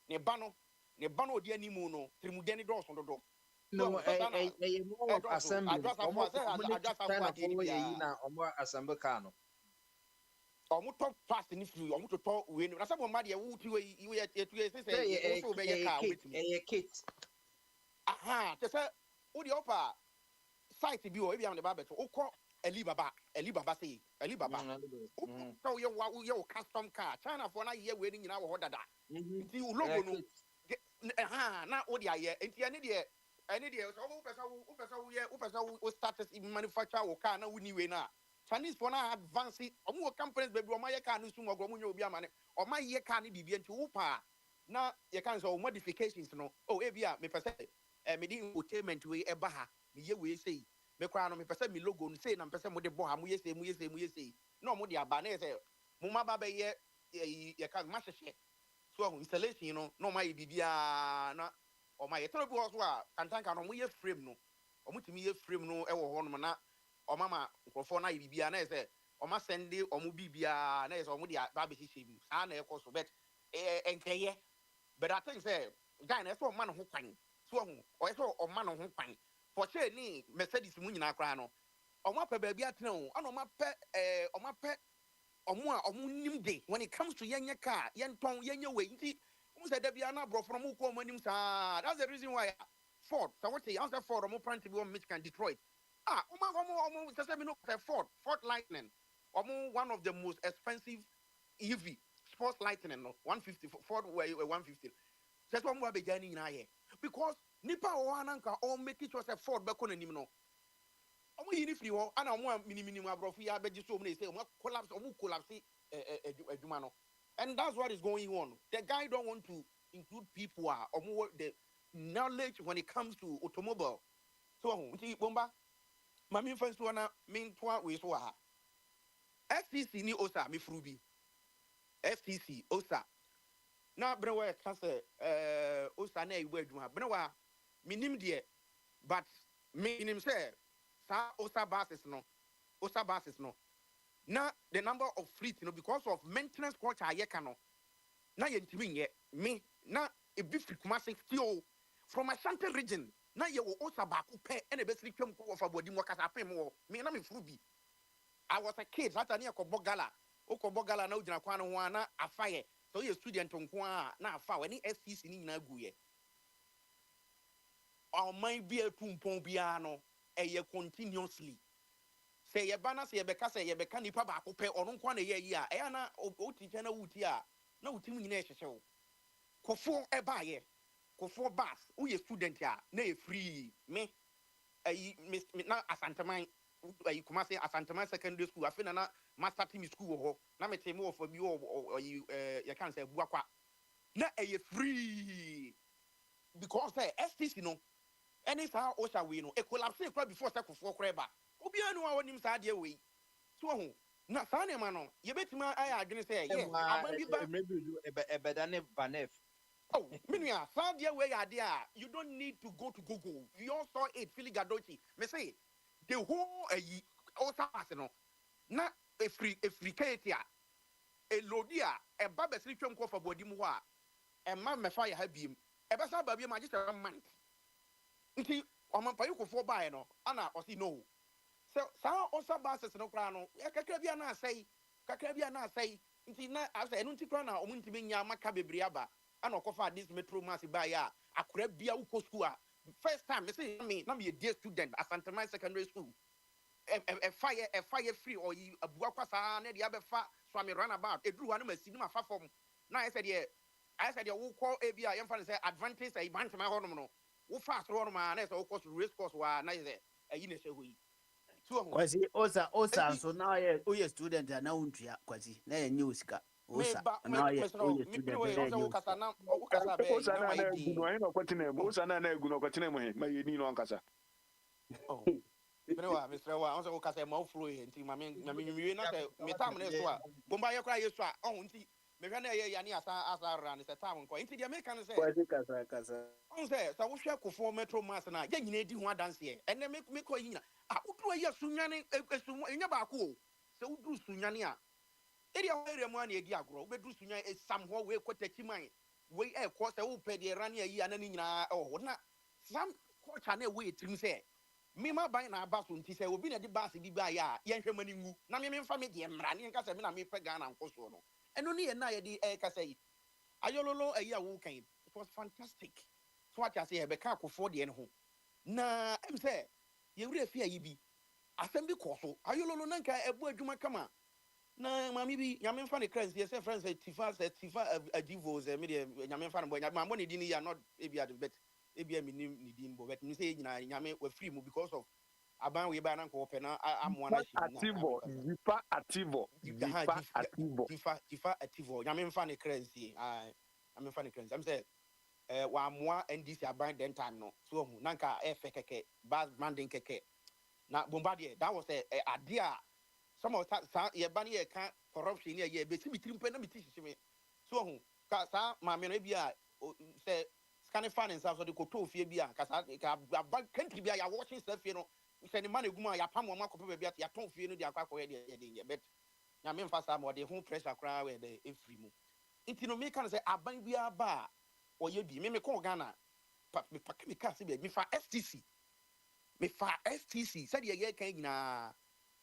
ne ba no odi animu no trimude ni do so do no more assembly omo assembly car no omo top fast ni free omo to we ni na say mo ma de wo ti we say so be ye car we kit aha te say wo de opa site bi o e bi am de ba beto ukọ Alibaba say Alibaba so you custom car China for na ye we ni nyina wo dada nti logo no na o de aye nti ene de so wo pesa wo start manufacture wo car na woni we na Chinese for na advance omo companies baby o ma ye car no sum ogro mo nya obi amane o ma ye car ni bibia nti wo pa na ye kan so modifications no e bia me pesa me di entertainment we e ba ha me ye we say me kwa no me pese me logo no say na pese mo de bo ha mo yese no mo de aba na say mo ma ba be ye kan ma hwehwe so installation no ma ye bibia na o ma ye tro bi ho so a kantanka no mo ye frame no o mo timi ye frame no e wo ho no na o mama nkrofo na ye bibia na say o ma send o mo bibia na say o mo de ba be hwehwe bi sa na e ko so bet enkeye but I think say guy na so o ma no ho kwan so o so o ma no ho kwan for sure ni Mercedes mu nyina kra no omo pa ba bia tena o ana omo pa omo nim de when it comes to yenya car yenton yenya we nti omo say da bia na bro from ko omo nim sa that's the reason why Ford so what say answer Ford omo plant bi on Michigan Detroit omo say me no Ford Lightning omo one of the most expensive EV sports Lightning no 150 Ford 150 say so omo ba jani nyina ye because nipa o ananka o make it was a Ford be ko nanim no omo yini free ho ana omo minimini abrofo ya beji so omo say omo collapse aduma no and that's what is going on. The guy don't want to include people who are omo the knowledge when it comes to automobile so nti bomba mami fans to na min to we so ha FTC ni osa mi frubi FTC osa na brewe ka say osa na ibu aduma brewa minim de but minim say sa osa basis no na the number of fleet because of maintenance culture ayeka no na yentimi nye me na e bi free Kumasi still from Ashanti region na ye wo osa ba ko pe e na be siri twam ko fa bodi mo kasa pem wo me na me furu bi I was a kid hata ne ko bogala na ugina kwa no ho na afaye so ye student nko a na afa we ni FCC ni nyina guye our mind be a tumpon biano continuously. Say ye bana say yebeka say yebeka nipa baako pɛ ɔno nko na ye yi a ɛya na o teacher na wuti a na wuti mu nyina ɛhyehyɛ wo kofo ɛba ye kofo bus wo ye student a na e free me ayi na asanteman ayi kuma say asanteman secondary school afina na master team school ho na me teme of bi ayi ye kan say buakwa na ɛyɛ free because say STC no any saa o sha we no e collapse before say kofo koreba obia no a wonim saa de we so ho na saa ne ma no ye betima aya adwene say yes aban bi ba maybe ebeda ne vanef oh menua saa de we ya de a you don't need to go to Google you all saw it Philly Gadochi me say the whole ayi o sa pass no na e free kete a e lodi a e ba be siri twam ko fa bodi mu ho a e ma me fa ya ha biem e be sa ba biem agi 7 months nti o man pa yiko bae no ana o si no so saa osa basis no kra no kakra bia na asai nti na asa enu nti kra na o munti benya maka bebre aba ana okofa this metro mass bae a akura bia uko school a first time me say me na me a dear student Asantema secondary school a fire free or you abua kwasa na dia be fa so me run about edru wa na masi ni ma fa form na I said wo call e bia yemfa say advantage e bantema honom no wo fa so honom na say wo course race course wa na say ayi na hwe Kwasi osa so now ye student na untua kwasi na ye new sika osa na ye student osa na be osa na egu no he no kwatina mu osa na egu no kwatina mu he ma ye ni no nkasa oh Mr. Wa onso okasa ma ofro he nti ma me na say me tam na so a bomba ye kra ye so a nti me hwe na ye ya ni asa ran se tam nko nti de me kan say kwasi kasa on say so wo hwe kofo metro mass na ye nyina di ho adanse e ene me ko yi nyina udru ayi sunwane enya ba ko se udru sunwane a area mu an edi agro ubedru sunwan esam ho we kwatachi man we e ko se wo pe de rane ayi anani nyina na sam culture na we etrim se me ma ban na aba so nti se obi na de bas di ba ya ye nhwe mani ngu na me mfa me de mra ne nka se me na me pe Ghana nkoso no eno ne ye na ye di e ka se ayololo ayi a wo kan it was fantastic so what I say e be ka akofo de ne ho na em se ye wure fi ayi bi asem bi koso ayololo na nka ebu adwuma kama na mami bi nyame mfa ne crazy ye say friends tifa ajivo ze me de nyame mfa ne bo nyame mo ne di ni ya not ebia de bet ebia mi ni di bo bet mi say nyina nyame we free mu because of aban we ba na nko pe na amoa na shi na ativo nyame mfa ne crazy nyame mfa ne crazy am say wa amoa NDC aban den time no so hu na nka efe keke bas branding keke na bombardier that was a idea some of ye ban ye can corruption ye be ti mitrim pe na miti hihime so hu ka sa ma me no bia say scanning finance so de koto ofie bia ka sa ka country bia ya watching stuff you know say the man eguma ya pam o makope bia ya ton ofie no de akwa ye de bet na me mfa sa mo de hu pressure kra we de efri mu nti no me kan say aban bia ba o ye bi me ko Ghana me ka se bia me fa STC said ye kan nyina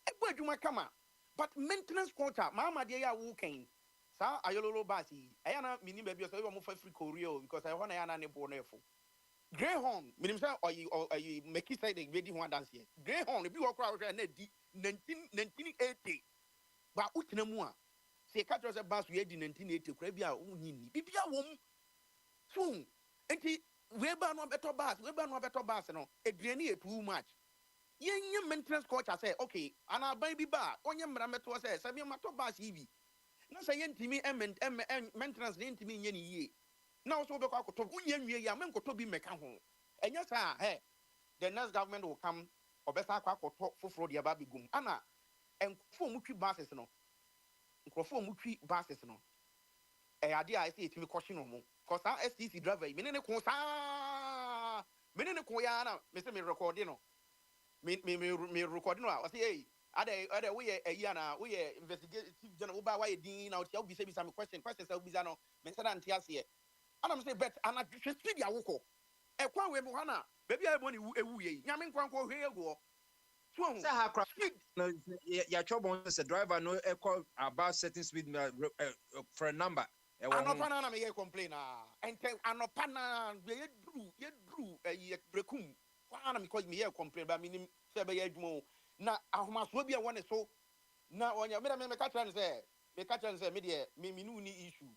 ebu adwuma kama but maintenance culture mama de ya wo kan sa ayololo basi eya na mini ba bi so we mo fa free Korea because I wanna ya na ne bo na efo Greyhound minim say oyi make say the ready ho dance here Greyhound bi wo kra wo na di 1980 ba utina mu a se ka tro say bas we di 1980 kra bi a unyini bibia wom so enti we ba no better bus no eduane e too much yenye maintenance culture say okay ana ban bi ba onye mra meto say sabi mato bus yi na say yentimi maintenance de yentimi nye ni yie na wo so be kwa akoto unye nwie ya men koto bi meka ho enya sa the next government will come obesa kwa akoto foforo de ba bigum ana enkofo mutwi buses no ade a say etimi kwhye no mo cause STC driver me ne ko sa me ne ko ya na me say me recording no me recording no I say hey ade we eya na we investigative journal ba why din na o tia obi say me question say obi za no me say na ntia se ana me say bet ana speed ya woko e kwa we mo na baby e mo ni ewu ye nyame nkwan ko hwe ego so say ha crash no ya trouble say driver no e call about certain speed for a number Anopa na me complain and anopa na ye drew ye brekum kwa na me cause me ye complain ba minim se be ye adwuma na ahomaso bia won so na onya me ka try say me de me nu ni issue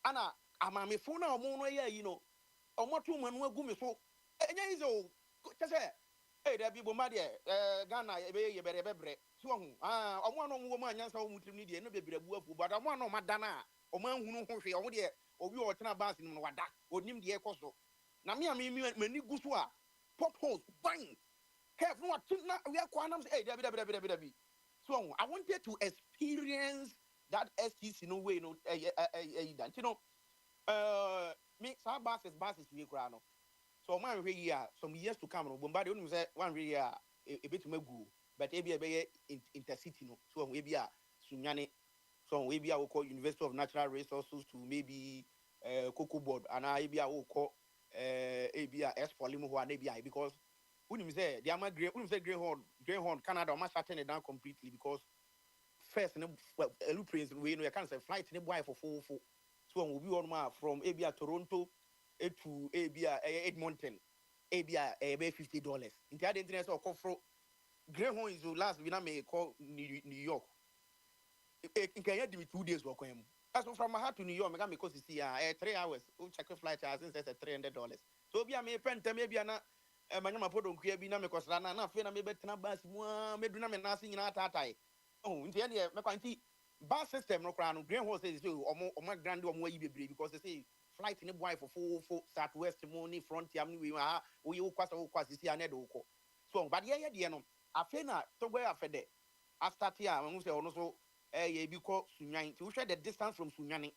ana amame phone na omo no ye yi no omo to manu agu me so enya ize o say da bi bo ma de Ghana ye bebre so hu omo no wo ma anyansa wo mutrim ni de no bebre bu afu but omo no ma dana omo ahunu ho hwe omo de obi o tena bas ni no wada onim de ekoso na me mani gu so a pop holes bang careful what na we are kwanam say da bi so hu I wanted to experience that STC no way no that you know me some buses we kra no so man hwe yi some years to come no bomba de onu say one hwe yi e betu magu but e be intercity no so we be sunyane so we be we call University of Natural Resources to maybe Cocoa Board and I be we call Espolim who and be because when say the ama grey when say Greyhound Canada almost shutting it down completely because first no prince we know you can say flight ne boy for full so we be on from Abia Toronto to Abia Edmonton Abia $50 in the internet or call for Greyhound is the last we na me call New York it can get me 2 days work him that's from my heart to New York me because you see 3 hours we check flight as since $300 so be me penta maybe na manyama podo nkua bi na me kosra na afi na me betena bus mu me du na me na nyina tatai oh nti ene me kwanti bus system no kra no Greyhound says omo grande omo ayi bebre because they say flight ni boy for southwest mo ni frontier ni we ha wo ye kwasa si ane do ko so but ye de no afi na to gbe afede a start here we say ono so ye bi ko Sunyan ti wo hwe the distance from Sunyane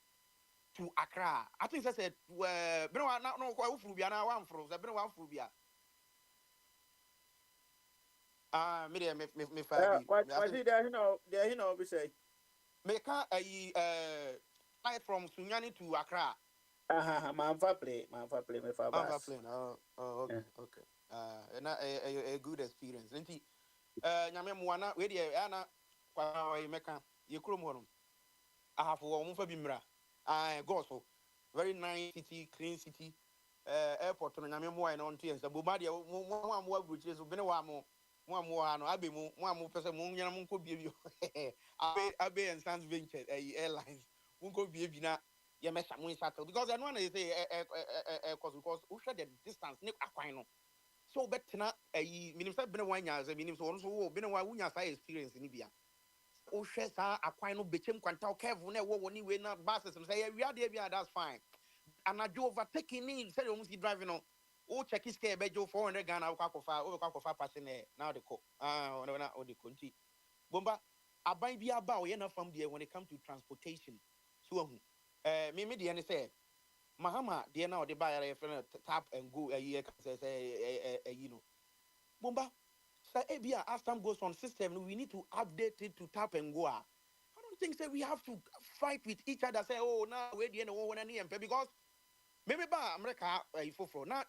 to Accra I think say bere wa no ko furu bia na wa mfuru say bere wa mfuru bia me fa bi what did you know be say me ka flight from Sunyane to Accra man fa play me fa bus plane okay a good experience nti nyame mo na we de ana kwa meka ye krom ho no ahafo wo mo fa bi mra go so very nice city clean city airport no nyame mo na onto yensa bo ma de mo abruchire so bene wa mo ha no abe mo pese mo nyana mo nko bie abe and Sans Venture airlines mo nko bie na ye mesha mo shuttle because I know na say because who share the distance ne akwan no so betina minim say bene wan nya say minim so so wo bene wan wunya say experience ni bia o hwe sa akwan no bechem kwanta o careful na wo ni we na buses say we are there bia that's fine anajo overtaking ni say o musi driving no o check is care bejo 400 Ghana o kwakofa passing now the co na o de konti bomba aban bia ba o ye na fam there when it comes to transportation so hu me de ne say Mahama de na o de ba ya friend tap and go say you know bomba say ebia as time goes on system we need to update it to tap and go I don't think say we have to fight with each other say oh now we de no one any because maybe ba America ifoforo na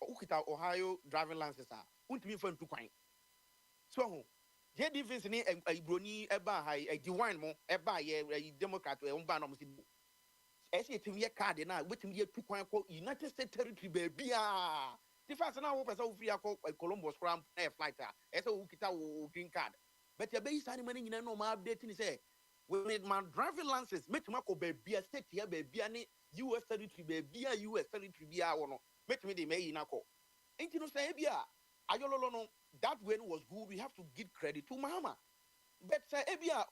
ukita Ohio driving license untimi fa ntu kwan so ho je difference ni broni eba ha di wine mo eba ye Democrat e mba na mo si ese timi ye card na wetimi ye tu kwan ko United States territory ba bia difference na wo pesa wo free akọ Columbus cram air flight ese ukita wo green card but ye be sani mani nyina no ma update ni say we need my driving license metuma ko ba bia state ya ba bia ni US territory be US territory bia wono metimi de meyi na ko enti no say bia ayololo no that way was good we have to give credit to Mahama but say bia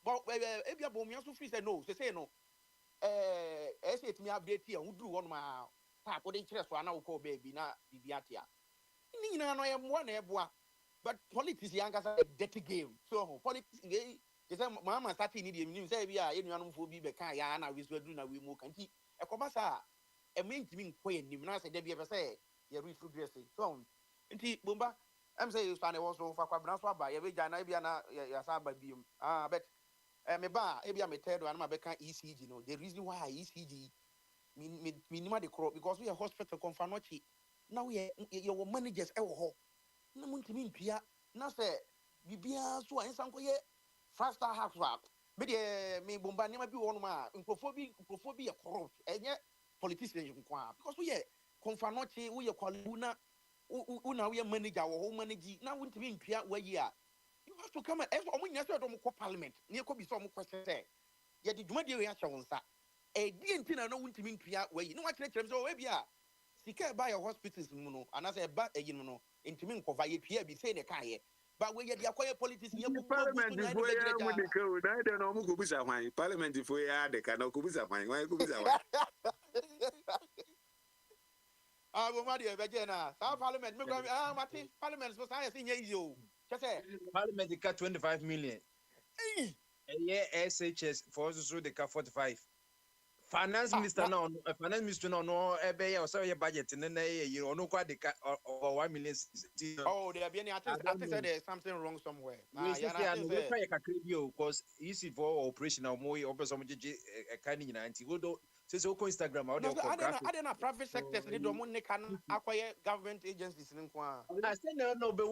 bo mi so free say no say no say it me update here who do one ma tap we dey kire so ana wo ko baby na bibia tia ni nyina no ye mo na eboa but politics yanga say dirty game so politics they say Mahama start ni de mi say bia enuanom fo bi be kan ya na we so adu na we mo kan ti ekobasa ementimi nkoye nim na say da bia be say ye refugee so nti bomba am say you stand was so fa kwabna so aba ye be jana bia na ya sa ba biom but me ba e bia me tedo na ma be kan ECG no the reason why ECG minima de crop because we are hospital confanochi now your managers e wo ho na muntimi ntua na say bibia so ansan ko ye 5-star house me bomba nema bi won ma nkrofo bi corrupt enye politicians nkwa because we konfa no che we kwalu na una we manager wo manage na wontimi ntwa wayi a you have to come and omunya so do parliament ne ko bi so mo kwese say ye di dwuma de we acha wonsa e di ntina no wontimi ntwa wayi no wa kire so we bia sika ba your hospitals mu no anase ba eyin no ntimi nkova ye pia bi say ne kaye but we ye di akoye politics ye bu parliament for ya mu de ko na de no mu ko bisa hwan parliament for ya de ka no ko bisa hwan ko bisa hwan we ma de be je na sa parliament me ko mati parliament so sa ye sin ye yo say parliament ka 25 million yeah SHS for so they ka 45 finance minister no ebe ya so your budget na ye ono kwa de ka over 1 million. Oh, there be any I think there's something wrong somewhere. We say we try ka credit because easy for operation or more or some jeje kan nyina anti go do say so ko Instagram or the I don't private sectors ni do mo ne kan akoye government agencies ni kwa. I say no be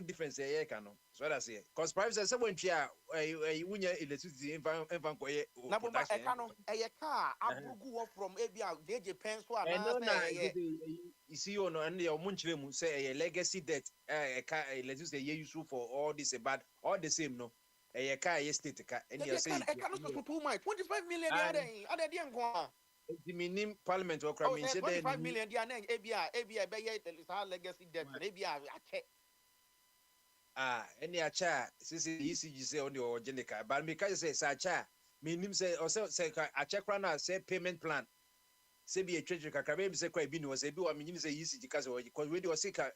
difference here kan no. So that's it. Because private sector when twa wunya electricity envan koye. Na bomba e kan no e car abugu from ebia DJ penso ana say you see you know and your munchire mu say a legacy debt electricity you use for all this bad all the same no a car state car and you say I cannot so too much 25 million other dey nko the minimum parliament or crime say 25 million dey na ebia be ye legacy debt ebia ache any acha say ECG say on the organic but me can say sacha minimum say or say acha kra na say payment plan say be a treasury kakra be say kwa bi no say bi wa me say ECG ka say because we dey say ka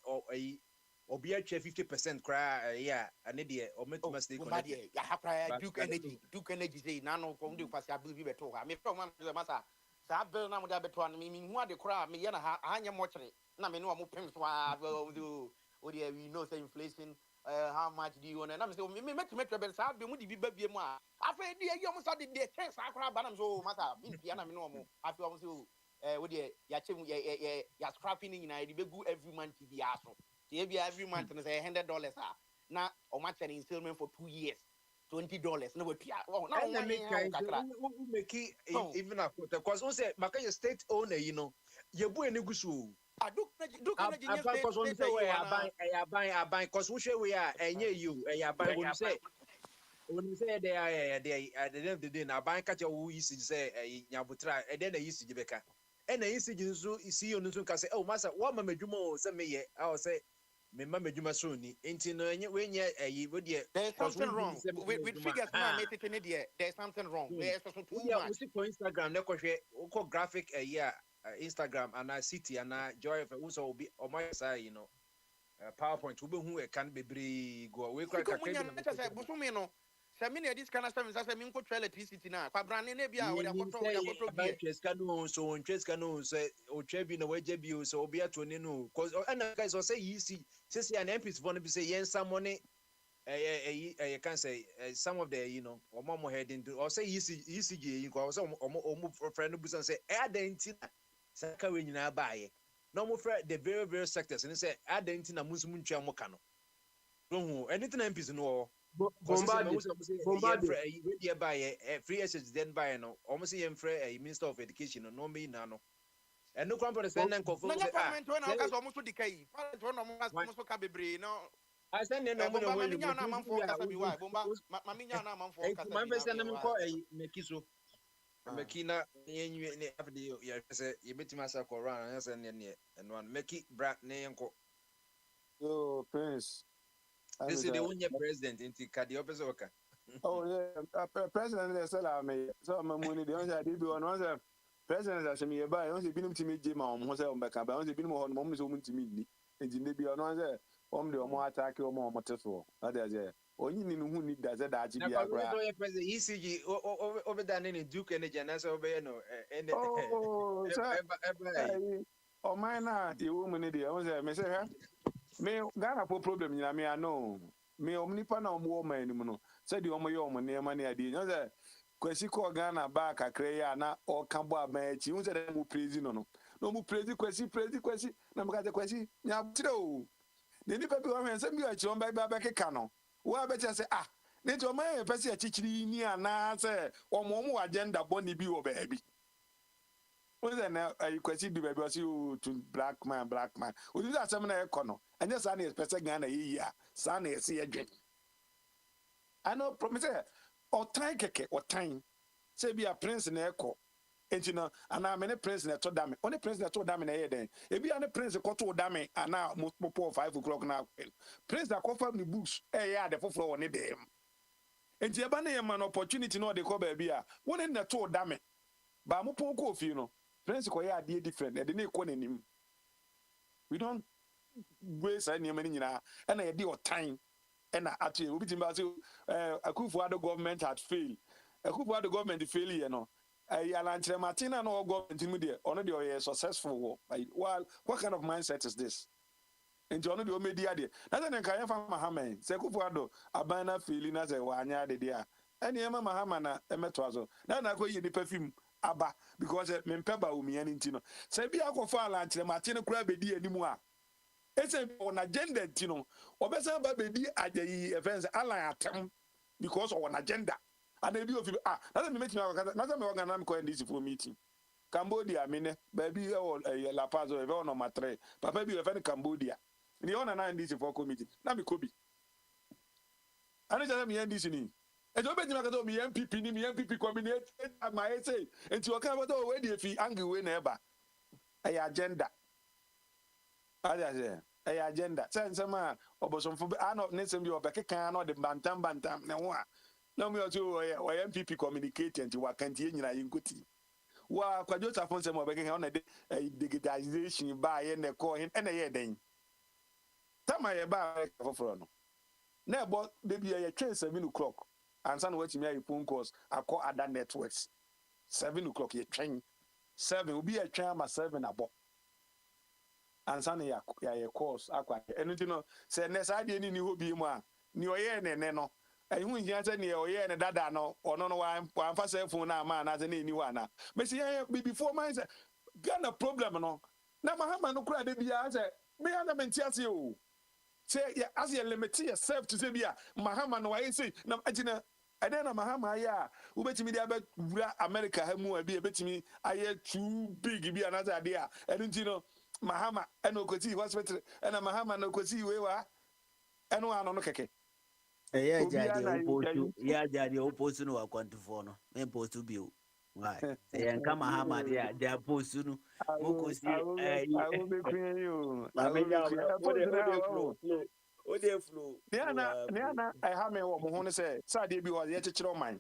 obi a 50% kra yeah and dey o metuma stay connected ya hakra Duke Energy say na no ko ndi kwasi abill bi beto ha me from masa sa bill na mo da beto an me hu ade kra me ye na ha anya mo kire na me no mo pem so o dey we know say inflation how much do you want? And I'm saying, me better say, be mu di bi ba mu a. Afa di e yom sa de change akra ba na so masa bin pia na me no mo. Afa o say we dey ya chem ya scrapping ni na dey begu every month bi aso. Dey be every month na say $100 ah. Na o ma chen installment for 2 years. $20 na we pia. Oh, na we make even because we say maka your state owner you know. Ye bu enigusu. Duke Energy because when say we are buying because we share we are you buy when you say they are at the end of the day na buying catch who is say nyabutra and then they used to beka and they used to so see you no say oh master what ma medwuma say me ye I will say me ma medwuma so ni enti no we nya we there there's something wrong with figures na make it in there there's something wrong there's so too much we see for Instagram na ko hwe ko graphic Instagram and city and joy of also be on my side you know PowerPoint we who can be bring go away quite busumi no se me this kind of stuff say me nko electricity na kwa brand na bia we akoto bi interest can so interest can say o twa bi na waje bi so obi ato ne no cause and guys so say you see an MPs for be say yen some money you can say some of the you know omo heading to or say ECG you go so omo friend busan say identity saka we nyina baaye no mo fra the very very sectors and say identity na musu ntwa mo ka no hu anything MPs no bomba we dey baaye free access then baaye no omo say yem fra Minister of Education no me na no and no company say na nkofo say parliament when na ka so mo so dikai parliament when mo so ka bebre no I send no mo no we na man for kasa bi wa bomba mami nya na man for kasa bi man person na me ko mekiso Makina yenye ne afde ya say ye betima sa ko ran ya say ne and one make bra ne enko yo prince this is the one president inti kadi opese oka oh yeah president dey say la me so ma money dey on say dey be on say president say me buy on say binim timi je ma on say on beka ba on say binim ho no mo say on timi ni enti ne bi on say on dey on attack on teso na dey say onyi ni hu ni da ze da ji bia bra no president ECG over da ne Duke Energy na so be no oh o man na the woman ni dey o say me say ha me Ghana po problem ni na me ano me omnipa na omo man ni mu no say the omo ye omo ne ma ne ade you say kwesi ko Ghana ba kakra ya na o kan bo aban achi you say dem mu praise no mu praise kwesi na me ka say kwesi nya tire o the ni pe bi o me say mi achi on ba keka no wa be say ne to my pese achichiri ni ana say omo agenda boni bi wo baabi when I question the baby to black man we do that some na ekono anya sa na pese Ghana yi a sa na ese adwen I know promise or time keke or time say be a prince na eko enti no ana me ne prince na to dame only prince na to dame na ye den e bi ane prince ko to dame ana mo 5 o'clock na prince da ko fam ni books ya de foforo woni dem enti e ba na ye man opportunity no de ko ba bi a woni na to dame ba mo pon ko fi no prince ko ya de different e de na ko nanim we don't waste any money nyina e na ye de o time e na atu obi timba say Akufo-Addo government had failed Akufo-Addo government fail here no Alantre Martina no government mu there ono de o successful well what kind of mindset is this enti ono de o media there na say nka yefa Mahama say Akufo-Addo abana fail na say wa anya de there ene ema Mahama na emeto azo na ko yi ni perfume aba because me mpeba o miya nti no say bi akofa Alantre Martina kura be di animu a ese on agenda ntino obesa ba be di ajayi events alan atem because on agenda and they be of na me meeting na me organize ko NDC for meeting Cambodia mine baby La Paz o no matre papa bi e Cambodia ni on na NDC for committee na me ko bi ani jana me NDC ni e jo be jima ka do me MPP ni me MPP combinate my say enti o kan ba do we dey fi angle we na eba agenda agenda sense ma obosomfo ano nesem bi obekeka na de bantam ne ho a na me otu o MPP communicate and wa kantie nyina yinkoti wa kwadwo tafon sem obekeka on de digitalization ba ye ne ko hen ene ye den tama ye ba foforo no na ebo de bi ye twen 7 o'clock ansa na watimi ayi phone calls akọ other networks 7 o'clock ye twen 7 obi ye twen ama 7 abo ansana ya course akwa enu no se ne sa de ni hobi mu a ni oye ne no ehun hia se ne oye ne dada no ono no wa amfa se phone na ma na se ne ni wa na me se before my say Ghana problem no na Mahama no kura de bia se me ya na menti ase o se ya as you limit yourself to say bia Mahama no wa say na agina ade na Mahama ya ubetimi de aba wura America ha mu abi ebetimi aye too big bia na za de a enu no Mahama eno kwesi hospital ena Mahama no kwesi wewa eno ano no keke ya jadi opostu no akwantifo no me postu bio why ya nka Mahama dia postu no mokosi I will be queen you na me ya o de flow ne ana I ha me wo mo ho ne se sade bi wo ye chechire oman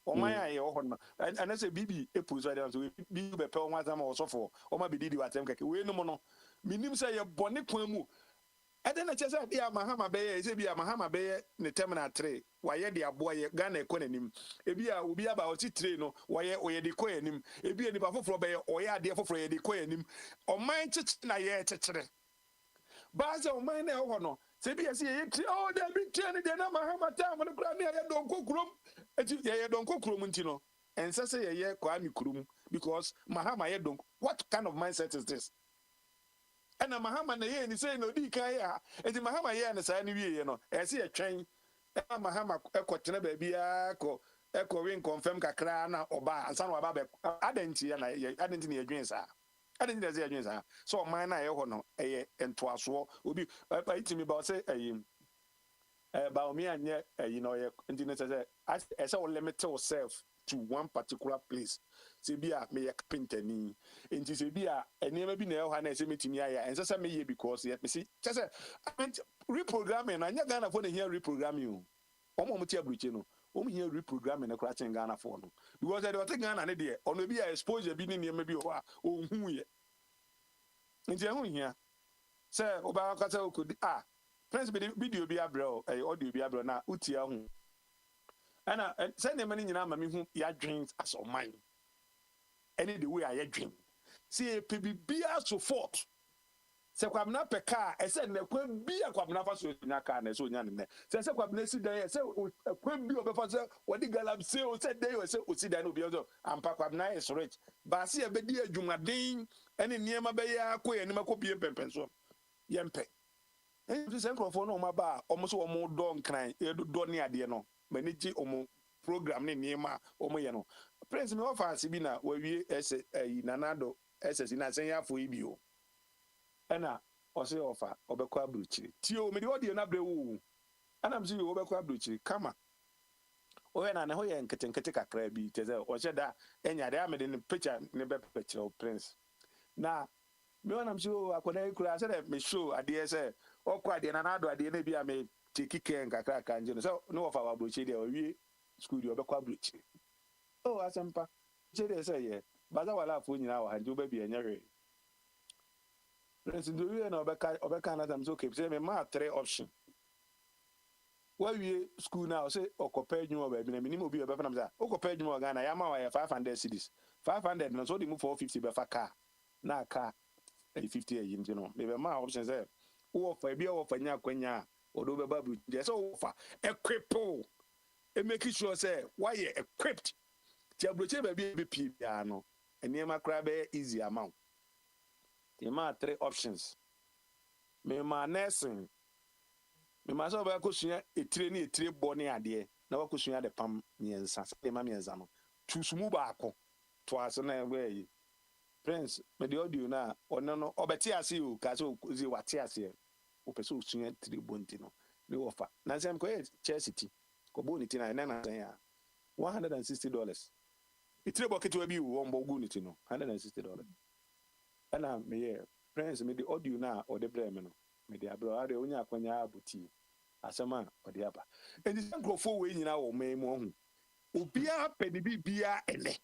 oman aye wo ho no ana se bibi epuso ade so bibi be pe o nwa zama wo sofo o ma bididi watem keke we no mo no minim se ye bone kwan mu ede na chese dia Mahama be ye se bia Mahama be ye ne terminal 3 wa ye de abo ye Ghana ekonanim e bia obi aba o ti 3 no wa ye o ye de koyanim e bia ni ba foforo be ye o ye ade foforo ye de koyanim oman chichi na ye chechire ba se oman na ho no se bia se ye tri o de bi tri ne de na Mahama ta mo no kura ne ye don kokurom eti ye don kokurom nti no ense se ye kwa mi kurum because Mahama ye don what kind of mindset is this and Mahama na ye ni say no di kan ya eti Mahama ye na sa ni wie no e se ye twen Mahama ekotene ba bia ko win confirm kakra na oba ansa na oba be adenti na adenti na yedwen sa adenti na yedwen sa so man na ye ho no eye entoaso obi ba itimi ba say ba omi anye no ye enti na say ese o limit yourself to one particular place se bia me ye kapintani enti se bia enema bi na e ho na se metimi aya ense se me ye because ye me see say reprogramming na nya Ghana for na here reprogramming omo mo ti abruche no omo here reprogramming na kra chen Ghana for no because they want Ghana ne de ono bi exposure bi ni nema bi ho a ohun ye enti ehun here say oba ka say okodi prince video bi abro audio bi abro na utia hu ana say nema ni nyina ma me hu ya dreams as of mine any the way I dream see bibia so fort se kwamna peka ese ne kwam bia kwamna fa so nya ka na so nya ne se kwamna si dan se kwam bi obefa se wodi galab se o se dey o se o si dan obi o ampa kwamna is rich ba se e bedi adwumaden ene niema be ya koye ne makopie pempen so yempe se nkrofo no ma ba o mo so o mo do nkran e do ne ade no manage omo program ne niema omo ye no prince me offer ase bi na wawie ese nanado ss na sen ya fo ibi o na ose offer obekọ abruchiri ti o me de odi na brewu ana msi obekọ abruchiri kama oye na ne ho ye nketenkete kakra bi teze o da enya de amede ne picture ne be picture o prince na me wana msi o akoda ikura se de me show ade se okọ ade na ado ade na bi a me tikike nkakra ka nje no so no offer abruchiri de owie school de obekọ abruchiri oh asempa chede se ye baza wala afọ nyina wa hanje obabi enyere prince dowie na obeka na tam so okay say me ma 3 option wawie school na say okopa adwuma obabi na minimum obi obefa na say okopa adwuma Ghana ya ma wa 500 cedis 500 no so di mu 450 befa car na car 50 ayim you know me be ma option say wo fa bia wo fa nya kwanya odo be babu je say wo fa equipo e make sure say why you equipped ti abroche ba bi pi bia no eniema kra be easy amount the ma 3 options me ma nursing me ma so ba ko sua etire boni ade na wa ko sua de pam miensa se ma miensa no tusumu ba ko to aso na we yi prince me the audio na ono no obeti ase o ka so zi wate ase o pese o sua 3 bonti no me offer na sem ko Chelsea ti ko boni ti na na ya $160 itire bucket we bi wo mbo gu niti no $160 ana me ye friends me the audio na o de bre me no me de abro ade onya akwanya abuti asema o de aba enti sankrofo we nyina wo me mu hu obia pedi bibia ene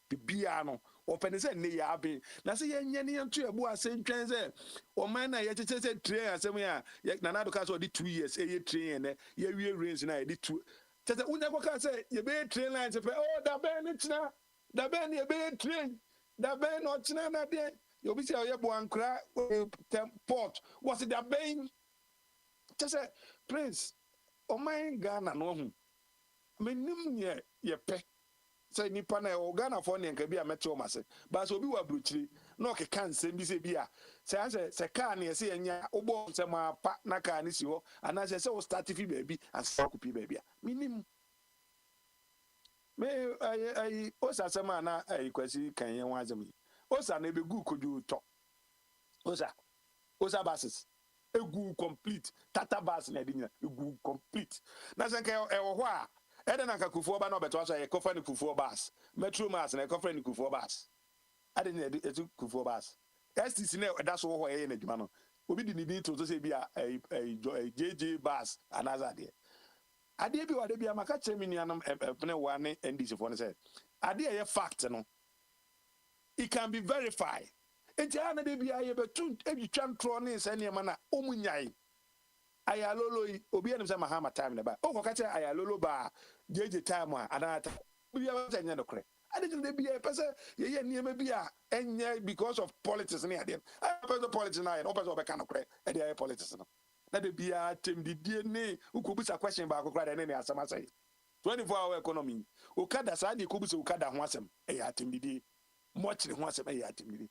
bibia no o pedi se ne ya be na se ye nye ne nto ebu ase ntwen se o man na ye cheche se train asem ya na na do ka so di 2 years ye train ne ye wie range na ye di 2 tete unya kwa ka say ye be train line se oh da ben ni china da ben ye be train da ben no china na de you be say ye bo ankra port was it da ben just prince o man Ghana no hu menim ye pe say nipa na o Ghana for ne nka bi a mete o mase ba so obi wa bruchiri na o keka nsem bi se bi a se car na ye se nya obo se ma pa na car ni si ho ana se o start fi baby asa ko pi baby a minim me ai o sa se ma na ai kwasi kan ye wazem o sa na be gu koju to o sa bases egu complete tata bas na di nya egu complete na se nka e wo ho a ede na kakufuo ba na obeto so ye kofa ni kufuo bus metro mass na kofa ni kufuo bus ade ni etu kufuo bus STC na da so ho ye na djuma no obi di ni to so se bia JJ bus anaza de ade bi wade bia maka kire mi nuanam pene wa ne NDC for ne say ade ye fact no it can be verified enti ana de bia ye betu ebi twantro ne se ne ma na omunyai ayalolo obi enim say mahama time na ba o ko ka che ayalolo ba jeje time a anata bi ya say nya no kre ade de bi e pese ye niam bi a enye because of politics na ade pese politics na ye o pese o be ka no kre ade ya politics no na de bi a tem di die ne ukobusa question ba akokra de ne asama say 24-hour economy o kada sa de kobusa o kada ho asem e ya tem di die mochire ho asem e ya tem di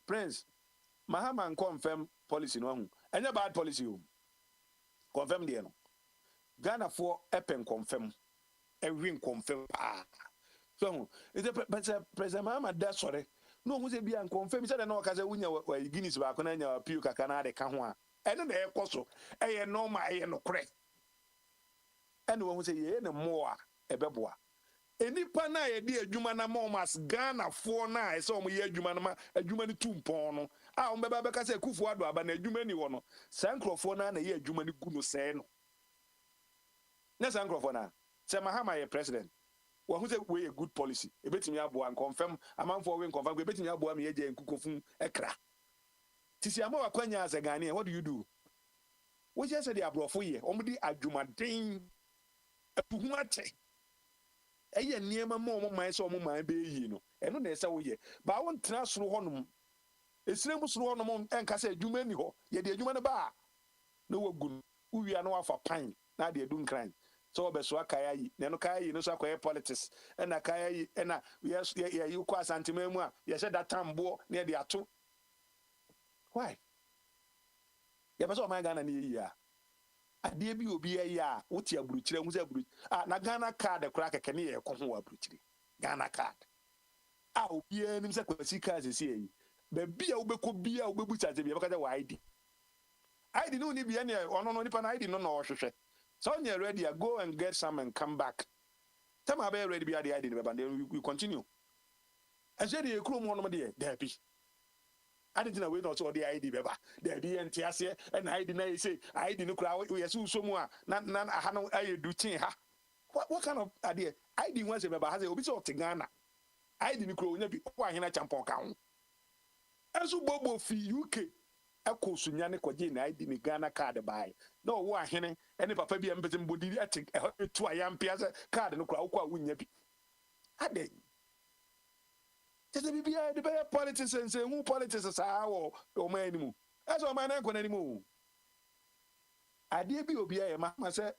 prince mahama confirm policy no hu enye bad policy o confirm there no Ghana for epen confirm win confirm so is the president Mahama da sore no hu se bia confirm say na o ka say wunya wa Guinness ba ko na nya piu kaka na de ka ho a ene na ekoso eye normal eye no kre ene wo hu se ye ne mo a ebeboa enipa na ye di adwuma na mas Ghana for na ese o mo ye adwuma na ma adwuma ni tumpon no a o beba beka say kufu ado aba na adwuma ni wo no sankrofo na ye adwuma ni gu no se no na sankrofo na se Mahama ye president wo hu say we a good policy e betimi abo an confirm amanfo we confirm e betimi abo am ye je nkukofun ekra tisi ama wakwanya as a Ghanaian what do you do we just say the abrofo ye o mo di adwuma den apuhu ate eye niema mo man so mo man be yi no eno na ese wo ye ba won tena soro honum esirem soro honum enka se adwuma ni ho ye de adwuma ne ba na wagun uwia na wafa pan na de adun kran so obeso akaya yi na no kaya yi no so akoye politics na kaya yi na yes ye yi kwa santima mu a ye se that tambo na de ato why ye be so man Ghana na yi ya adeɛ bi obi ɛyɛ a wote aburukyire hu sɛ na Ghana card kora kɛkɛ ne yɛ kɔ ho aburukyire Ghana card a obiara nim sɛ kwasi card sɛ yi baabi a wobɛkɔ bia wobɛbu kyase bia bɛka sɛ wɔ ID no ni bia ne ɔno no nipa na ID no na ɔhwehwɛ so when you're ready go and get some and come back tell me about ready be the ID and then we continue and say the krom ho no de there be I didn't know we not so the ID beba there be entiase and ID na say ID no kra we yesu so mu a na ha no aye du chin ha what kind of idea ID wan say beba ha say obi so Ghana ID no kra onya bi kwa hena champon ka ho enso bobo fi UK eko sunya ne kwaje na ID ni Ghana card buy no wo ahene ene papa bi empete mbodi ati etu ayampia se card no kra wo kwa wunya bi ade tete bibia de be politics and say who politics sa wo o man ni mu eso man na ko na ni mu ade bi obi aye ma se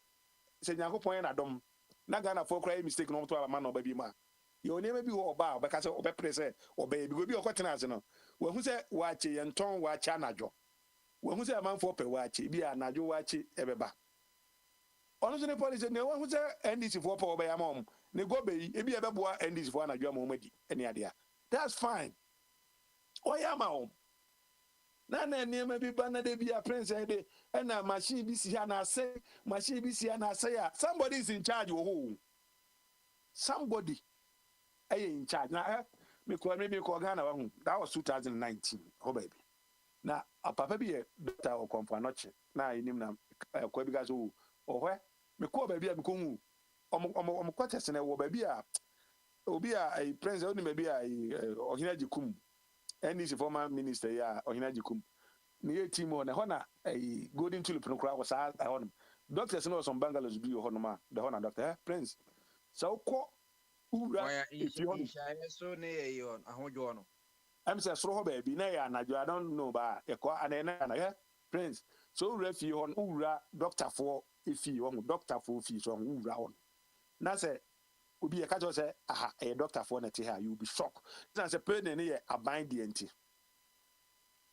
Nyankopon na dom na Ghana for cry mistake no to ama no ba bi ma yo ne bi wo oba obeka se obepre se oba bi go bi okotena ase no wo hu se waache yenton waache anajo wo hu se amanfo pe waache bi anajo waache ebeba ono se ne police ne wo hu se NDC for pe oba ya mom ne go be e bi ebeboa NDC for anajo amomadi ene ade a that's fine oya ma om na niema bi ba na de bi a prince de na machine bi si ha na say machine bi si ha na say ya somebody is in charge wo somebody in charge na me call Ghana wa hu that was 2019 ho baby na papa bi doctor o kompo anoche na enim na kwa bi ga so ohwe me call baby a me ko hu omo quarters na wo baby a obi a prince oni baby a Ohina Jikum NDC former minister ya Ohina Jikum ni ye team on ho na golden tulip no kra wo sa ho doctors no some bungalows bi ho no ma the ho na doctor prince so ko ura so ne yon ahojo no am say soro ho baby na ya anajo I don't know ba e ko ana na prince so ura fi ho ura doctor for ifi ho doctor for fi so ura ho na say obi e ka jo say aha e doctor for na ti ha you be shocked na say pain ne ye aban de enti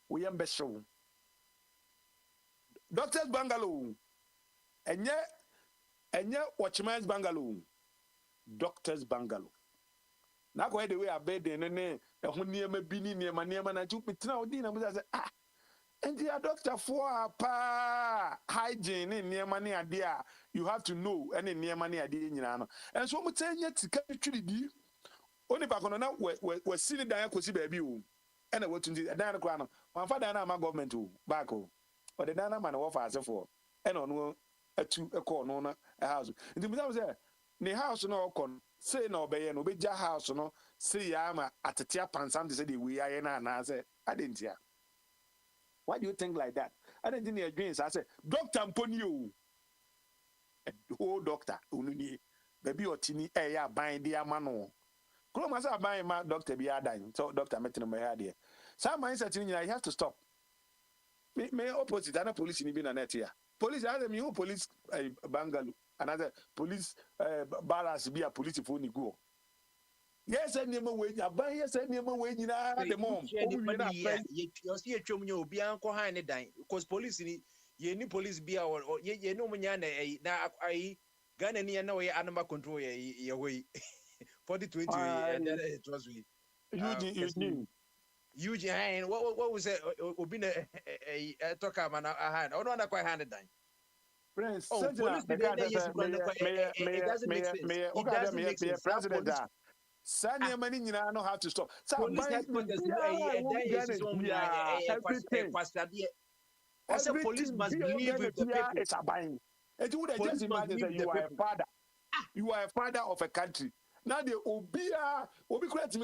we yam be show doctors bungalow enye watchman's bungalow doctors bungalow na go the way abede ne ho niema bi ni niema na ju pitina odi na mo say and the doctor for pa hygiene niema ne ade a you have to know any niema ne ade nyina no and so mo tanya tika twiri di oni pa kono na we sini dan akosi ba bi o ena watunti dan ko ano man fa dan na ma government o back o the dan na man wo fa asefo ena ono atu ekọ no na house ndi mo say ne house no okon say na obeye no obeja house no say ya ma atetia pansam de say the we aye na say adentia. Why do you think like that? I didn't think dreams. I said, Doctor Mponio, a whole doctor, Ununi, baby or tini, ya buying the amano. Chroma say buying my doctor be dying. So Doctor Metin my head here. Some mindset in you have to stop. May opposite and police in the net here. Police other me who police Bangalore, another police barras be a police for go. Yes, and never wait. I buy yes, and never wait. You know, the mom. You see a chum, you'll be uncle Hine dying because police in ye police be our or ye no manana. Now I gun any way animal control your way for the 20 and then it was we. Eugene, what was it? Been a talk about a hand or not quite handed dying. Prince, it doesn't make sense. President. Sanya mani nyina no have to stop. Police must believe with the people. It's a buying. And you would just imagine that you are a father. You are a father of a country. Now the obi create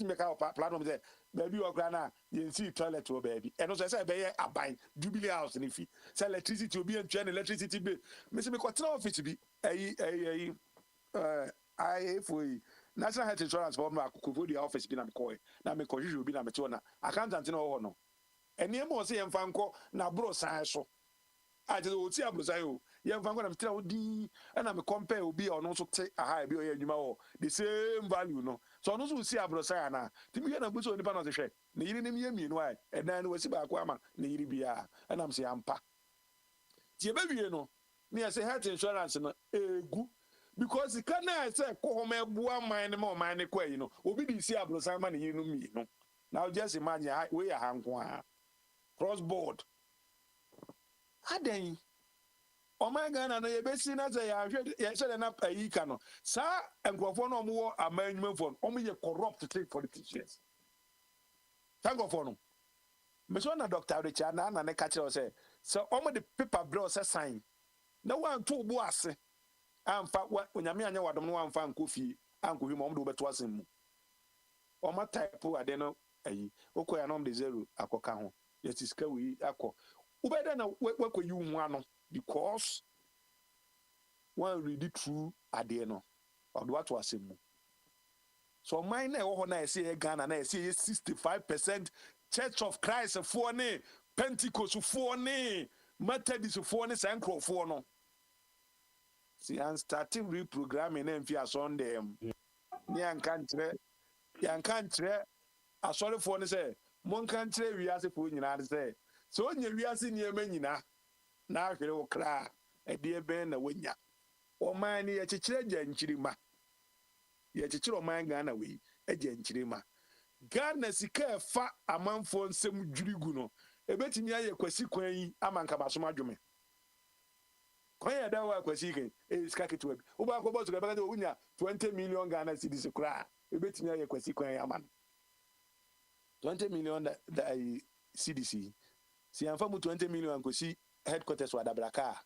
me platform there. Baby or grana, you see toilet to baby. And also say be a buying Jubilee House in fee. Say electricity will be and electricity bill. Mr. Me continue office to be I for National Health Insurance for my the office be na call na me ko juju bi na me to na accountant no no ene mo se yem fanko na bro san so a je o ti abro san o yem fanko na me tira odi na me compare obi ono so te aha bi o ye adwuma wo the same value no so ono so si abro san na ti me na bu so nipa no se hwe na yiri nim ye mienu ai edan no wasi ba ko ama na yiri bia na me se ampa tie be wie no me say health insurance no egu because the kana say ko home ebua man ma man ne kwa yi no obi di si abrosan ma ne yi no mi no now just imagine we are hanko cross board adan o my Ghana no ye besi na say ya hwe ye say na ayi ka no sa enkrofo no mo amanyumfo no mo ye corrupt take politicians thank God for no me so na Dr. Richard na ne ka kire say so o mo the paper bro say sign na wan to bo ase amfa onyame anya wadom no amfa nkofi ankohwi mo do beto asem mu o ma type ade no ayi okoya no de zero akoka ho yetiska wi akọ ubeda na wakoyi hu ano because one read it through ade no odo wato asem mu so mine na ho na ese Ghana na ese 65% Church of Christ for ne Pentecost for ne Methodist for ne Sancro for no see and starting reprogramming and fear Sunday ni yankantre asori for ne say mon kantre wiase for nyina say so nya wiase niema nyina na ahwere wo kra e de ben na wonya o man ni ye kekere gyanchirima ye kekere o man Ghana we e gyanchirima Ghana sika fa amanfo nsem dwirigu no ebetimi aye kwasi kwan yi amanka baso madwome kwan ya dawa kwasi kan e sika ketwa bi wo ba ko boso ka baka wonya 20 million Ghana cedis kra ebetimi aye kwasi kwan yi aman 20 million da CDC si anfa mu 20 million kwasi headquarters wa dabraka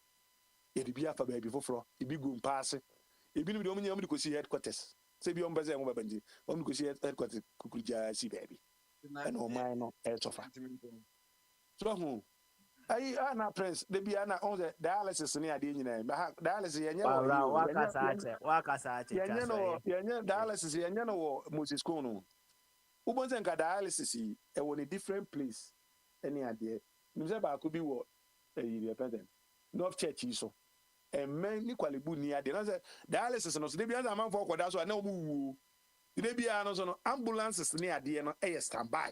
e de bia fa ba bi foforo e bi go mpaase e bi no de omnya mu de kwasi headquarters se bi ombaze mo babanje omni kwasi headquarters kukuja si baby and o man no e sofa so hu ai ana prince de bia na on the dialysis ni ade nyina dialysis yenye no wakasa yenye dialysis yenye no Moses Kono ubonze nka dialysis e wo ni different place any ade nimse ba ko bi wo represent North Church so men ni kwalebu ni ade na say dialysis no so de bia za man for koda so na omu de bia no so no ambulances ni ade no e standby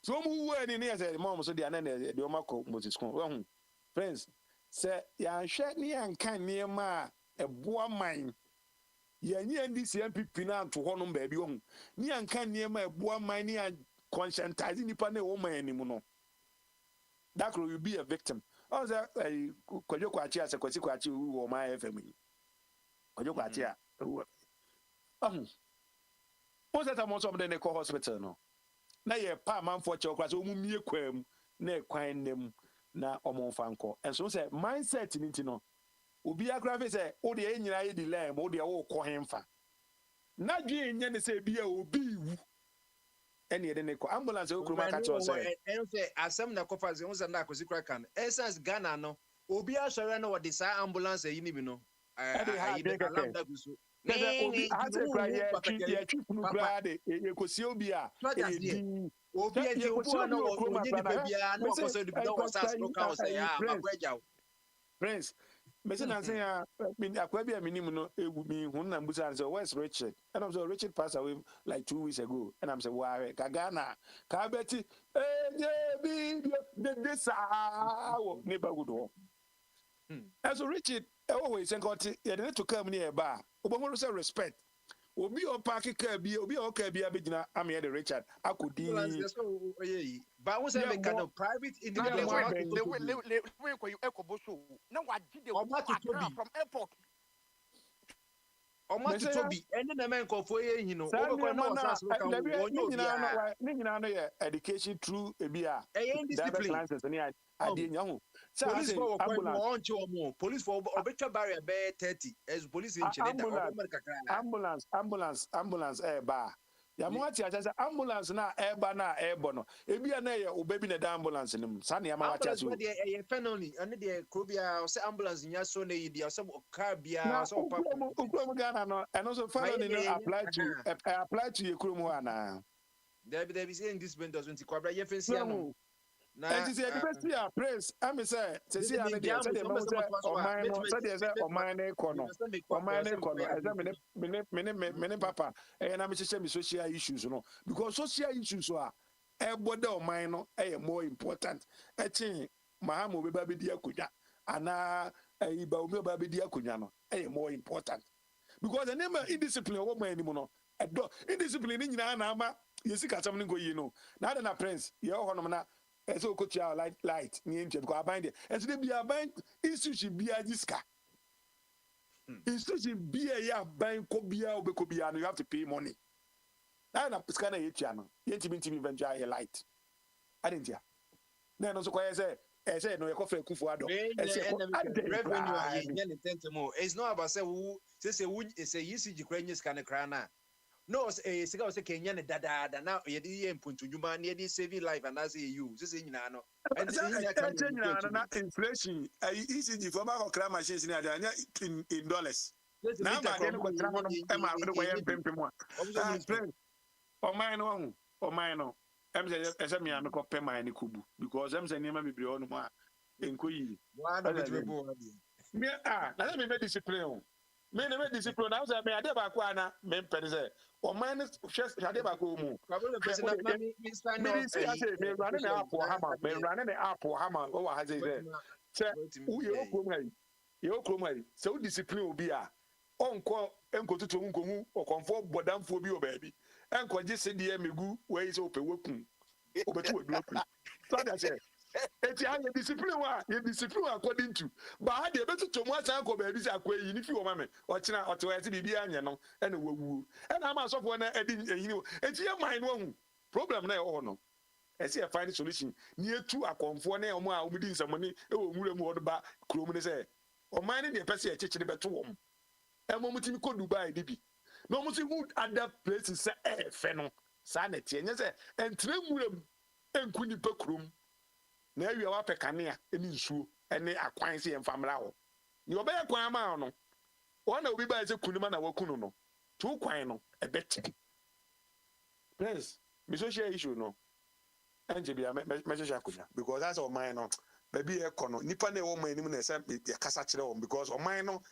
so mu wu ani ne say mom so de na de o mako Moses Kono friends say ya hwe ni ankan ni ma eboa man yenye ndi CMPP na anto ho no ba bi o ni ankan ni ma eboa man ni conscientize nipa na o man ni mu no that will be a victim. Oh, that Kojo Kwachi as a Kwasi Kwachi who were my family. Kojo Kwachi. What's that amount of the Neko Hospital? No, now you're pa man for chokras, umumie quem, ne quine them na omon fanco. And so say mindset in it, no. Ubi a graphic say, oh, the engineer, the lamb, oh, the old cohenfa. Not being any say be a obi. Any de neko ambulance o kuruma ka cho say say asem na kofa ze unza na akosi kra kan essence Ghana no obi asore no wo sa ambulance yi ni bi no ayi de alarm da guso obi ate kra ye twifunu kra de ekosi obi a obi enti obi no wo nyi ni bia no ko so de bi no sa so ka o say ya makwaja Prince Messi na say akwa bia minim no egu mi hun na mbusa say where's Richard and I'm so Richard passed away like 2 weeks ago and I'm say why Ghana ka beti bi de sa neighborhood ho and so Richard always say got you need to come near bar obomo say respect obi o park car bi obi o car bi abegina am here the Richard akodi ba won say make no private individual we ko you ekoboso na waji de from airport o ma to bi ene na men ko fo ye hin no o ko na wasas no kan wonyo bi ni nyina no ye education through ebia discipline ade nya ho police for police for obetwa barrier be 30 as police in Chile ambulance ba ya mo ati acha ambulance na eba na ebo no ebia na ye obabi na da ambulance nim sa na ya ma wacha so e felony ane de krobia o se ambulance nya so na yi dia so car bia so papa okrom Ghana no eno so felony no apply to ekrom ho ana there be say in this windows 20 kwabra ye fensia no and see the best praise am say see am dey say dem o man no say dey say o man na ekono mene papa na me chese me social issues no because social issues a e bode o man no e more important e chin mahamo be ba be di akudwa ana iba umi oba bedi akonya no more important because the name indiscipline wo man anim no edo indiscipline ni nyina na ama yesi kasam ni go yi no na na prince ye ho no na so kotua light ni enche because aban de and dey be aban institution bia jiska institution bia ya aban ko bia obeko bia no you have to pay money na scan na yetua no yentimi eventually light adentia na no so ko say say no ekofa kufu ado revenue it's not about say who say ECG kwenye scan krana no sika o say Kenya ne dada na ye di mpuntu djuma na ye di save life and as you say nyina no and na inflation ECG for ma kra machines ni ada in dollars na ma de ko tra no e ma do ko ye pempem a o mine no em say me am ko pe mine ni kubu because em say niam bibiri onu ma enko yi me na me discipline me na discipline na say me ade ba ko ana me mpede say o mine ade ba ko mu me run na app hama o wa ha say ye okrom hai say o discipline obi a onko enko tutu nkomu okonfo bodamfo bi o baabi enko je se de megu wey say opewekun obetu odokun so that say eti ha ye discipline according to ba ha de betutu mu asan ko baabi say akwa yi ni fi o mame o kina o te wa ti bibia anye no e na wawuo e na ama sofo na edi ehini eti ye mind no hu problem na e ho no e say find solution ni etu akonfo na omo a omudi nsamoni e wo nwure mu odo ba krom ni say o man ni de pese e chechire beto wo emo mutimi ko Dubai dibi no muti who other places say fe no sa na tie nye say entre nwuram enku ni pekrum na awia wa pekane a eni nsuo ene akwan se emfamra ho ni obey kwan ma no ona obi ba se kunuma na wakunu no tu kwan no e beti please me social issue no anje bia me social kunya because that's all mine no baby e kono nipa na e wo man ni mu na se e kasa kire wo because o mine no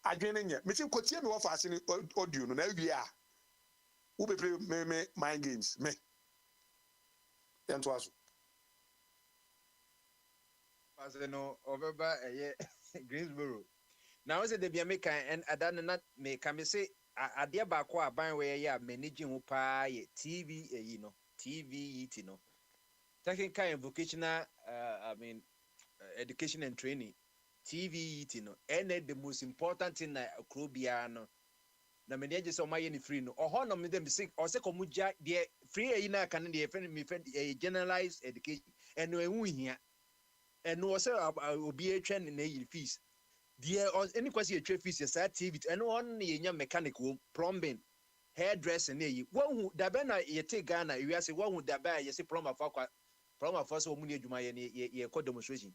adwene nye me tin kotie me wo fa ase ni audio no na wi a wo be play me mind games me ento aso no obeba Greensboro now say the make and adan na me can say ade ba ko aban we ya manage hu pa ye TV no TV it no taking kind of vocational education and training TV it no and the most important thing na krobia no na me dey say o maye ni free no oho no me dem say o say komuja dey free na kan dey friend me friend generalized education and no ehu hia and no say obi atwa na yi fees there any question you trade fees say TV and one na nya mechanic plumbing hairdressing na yi wo da be na ye take Ghana we say wo da be ye say plumber for so mu ni adwuma ye ko demonstration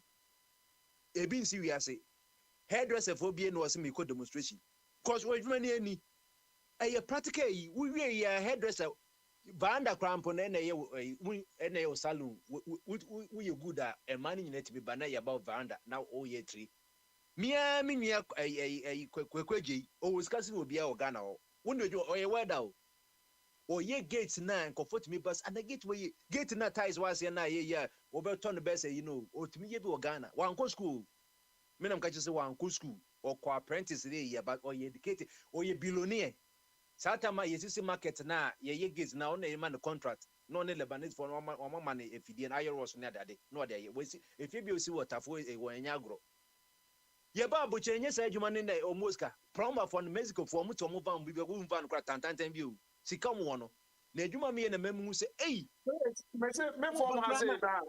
ebi nsi we say hairdresser for bi no say me ko demonstration cause we adwuma ni ani a practical yi we ya hairdresser Vanda cramp na ye salon we good at a man in it be banana about Vanda now oh ye tree mia minia kwekweji o skasi obi a Ghana o wonu do o ye weather o ye gate na comfort me bus and the gate we gate na ties was here na ye o be turn best you know o timi ye be Ghana wan ko school me nam ka say wan ko school or co apprentice dey ye but o ye educated o ye billionaire Satama yesisi market na ye gate na on e man contract no ne Lebanese for no man efidie na ayeros na dade no dey we si efie bi osi waterfo e wo nya agro ye ba bo chenye sa adwuma ne na omoska plumber for Mexico for mu to mu van bi go van kwa tantantan bi o sika mu no na adwuma me na memu se ei me for ma say na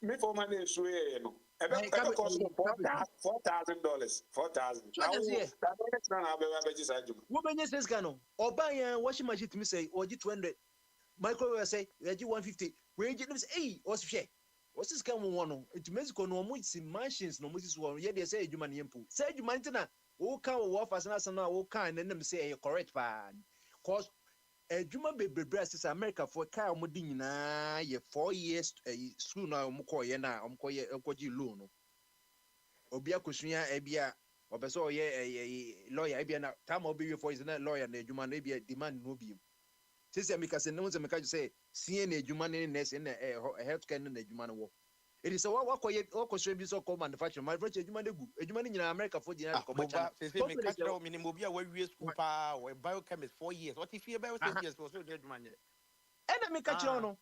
me for ma na so ye no ebe cost $4,000 that na be just adwuma wo benye seska no oban yan washing machine timi say oji 200 microwave say oji 150 we ji say ei o se o se ska mu no it Mexico no mo si machines no mo si so ye dey say adwuma ne yempo say adwuma ntina wo kan wo office na sana wo kan na nem say correct pa cause adwuma bebrebe asese America for car mo di nyina ye 4 years school na mo ko ye na mo ko ye ekoji loan no obi akosua ebia obeso ye lawyer ebia na time obi we for is na lawyer na adwuma na ebia demand no bi sese amika se no se meka say sie na adwuma ne nurse na health care na adwuma no wo It is a wako show be so called manufacturing adwuma de gu adwuma ni nyina America for the Boba say me catch no minimum bia we school pa we biochemist 4 years. What if you be 6 years for so dey adwuma nye? And me catch no.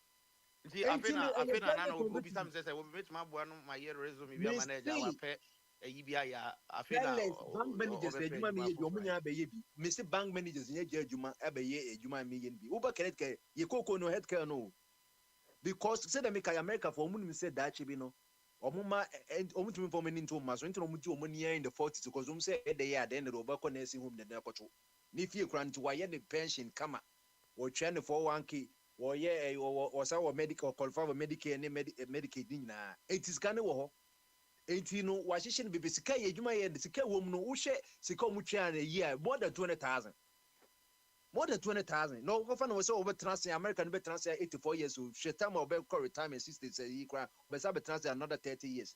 Nti afena na no obi sam say we bet ma boa no my year resume bia manager wa pe ayi bia ya afena bank managers adwuma me ye bi omunya be ye bi me say bank managers nya je adwuma be ye adwuma me ye bi uba credit care ye koko no health care no because say dem make America for omu say that bi no omuma omu tumi for many into maso into omu ti omu near in the 40s because omu say e dey ya then the oba ko nursing home dey akocho ni fie kura nti wa ye the pension kama wo twa ne 401k wo ye wo sa wo medical qualify for Medicare ne Medicaid nyina it is kan wo ho enti no wa hihye ne bebe sika ye adwuma ye sika wo mu no wo hye sika omu twa na year more than 20,000 no go fa no say over transfer American be transfer 84 years so she time obe retirement system say yi kra be say be transfer another 30 years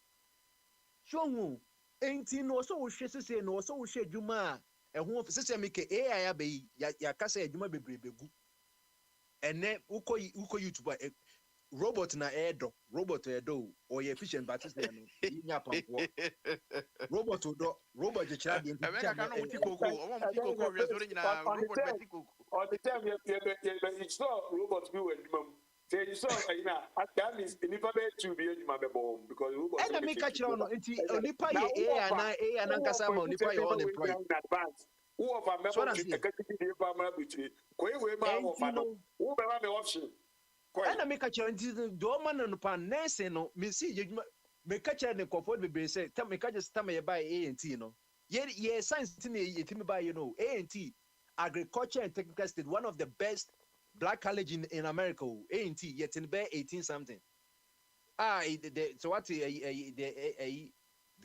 so hu enti no so wo hye sese no so wo hye adwuma a ehu sese me ke AI abe ya kasa adwuma bebrebe ene uko YouTube robot na robot or efficient but say no nya pampo robot je chira de America kana uti koko we so nyina robot beti koko all the time you saw robots be with mom say you saw that means the nipa be to be adwuma be bomb because robot and me catch no nti nipa ye AI na nkasa ma nipa ye unemployed who of a member of the executive family between koi we ma of no who be ma me option and me catch nti do man no pan nurse no me see adwuma me catch ne comfort be say tell me catch stam ye buy ANT no ye science tin ye timi buy you know ANT agriculture and technical state one of the best black college in America ANT yet in be 18 something so what the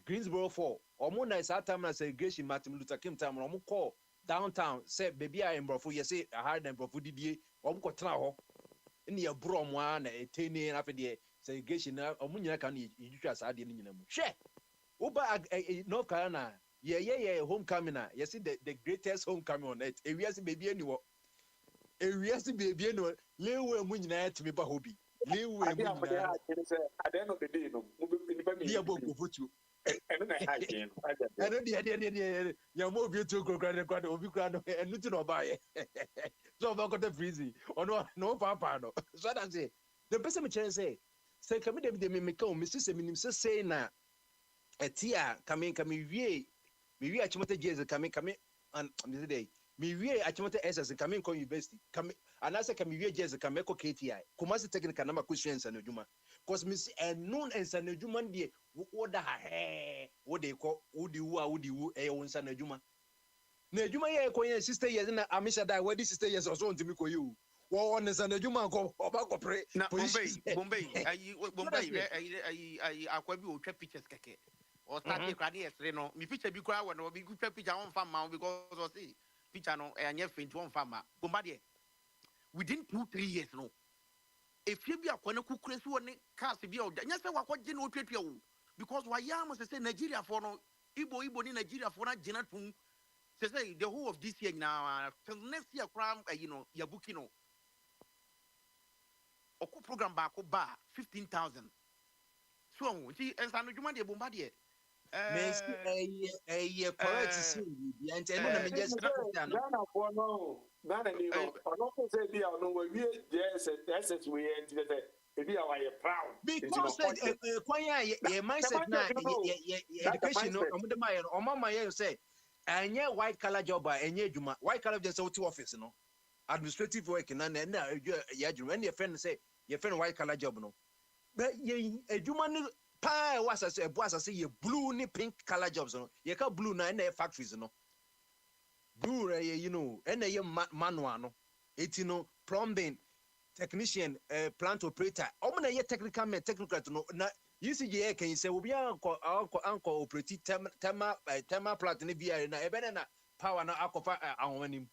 Greensboro 4 omo na isa time na segregation Martin Luther King time omo call downtown say baby I embrofo ye say a hard embrofo didie omo ko tena ho ne ye bro mo na eteni na fe de segregation na omo nyina kan yitwa sa de nyina mu hwe uba North Carolina ye homecoming na ye see the greatest homecoming on earth ewiase baby ani wo ewiase baby ani wo lewe mu nyina atimi ba hobi lewe mu nyina at the end of the day no mu be ni ye bogo fotu and then I again and the ya mo bi to kwade obi kwa no enu ti no ba ye so ba got the freezy no papa no so that say the person me chere say kame de me ka o me se minim say na etia kame wie achimote jeze kame and me say me wie achimote SS kame ko university kame anase kame wie jeze kame ko KTI Kumasi technical na makusua nsa na dwuma cause me see enun nsa na dwuma de woda ha wo de ko wodi wu wonsa na dwuma ye ko ye sister years na amisha da wadi sister years so ntimi ko you wo on nsa na dwuma ko oba ko pre na Bombay ayi akwa bi o twa pictures keke o start kwa dey esre no mi picture bi kwa wo bi twa picture on fam because o see picture no anya faint on fam bomba de within 2-3 years no if you be akwane kukure so ne cars bi o nya se wakwaje no twetwa wo because why am say Nigeria for no Igbo ni Nigeria for na gina tun say the whole of this year now next year crime ya booking no oku program ba ko ba 15,000 so see ensa no dwuma de bomba de correct see bi ante no na me just na for no na ni no no say bi no we yes we ente ebi a why proud because kwanya ye mindset na education no omo de maye no omo maye say anye white collar job anye adwuma white collar just out office no administrative work na ye adwuma na ye friend say ye friend white collar job no but ye adwuma no pa was as ebu asase ye blue ni pink color jobs no ye ka blue na na factories no blue ye na ye manual no eti no plumbing technician plant operator omo na ye technical no na UCJ can say obi anko operate thermal plant ni bia na ebe na power na akofa ahomani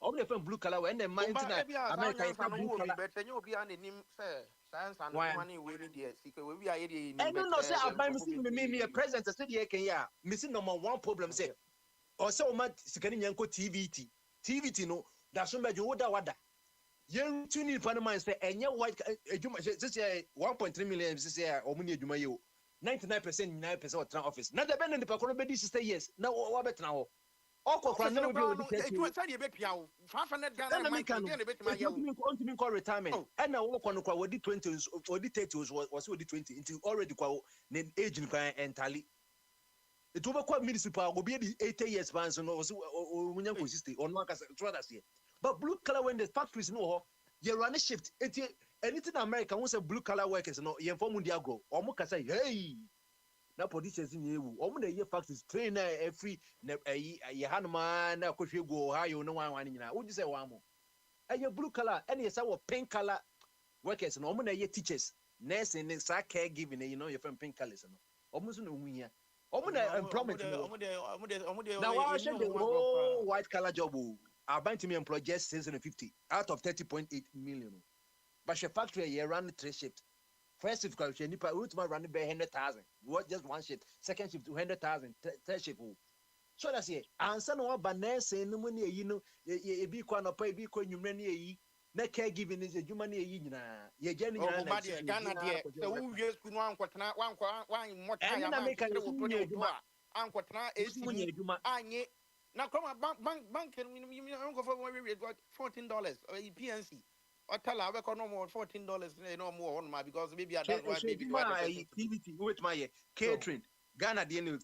omo na blue color we na mind na America ye blue color but enye obi anenim say science and money we need there sika we are here and no say aban me president say dey can ya me see number one problem say o say o ma sika ni nyanko TVT no da so mejo woda You tune in Panama say and your white this year 1.3 million this year or money juma you 99% 9% of office. Now the bend in the Pacono Bedi sister yes. Now what better now? All Kokran no be able to you say you bet you 500 Ghana a man can call retirement. And now walk on what the 20s or the 30s was with the 20 until already call name age entirely. It over quite municipal will be 80 years bands and also when you consist on one as here. But blue color when the factories know you run a shift. Anything American wants a blue color workers no you inform Diago or Mokasa hey. Now producers in you, all the year factories train every Yahanman, now could you go high, you know one in would you say one more? And your blue color, and yes, our pink color workers, and almost year teachers, nurse and caregiving, you know, you're from pink colors, almost no here. Almost employment. Now, I said the whole white color job, I bind to me employ just 650 out of 30.8 million. But your factory, you run 3 shifts. First shift culture, nipa root man running by 100,000. What just one shift. Second shift 200,000. Third shift. So that's it. Answer no one say no money. You know, ye be kwa no pay be kwa nyumrani ye. Na caregiving is a human ye na. Ye jeni na. Ghana dear. So who years could one more time. And make a little Uncle Tana is Anye. Now come on, bank you go for $14 or PNC. I tell her I no more $14 no more on my because maybe I don't want activity with my catering. Ghana the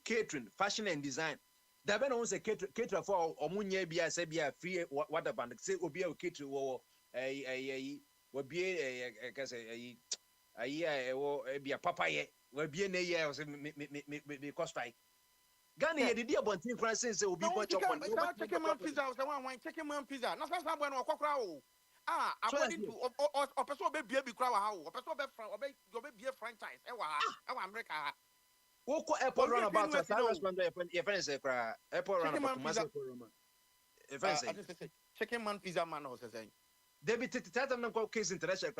catering, fashion and design. There been almost a caterer for Omunya Bia Sebia free water band. Say will be a caterer or a will be a year or be a papaya will be a year or cost like. Ghana did you want to say will be what you want. Chicken man pizza, one chicken man pizza. Not someone or crowd. According to or person be crowd how or person be a franchise. America. Woko airport run about a restaurant your friends airport run about chicken man pizza man was saying. David Tatam case international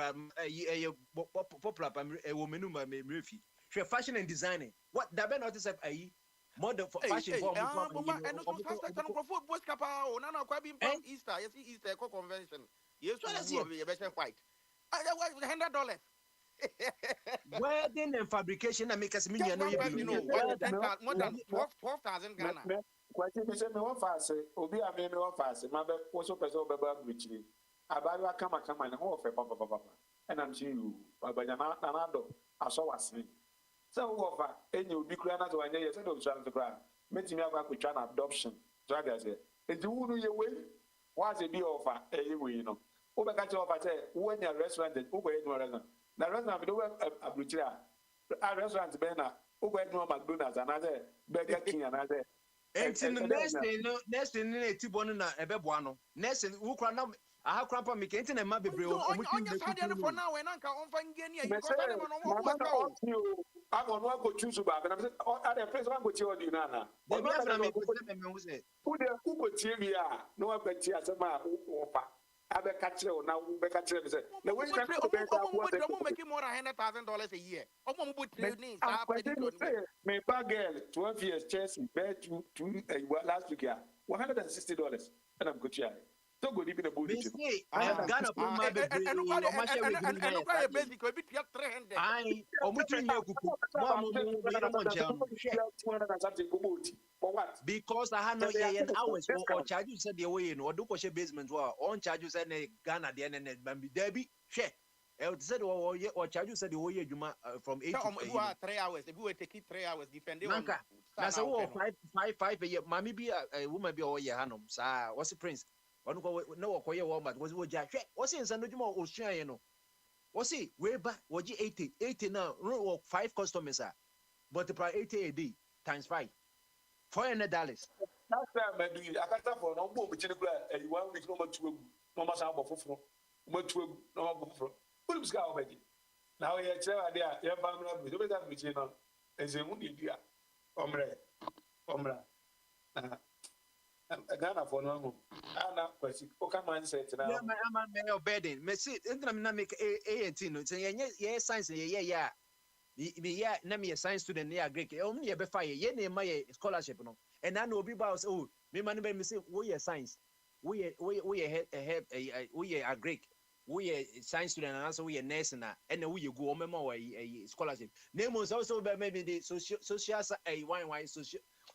popular a woman Murphy. She fashion and designing. What that been notice a model for fashion for and also Easter, you see Easter convention. Yes, you better white. $100. Wedding and fabrication and make us million. More than 12,000 Ghana. Quite a bit of fast, Obi, I may know fast. My was open over Bridge. I come and papa. And I'm seeing you, but Nanado, I saw us. So, offer any ubiquitous when they said, "Oh, trying to cry." Meeting me about with China adoption. Dragons here. It's the wood you way. What's the be offer? Anyway, you know. Over catch offer say, when your restaurant is over no restaurant. The restaurant will a butcher. A restaurant banner over no McDonald's another Burger King another. And in the next in a Tibonina, a Bebuano. Next in Ukraine. I have crampa me can't and my baby. For now, and Uncle on Fangania. I'm going to go choose back, and I'm saying, other place one go to you, Nana. Who could TV? No one but tears of my offer. I be catch you now, be catch you. The way you make more than $100,000 a year. My bag girl, 12 years, Chelsea, bet you last week, $160, and I'm good. So good, even a bullet. I have done a my baby. And basically, be 300. I because I had no hours or charges said the way in or do basement on charges and Ghana, the end, Debbie, share. I said, or charges said the way you from 8 to 3 hours. If we were taking 3 hours, defending that's a 5 a year. Mammy be a woman be all your hanum, sir. What's the prince? No, Walmart was what Jack was in San Jimo Oceano. Was he way back? Was 80 now? 5 customers are multiply 80 a day times 5 $400. Last time I do it, I got for no more between the 1 week number 2, no matter how much 2, no put him scout already. Now you tell there, your family with the that between them as a wounded dear. Omra. Ghana for no Anna, okay, man said, I'm a bedding. Messi, I'm not make A&T no say, yes, science, yeah. Yeah, name me a science student near Greek, only a befire, yeah, my scholarship, no. And I know people, oh, me man, me say, oh, yeah, science. we are Greek, we are science student, and also we are nurse and we go memo a scholarship. Name was also maybe the social wine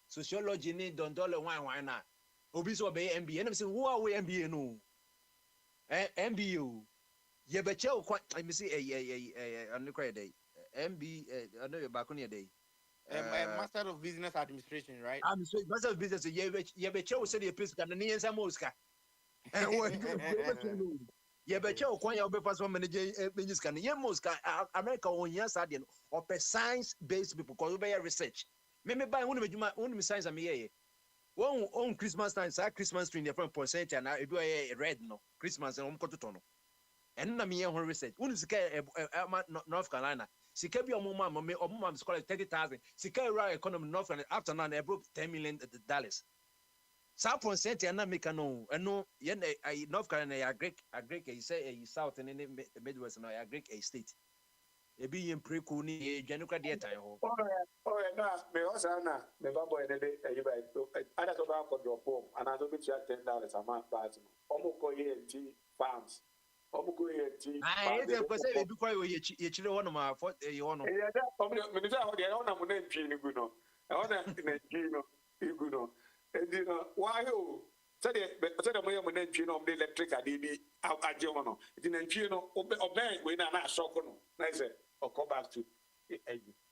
sociology need $1 wine na. Obiso be MBA. And I'm saying, who are we MBA no? MBA. Yeah, but you let me see a day. MBA, I know you're back on your day. Master of Business Administration, right? I'm so Master of Business. Yeah, but you said your place can the near Samoska. Yeah, but you when you be first one manager business can yeah Mosca America on yes adian or science based people because we research. Me buy one science am here. One on Christmas time, Christmas tree in the front percent and I do a red no Christmas and kotono. And na me here research. One is North Carolina. Sika bi omo mama scholar 30,000. Sika right economy North Carolina after now they broke $10 million. South percent and na make no North Carolina a Greek you say a South and in the Midwest no a Greek a state. E bi yen preku ni Januka dey time ho. Oh na me also na me babo ene dey you buy ada to ba ko drop home and I don't be $10 a month but omo ko enti farms. Omo ko enti. Ah e dey ko say e bi ko ye chire ho no ma for e ho no. E da omo me say ho dey na mo na ntwi ni gu no. E ho na ntwi no igu no. E di no why o say mo ye mo na ntwi no omo dey electric ade bi aje ho no. Di na ntwi no oben we na asoko no. Na say or come back to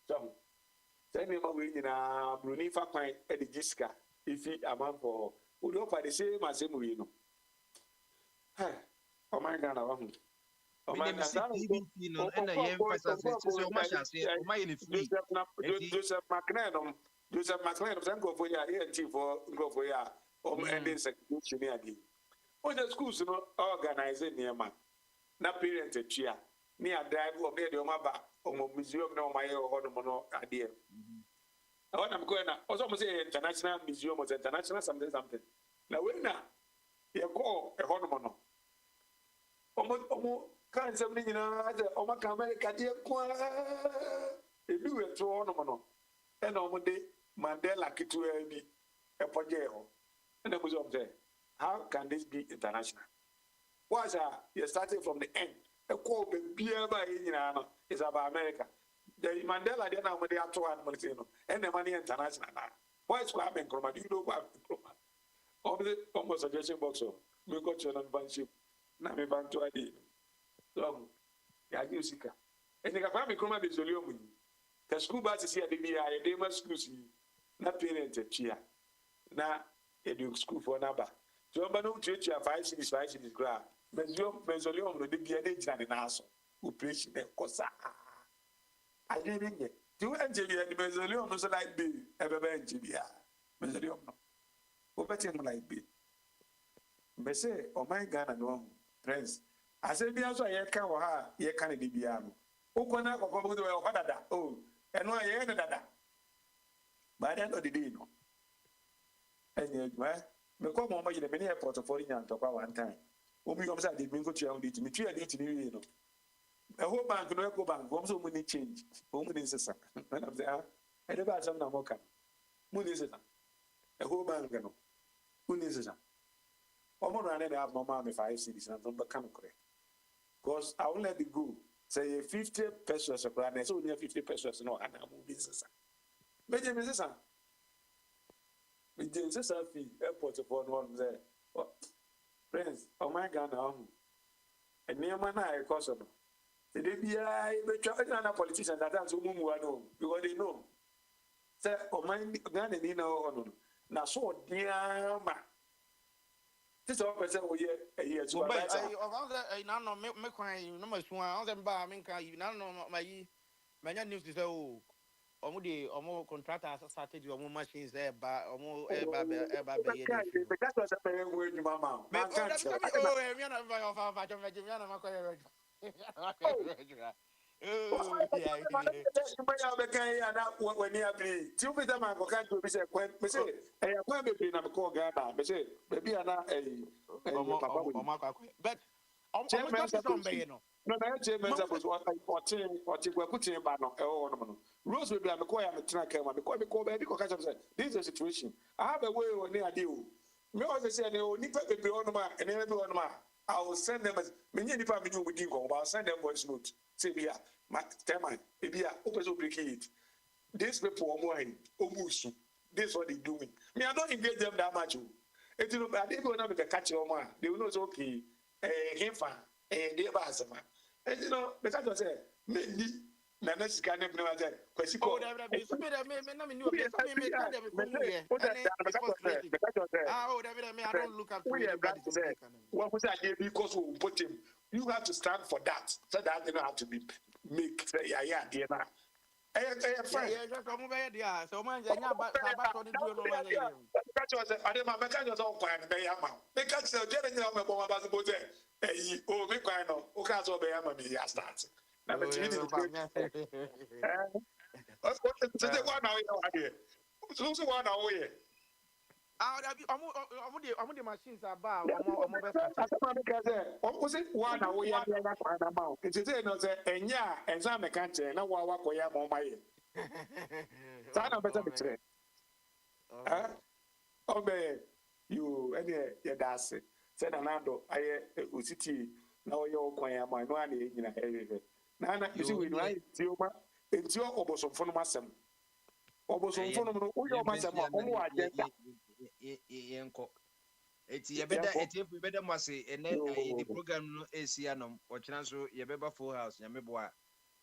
so tell me about we na Bruni fa kwan e de Jessica if amount for we don't for the same as we know. Oh my God, oh my God, Joseph McLean thank God for your ENT for go for your ending security near the oh the schools no organizing near man na parent chia near drive or near the omaba or museum no my or no idea. I want to go na also say international museum or international something. Now when na you go a honomono. Omo kan something you know as Oma America dear kwa e do it to honomono. And omo de Mandela kitu e poje and the museum say how can this be international? What's you starting from the end? A call be by is about America. The Mandela then I'm the actual one, and the money international. Why is what Nkrumah? You know what Nkrumah? Almost suggestion box. We got your non-banship. Now we bank to ID. So, yeah, you see. And the Kwame Nkrumah is only one. The school bus is here. They must school see. Not parent here. Now, you school for number. So, I'm not to 5 cities grab. Menzolium no de bia de jina na aso operation e kosa adede nge do engineer the menzolium no so like be e be engineer menzolium no o beti no like be me say o my Ghana no friends ase bia so ye ka wo ha ye ka ne de bia no o ko na kokko bo de o dada o eno ye ne dada ba de no de dey no enye ma me ko mo ma je me ne airport for nya ntokwa one time. Omi come say dey bring go to your date. Me 3 date ni no. A whole bank no go bank. Come so money change. Omo dey sesa. When I'm say I dey buy some na moka. Money sesa. A whole bank no. Money sesa. Omo run dey have normal me 5 cities and don't come correct. Because I will let it go. Say 50 pesos a plan. So only 50 pesos no and I'm moving sesa. Me sesa. Me sesa fee airport for one say. Friends, oh my God, and near my eye, possible. The DBI, but you're politicians that are so move because they know. Say, oh my God, and you know, now so dear man. This all person will hear a year to I know, make crying, no much one. I'll them by me, you know, my news is oh. Omo contractors started your machines there, but almost that's what's happening with your mama. No, Rose will be a McCoy and a track, this is the situation. I have a way or near deal. Me always say, "No, nipa be on ma, and then be on ma." I will send them as many nipa me do with you. I'll send them voice note. Say, "Bia, my tell man, bia, open so break it. These people are more omusu. This is what they do me. Me, I don't engage them that much. It will be a day when I catch your man. They will know it's okay. Him fan, they pass man. And you know, the fact say, me na na sika ne bne waje kwasi ko David so me na me new place me tell them come here and it's frustrating David me I don't look up to anybody to make what was that because we put him you have to stand for that so that they don't have to be make yeah dear na fine yeah just come over here so man nya ba to ni do no man here catch us I dey ma catch us on kwan be ya ma me catch us je nya me bo ma ba so bo say o me kwan no o ka so be ya ma me ya start na me tiri ni so they one now here so one now here I'm the machines are bad. I'm best say one now we are na ma it say no say enya enza me kan che na wa ko ya mo ma ye sa na better be tre obe you any ya das say na nando aye usiti na o yo kwan ya ma no ana nyina hewe na you see we no ai ti o ma enti o obosomfo no masem obosomfo no o yo masem o mo agenda yenko eti yebeda eti yebeda mase ene the program no esi anom ochina so yebeba full house nyameboa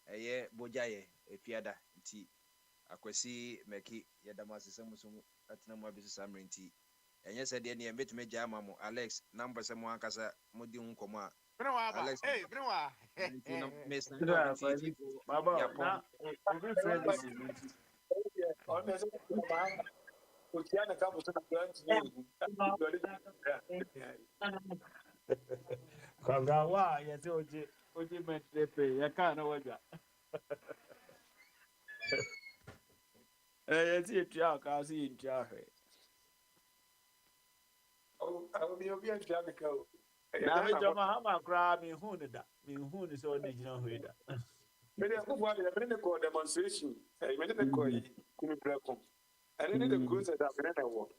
eye bojaye efiada nti akwasi meki yedamase semusumu atina mu abisu samre nti enye se de ne metime gya amamo Alex number se mu ankasa modi nkomo a Alex hey brinwa baba na every friend is Ukiana kama usema grant Kabra wa yese oje metrepe yakana waja yese tia ka si tia he I be obi tia me ka na me jama hama kra me hu ni so ni jina hu da me dey go for the ko demonstration me dey ko kumi preko and then the cruise that I want.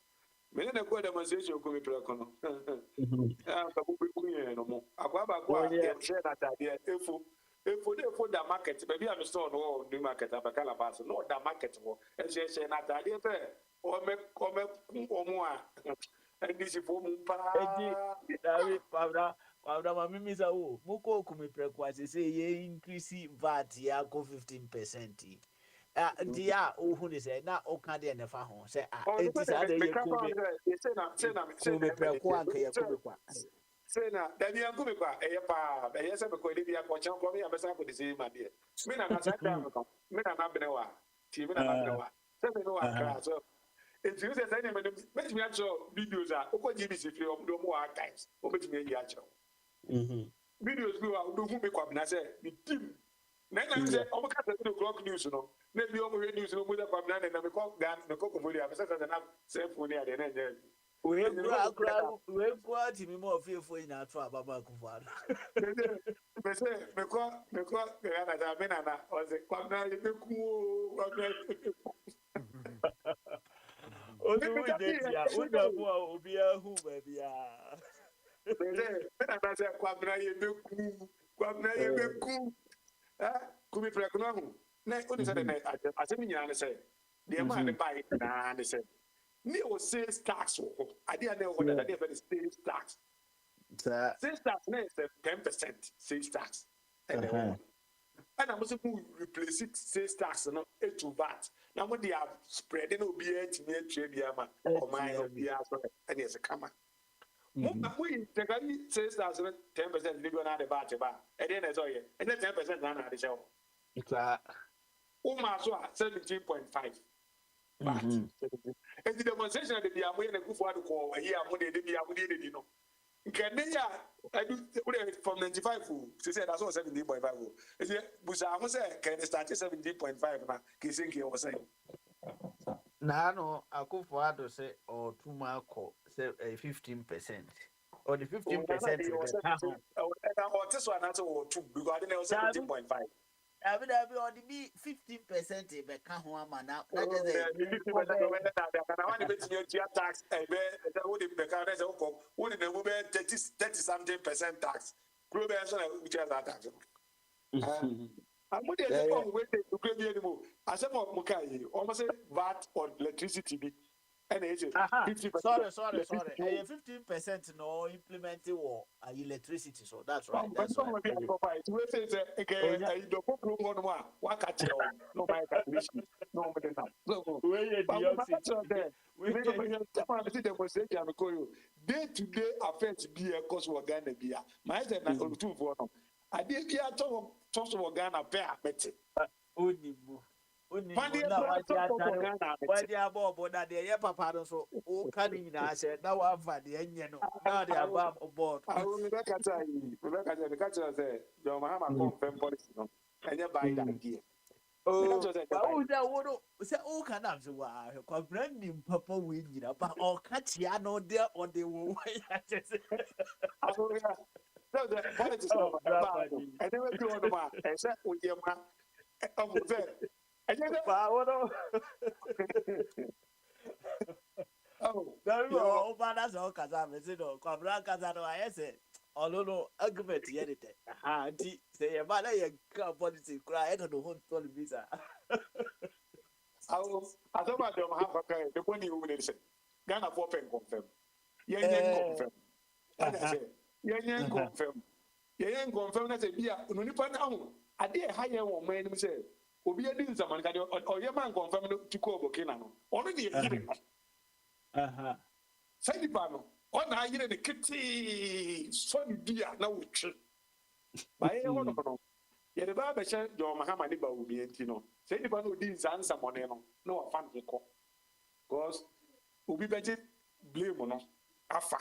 Many of the demonstration come to Econo. No more. Aquaba share that idea. If for the market, maybe I'm still no new market, I'm a calabash, no the market. And she said, not idea or make or more. And this is for David Pabra, Mami Misawo, Moko Kumi Prequas, say ye increase VAT ya go 15%. Dia who is na okade na fa ho say enti sa de ye kumi say na da bi anku me kwa eye pa eye se be ko de bi akọ kwa me abesa ko de say ma de me na na sa da me na bene wa ti me na bene wa se me no akra so enti you say na me me actual videos a ko GBC free o mo archives o me ti me yi actual videos bi wa do hu me kwa na say the team na say o ka say the clock news no maybe over news no muda kwa mnane na meko gan meko komoli abesa sasa na sefoni ade na nje we kwa ti mi mo fiefo ina to ababa kufa meko gana da mena na oze kwa mnane beku kwa mnane odu jetia unda bo obi ahu ba bia mena na se kwa mnane beku kumi prekuno hu na oni say na asemi nyina ne say de ma ne buy na ne say ni o sales tax wo ade na wo da de for sales tax sales tax na is 10% sales tax and I'm supposed to replace it sales tax no to VAT na mo dey have spread na obi atimi atwa bia ma o man obi aso and yes kama mo we take sales tax 10% libo na de VAT ba e dey na so ye and 10% na na de show so 17.5 but and the demonstration that the amoye na kufu adu ko ayi amode de bia amode de no nkenya I do from 95 say that's all 17.5 is busa am say can start 17.5 na kisinki o say na no akufu adu say or tuma ko say 15% or the 15% or this one not or 2 because I didn't know 17.5 I mean, I be on the be 15% be can ho ama na just say 50% of it na one bet you tax e be what the can say ko what the go be 30 something% tax. Grow be so na which is that tax. I'm going to say, oh, wait, to create anymore. As a more Mukai, almost say VAT on electricity, and it's 50%. Sorry. 15% no implementing war electricity. So that's right. That's Some right. of the provide. We say, okay, the program on one, what catch you? No, my calculation. No, more than that. So, but my answer there. Day to day affects beer cost of Ghana beer. My answer na two for no. I did be a toss of Ghana pair better. Onibu na wadi abo na de ye papa no so o kan nyina se na wa fa de enye no na de aba board. I will be back at the catcher say, John Mahama confirm policy. No, and you buy that idea. Oh, but that would say, oh, can I say, wow, a brand new papa win, but or catch ya no there or they will wait. No, the politics of about. I never do on the man, except with your man. I'm there. I just oh, no, but that's all Kazam, you know, Cabra Kazano, I said. Although argument yet, say a man, I can't politics cry. I don't know what to visa. I don't have the one you would say. Ghana for pen confirm. Yan confirm. Yan confirm. Yan confirm that a beer, Unipan now. I dare hire one man say, Obi a din zaman or your man confirm to call Bokino. Already a giving. Say the panel. On I hear the kitty son dear now. By a one of them. Yet the barber said, Your Mahamani will be antino. Say the one who didn't answer Moneno. No, fun to call. Because Ubi budget blame on us. Afa.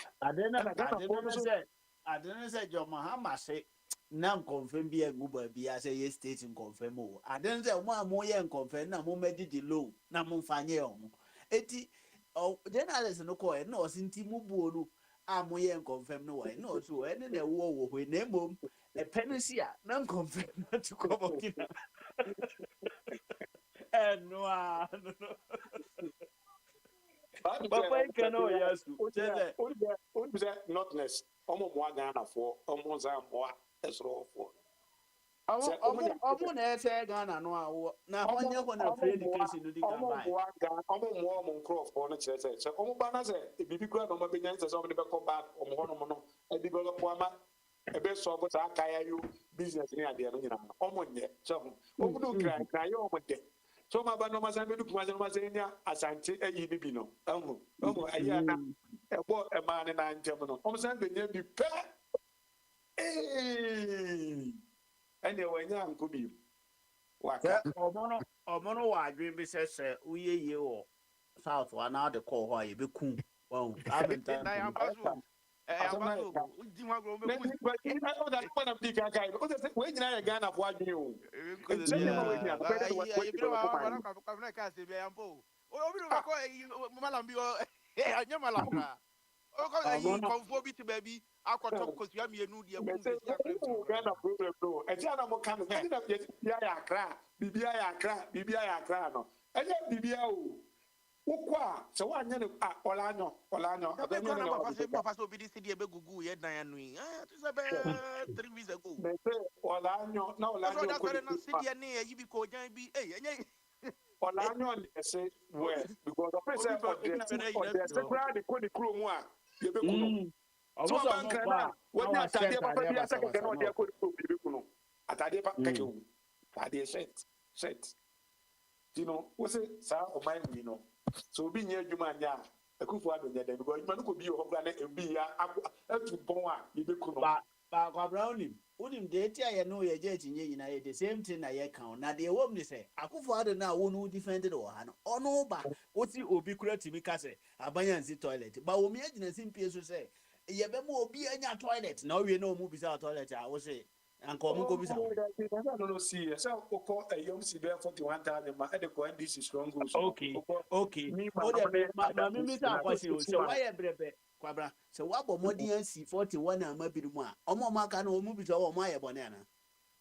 I didn't say John Mahama say, now confirm be a goober be as a state in confirm. I didn't say one more young confirm, no more medid low, no more fine. Eti, oh, then I listen no coin, no, since Timubu, I'm more young confirm no way, no, so any a war with name, a penisia, non confirm not to come up. And no. Papa cannot, yes, notness. Almost one Ghana for almost more as raw for. I'm say Ghana no. Now, when you're going to free education, you can buy. I'm more crop for the church. So, almost banana, if you grab on my beginnings, somebody come back on one and develop one. A best of what I carry you business near the other. Almost yet. So, who do cry over there? So, my banana must have been Mazania as I say a Yibino. A boy, a man, and I'm German. Almost the name be pet. Anyway, young could be. What? Omono wa dream be says, we ye South one out the call why you be cool. Well, I've been but I know that one of the guy, when you're Ghana, what you Ukwa so wanya ne olanyo papa so bi di city be gugu ye dan anu to say be 3 weeks ago me say olanyo na olanyo ko na city ne yi bi ko jan bi enye olanyo ne say where because the person for the crowd the ko the kro mu a ye be kuno so man kana wanya atade papa bi asa keke na ode ko the be kuno atade pa keke wu atade set you know we say sa o mind we know. So be near Jumania, a coup for other than because man could be your and be a bon, you be cool. But Brown him, would him date I know you're jetting ye the same thing I count. Now the woman say, I could father now one who defended or han or no, but what's the obi creative because a bayancy toilet. But we imagine a simple to say, ye be more be in your toilet. Now we know movies out toilet, I will say. And come go with no see. So, a young Sibel 41,000, my other this is strong. Okay. Me, question. So, why a brebe, Quabra? So, what about more DNC 41 and maybe more? Omo Macano movie to our Maya Bonana.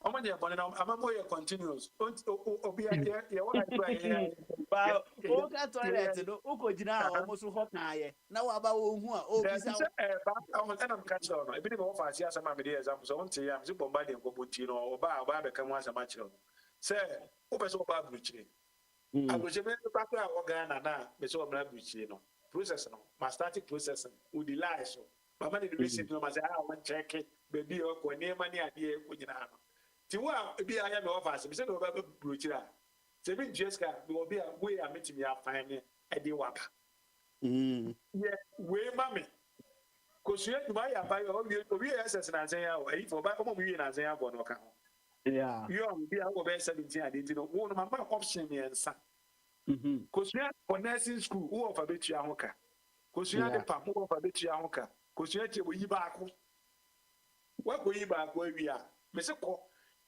Omo de bone na amamo ye continuous. Obi ye wa like Ba o ka toilet no o ko gina o mo so ho kan ye. Na wa ba wo hu a o there bisa is a ba and I'm catch on. Ebi be offer sia sama me dey example. So on tie am, so bomba de ko bonti no oba be kan wan sama kire. Say, o be so oba bruchire. Agboje me pa pa o Ghana na be so oba bruchire no. Process no, ma start processing. We delay so. Mama de receipt no ma say ah wan check baby o ko ne ma ne ade ko nyina no. Ti wa ebi aya me offer se be say no oba bruchire a. Se bi Jessica be obi a we a metimi afan ne e dey waka. Yeah, we mami. Because you buy a buy we SS na say ya e for buy omo we na say ya for no ka. Yeah. You be a be 17 and you know one man option me ensa. Because you for nursing school who of a bit ya hoka. Because you the pam who of a bit ya hoka. Because you we back. What go yi back where we are. Me say ko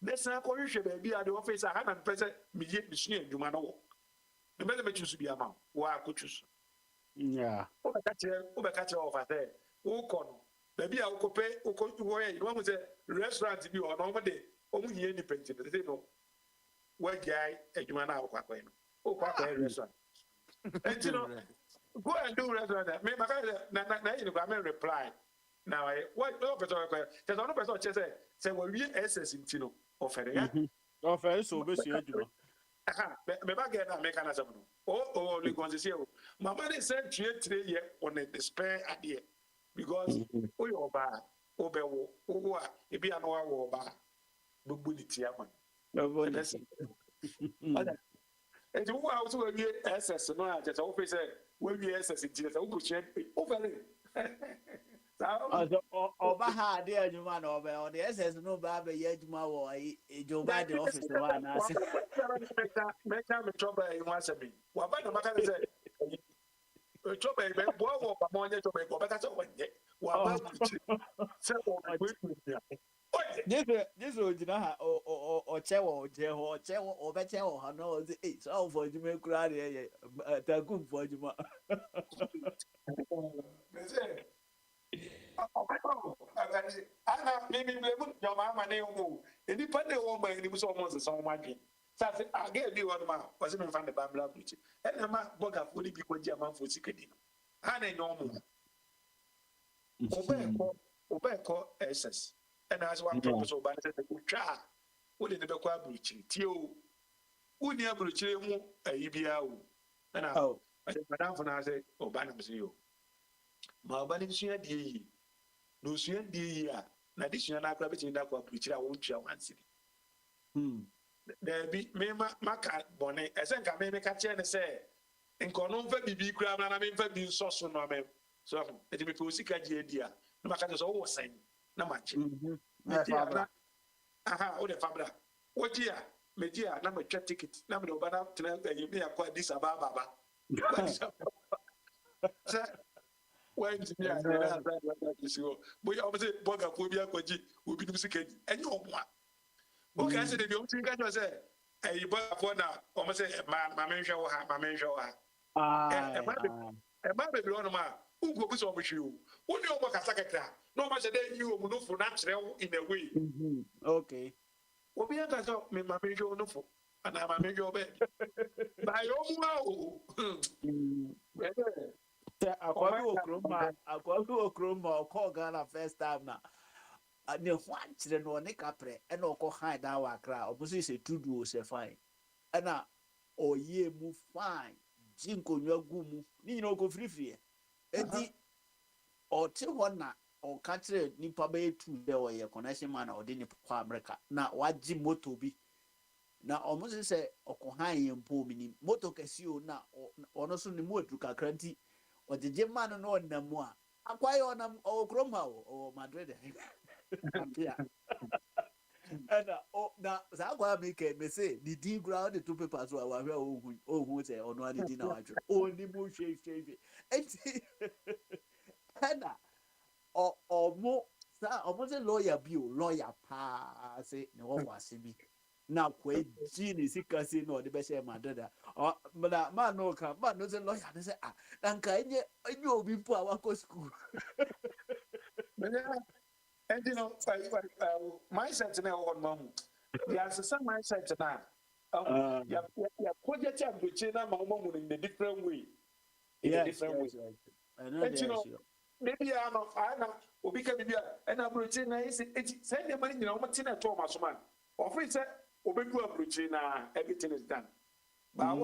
nesa ko hwe baby at the office a na pese me ye bisua adwuma no wo. Me be me choose bi ama. Wa ko choose. Yeah. Oba catch over there. Ukono. Baby, I will pay. You want to say restaurant be or normally only any painting. They know where guy a human out. Oh, restaurant. And you know, go and do restaurant. Me, my you reply. Now, what no person? There's no person say, well, we SS in Tino offer. Offer so be you do. Me ba get na make an asem no. Oh, le gon say o. Mama dey send 3 year on the spare idea because o yo ba, o be wo a e bi an wa wo ba. Bubu ni ti ama. No And you wa so we SS no a just o fe say we SS ti say o go share o very. Ọba ha adị adwuma na ọba ọ dị SS no ba be ye adwuma wọ Joe Biden office wa na ase. Meka me trouble in once a bit. Wa ba no maka say trouble be bo wo ba mo nye trouble ko ba ka say wonye. Wa ba say This ojina ha o che wo je ho che wo obeche wo ha no say eh so for adwuma kura de takum for adwuma. Me say ana maybe your mama name mo independent woman ni so almost so much say I get you one man was me find the Bible preach and ma boga for the people ji am for sikedi ana no mo obeko SS and as one purpose of ban say twa wo de be kwa abruchi tie o uni abruchi mu ayibia o na madam for na say oban am say yo ma oban ni sua die no sua die a na de sua na akra betin da kwa abruchi a wo tua wansiri there be me maka bone esen ka me ka che ne say nkono mfa bibi kura na me mfa bi nso so no me so e me ko sika die dia na maka so wo sen na machi aha o de fabra o dia me dia na me twa ticket na me do bana tena me akwa Addis Ababa ba so when me na bo ya o say boga ko bi akwaji obi dum sika ji enye omwa o ka say de bi o tin ka jo say e boga ko na o say ma me hwe wo ha e ba be bi ono ma ugo bi so mo hwe o woni o mo kasa kakra no ma say dey you o mu no fu na kire in a way Okay obi aka so me ma me hwe no fu ana ma me hwe o be ba yo mu a o akwabi okroma ọkọ Ghana first time na ne ho akyere no ne kapre e na ọkọ han da wa kra obuso se tudu o se fine e na oye mu fine jinkonwa gu mu ni nyina ọkọ frifrie enti ọte ho na ọka kyere nipa ba etu be oye connection man na odi ni kwa America na waji moto bi na omuso se ọkọ han ye mpo mini moto kesi o na ono so ni mu edu kakra nti ojeje man no namu a akwaye onam okroma o Madrid apia ana o na za kwa me ke me say the D ground the two papers wa hwe ohun say ono ade di na wadwo oni mu hwe enti ana omo say lawyer bi o lawyer pa say ne wo kwase bi na kwa ji ni sika si no de be share Madrid but man no ka man no say lawyer they say na nka enye obi mpo a wako school and you know mindset na one mom There's some mindset now. Yeah, project approach na mama in a different way. In a different way. And you know, maybe I know, obi ka bibia and approach na is send the money you know what in a Thomas man. Or free say obi do approach na everything is done. But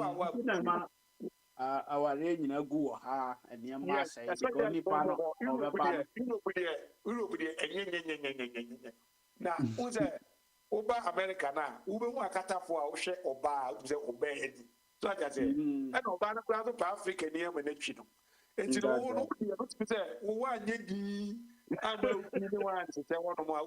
our range in a go ha and your mass say because ni pano over pano. Now, who's a Oba America now? Ube wa kata for a share Oba, who's a Oba head. So I say, and Oba na crowd of Africa near when they chino. And you know, nobody else to say, one yedi, and the one to say one of my.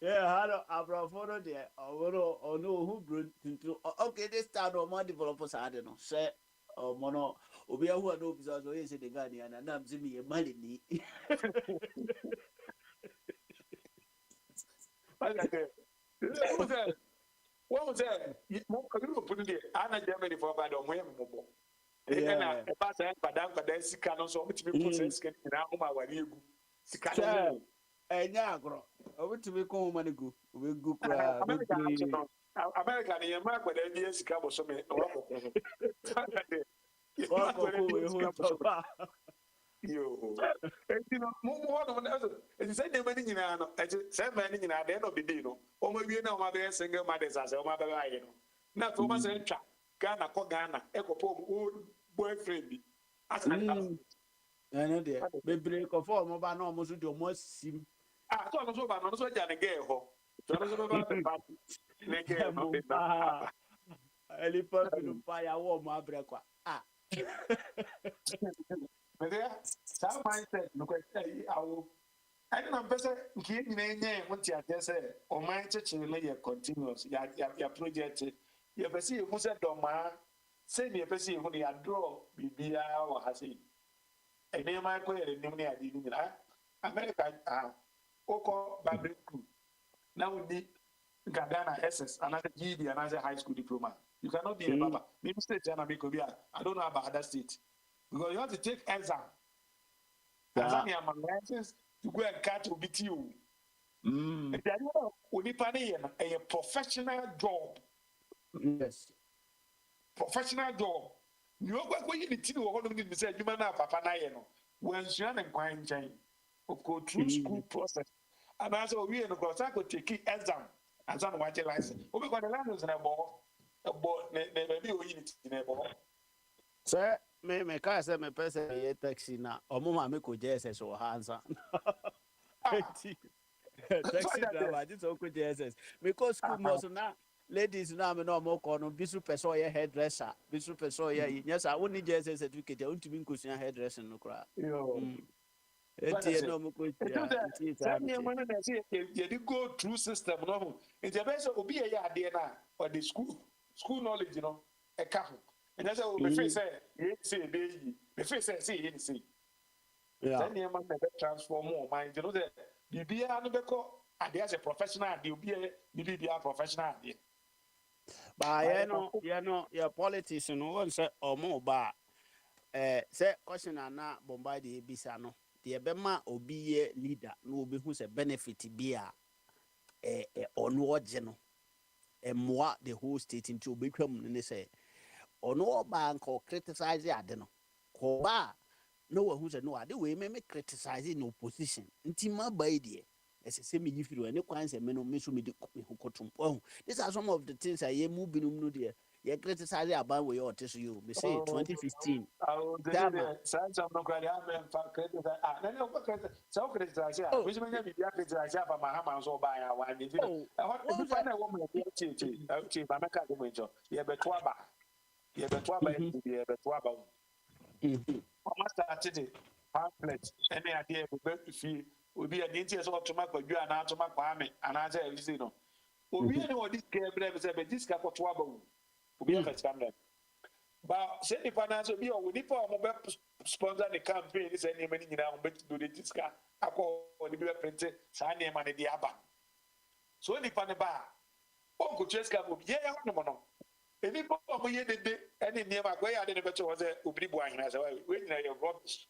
Yeah, I've photo there. Or no, who brought into okay, this time or more developers I don't know. Say, or mono, Obia who are no business, or is it the Guardian, and I'm Zimmy a money. What was that? You put it there. Anna Germany for bad on women mobile. And I pass a padam, but then Sicano, so much people say, in our home, our you. Sicano. And now, I went to make home money go. We go. America, the American, but then yes, Cabo, so many. Yo, you know, more than others. And say, many in our, say, many in our end of the day, no, or maybe now, mother, single mothers as a mother, you know. Not so much in chat, Ghana, Ghana, Echo old boyfriend. I know there. Baby, conform about almost do most sim. I thought also about no such a girl. Elephant fire warm my break. Ah. But there, some mindset, look at I don't know, person, give me what you just said, or my church in the continuous, your project, you ever see who said, Doma, say me a person who you draw, be or has it. And then my prayer, and name I didn't America, Oko Babri Crew. Now we need Ghana SS, another GD, another high school diploma. You cannot be a Baba. Maybe state, I don't know about other states. Because you have to take exam. Tanzania my license to go and catch OBTU. A professional job. Yes. Professional job. You are going to need to say, you man have Papa Nayeno. When you are in chain, of course, through school process. And also, we in the course, I could take exam and some watch a license. We got the language in a ball, never be in a ball. Sir, me can't say me person a taxi na. Omo ma me ko JSS o hansa. Taxi driver this o ko JSS. Because school must na ladies na me no mo ko no bisu person ye hairdresser. Bisu person ye yes I woni JSS certificate e untimi nkosia hairdresser no kra. Yo. Eti no mo ko tia. You did go through system no. It's the best obi e ya ade na or the school knowledge you know e ka ho. And that's how we face it. Say, baby, the face say, say. Yeah. Then you must transform more mind. You know that you be a no as a professional, you be a professional. But you know, your politics, you know, one say or more bar. Say, question are not bombarded bisano. The Bema or be a leader, no be who's a benefit be a onward general. And more the whole state into become, and they say. Or no bank or criticize the adeno. Koba, no one who's a no idea, we may criticize in opposition. Intima by dear, as a semi if you any kinds of men miss me who got from oh. These are some of the things I am moving no dear. You criticize about where you test you. We say 2015. I will tell you, some no credit, so criticize. Which means be criticize for my hammer so by our one. What find a woman, yeah, but yeah, but what about the Twaba? I started it, pamphlet, any idea to feel would be an interest of tobacco, you are not tobacco army, and I say, you know. We know this care, but this cap of Twaba will be a standard. But say if I answer me, we need for a mobile sponsor the campaign is any money in our bed to do this car. I call the beer printed, sign name and the abba. So any pan bar, oh, could just come, yeah, no. Any problem here the day, any near my way, I didn't bet was a Ubribu and as well. When you're rubbish,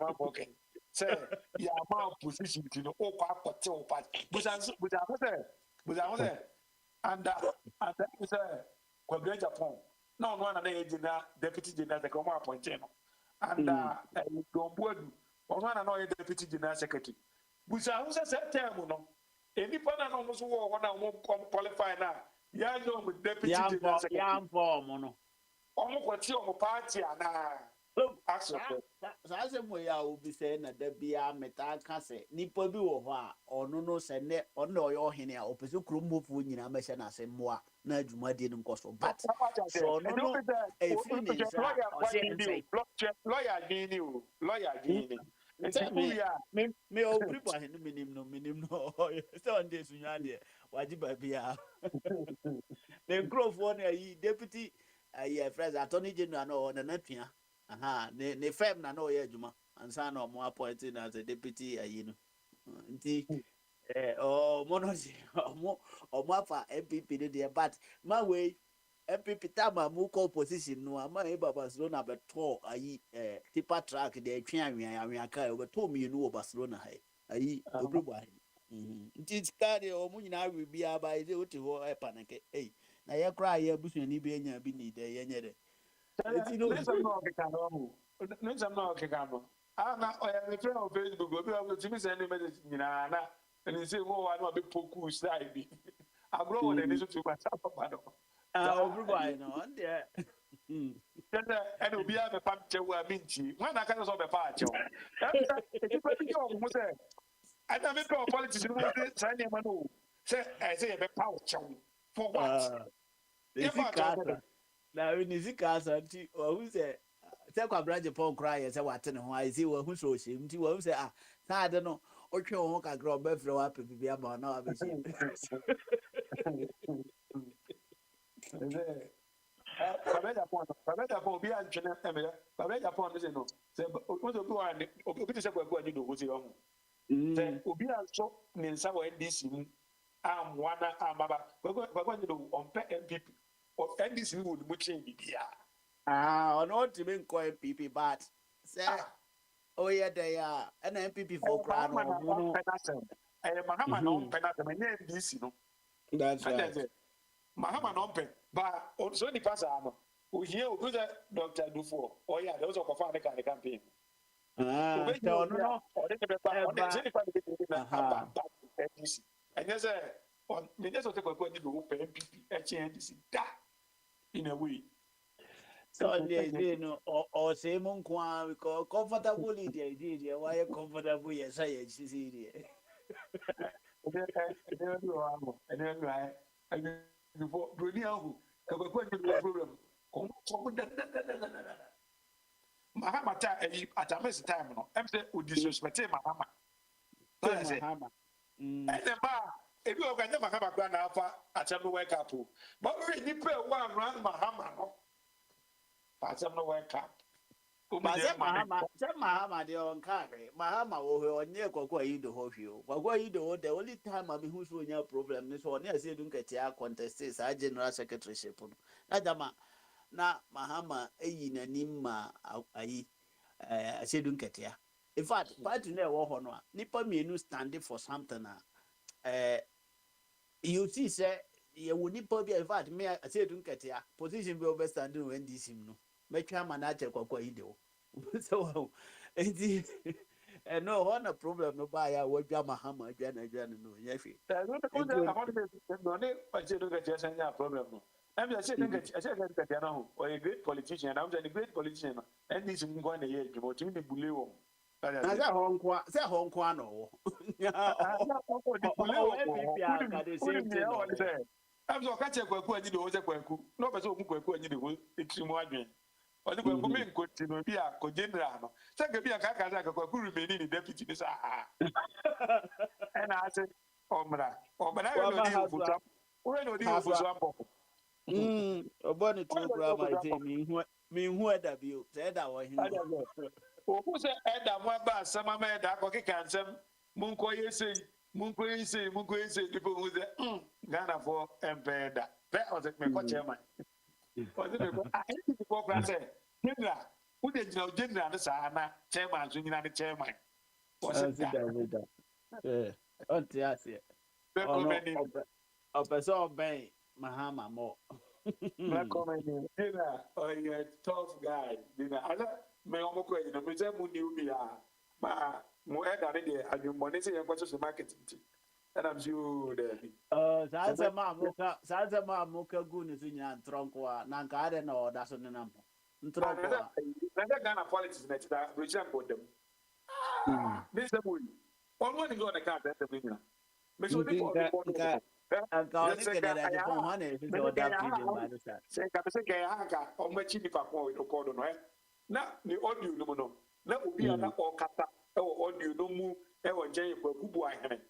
I'm working. say ya ma position ti no o kwa akote o pa busa say and say Kwabena Japan no no na na deputy general secretary mo appointed no and Dombuadu ono na deputy general secretary busa say term no enipa na no so wo na mo qualify na ya no deputy general secretary ya form no omo kwati omo party ana saa sɛ mo ya obi sɛ na da bia meta ka sɛ nipa bi wɔ hɔ a ɔno no sɛ ne ɔno na ɔyɛ ɔhene a ɔpɛ sɛ kurom mɔfoɔ nyinaa mɛhyɛ no ase mmoa na adwumadie no nkɔ so but so ɔno no ɛfiri ne nsa a ɔhyɛ nsɛ lawyer gini me obiri bɔ ahene menim no sɛ ɔnde sunya deɛ wagye baabia ne nkurɔfoɔ no ayi deputy ayi friends attorney general no ɔwɔ nana tua ne firm na no yɛ adwuma ansa na ɔmo appointed na as a deputy ayi no nti ɔmo no ɔmo afa MPP no deɛ but ma wei MPP tama mu call position no ama e Barcelona beto ayi tipa track de atwe anwea ka obeto mienu wɔ Barcelona ha ayi obrebo ahi nti ska de ɔmo nyina awe bia ba ide wote hɔ paneke na yɛ kra yɛ busuani bi anya bi ni de yɛ nyɛ de Listen, no, Ana oya me friend on Facebook obi o ti mi send me message nyina na and say wo wa no be poku side bi. Agro wo de so to ba sa papa do. Everybody no on there. And obi a me pam chewu a minti. When na ka so be pa chewu. E pa bi o mo say. Ada me ko politics no dey say na no. Say I say be pa chewu. For what? Na we ni zikasa nti o hu say say kwa branch pon cry say wate ne ho ai say wo hu so hye nti wo say na ade no o twe ho ka gro be frɛ wa pepi ama na wa be hye Babeta pon bi a twene emele babeta pon no say no say o so bi wa ni obi te say kwa ani do ho say ho say obi a so ne nsa wa NDC mu amwa na amaba kwa ni do on pe MPP o NDC wo ni mu change bibia ono ti be nko MPP but say oh yeah they are an MPP for crowd no Mahama no penasem na NDC no that's right Mahama no pen but so ni pass am o here o do Dr. Dufo oh yeah there was a cover the campaign no o de be pa o de say pa de na NDC and yes on me just take kwa ni do MPP NDC da in a way. So they no or say mon kwa because comfortable the idea why comfortable yes I see there before Brunia problem Mahama at a mess time no I'm say disrespect Mahama and the bar if you can never have a grand alpha at some wake up but we need one round Mahama no Pasam no wake up. Mahama de on carry. Mahama wo near Kwakwa Ido Hofio. Kwakwa Ido, the only time I mean who's when your problem is one near say don't get ya contest is our general secretaryship. Nadama na Mahama na nimma ayi say don't get ya. In fact, party near Wohonoa, Nipa me standing for something. You see, say you would nipa be in fact me I say don't get ya position be over standing when this him no. Metwa manager Kwakwa Ido. So enti no one a problem no buy ya wadwa Mahama adwana no yefi. I say don't get ya say problem no. I say don't get ya no or a great politician. I'm a great politician and this ngwa na ye dwuma timi de bule wo. Na say honkwa no. I'm so catch Kwaku and you do Kwaku. No person who Kwaku and you do extreme wadwin. Or the Kwaku men continue be a co-general. Take a be a Kaka Kwaku remaining in deputy. And I said, Omra, but I don't know for some. When do you for some? A bonnet to grandma me who had a view, said I was him. Who said Adam Waba, some man that can some Munko say people who say Ghana for Empeda. That was it, my chairman. I think before I say, General, who did you know General Sana, chairman, the chairman. wɔse sit da down with that. Yeah. On the ass. Oh no. recommend him Person bang Mahama more. recommend him dina ɔyɛ tough guy dina ada me ɔmo kɔ ɛyina me sɛ mu new bi a ma mo ɛda ne deɛ adwemmɔne sɛ yɛnkɔ so market nti ɛnam sɛ o daabi Sansa Muka Goon is in your tronco, Nanka, and all that's on the number. Tronco. Nada Ghana politics next that Richard put them. This is one. One morning go on the car that's the winner. Miss Odi for the I'm going to get at the phone, honey, if you're adapting by the side. say Haka or my chief for point to call on. Now, the audio no no. Now will be an all kata or audio no move ever Jay for Kubu I had.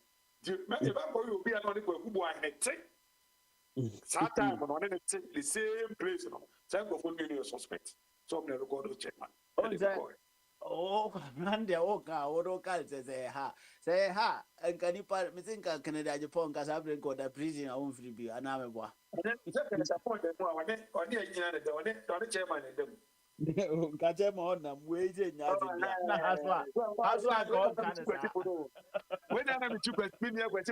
If I will be another Kubu I had take. Sometimes on the same place, you know. Some of them suspect. Some never go to check. Oh, Randy Oka, or Oka say ha, and can you part missing Canada, Japan, Casablanca, got a prison, I won't be an army boy. Disappointed on the chairman and them. Catch him on them, waiting. That's why I got Canada. When I'm a super premier, when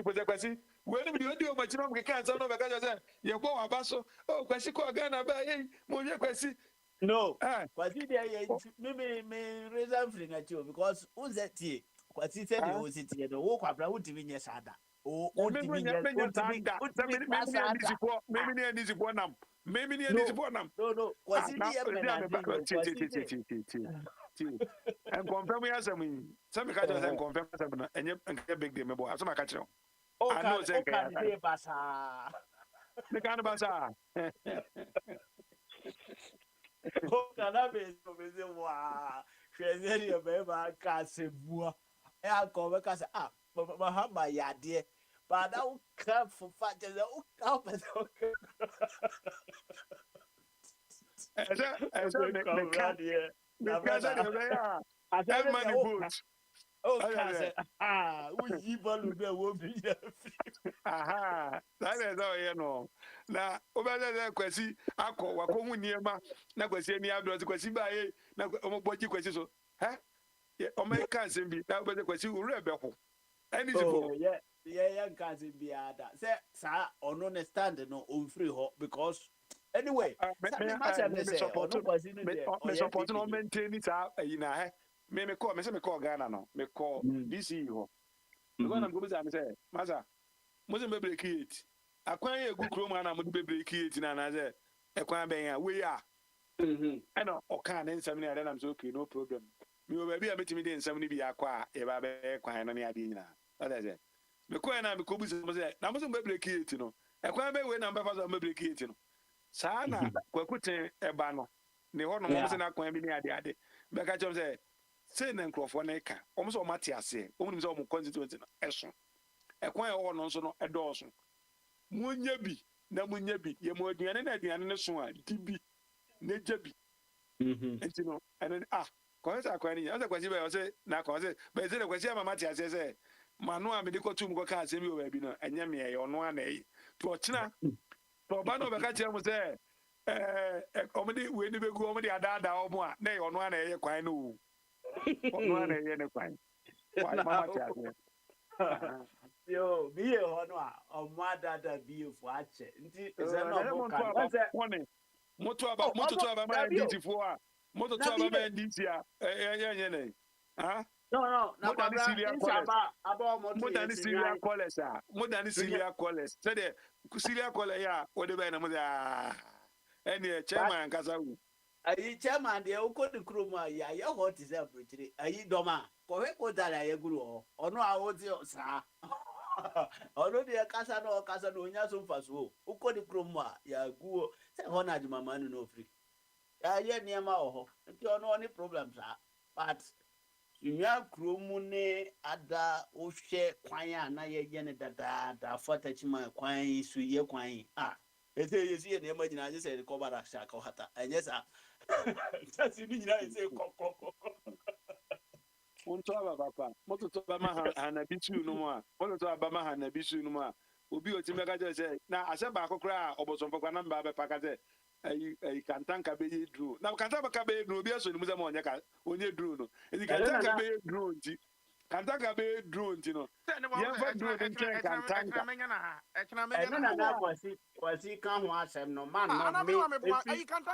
you do much, you can't son of a guy. You go a basso, oh, Quasico Ghana by Monia Quasi. No, but maybe resembling at you because who's that here? What he said, he was sitting at the walk up, I would even yes, Ada. Oh, maybe maybe near this one. Maybe near this one. No, was it and confirm me as I mean, some catchers and confirm and you big game about some catcher. Oh, I know, say, Basa. The kind of bazaar. Oh, cannabis, wow. She's a baby, Cassibua. I call the Cassa up, but my yard, but I will come for fat as we will be. Aha, that is all you know. Now, over there, Quasi, I call Wakomu near ma, na Quasi, any other Quasi by na Omobochi Quasi. So, huh? Yeah, Omega Simbi, that was the Quasi rebel. And yeah, can't be other. Say, sir, or no understand no on free hop because anyway, support no maintain it out in a me call Ghana no, me call DC. Because I'm going to say, Maza, Muslim break it. Acquire a good chroma and would be break it in another. Acquire we are. I know, or can't end something, and I'm okay, no problem. You will be a bit in somebody be acquire a baby, acquire any idea. What is it? The coin I'm a say, now Muslim break it, you know. Acquire when number of break it, you know. Sana, Quakute, a banner. The one of acquire me at the other. Becca say, say then Crawford, almost all Matthias say, almost all constituents in Esson. Acquire all non so a Dawson. Munyabi, na Munyabi, ye more than any swan, DB, Nejabi. And you know, and then Cons acquiring other question I say, now cause but then a question Matthias says, Manoa medical tomb go can't send you a webinar, and Yammy on 1A to a china. For Bano Bacachia was there. Comedy, we never go over the Adada or more, nay, on 1A, quite no. On 1A, quite. Yo, be a honor or mother that be for Ache. Moto about my DT4. Moto about DT. Huh? No, more than Syria callers. More than Syria callers. Said the Syria caller, yeah, whatever. Any chairman, Kazaru. I chairman, the Oko the Kruma, ya, what is that? I doma. Correct that I agree or no, I was your sir. Already a Casano, Casano, Faso, Oko the Kruma, ya go, say honor my man no free. Yeah, near Mao, you don't know any problems, but. You have Krumune ada Oshe Quaya na ye da Fatachima Quay su ye quay. It is here the imagine I just said Kobara Shako Hata. And yes, that's the meaning I say Coco. Montova Papa, Motobama and a bitu no more. Motobama and a bisu no more. Ubi Otimaka say, now I said Bacocra or Bosompa Baba Pacate. I can tank a baby drew. Now, Cataba Cabe drew, be also in Muzamonaka, when you drew. And you can tank a baby drew. Kantaka be drone tino. Yemfa drone nchen kantanga. No, no, no, was he come once and no man, no me.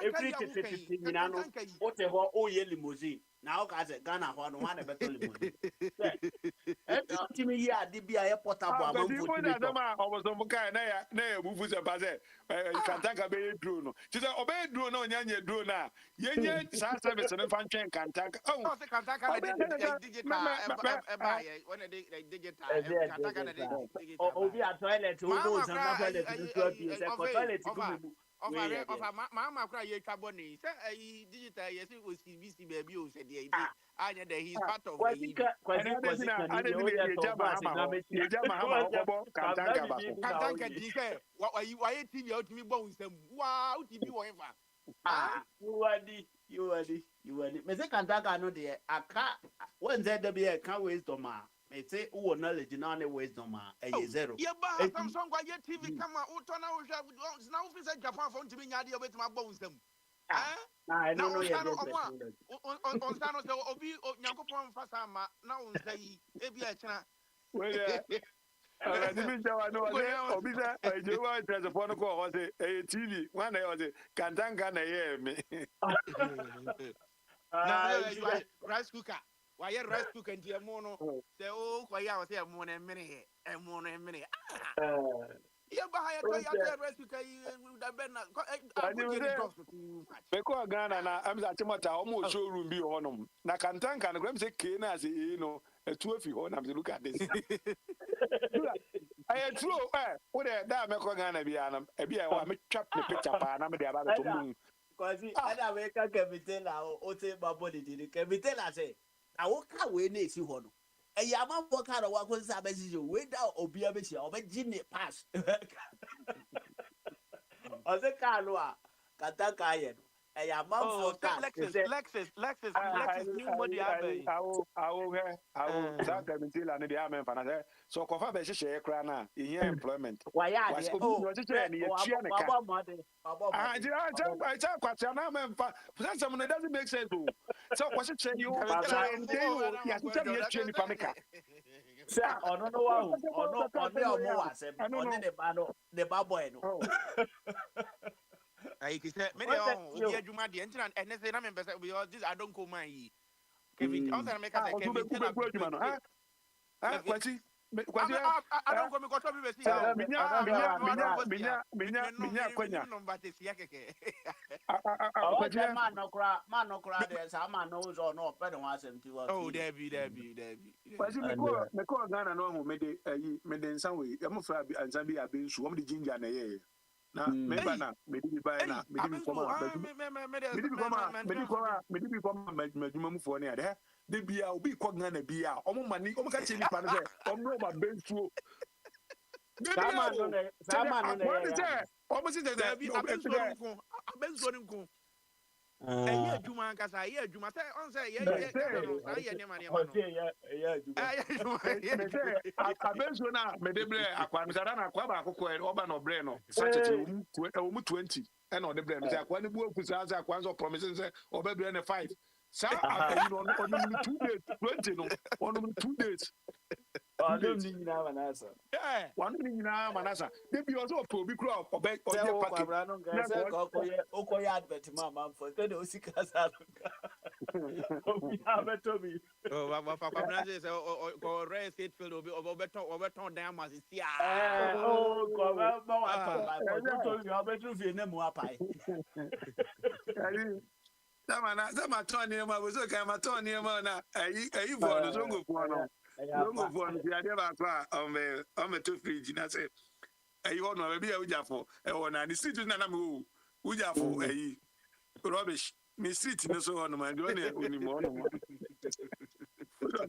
Every 50, you know, what the whole oh, yeah, limousine. Now, as a Ghana, one better limousine. Timmy, yeah, DBI portable among people that was on Bukai, nay, Bufus and Baze, Kantaka be drone. She's a obey drone on Yanya drone. Yanya, service and function Kantaka. Oh, Kantaka digital. Oh, we are toilet, who goes and toilet, Mama cry ye carboni. Say digital yes it was CBC baby who said the idea. And he's part of why TV out me bones them. Wow, TV whatever. You are the. Mese Kantaka no de aka when there be a can wisdom ma. Me say who knowledge na ne wisdom ma e zero. Ye ba Samsung kwa ye TV kama utona wo na wo fi say Japan for ntimi nya de obetima bones them. I don't know yet. On stand so obi Nyankopon fa sama na on say e bia chena. I didn't know obi say je wa tell phone call was a TV one was Kantanga na hear me. Rice cooker. Why you rice cooker and your mono? Say, oh, why I was here more than minute and more than minute. Yeah, but I rice cooker would have been because Ghana, I'm at Timota almost showroom be on them. Na Kantanga and Graham say, Kena, you know, a 12 on them to look at this. I true, what a damn Ghana be an a beer or a chap the picture, and I'm the about to moon. Because I make a capital or say my body did it. Capital, I say. I walk away next you one. A yaman walk out of what was a message way down or be a message or a genie pass. Or the car, Katakayan. A yaman for Lexus, new body. I will start them until I need the army for so confirm a share crana in your employment. Why, I tell someone that doesn't make sense. So, what's it say you? I said, many of you might be entering and they say, I'm this I don't call my Kevin. Also, make us a I don't come to me. Oh, there be. But you may call Ghana normal, made in some way. I'm afraid and Zambia have been so many ginger and a now, maybe buy now, maybe for near there. They be a big cognan and be out. Omo money, catching it. About Ben True. Almost yeah, Juma Casa, yeah, Juma say, on say, yeah, Sir, on 2 days, 20, no, on 2 days. I don't need now an answer. Yeah, 1 million now, Manasa. They be also a probably crowd or back or your packet. Okoya advert, Mamma, for the Osikas. Oh, Papa, Ray Statefield will be overturned down as it's here. Oh, I bet you feel no more pie. Sama Tony, I was okay. My Tony, I for the Zongo Puano. Zongo Puano, the idea about I'm a 2 fridge. And I say, you want to be a Ujafo, and the street is not a move. Ujafo, a rubbish. Miss Street, no so on my doing anymore.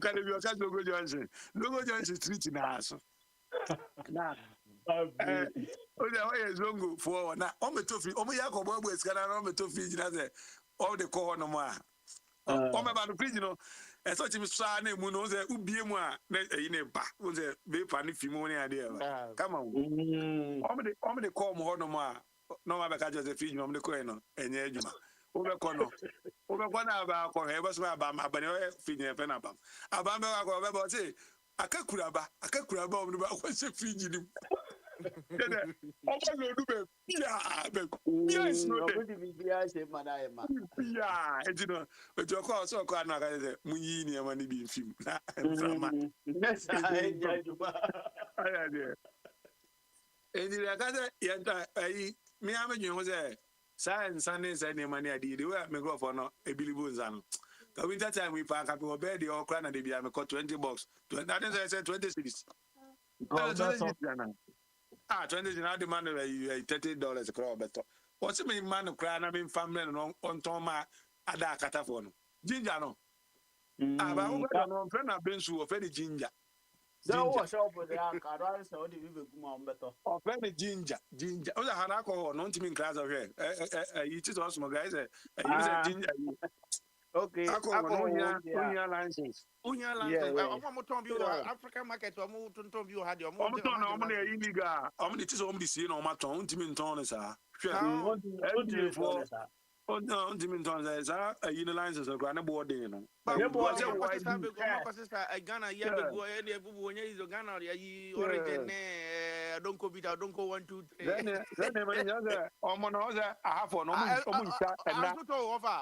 Can you catch Logo Johnson? Logo Johnson Street in us. Now, oh, the Zongo for now. I'm a 2 fridge. Oh, my Yakobo is going to 2 fridge. All the call no more. Oh, my bad, you know, and such a son, Munoz, Ubiema, in a back, was a very funny Fimoni idea. Come on, the call more no more. No, I just a feed on the coin and Yajuma. Ubekono. Ubekona aba ko he baso aba ma ba ne fi ne fe na ba. Aba me wa ko be ba say akakuraba omni ba ko se fridge ni. Dede. Omo lo du be. Yeah, is not there. Yeah, and you know, but your course so quite not Muni and money being film. Yes, I And I got it. Me, I'm a new science, Sundays, and money I did. We have me go for no a Billy Boozan. The winter time we park up our bed, the old crown, and they be able 20 bucks. That is, I said 20 cities. 20 now the man $30 a crowd better. What's the mean man of crying? I mean, family on Toma Ada Catafon. Ginger no. I'm friend of Bensu of any ginger. So what's up with that? I saw the people come on better. Of any ginger. Oh, the Hanako, non to mean class of here. It is also guys. Ginger. Okay. Unya license. Yeah. African market or move to Tom had your mom. Illegal. I'm the tis only seen on my tongue, Timin Tonnes. No, Timin Tonnes, a union license of Granada board, you know. But what's a Ghana, yeah, is a Ghana, origin, don't go beat out, don't go 1, 2, 3. Then, Omonoza, I have for no offer,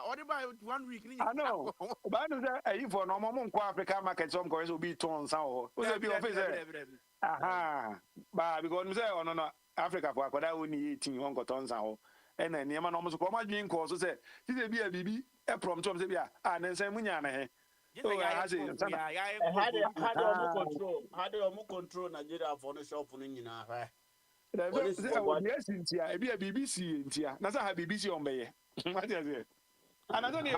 or about 1 week. I know, but if for no moment, African market, some coins will be torn sour. Will be officer. Aha, but because no, Africa for what I only 18 1 tons out. And then Yaman almost come out being called, so say, this will be a baby, a prompt of the and then say, Munyana. Had more control Nigeria for the shop on in our yes, India, be a BBC India. That's how BBC on me. What is it? And I don't know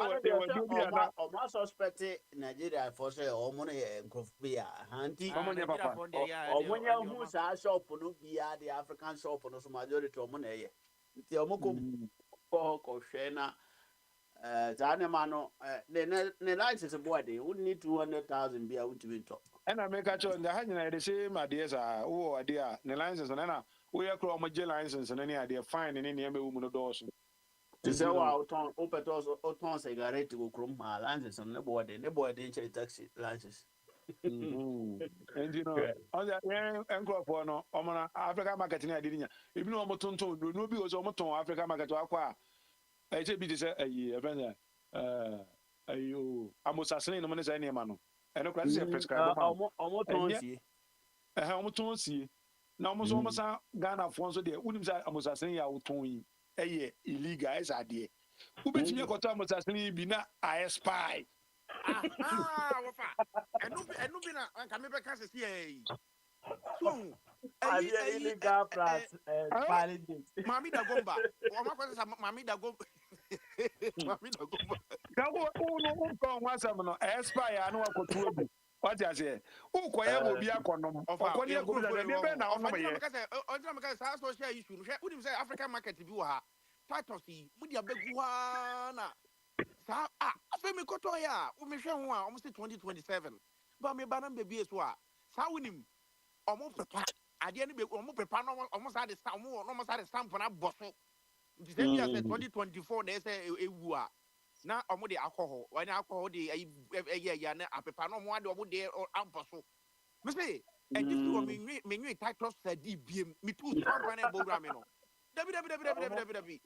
what suspect Nigeria for say or money and coffee. Auntie, or when you who's our shop no be the African shop on some majority of money. The Omoko Koshena Zanemano, the license of body would need 200,000 be out to top. And I make a choice. The hanging the same ideas are idea, the license and then we are chroma license and any idea fine in any woman of doors. To say, well, open doors or tons cigarette to go chrome my license on the board, and the boy didn't taxi license. And you know, on the encore for no, African marketing, I didn't. If you know, Motonto, no, because African market to acquire. I say, be say, a friend, you almost assassinating the money, any man. And no class prescribe. Almost see. Now, almost Ghana for so there wouldn't say almost assassinating our tone. Illegal as idea. Who bet you got almost assassinating be not I spy. And no be na come back as see so illegal plus Mami da gomba o ma kwese mami da gomba mami da gomba ka wo no ko nwasam no expire no akotu obi what you say who ko ye obi akonom okoni akobi da ne be na ono ye on ka say social issue no hwe udi say African market bi wo ha titles yi mudi abegu ha na sa afemi koto ya o me hwe ho a almost 2027 ba me ba na be so a sa wonim omo prepa ade ne be omo prepa no omo sa de stamp no sa de stamp na boso nti say bi as 2024 na say ewu a na omo de alcohol wani alcohol de ya na apepa no omo ade omo de amposo me say e dis wo me nwi title study biem me too strong na program no dabi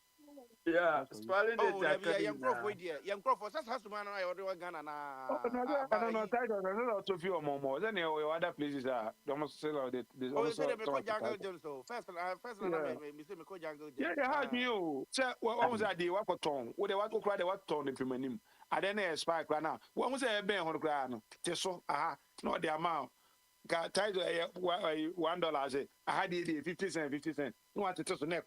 yeah, spelling it. Young Crawford, that's how to man I order Ghana. I don't know. Title, I don't know to feel more. Then other places are almost sell the. First, me Jungle. Yeah, how do you? Sir, what was that? What for tongue? What they want to cry? What tongue in him? I don't know. Spike right now. What was a ben on the ground? Just so, not the amount. Title $1. I say I had the 50 cents, 50 cents. You want to tell the neck?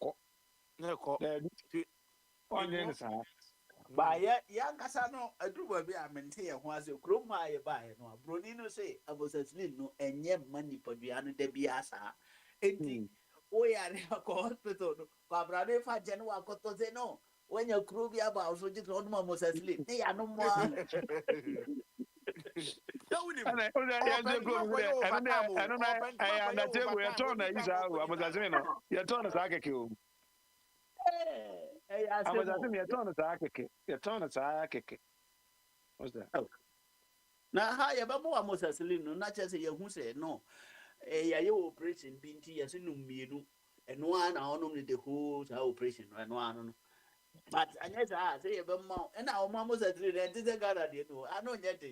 But young Casano, a group of young here was a group my buy no Bronino say I was at no and yet money for Diana de Biasa. We are in a hospital. Cabrade for Genoa Cotozeno. When your crew be about so just one was asleep. They are no more. I'm asking me a ton of keke. A ton of keke. What's that? Now, how you babu wa Moses Selino, not just a who say no. A operation binti as in Mienu, and one only the whole operation, and one. But I guess I say about mom, and our mom was at the end of the God, I know yet.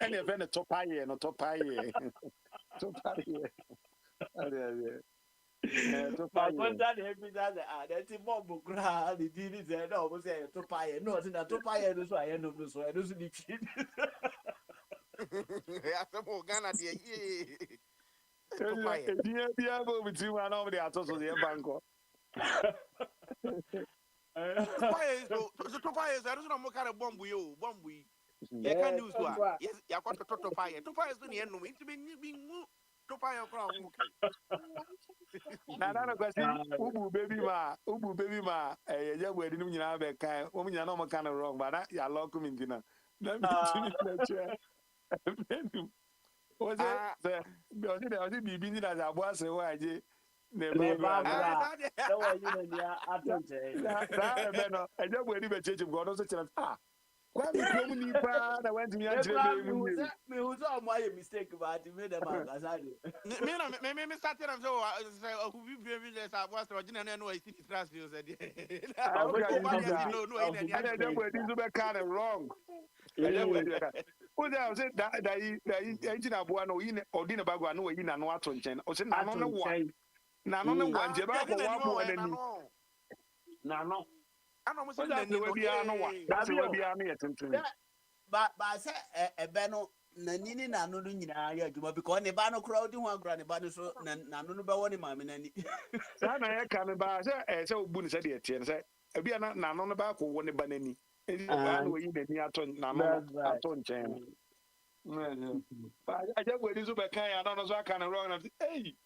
Any event a top high no top high. Top high. My contact happy that that's a bomb cry, the deal is there, no, was a to pie, no, it's not to pie, so I know, so I don't need shit. Yeah, some more Ghana, dear. Yeah, between one of the atos of the banco. So Topa is, I don't know what kind of bomb we. You can use one. Yes, you got to Topa. Topa is the end of it to be Topa crown. Nana kwasi ubu baby ma ya wedi nu nyina be kan o nyina no kind of wrong but that ya lock me ndina na me timi na che o se bibi ni da abo ase wa aje na ba that was you na attention that be no eja wedi be cheche go no so chere kwa mi krom ni pa na wan timi ajire me who saw my mistake but me dem asade me started am so who be less was original no I see the transfer said no eja wedi so be kind of wrong eja wedi o da say that engine abo na oyi odi na bagwa na oyi na no ato nchen o say na no ne wanje ba ko wa bo anani na no ano mo say na we bia no wa that's we bia no yetentum but say ebe no na nini na no nyina ya adwuma because ne ba no crowd ho agora ne ba no so na no be woni maame nani sa na ye ka me ba say obu ni say de tie say bia na no ba ko woni ba nani e ba no yi nani ato na no ato nchen ba aja we di so be kan ya no so aka na wrong na hey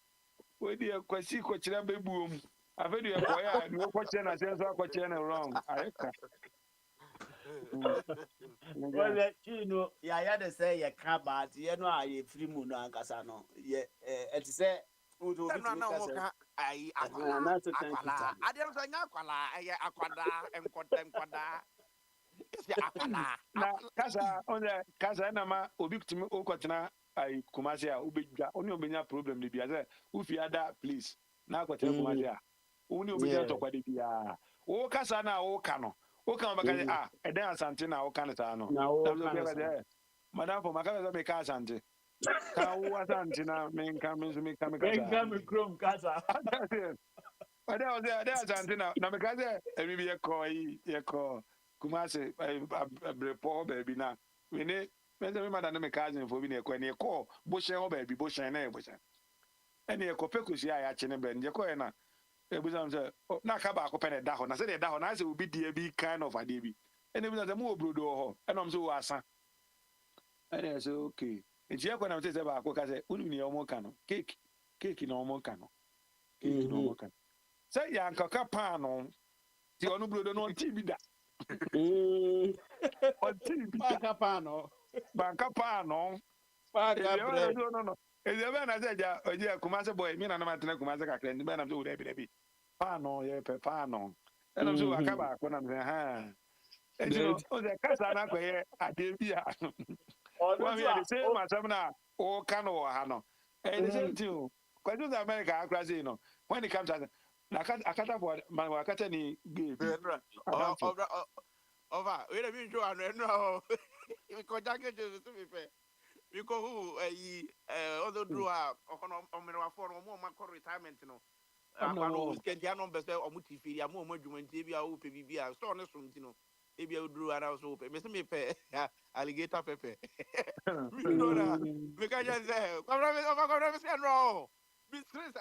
we di kwasi ko kira be buom afedu e ko ya ni ko kire na sense ko kire na wrong ayeka well you know ya dey say you can but you know I free mu no ankasa no ye et say no ka ai akwala ade no so nya akwala ai akwada enkwada isi akwala na kasa na ma obi kutumi okotena ai kumasi a obedwa oni obenya problem ni bia say ufi ada please na akotena kumasi a oni obenya tokwade bia o kasa na o ka no o ka baka eden asante na o ka na ta no madam for makaba be ka asante ka o asante na me nka me so me ka me kasa me krom kasa ada asante na me ka say emi bi ye ko kumasi brepo baby na we ne me madam me ka asante for bi na e ko bo hye ho baby bo hye na e bo hye ene e ko pekusi a ya kye ne be nje ko e na ebuzam say na ka ba ko pene da ho na say de da ho na say obi die bi kind of ade bi ene ebuzam say mo obrodo ho ene om so wo asa ene say okay nje ko na say ba ko ka say unu ni omo ka no cake na omo ka no cake na omo ka say ya nka pan no ti onu brodo no ti bi da o ti bi da pan no banka pan no no eze be na say ja oje Kumasi boy mi na na matena Kumasi ka kren be na so we be pano ye pe pano ena so aka ba ko na me ha ejino o de kasa na ko ye ade bia wa mi de say masam na o ka no ha no the same thing ko do America akra say no when it comes to na akata for man wa kata ni baby over we dey bin show anu no ko jage je so me pe because who other do omenwa for no ma ko retirement no akano skendia no be say omuti firi am omadwuma ntie bia wo pe bibia so ne so ntino e bia oduru ara so pe me se me pe alligator pepe we know na me ka just say come say no be stress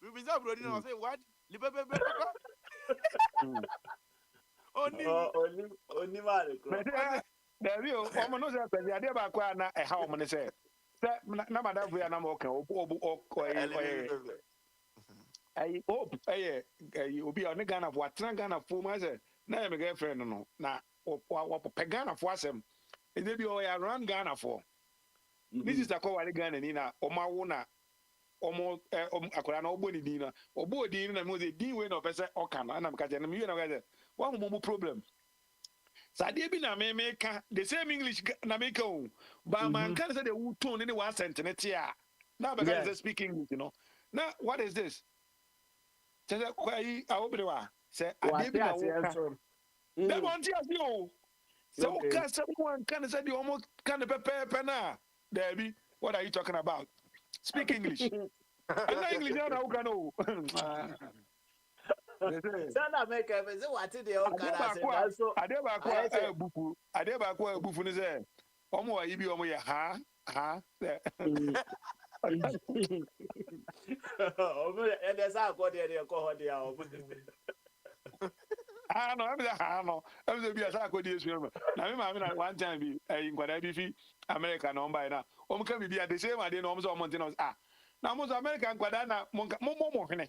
we be zabro ni no say what lipepe oni mare ko there you omo no say pe ade ba kwa na e ha omo ne say na madam bu ya na mo kan ai obi on Ghana for atran Ghana for ma say na my girlfriend no na wa pe Ghana for asem e dey be o ya run Ghana for this is the call Ghana ni na o ma wo na almost akora na ogbo ni din na ogbo din na mo say din we no pese oka na na mka je na me na ga one mo problem Sadia bi na me ka the same English na me ka o but man can say the tone in one sentence here now be can speak English you know now what is this say kwai awobrewa say Adia bi na wo ka dem on ti asi o so ka someone can say the almost can pepe na there be what are you talking about speak English and English na wo ka no Sana make me say what dey o kana say so Adeba ko bufu ni say omo wa ibi omo ya ha omo e dey sa ko dey ko ho dey omo no em say bi sa ko dey esu na me ma na one time bi nkwada bi fi America na omba na omo ka bi the same ade na omo so omo ntin na mo American kwada na mo hwene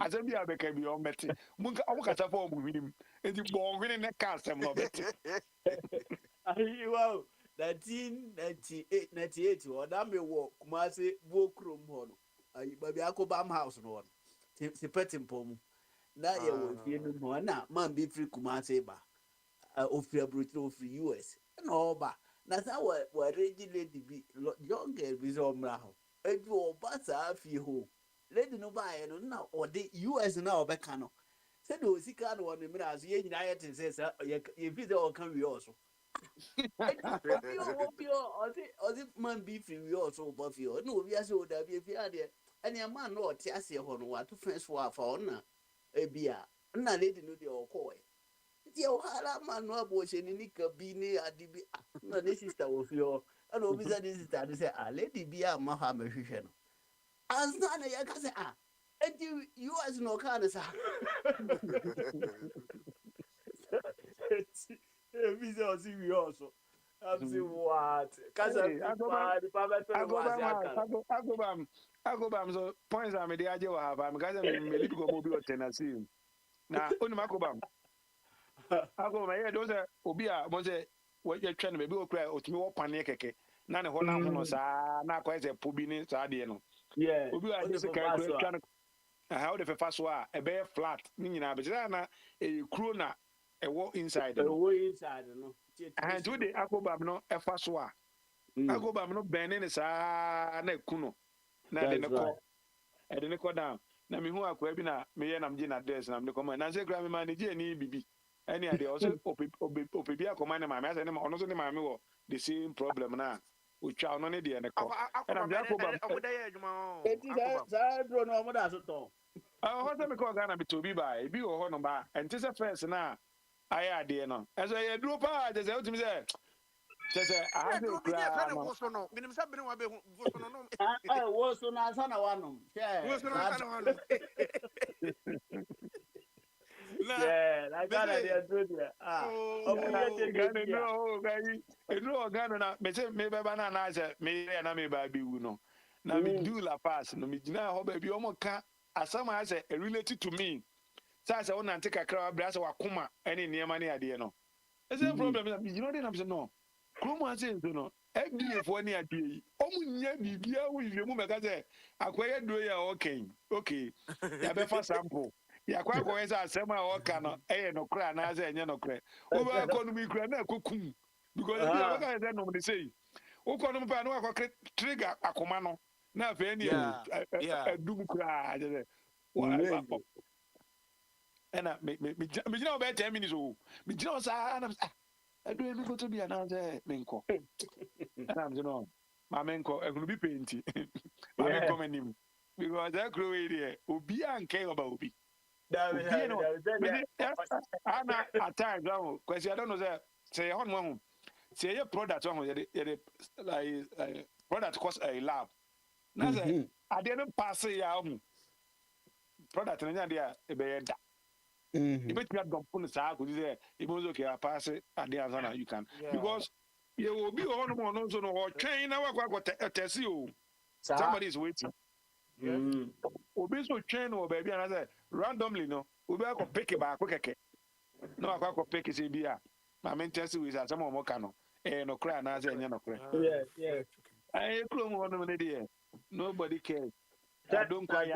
a asem bi abeka bi o meti mo kasa fo mo hwene enti bo hwene ne ka asem no beti ayi wow 1998 o da me wo Kumasi bo krom ho no ayi ba bi akobam house no se petimpo mu na ye wo fie no mo na man bi free Kumasi ba ofri abrochire ofri US na oba na sa wa regulate bi young girl bi so mra ho edu obasa afi ho lady no buy no na ode US na obeka no se do sika no won me aso ye nyina ye tin se ye fi se o kan wi also obi ode man be free wi also bo fi o no obi ase o da bi fi ade ene man no ote ase ho no wato fence for afa ona ebia na lady no de okọ e ti o hala man no abo se ni ka bi ni adibi na ne sister wo fi o and obi say this sister say lady bi ama ha mahwehwe no ansa na ya ka say enti US no ka na sa we say o see we also I'm say what cause agobam so points am dey aje wa ha am cause me lipi go mo bi o Tennessee na oni makobam agobam ye do say obi a mo say we je twa no be okura otimi wo pane keke na ne ho na ho no sa na kwa se po bi ni sa de no obi a je se ka twa no how the fefa so a e be flat ni nyina be na e kuro na e wo inside no and to the agobam no e fa so a agobam no ben ni sa na kuno na de ne ko e de ne ko down na me hu akwa bi na me ye na mje na dress na me ko na se kra me manage ni bibi any ade also opebi akoma na mama ase ne ono so ne mama wo the same problem na otwa ono ne de ne ko na mja ko ba omoda ye adwuma eti za dro no omoda so to ho se me ko ga na bitobi ba e bi wo ho no ba enti se first na aya ade no eso ye duro pa je se otimi se a se kra no wo so no minim sa bene wa be wo so no no wo so na sa na wanom wo so na sa na wanom I got it. Na me say me beba na na say me na me ba bi wu no na me do la pass no me gina ho ba bi o mo ka asama say related to me say say won ante kakra bra say wakoma ene niema ne ade no e say problem me you know dey na say no kromo say no FDA for ni ade yi o mu nya bibia wo yire mu me ka say akwaye do ya okay ya be fa sample ya kwa esa asema oka no no kra na aza enye no kra wo ba ko no mi kra na kokum because if you ka say no me say wo ko no pa no akwa trigger akoma no na fa ni adum kra je wa ena me gina o be 10 minutes o me gina o sa na adu emi ko to bia na say me nko na am no ma me nko egunu bi penti ma me nko manim because that grow area obi anke oba obi Ana at times, because I don't know say on one say a product like product cost a lab. Now say I didn't pass ya product na dia e be da. You bet me don't put sa go say e mo okay pass at the answer you can because you will be on no so no train na wa test you. Somebody is waiting. Obi so train o baby and I say randomly no obi akọ pick ba akọ keke no akọ pick say bia ma me test with some mo ka no no cry na say enye no cry yes ai kro mo no ne dey Nobody cares. I don't call you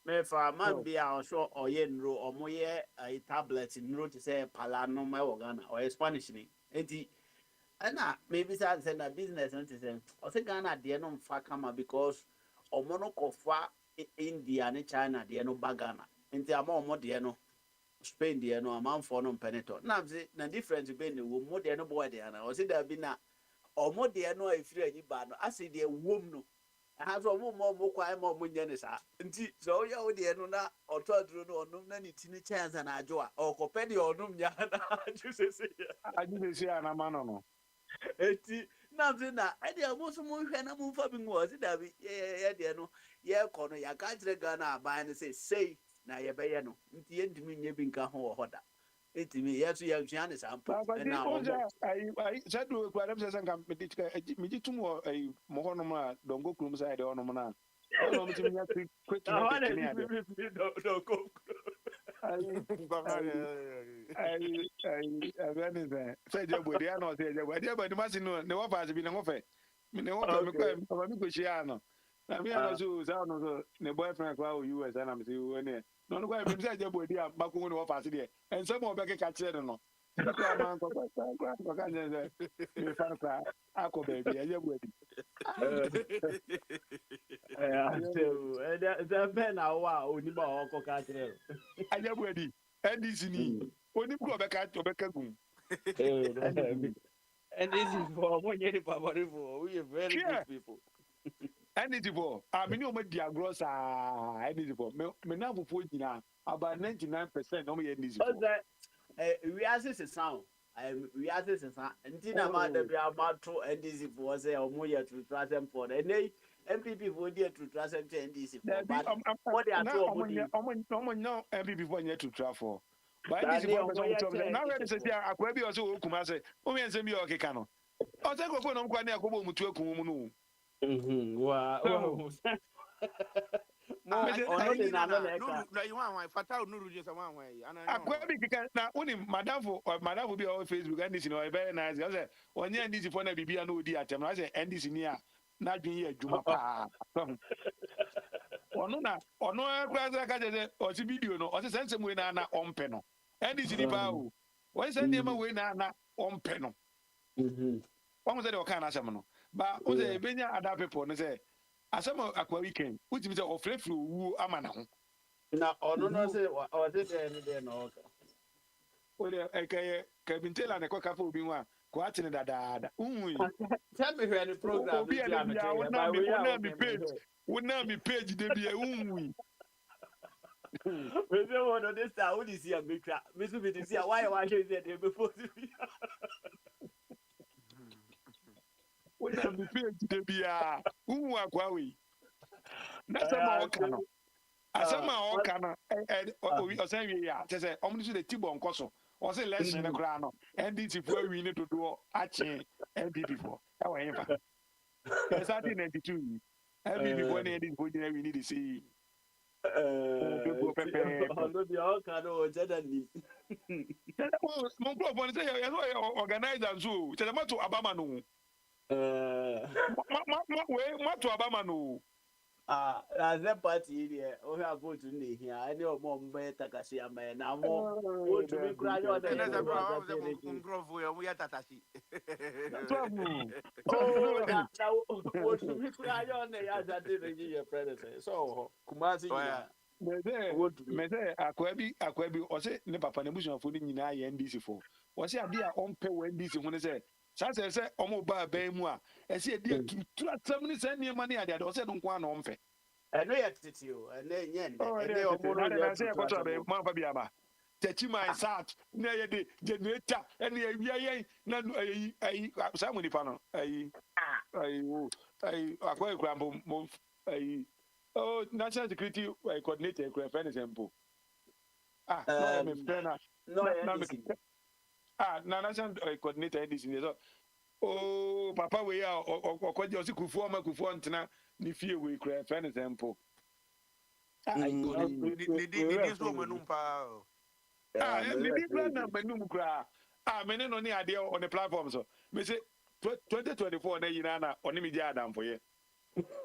me for man be also or nro or moye a tablet nro to say palano my organ or Spanish ni. Enti na maybe say na business no to say o say Ghana de no mfa kama because omo no kofa India ne China de no bagana. Enti ama omo de no Spain de no amanfo no mpeneto. Na say na difference be ne wo mo de no boy de na o say da bi na omo de no afiri anyi ba no ase de wom no ha so mo kwa mo nye ne sa nti so ya wo de no na oto aduro no onum na ni tini chance na ajo a okope de onum nya na aju sese ya na mano no eti na mze na e de mo so mo hwe na mo fa bi ngo si da bi ye de no ye ko no ya ka kire Ghana aban ne sei na ye be ye no nti ye ndimi nye bi nka ho hoda eti mi ye so ye hwa ne sa mpo na o ai sadu kwa dem sesa ngam mi tum wo ai mo hono ma dongo krum sa de hono na ono mi tim nya quick na market ni ade do go ai abani se je bodi ana se je bodi bodi ma sinu ne wo fa bi ne wo fe mi ne wo fe mi kwa mi ko shia no na mi ana so sa no so ne boyfriend kwa o US ana mi se wo ne no no kwa mi se je bodi a ba ko ne wo fa se de en se mo be ke ka kire no kwa man ko ka ne mi fa kwa ako baby e je bodi the men are wow oni ba oko ka kire aja bodi ndc ni oni ko be ka to be ka gun and this is for when you for we are very good people ndc for me ni o ma di agro sa ndc for me na fofo nyina about 99% no me ndc for we are this sound we are this sound ntina ma da bia ma to ndc for say o mo ye to trust them for and MPP for there to trust them to NDC for but what they are to omo no MPP for there to trust for but NDC for person now ready say akwa bi o say o kuma say o me nsem bi o keka no o say kofo no nkwa na akobo mutu akun mu no wa akwa bi keka na uni madam for bi o Facebook NDC no very nice say onye NDC for na bibia no odi atem na say NDC ni a na dwen ye adwuma pa ono akwaza ka je o si video no o se sense we na ompe no ndc ni pa o won se ndema we na ompe no won se de o kan na asem no ba o se benya ada people no se asem akwa weekend utimi se o frefre owu ama na ho na ono no se o se de no o de ekaye kabintela ne ko kafa obi nwa ko atene dadaada unwi tell me when the program be na mi page de bia unwi we say one of this time who is here make me so be this here why show say dey before we na mi page de bia unwa kwa we na sama okano asama okano o say we ya say omni so de tibo nkoso o say election ne kra no ndc for wi ne dodo ache ndp for e wa yin fa exactly 92 ndp for ne ndp for we need to see no be all kind of jadani mo pro for say you organizer so tell them to abama no ma to abama no as a party here we have vote in here any of mom better kasi ama na mo vote we cry on the we are tatashi oh na vote we cry on the ya that dey your friend so kumasi ya me say akwa bi o say ne papa ne busu fo ni nyina ya ndc fo o say ade a on pe we ndc ho ne say say omo ba ban mu a e say ade tu atam ni say ne ma ne ade o say no nko na on pe eno ye titi o eno nye ene omo no say ko to be ma fa bi aba techi my sat na ye de generator ene ye wia ye na ayi sa mo ni pa no ayi akwa ikrambo mo ayi oh national security coordinator for example no me friend na national coordinator this in so oh papa we ya okoje o si kufu ma kufu ntena ni fie we for example ni so manum pa ni di plan na manum kra me ne no ni ade on the platform so me say 2024 na yina na oni me dia adam for ye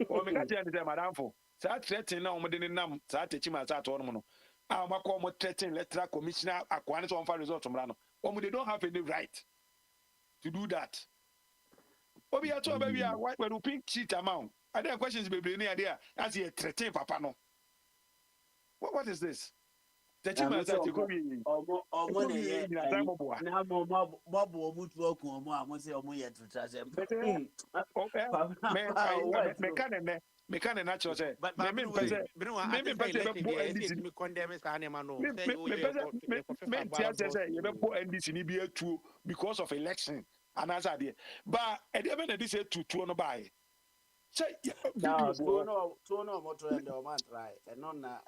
o me ka je ne madam fo sa threaten na o mo de ne nam sa techi ma sa to no no a ma ko mo threaten electoral commissioner akwane so on fa result mra no o they don't have any right to do that obi ya to ba wi a why we pink sheet amount are there questions bebre ni ade a as you threaten papa no what is this techi ma sa te ko wi ọmọ na ye na mo mutu okun ọmọ amo se ọmọ ye tutra se me can natural say me pese me condemn say anema no say me say you be po NDC ni bi atuo because of election and as ade but e dey be na this tuo no buy say tuo no moto and o man try e no na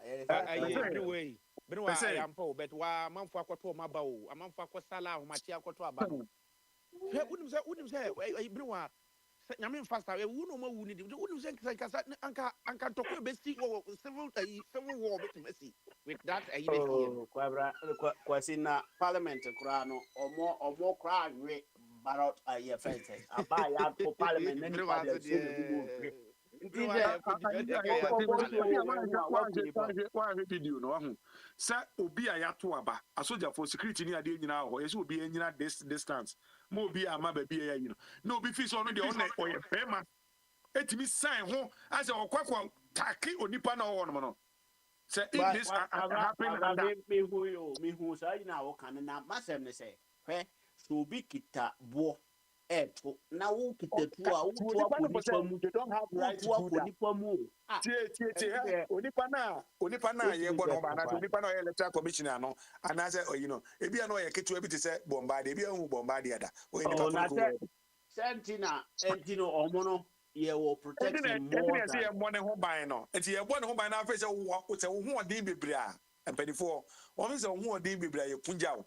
anyway but I am po but wa manfo akoto maba o amanfo akosala o machi akoto aba no unim say brinwa nyame fasta we wu no ma wu ni unim say kasa anka tokwe besi wo civil war betimasi with that kwasi na parliament kura no omo kura we barot aye fence aba ya to parliament na ni pa de video no ho sa obi a yato aba asoja for security ni ade nyina ho yesi obi anyina distance mo obi ama ba bi ya yi no na obi fi so no de oye pema etimi sign ho as okwakwa taki onipa na ho no no say if this happen and me hu sa ina wo kan na masem ne say hwe so obi kita bo eto na wo kitetu a wo to aponipa mu they don't have right to do that tie onipa na ye gbono ba na onipa na electoral commissioner no ana say you know ebi na ye ketu ebi te say bombard ebi hu bombard ada o onipa na sentina entino omono ye wo protection more than ye money ho ban no enti ye bo ne ho ban na fa say wo ho odin bebre a empanifo wo me say wo ho odin bebre a ye punja wo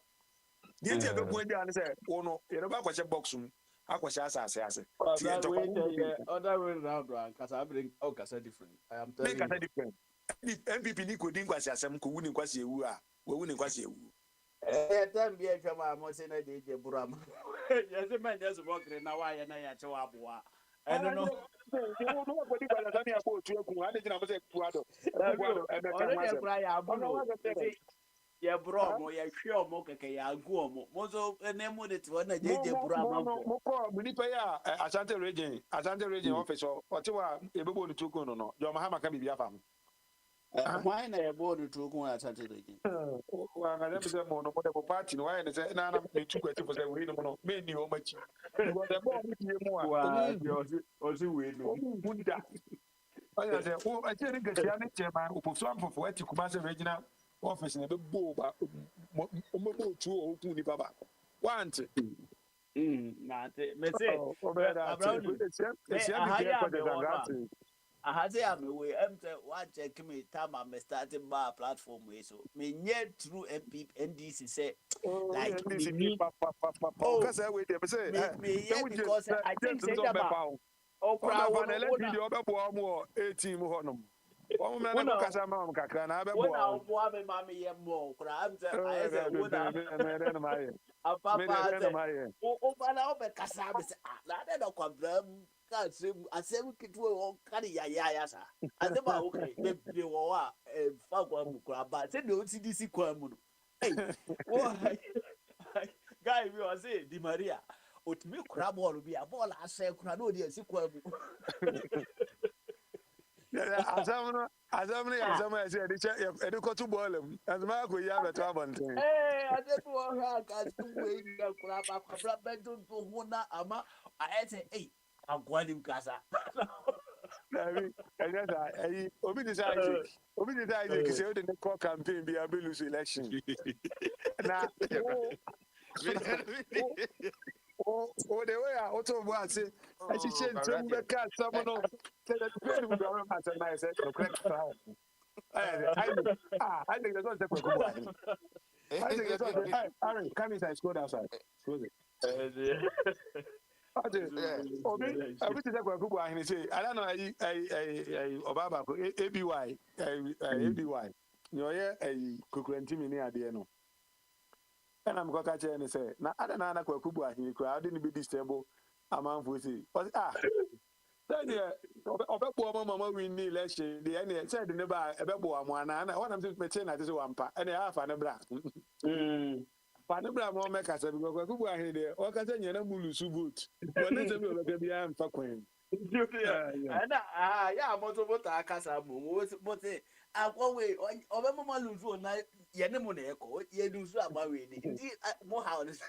die tie be kun dia ne say wo no ye no ba kwache box mu akwasha ase other way round one cuz I bring kasa different I am telling you kasa different MPP ni ko din kwase asem ko wuni kwase ewu a wo wuni kwase ewu time bi e twama mo se na de buram yes man just work na wa ya na ya che wa boa I don't know no ko di bala tani ako tu eku ade jina mo se puado e be kan wa ye bro mo ye hwe mo keke ya agu mo mo so enemo de ti wona jeje bro amafo mo ko muni pe ya Asante region office o ti wa ebebo ni tukun no jo mahama ka bibia fam why na ye bo ni tukun Asante region wa ga dem se mo no mo de party no why na se na me tukun ti fo se we no no me ni o machi go de bo mi tie mu a o si we no bunda aya se o a ti ri gasia ni chairman o fo amfo ati kuma se regional office na be bo ba o mo bo tu o ku ni baba want na te me say ahade am we wa check me time am starting bar platform we so me nye through NDC say like me because we dey say because I think say that o crowd na let video obebo am 18 ho no o me na kasa ma am kakra na abebo o bo me ma me ye mo kra am say I say wo na me ma ye papa o bana o be kasa be say na de do kwabram ka asem kitwe o kari ya sa asema o kai be wo a fa kwa mu kra ba say do CDC kwa mu no hey wo guy we was say Di Maria otimi kra ball bi a ball ase kra no de asi kwa mu azamna say de ko tu ballem azma ko ya beto abonten ade to ha ka tu we ni kra ba kra ba do ho na ama I say hey agwali mkasa David and obi decide say the call campaign be a lose election na o de way a auto bo ase I see change to be cast some no tell the people we are pass na say correct now I think that's what the go I think that's what Aaron come inside score outside score obi ti se kwa kubu ahini say I don't know I obaba ko ABY ni oye kokurantimi ni ade no na me kwaka che ni say na ada na kwa kubu ahini kwa ade ni be disturb amanfo say Then yeah, Obebo mama win the election. The any said never Ebebo Amwana. And what I'm saying, Metin at this one pa. And I have an bra. Panabra mo make us because people are here. Or can say you mulu subut. But let's say we be am for queen. And yeah, motor akasa mo but akwa Obama mama lose na ye ne mo na eko ye do so agba we ni. Ndi mo how this.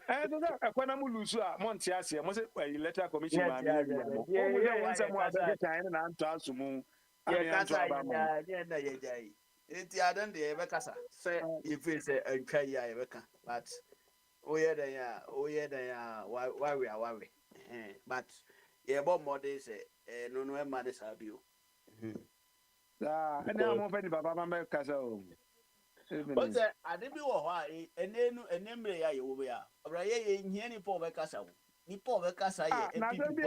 No, akwana mulu so a monte ase mo say electoral commission ma me wi am. Yeah, Mo say yen mo abege kan na anto asumu. Yeah, kasa yeah na ye jai. Enti adan de be kasa. Say you feel say antwa ya ye beka. But oye da ya why we are worry. But yeah, but more they say no e ma de sabio. And now mo pe ni baba ma kasa o. But ade bi wo ho a enemre ya ye wo be a. Obra ye hia ni po be kasa wo. Ni po be kasa ye na MPP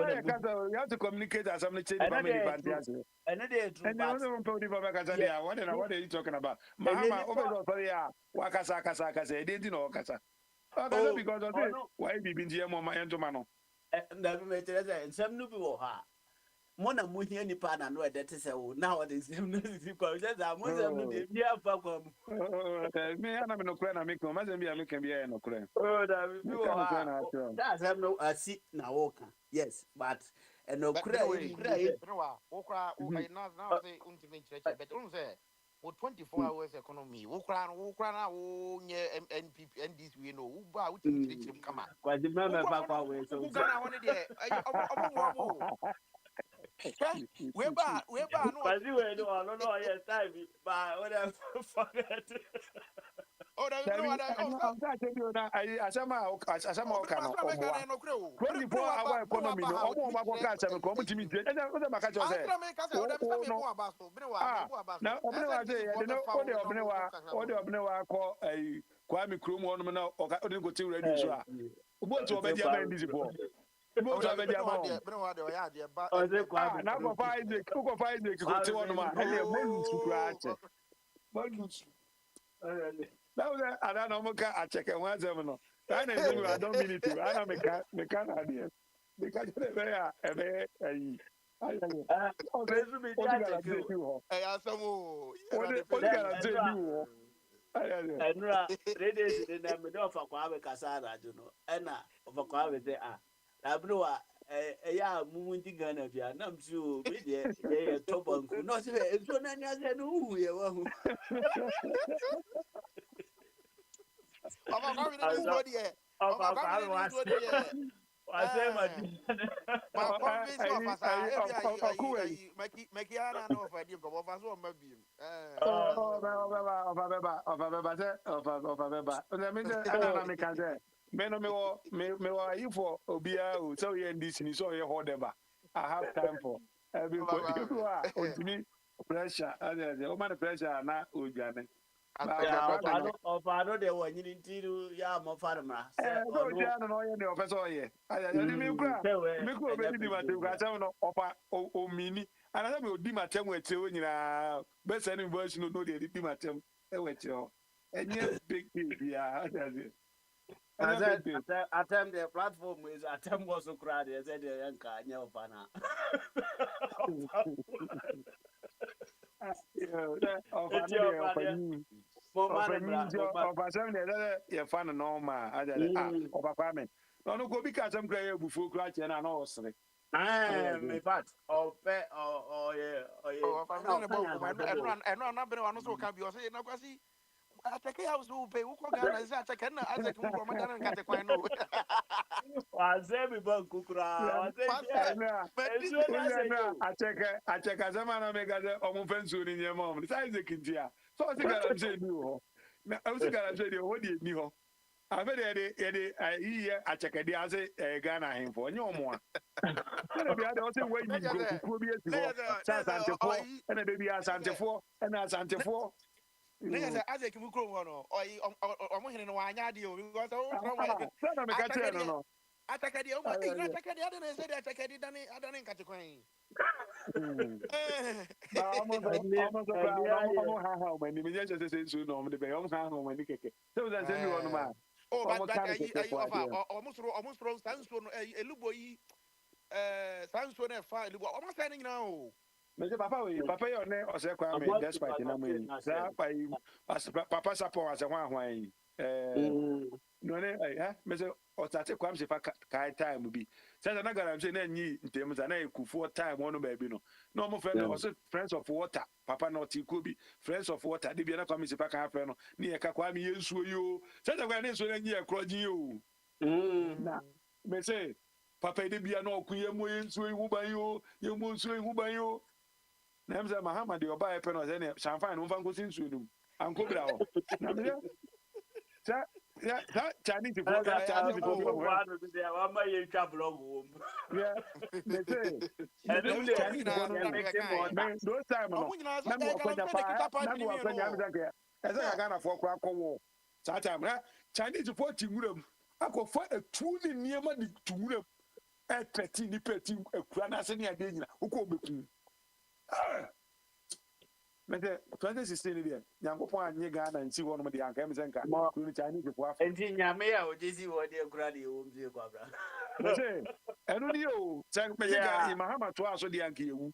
you have to communicate as something change family advantage. And they true. And you don't know the kasa there. What are you talking about? Mama over sorry ya. Wakasa kasa. They didn't know kasa. Okay, because of this. Why be binji mo ma ento mano? Na be me tell say nsem no bi wo ha. Mo na mo hia nipa na no e dey say o na what is him no is kwa just am nsem no dey bia fa kwa mu. Me ana me no kura na me ko ma bia me kan bia no kura. Da bi wo ha. That's him no asi na wo kan. Yes, but no kura wo kura na say unti church but say 24 hours economy wo kura na wo nye NPP NDC we no wo ba wo chirichirim kama kwa di mama pa kwa we so Ghana won dey omo we ba no but we no yes time but whatever forget that no I'm tell you that asama o kana o 24 hour economy no omo ba ko ka asama ko mo timi je e o ma ka cho say na obne wa say e no o de obne wa ko kwa mi krom ho no na o de go ti radio so a obo ti obedi ama ndi zipo obo ti obedi ama na go find ko ti won ma e le mo ntu kra che now I don't know muka a check and one no. I don't mean it. I don't make idea. Because they Enra redes de na me do fa kwa be kasara ju no ena fa kwa be say abruwa ya mumu ndi Ghana bia na msu me de ye tobanku no se enso na nya se no hu ye wa hu Oba kwa we do so there oba kwa we do so there I say ma convince of us make ya no for dem go for so ma bi I have time for everybody who are on me pressure pressure na ojane Ofado de wonyi ntiru ya mo farma no ya no ye ne ofeso ye me kura be di matem ka tem no opa o mini ana me odi matem wetre o nyina be se ni bo no no de di matem e wetre o enye big deal bia attempt the platform is attempt was so crowd they said yanka anya opana no go be catch am cry bufu cry na na osre me fat ope yeah na bere wa no so ka bi o say na kwasi atake house wo pe wo ko Ghana say atake na azek mu ko madana nkate kwan no waze mi ban kukura waze atake zama na me gaze omu fensu ni nyema omu say Isaac ntia so o sigara say ni ho na o sigara say ni ho di ni ho abe de iye atake di ase Ghana hemfo onye omu a na bi ade o say we ni kukuru bi esi ho asantefo na de bi asantefo na asantefo Nigga say Isaac mu kro ho no omo hene no anya ade o because o kro wa na me ka che no ataka de o ma ina ataka de ade na say de ataka de dane adane nkate kwan ba omo ha mani me je say so no de be omo ha mani keke so that say me wonu ma oh but that omo soro sanso no elubo yi sanso na fa libo o ma say ni nyina o me say papa we papa yo ne o say kwa me despite na mo yi sa pa yi papa support as hwan yi no ne eh me say o tate kwam se fa kai time bi say na garam say na nyi ntem za na ekufu time wono ba bi no no mo friend o say friends of water papa no ti ko bi friends of water de bi na kwam se fa kan friend no ne ye ka kwam ye nsuo yo say na kwa ne nsuo na nyi e krojin yo na me say papa de bia na okuye mo yensuo ihu ban yo ye mo nsuo ihu ban yo na em say Muhammad de oba epe no say ne shamfan no fanko sinsuo no anko bra ho na me sa Chinese for Chinese for wa no de wa ma ye twa blog wo yeah me say Chinese for no me those time no na me okwanya pa na me okwanya me say esa ga na for kwa kowo sa time na Chinese for tinguram akofo etu ni niema di tinguram petty ni petty ekura na se ni ade nyina uko beku mete 2016 ni dia nyankopon anye Ghana nti ho no de anka me senka kuru Chinese fo afa enti nyame ya o jesi wo de ekura de wo mzie kwa bra mete enu ni o sen me ga Mahama to aso de anka yewu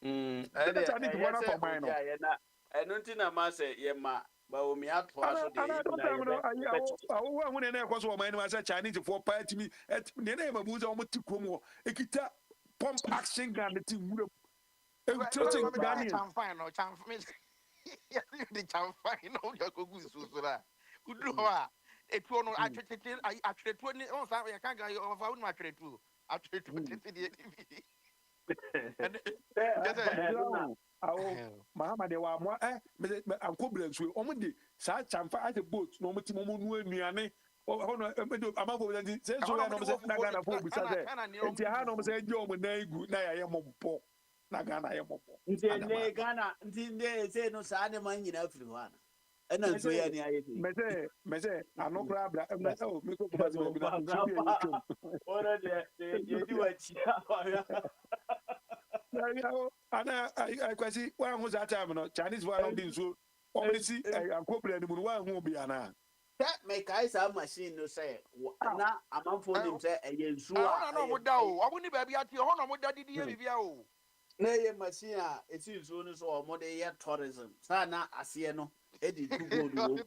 ade Chinese fo na for mine no enu nti na ma se ye ma ba o mi ato aso de na awo hu ne na ekoso o mine ma se Chinese fo party mi ne na ma buza o mo tikrom ekita pump action gun ti wura Everything Ghana chamfine no chamfine. Yeah, the chamfine no ya ko gu susura. Udro a etu no atwetete atwetu ni on sa ya kan ga o fa unu atwetu. Atwetu tete die TV. Awo Mahama de wa mo me ankobra nsuo o mo de sa chamfa at boat no mo ti mo nu anuane ono amafo bi se so ya no mo se na Ghana fo bi sa se enti ha no mo se je o mo na igu na ya ye mo bo na Ghana ye mo bo nti ne Ghana nti ne se no sa ne man nyina afiri ho ana ena nso ya ni ayeti me se anokra bra o me ko ba so bi na nso bi e twom ora de ye di wa chi ana I kwasi wa hu za time no Chinese wa no din so o me si ankobra ni mu wa hu bi ana me kai sa machine no say na amanfo nim say eye nsu a na mo da o obo ni ba bi ati ho na mo da didi ye bibia o na ye machine a eti nsu no so o mo de ye tourism sa na ase no edi tu gold wo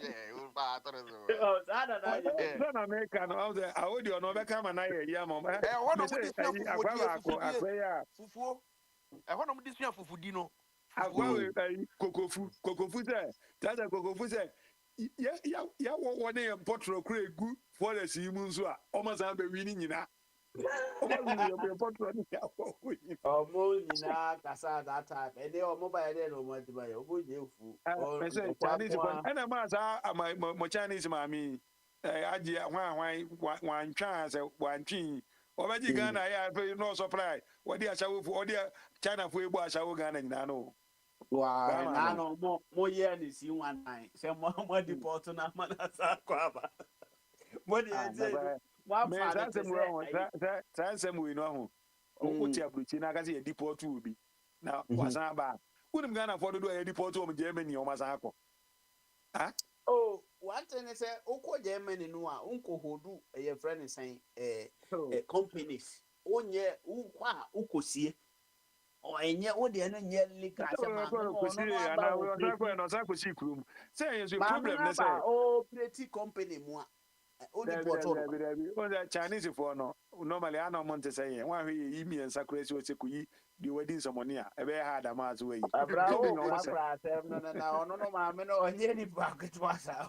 eh o ba tourism o sa na na America no how the audio no be come na ye ya mo ho na mo di akwa fufuo ho na mo di sua fufudi no akwa kokofu se tada kokofu se ya wo ne potro kra egu forest yi mu nso a o ma san be wi ni nyina o ma wi ni potro ni ya wo wi o mo nyina kasa that time e dey o mo ba dey no mo di ba yo bo je fu o say Chinese for ana ma sa mo Chinese ma mi aje hwan twa se wan twi o ba ji Ghana ya fe no supply wo di asawo fu o di China fu ebu asawo Ghana nyina no wow na no mo ye ni si 19 se mo deport na manasa kwaba mo di eje wa fa na se mo ino ho o ti abruchi na ka se ye deport obi na wasan ba kunim Ghana for do ye deport o mo Germany o masan akọ ah oh one thing is say okọ Germany no a unko hodu ye friend say companies onye ukwa ukosie o enye o de na nye lika se ma no sa ko si krum say yes problem na say o pretty company mu a o di porto o the Chinese for no normally ana mo nte say wan hwe yi mi ensa kresi o se ku yi di wedding ceremony a e be hard am as we abra na ono no ma me no onye ni packet wasa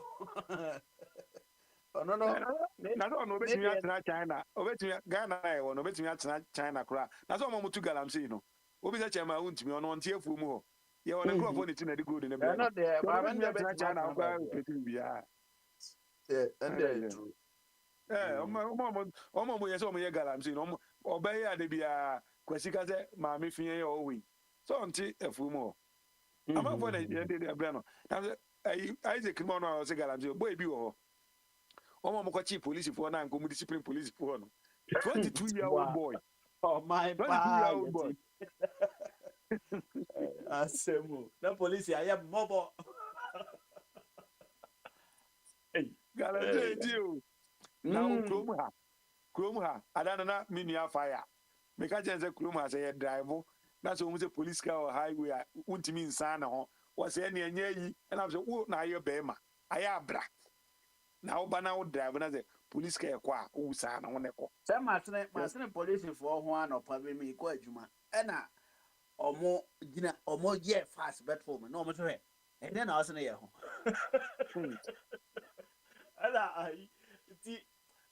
no na so no betimi atena China obetimi Ghana e wo no betimi atena China kra na so mo mutu galamsey no obi se chema untimi ono ntie afu mu ho ye wo ne crop ni tina di good ne be no de ba men de betimi China kwa petin bia and there true omo ye so mo ye galamsey no obey ade bia kwasika se ma me fie ye o wi so nti afu mu ho ama fo na ye de bre no na Isaac mo no se galamsey boy bi wo ho omo mo ko chief police for na nko mu discipline police for no 22-year-old boy oh my god asemu na police I am mobile galamsey dio na ukrom ha kurom ha adana na minia fire me ka chen say kurom ha say drive na so say police car or highway a untimi nsan na ho was say na anya yi na say wo na ayo be ma aya abra na wo ba na wo drive na say police car kwa a wo sa na wo ne ko Say masene police for ho anopa be me ko adwuma e na omo gina omo ye fast bet for me no omo hwe e na na wasene ye ho ala ai ti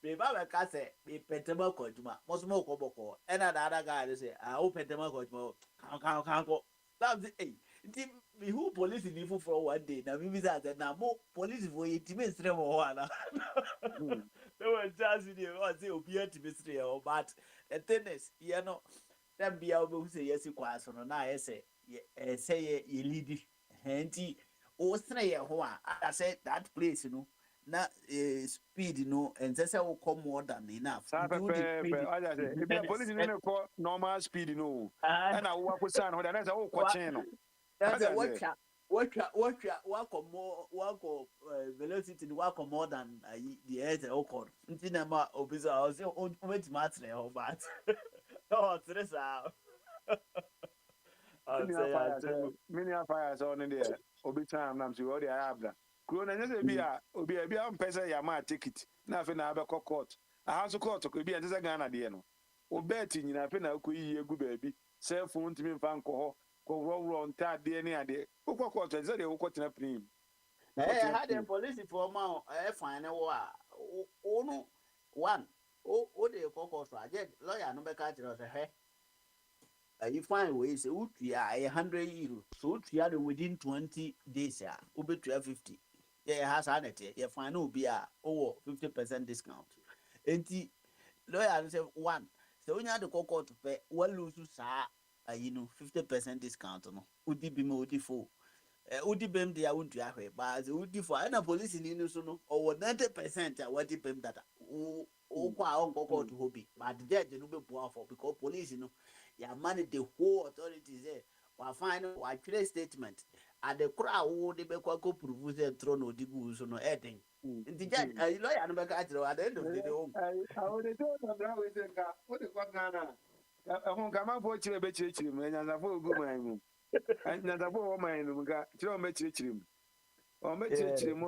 be ba be ka say be petema ko adwuma mo so mo ko boko e na da ada guy say o petema ko adwuma kan ko that's it ti me who police ni for one day na me say na mo police for ye ti me stre mo ho ana they were just in here or say obi to be stre o but the thing is you know them be able to say yes kwa so no na say ye lead henti o stre ye ho I say that place you know na speed no and say will come more than enough I say if the police no call normal speed no and I work with san ho that say o ko chen no that's what more velocity work more than the air the occur until na ma obisa I say o wait matre ho but oh stress out mini fire so on there obi time na so o dey abla kuro na nyese bi a obi a mpese ya ma ticket na afi na abekọ court aha so court ko bi a nyese Ghana de no o bet nyina afi na ko yi egu ba bi cell phone timi mfa nko ho ko ro nta de ne ade ukọ court nyese de ukọ tena prim had the police for ma fine wo a o no one o de ko so aje lawyer no be ka tire so he you find ways utua 100 euro so utua within 20 days ya ubetua 50 yeah has anete you find no be a 50% discount enti lawyer say one so when you had the court to pay well lose sa 50% discount no udi bi me udi fo udi bem dia untua hwe but udi fo na police ni no so no or 90% a what bem data o kwa on court to hobby but the judge no be poor for because police no ya manage the whole authorities there wa find wa clear statement at the crowd wo de be kwa go prove say throw no digu so no heading the judge lawyer no be ka tiro at the end of the day I would do no bra we say ka o de kwa Ghana ehun ka ma fo chire be chire mu nya za fo ogu man mu nya za fo wo man mu ka chire o me chire mu o me chire mu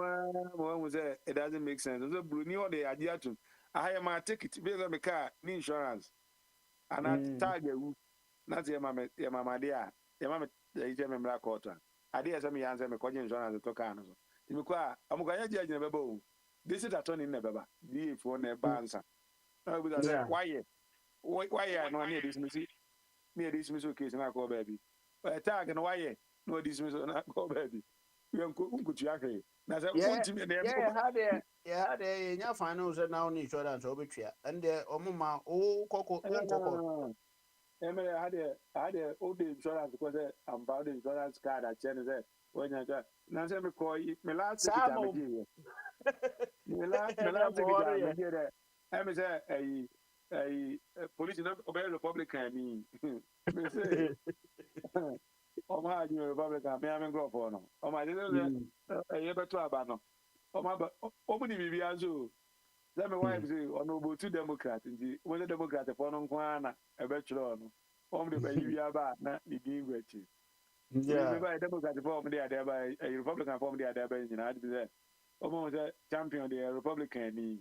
mo hu say it doesn't make sense so blue ni o de ade atum I am a ticket be me car ni insurance and tag you na say mama dia ya mama ije me mra court ade say me yan say me kwaje insurance to car no so ti me kwa amukanya je agina beba o this is attorney na beba di fo na ba ansa na we say why no na dismiss case na ko baby tag no why no dismiss na ko baby unku tu akre na say untimi na had a nya final say now ni insurance obetwa and the omuma o koko had a old insurance because I'm about the insurance card at Chen say when you na say me call me last ticket me last ticket me I say a police no obey Republican me say you Republican me am go for no my you better aba no omuni bibi azo let me wife say ono bo two Democrat nti when the Democrat for no kwa na ebe chiro no the baby aba na the game wechi yeah by Democrat for me there by a Republican for me there by you know say say champion the Republican ni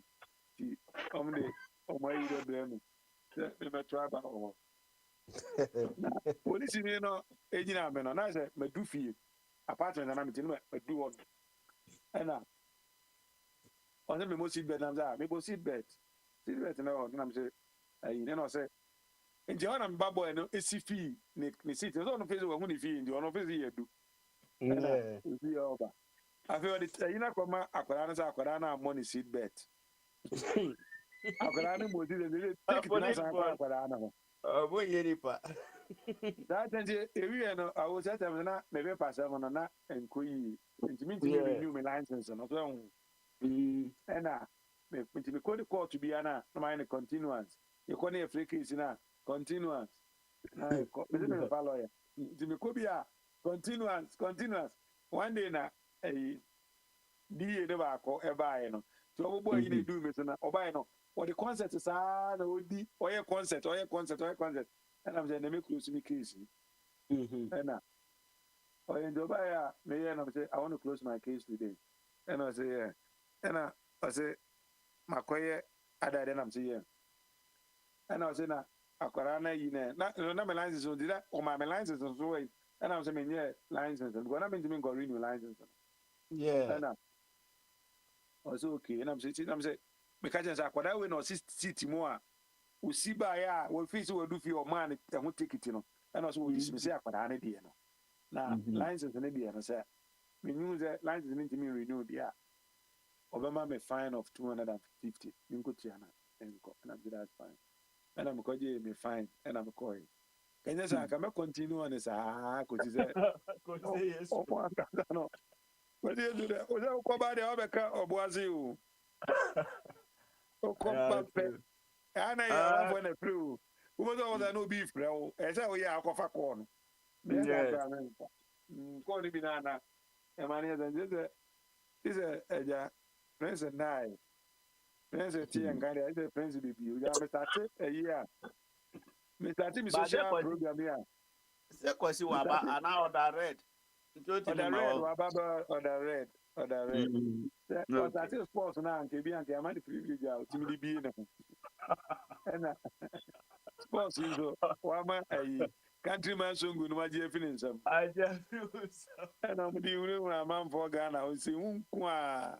ti the you do blame me better aba o police ni no ejina me no na say me do fie apartment na me ti no me do one na on me mo seat bed na say me go seat bed na na say you know say nti ona mba boy no esi fee ni seat so no face we hu ni fee ndi ono face yedu fi over afi odi ina koma akwara na say akwara na money seat bed akwara ni mo di take na say akwara na ho bo yeri pa that nti ewi no awo say time na me be pass no na enkoyi nti me nti renew my license no so ena me nti me call court bi ana na my continuance e ko na free case na continuance me me fa lawyer nti me ko bi a continuance one day na DA ne ba ko e ba no So boy you do me so na obai no or the concert is na odi oye concert and I'm saying make close me case and oye ndo baya me and I'm say I want to close my case today and I say yeah and I say makoye ada then I'm say yeah and I say na akwara na yi na my license so did that or my license so way and I'm saying yeah license because I mean to me go renew license Yeah. and I say okay and I'm saying because I akwara we no city more we see by ya we face we do for your man e ho ticket no and also we dismiss akwara na die no na license na die no say me knew that license need to me renew dia obama me fine of 250 minko tiana and I'm that's fine and I'm going to me fine and I'm going can you say can I continue on this could you say yes no what do you do that o ko ba de o be ka oboazi o o ko pa pe ana ya wa na free o mo do that no be free o e say o ya akofa ko no me ya ka na ko ni bi na e ma ni this eja prince nine prince ti en kan dey prince bibi o ya me start a year me start me social program here se kwasi wa ba ana order red on the red but that is sports now nke bi nke am the privilege out to me bi na and sports so wa ma countryman songu no ma je finish some I just feel so and I'm the only one man for Ghana o say unku a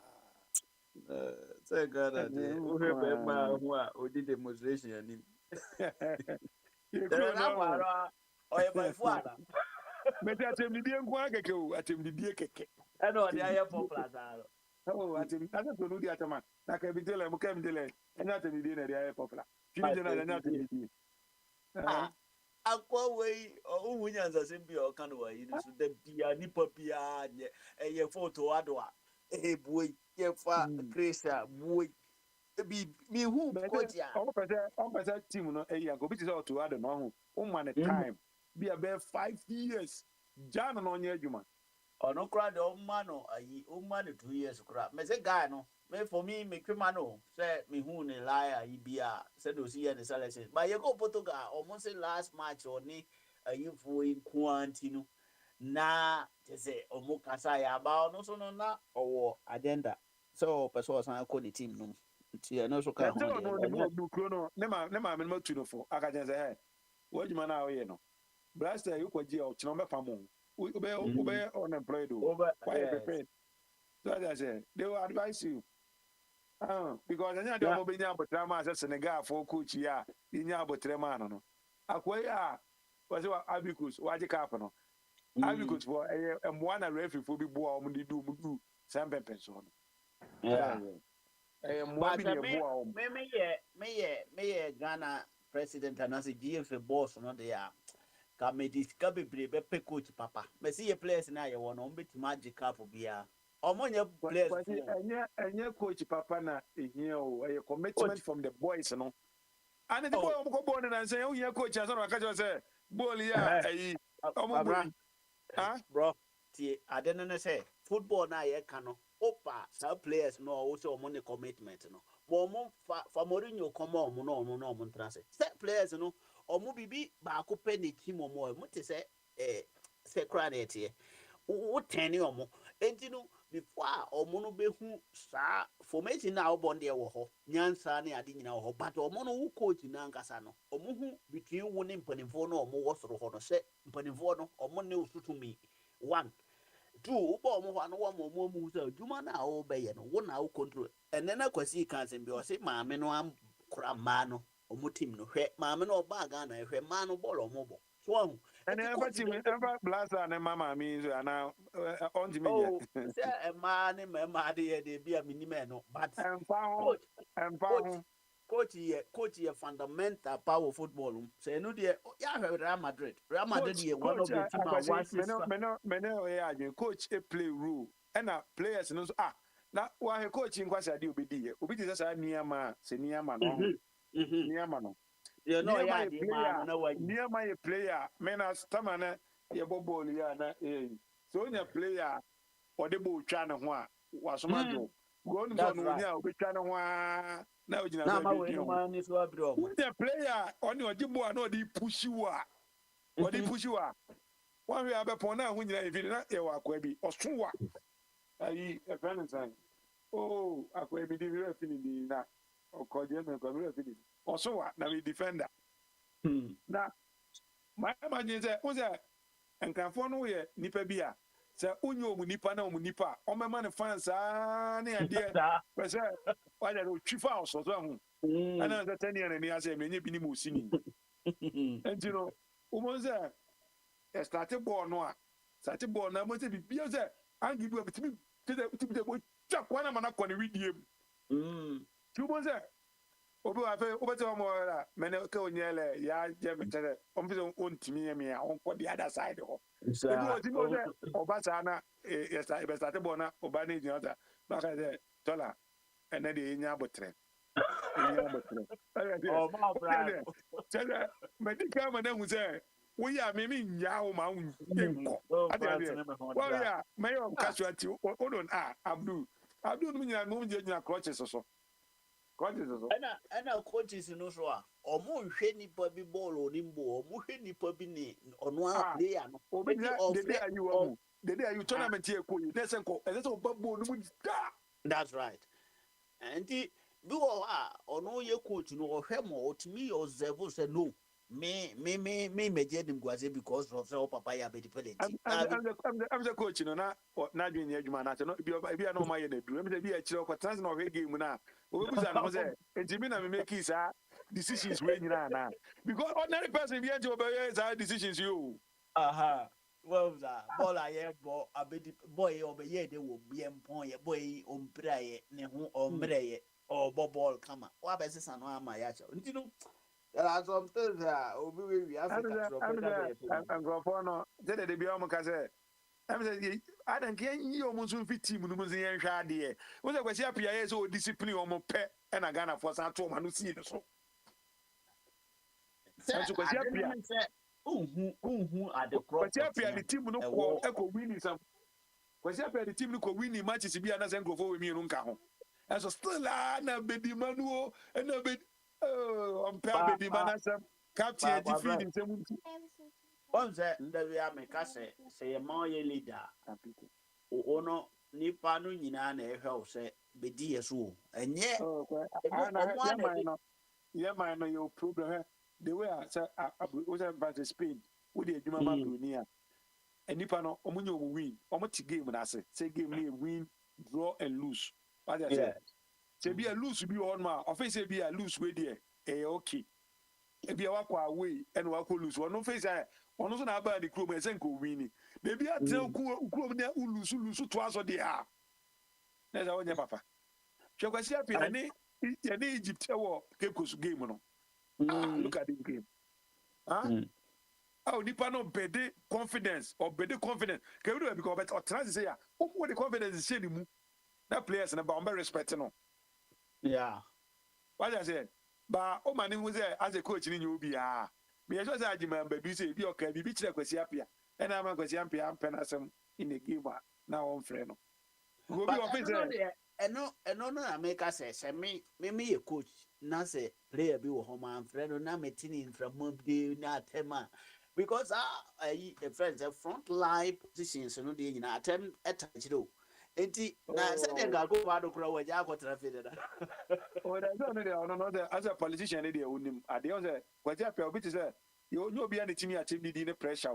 say Ghana dey o he be ma hu a o di demonstration ani you could na o ye by fuara me atem di enku akeke o atem di keke e no dey aye popular za oh atem asa to no di atama na ka bi tele mo ka mi tele enya atem di na dey aye popular fini je na enya atem di akwa we o hunyanza sembi o kan wa yi so da bia nipa bia nye eye photo adwa boy ye fa Krista boy bi mi hu coach ya o pese team no eye go bi ti say to ado no ho o man time be about 5 years Jan no onye adwuma ono kra de o man no ayi o man 2 years kra me say guy no me for me me twema no say me hu ne lie ayi bia say do see the selection but ye go Portugal almost say last match oni ayi fo in quantino na te say omo kasa ya ba no so no na owo agenda so person san ko the team no ti no so ka hu no no do krono ne ma me tu no fo aka jen say hey wo adwuma na o ye no blaster you ko je o chino me pamo ube unemployed why prepared so I say they will advise you because anya dey mo be nya abotrama as Senegal for coach ya nya abotrama no akwai was Abicus waje cap no Abicus for mo na referee for bi bo o mo di do mo do sampepe so no mo bi dey bo o me Ghana president anase GF boss no dey ka medisika bebre be pe coach papa me see players na ye won on beti magic cap bia omonye players anya coach papa na ehia o a commitment from the boys no and the boy go born and say oh yeah coach so na ka say ball ya ayi bro ti ade no say football na ye ka no opa sa players no o say omonye commitment no bo mo fa Mourinho come on no ntrase say players no omo bibi ba ko pe ne team omo mo te say say kra na etie wo teni omo enti no before omo no behu sa formation na obon de wo ho nyansa ne ade nyina wo ho but omo no wo coach na nkasa no omo hu between wo ne mpanimfo no omo wo soro ho no say mpanimfo no omo ne usutumi 1 2 ubo omo ho no wo omo mu say adwuma na wo be ye no wo na wo control enena kwasi kan sem bi o say maame no am kura ma no omo team no hwe maame no oba ga na hwe ma no ball omo bo so and ever team ever blaster na mama mi so ana on me say e ma ni me ma de bi a minime no but coach ye fundamental power football say no de ya Real Madrid ye one of the team coach a play rule and players no na wa coach nkwasa de obedi ye obi ti say niama se niama no niama no you know ya di man na wa niama ye player mena stamina ye bobol ya na so nya player o de bo twa ne ho a wasoma do Go on That's so no right. nya obetwa no ho na ogina Now ba my bi way twa no ho. man is what bro. Who the player on your jibo na odi push you a. Odi push you a. One we abepon na ho nyina efi na ye wa akwa bi. Oso wa. Ayi e friend say. Oh, akwa bi di refi ni na. Okoje me kwa refi ni. Oso wa na we defender. Na my imagine say who say nkanfo no ye nipa bi a sɛ onye omu nipa na omu nipa ɔmɛma ne fans ne adeɛ pɛ sɛ wayɛ no twi fa ɔsɔ so ho ɛna sɛ tɛne ɛna ni asɛ menye bi ne mu osini nti no wɔn sɛ ɛstarte bɔɔl no a starte bɔɔl na mo sɛ bibia sɛ angi bi a bitimi tɛ mo twa kwan na ma na kɔ ne widie mu ti wɔn sɛ obi wa fɛ obɛtɛ wɔn wɔ la mɛnɛ kɛ onye lɛ ya jɛ mɛ kyerɛ wɔn fi sɛ ontimi yɛ mi a ɔnkɔ the other side hɔ. Ebi wɔ ti mo sɛ ɔba saa na yɛbɛsate bɔ na ɔba ne gyina ta na ɔka sɛ tɔla ɛnɛ de yɛnya abotire kyerɛ mɛdi ka ma na hu sɛ woyɛ a meme nyaa wo ma wo nkɔ adeɛ wɔyɛ a mɛyɛ casualty wodon abdul no nyina mo gyina crutches so ɛna coaches no so a ɔmo nhwɛ nipa bi bɔɔl onimbo ɔmo hwɛ nipa bi ne ɔno a player no obi dede ayi tournament yɛ kɔ yi n'ɛsɛ nkɔ ɛsɛ sɛ ɔba bɔɔl no mu da. That's right. Nti bi wɔ hɔ a ɔno yɛ coach no ɔhwɛ ma ɔtumi observe sɛ no me mɛgye dim guase because of sɛ ɔpapa yɛ abɛdi pɛlɛ nti. I'm the coach no na dwen yɛ adwuma na sɛ no bi a na ɔma yɛ na duru ɛmi sɛ bi akyerɛ ɔkɔ trans na ɔhwɛ game na obebusa na ho sɛ nti mi na me make saa decisions wey nyina na because ordinary person bi ɛnti ɔbɛyɛ saa decisions yi o. Well, ball aye ball abedi boy obeye de wo bie mpon ye boy ompira ye ne ho ombre ye or ball kama wa be sesa no ama ya cha nti no there are some things that obi we Africa so better and go for no they be am ka say am say adan ke yi o mun fit team no mun yen hwa ade wo say kwasi apia ye so discipline o mo pe e na Ghana for sa to ma no si ne so so kwasi apia unhu at the crop. Kwasi apia the team no ko e ko win some kwasi apia the team no ko win matches bi na say nkrofo we mi no nka ho and so still na bedi manuo e na bedi on pair bedi manasem captain defeat him say on say we ameka say ye ma ye leader ono nipa no nyina na ehwe o say bedi ye so enye yeah man your problem the way I say was about Spain with the Juma Mabunia and nipa no omunyo win omo game na say game me win draw and lose what I say say be a lose be on ma offense be a lose we there okay e be wakwa away and wakwa lose one face ono so na aba the club e say nko win they be at club na lose to aso there na za wonya papa hwekwasi apia ne Egypt e wo Cape Coast game no look at this game nipa no bede confidence can we do it because but try to say ya what the confidence is share mu that players na ba on be respect no what I say ba o mani mu say as a coach ni nyu bi me just say agima ba bi say bi o ka bi kire kwasi apia e na ma kwasi apia ampe na asem in the game na on frɛ no go bi o fe say eno no America say me ye coach na say player bi wo home and friend na metini in from monday na tema because a friends front line positions no dey nyina atem etachiro enti na say dem ga go bad kura we ja ko traffic da there no as a politician dey onim ade o say kwati apia obi ti say you obi an timi achieve the pressure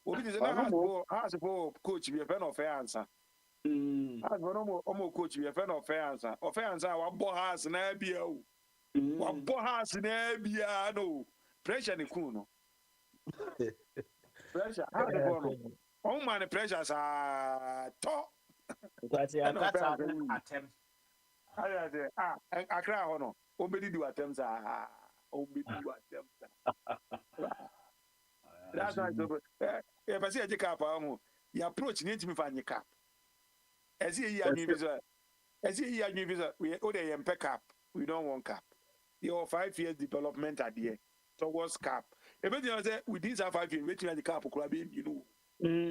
obi ti say na has for coach be fan of answer as no mo coach be fan of answer wa bo has na bia o wa bo has na bia no pressure ni kun no pressure how the ball no on man pressure sa to kwati akata atem I say akra ho no obedi do attempt sa obedi do attempt that's why so if I see a cap ho you approach ni ntimi fa nye cap as he ya new visa we o dey empe cap we don't want cap your 5 years development at there towards cap if you say within 5 years waiting at the cap could be you know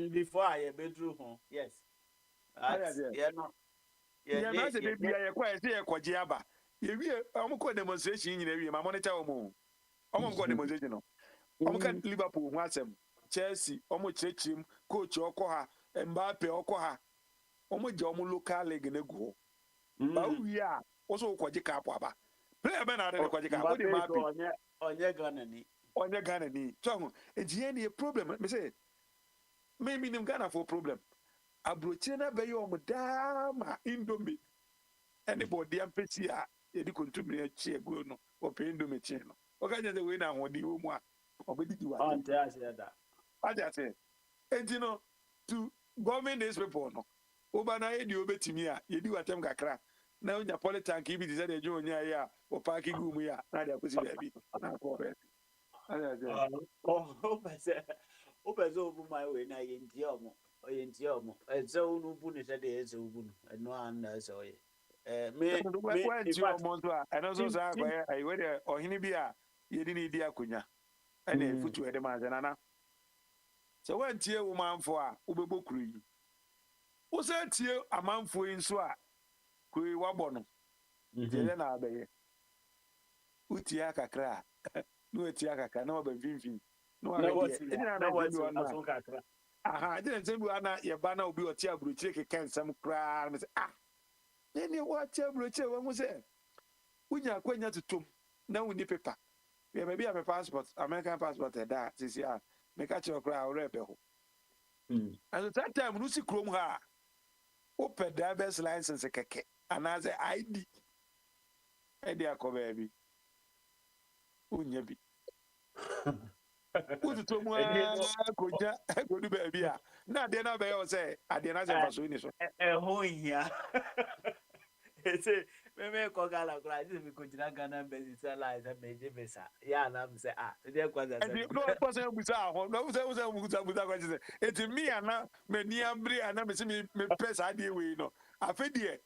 before I bedroom yes yeah no Yeah, na se de bia ye kwa se ye kwaje aba. Ye wie am ko demonstration nyina wie ma monitor omo. Omo ko demonstration no. Omo kan Liverpool ho asem. Chelsea omo chirechim coach okọ ha, Mbappe okọ ha. Omo je omo local league na go. Ba wie a wo so kwaje ka apo aba. Player be na de kwaje ka. Wo de ma bi. Onye Ghana ni. Onye Ghana ni. So, engineer ni problem. Me say me nim Ghana for problem. Abrochire na be yo dama Indomie. Anybody ampesi a ye di kontumire chi egu no. O pe Indomie chi no. O ka je we na hodi wo mu a. Obedi wa. Ante ase da. Aja say. Enti no to government these people no. Oba na ye di obetimi a ye di watem kakra. Na onya politank ibi di say de jo onya ya o parking room ya na de akosi bia na ko be. Aja say. O pese obu mai we na ye ntie omo. Oye ntie omo. Eze unu bu ni say de eze ubu no. Eno an na say oye. Me nti omo so a eno so sa kwa ai we de ohini bi a ye di ni di akonya. Ene futu ede ma na. So when tie wo manfo a wo bebo kuru yi. Wo se tie amanfo yi nso a kuru wabɔ no. Je na abeye. Utia kakra. No etia kakra na oba mfimfim. No aso kakra. Aha, I didn't say we are not your banner will be a tia bruchik can some cry and say, ah, then you watch a bruchik when we say, when you are going to tomb, now we need paper. Yeah, maybe I have a passport, American passport, that this year, make a your cry or rebel. And at that time, Lucy Chrome ha open driver's license a keke, and as a ID. Idea ko baby. Unyabi. Utu to mu koja go do baby a na de na be o say ade na se faso ni so ho hia ese me ko gala kra ise mi ko jira Ghana embassy say la say meje besa ya na me say de kwa say no person busa ho no say busa kwa say eti mi ana me ni abre ana me se me press ade we no afedie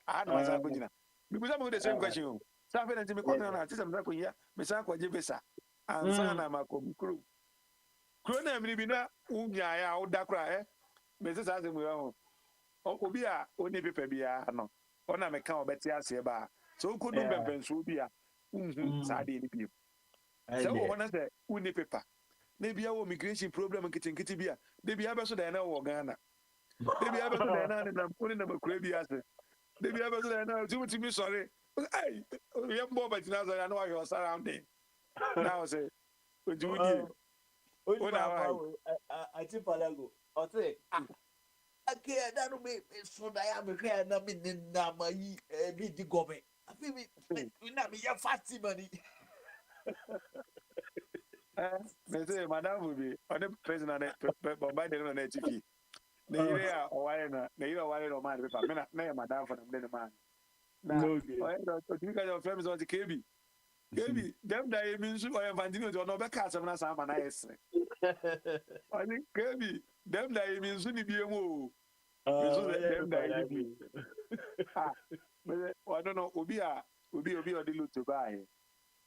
na ma sa ko jina mi busa mo the same question sa fe na ti me ko na ti se me ko ya me sa kwa je besa ansa na makomukuru krona mi bi na unya ya udakra me se sa se mu ho obi a oni pepe bia no ona me kan obeti ase ba so ko dum bebenso bia sa de ni bi so wo na se uni pepa na bia wo immigration problem nkitinkiti bia de bia be so da na wo Ghana de bia be so da na na uni na makura bia ase de bia be so da na timi sorry ai ye mbo ba tina so ya na wa your surrounding. Now say, what do you do? I think Palago. I say, I can't. That will be so that I am here. Na me na mai be the government. I feel we na me ya fast money. Me say, madam will be on the president, but by the on TV. Na ire o wale na ire o wale no man paper. Me na madam for them the man. No, to you guys your friends on the KB. Baby, them that you mean so I am finding you no be cast na sama na yes. I think baby, them that you mean so ni bi emu o. So them that you be. I don't know obi o de lo to buy.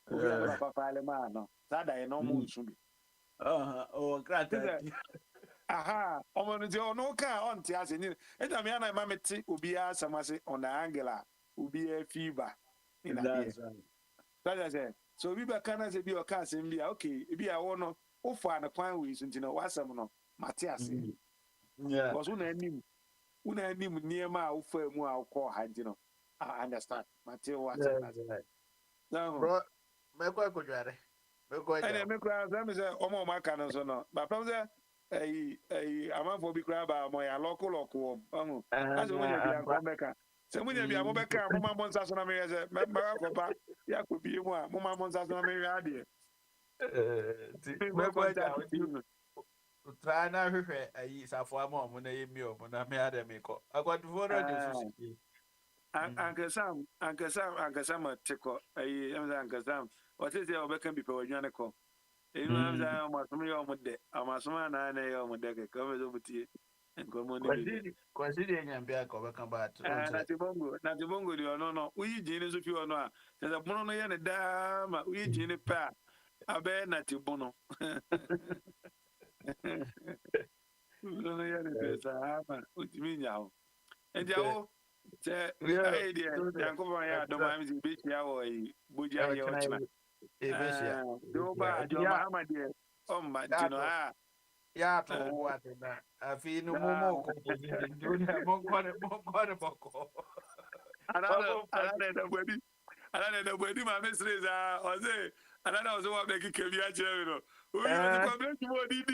Obi a papa le ma no. That that no mo nsu bi. Oh, grata. Aha, omo no je ono ka on ti ase ni. E da me ana ma meti obi a samase on the angle obi a fever. That's right. So we be kana se bi o ka se mbi okay bi a wo no wo fa na kwan we sunti no wasam no Matthias yeah was una nim niema wo fa mu a ko hanji no I understand Matthias what no bro me ko dware me ko ja me ko am say omo ma ka no so no ba pam say amanfo bi kra ba mo ya loko ahu aso mo ya bi an meka se mo nya bi mo beka mo ma mo nsa so na me ye me ko ba ya ko bi mu a mo ma mo nsa so na me ya de me ko ja try na hwehwe ayi safo ama mo na yemi o mo na me ade me ko akwadufo na de sushi ankasam tiko ayi ankasam what is your beka bi pe wadwane ko eyi ma za ma so me yo mo de ama so na na yo mo de ke ko me zo butie Consider nyambia ko beka ba to na tibongo di ono no uyi jini so fi ono a se bono no ye ne da ma uyi jini pa abe na tibono no ye ne pesa ma utimi nyawo enjawo Hey dear, Yanko, I don't mind the beach now. Buja, Doba, John Mahama, dear. Oh, my, you know, ya to what na afi no mo composition do na mo kwane boko another my mistress or say another was what make it be a chair, you know. We are the community more DD.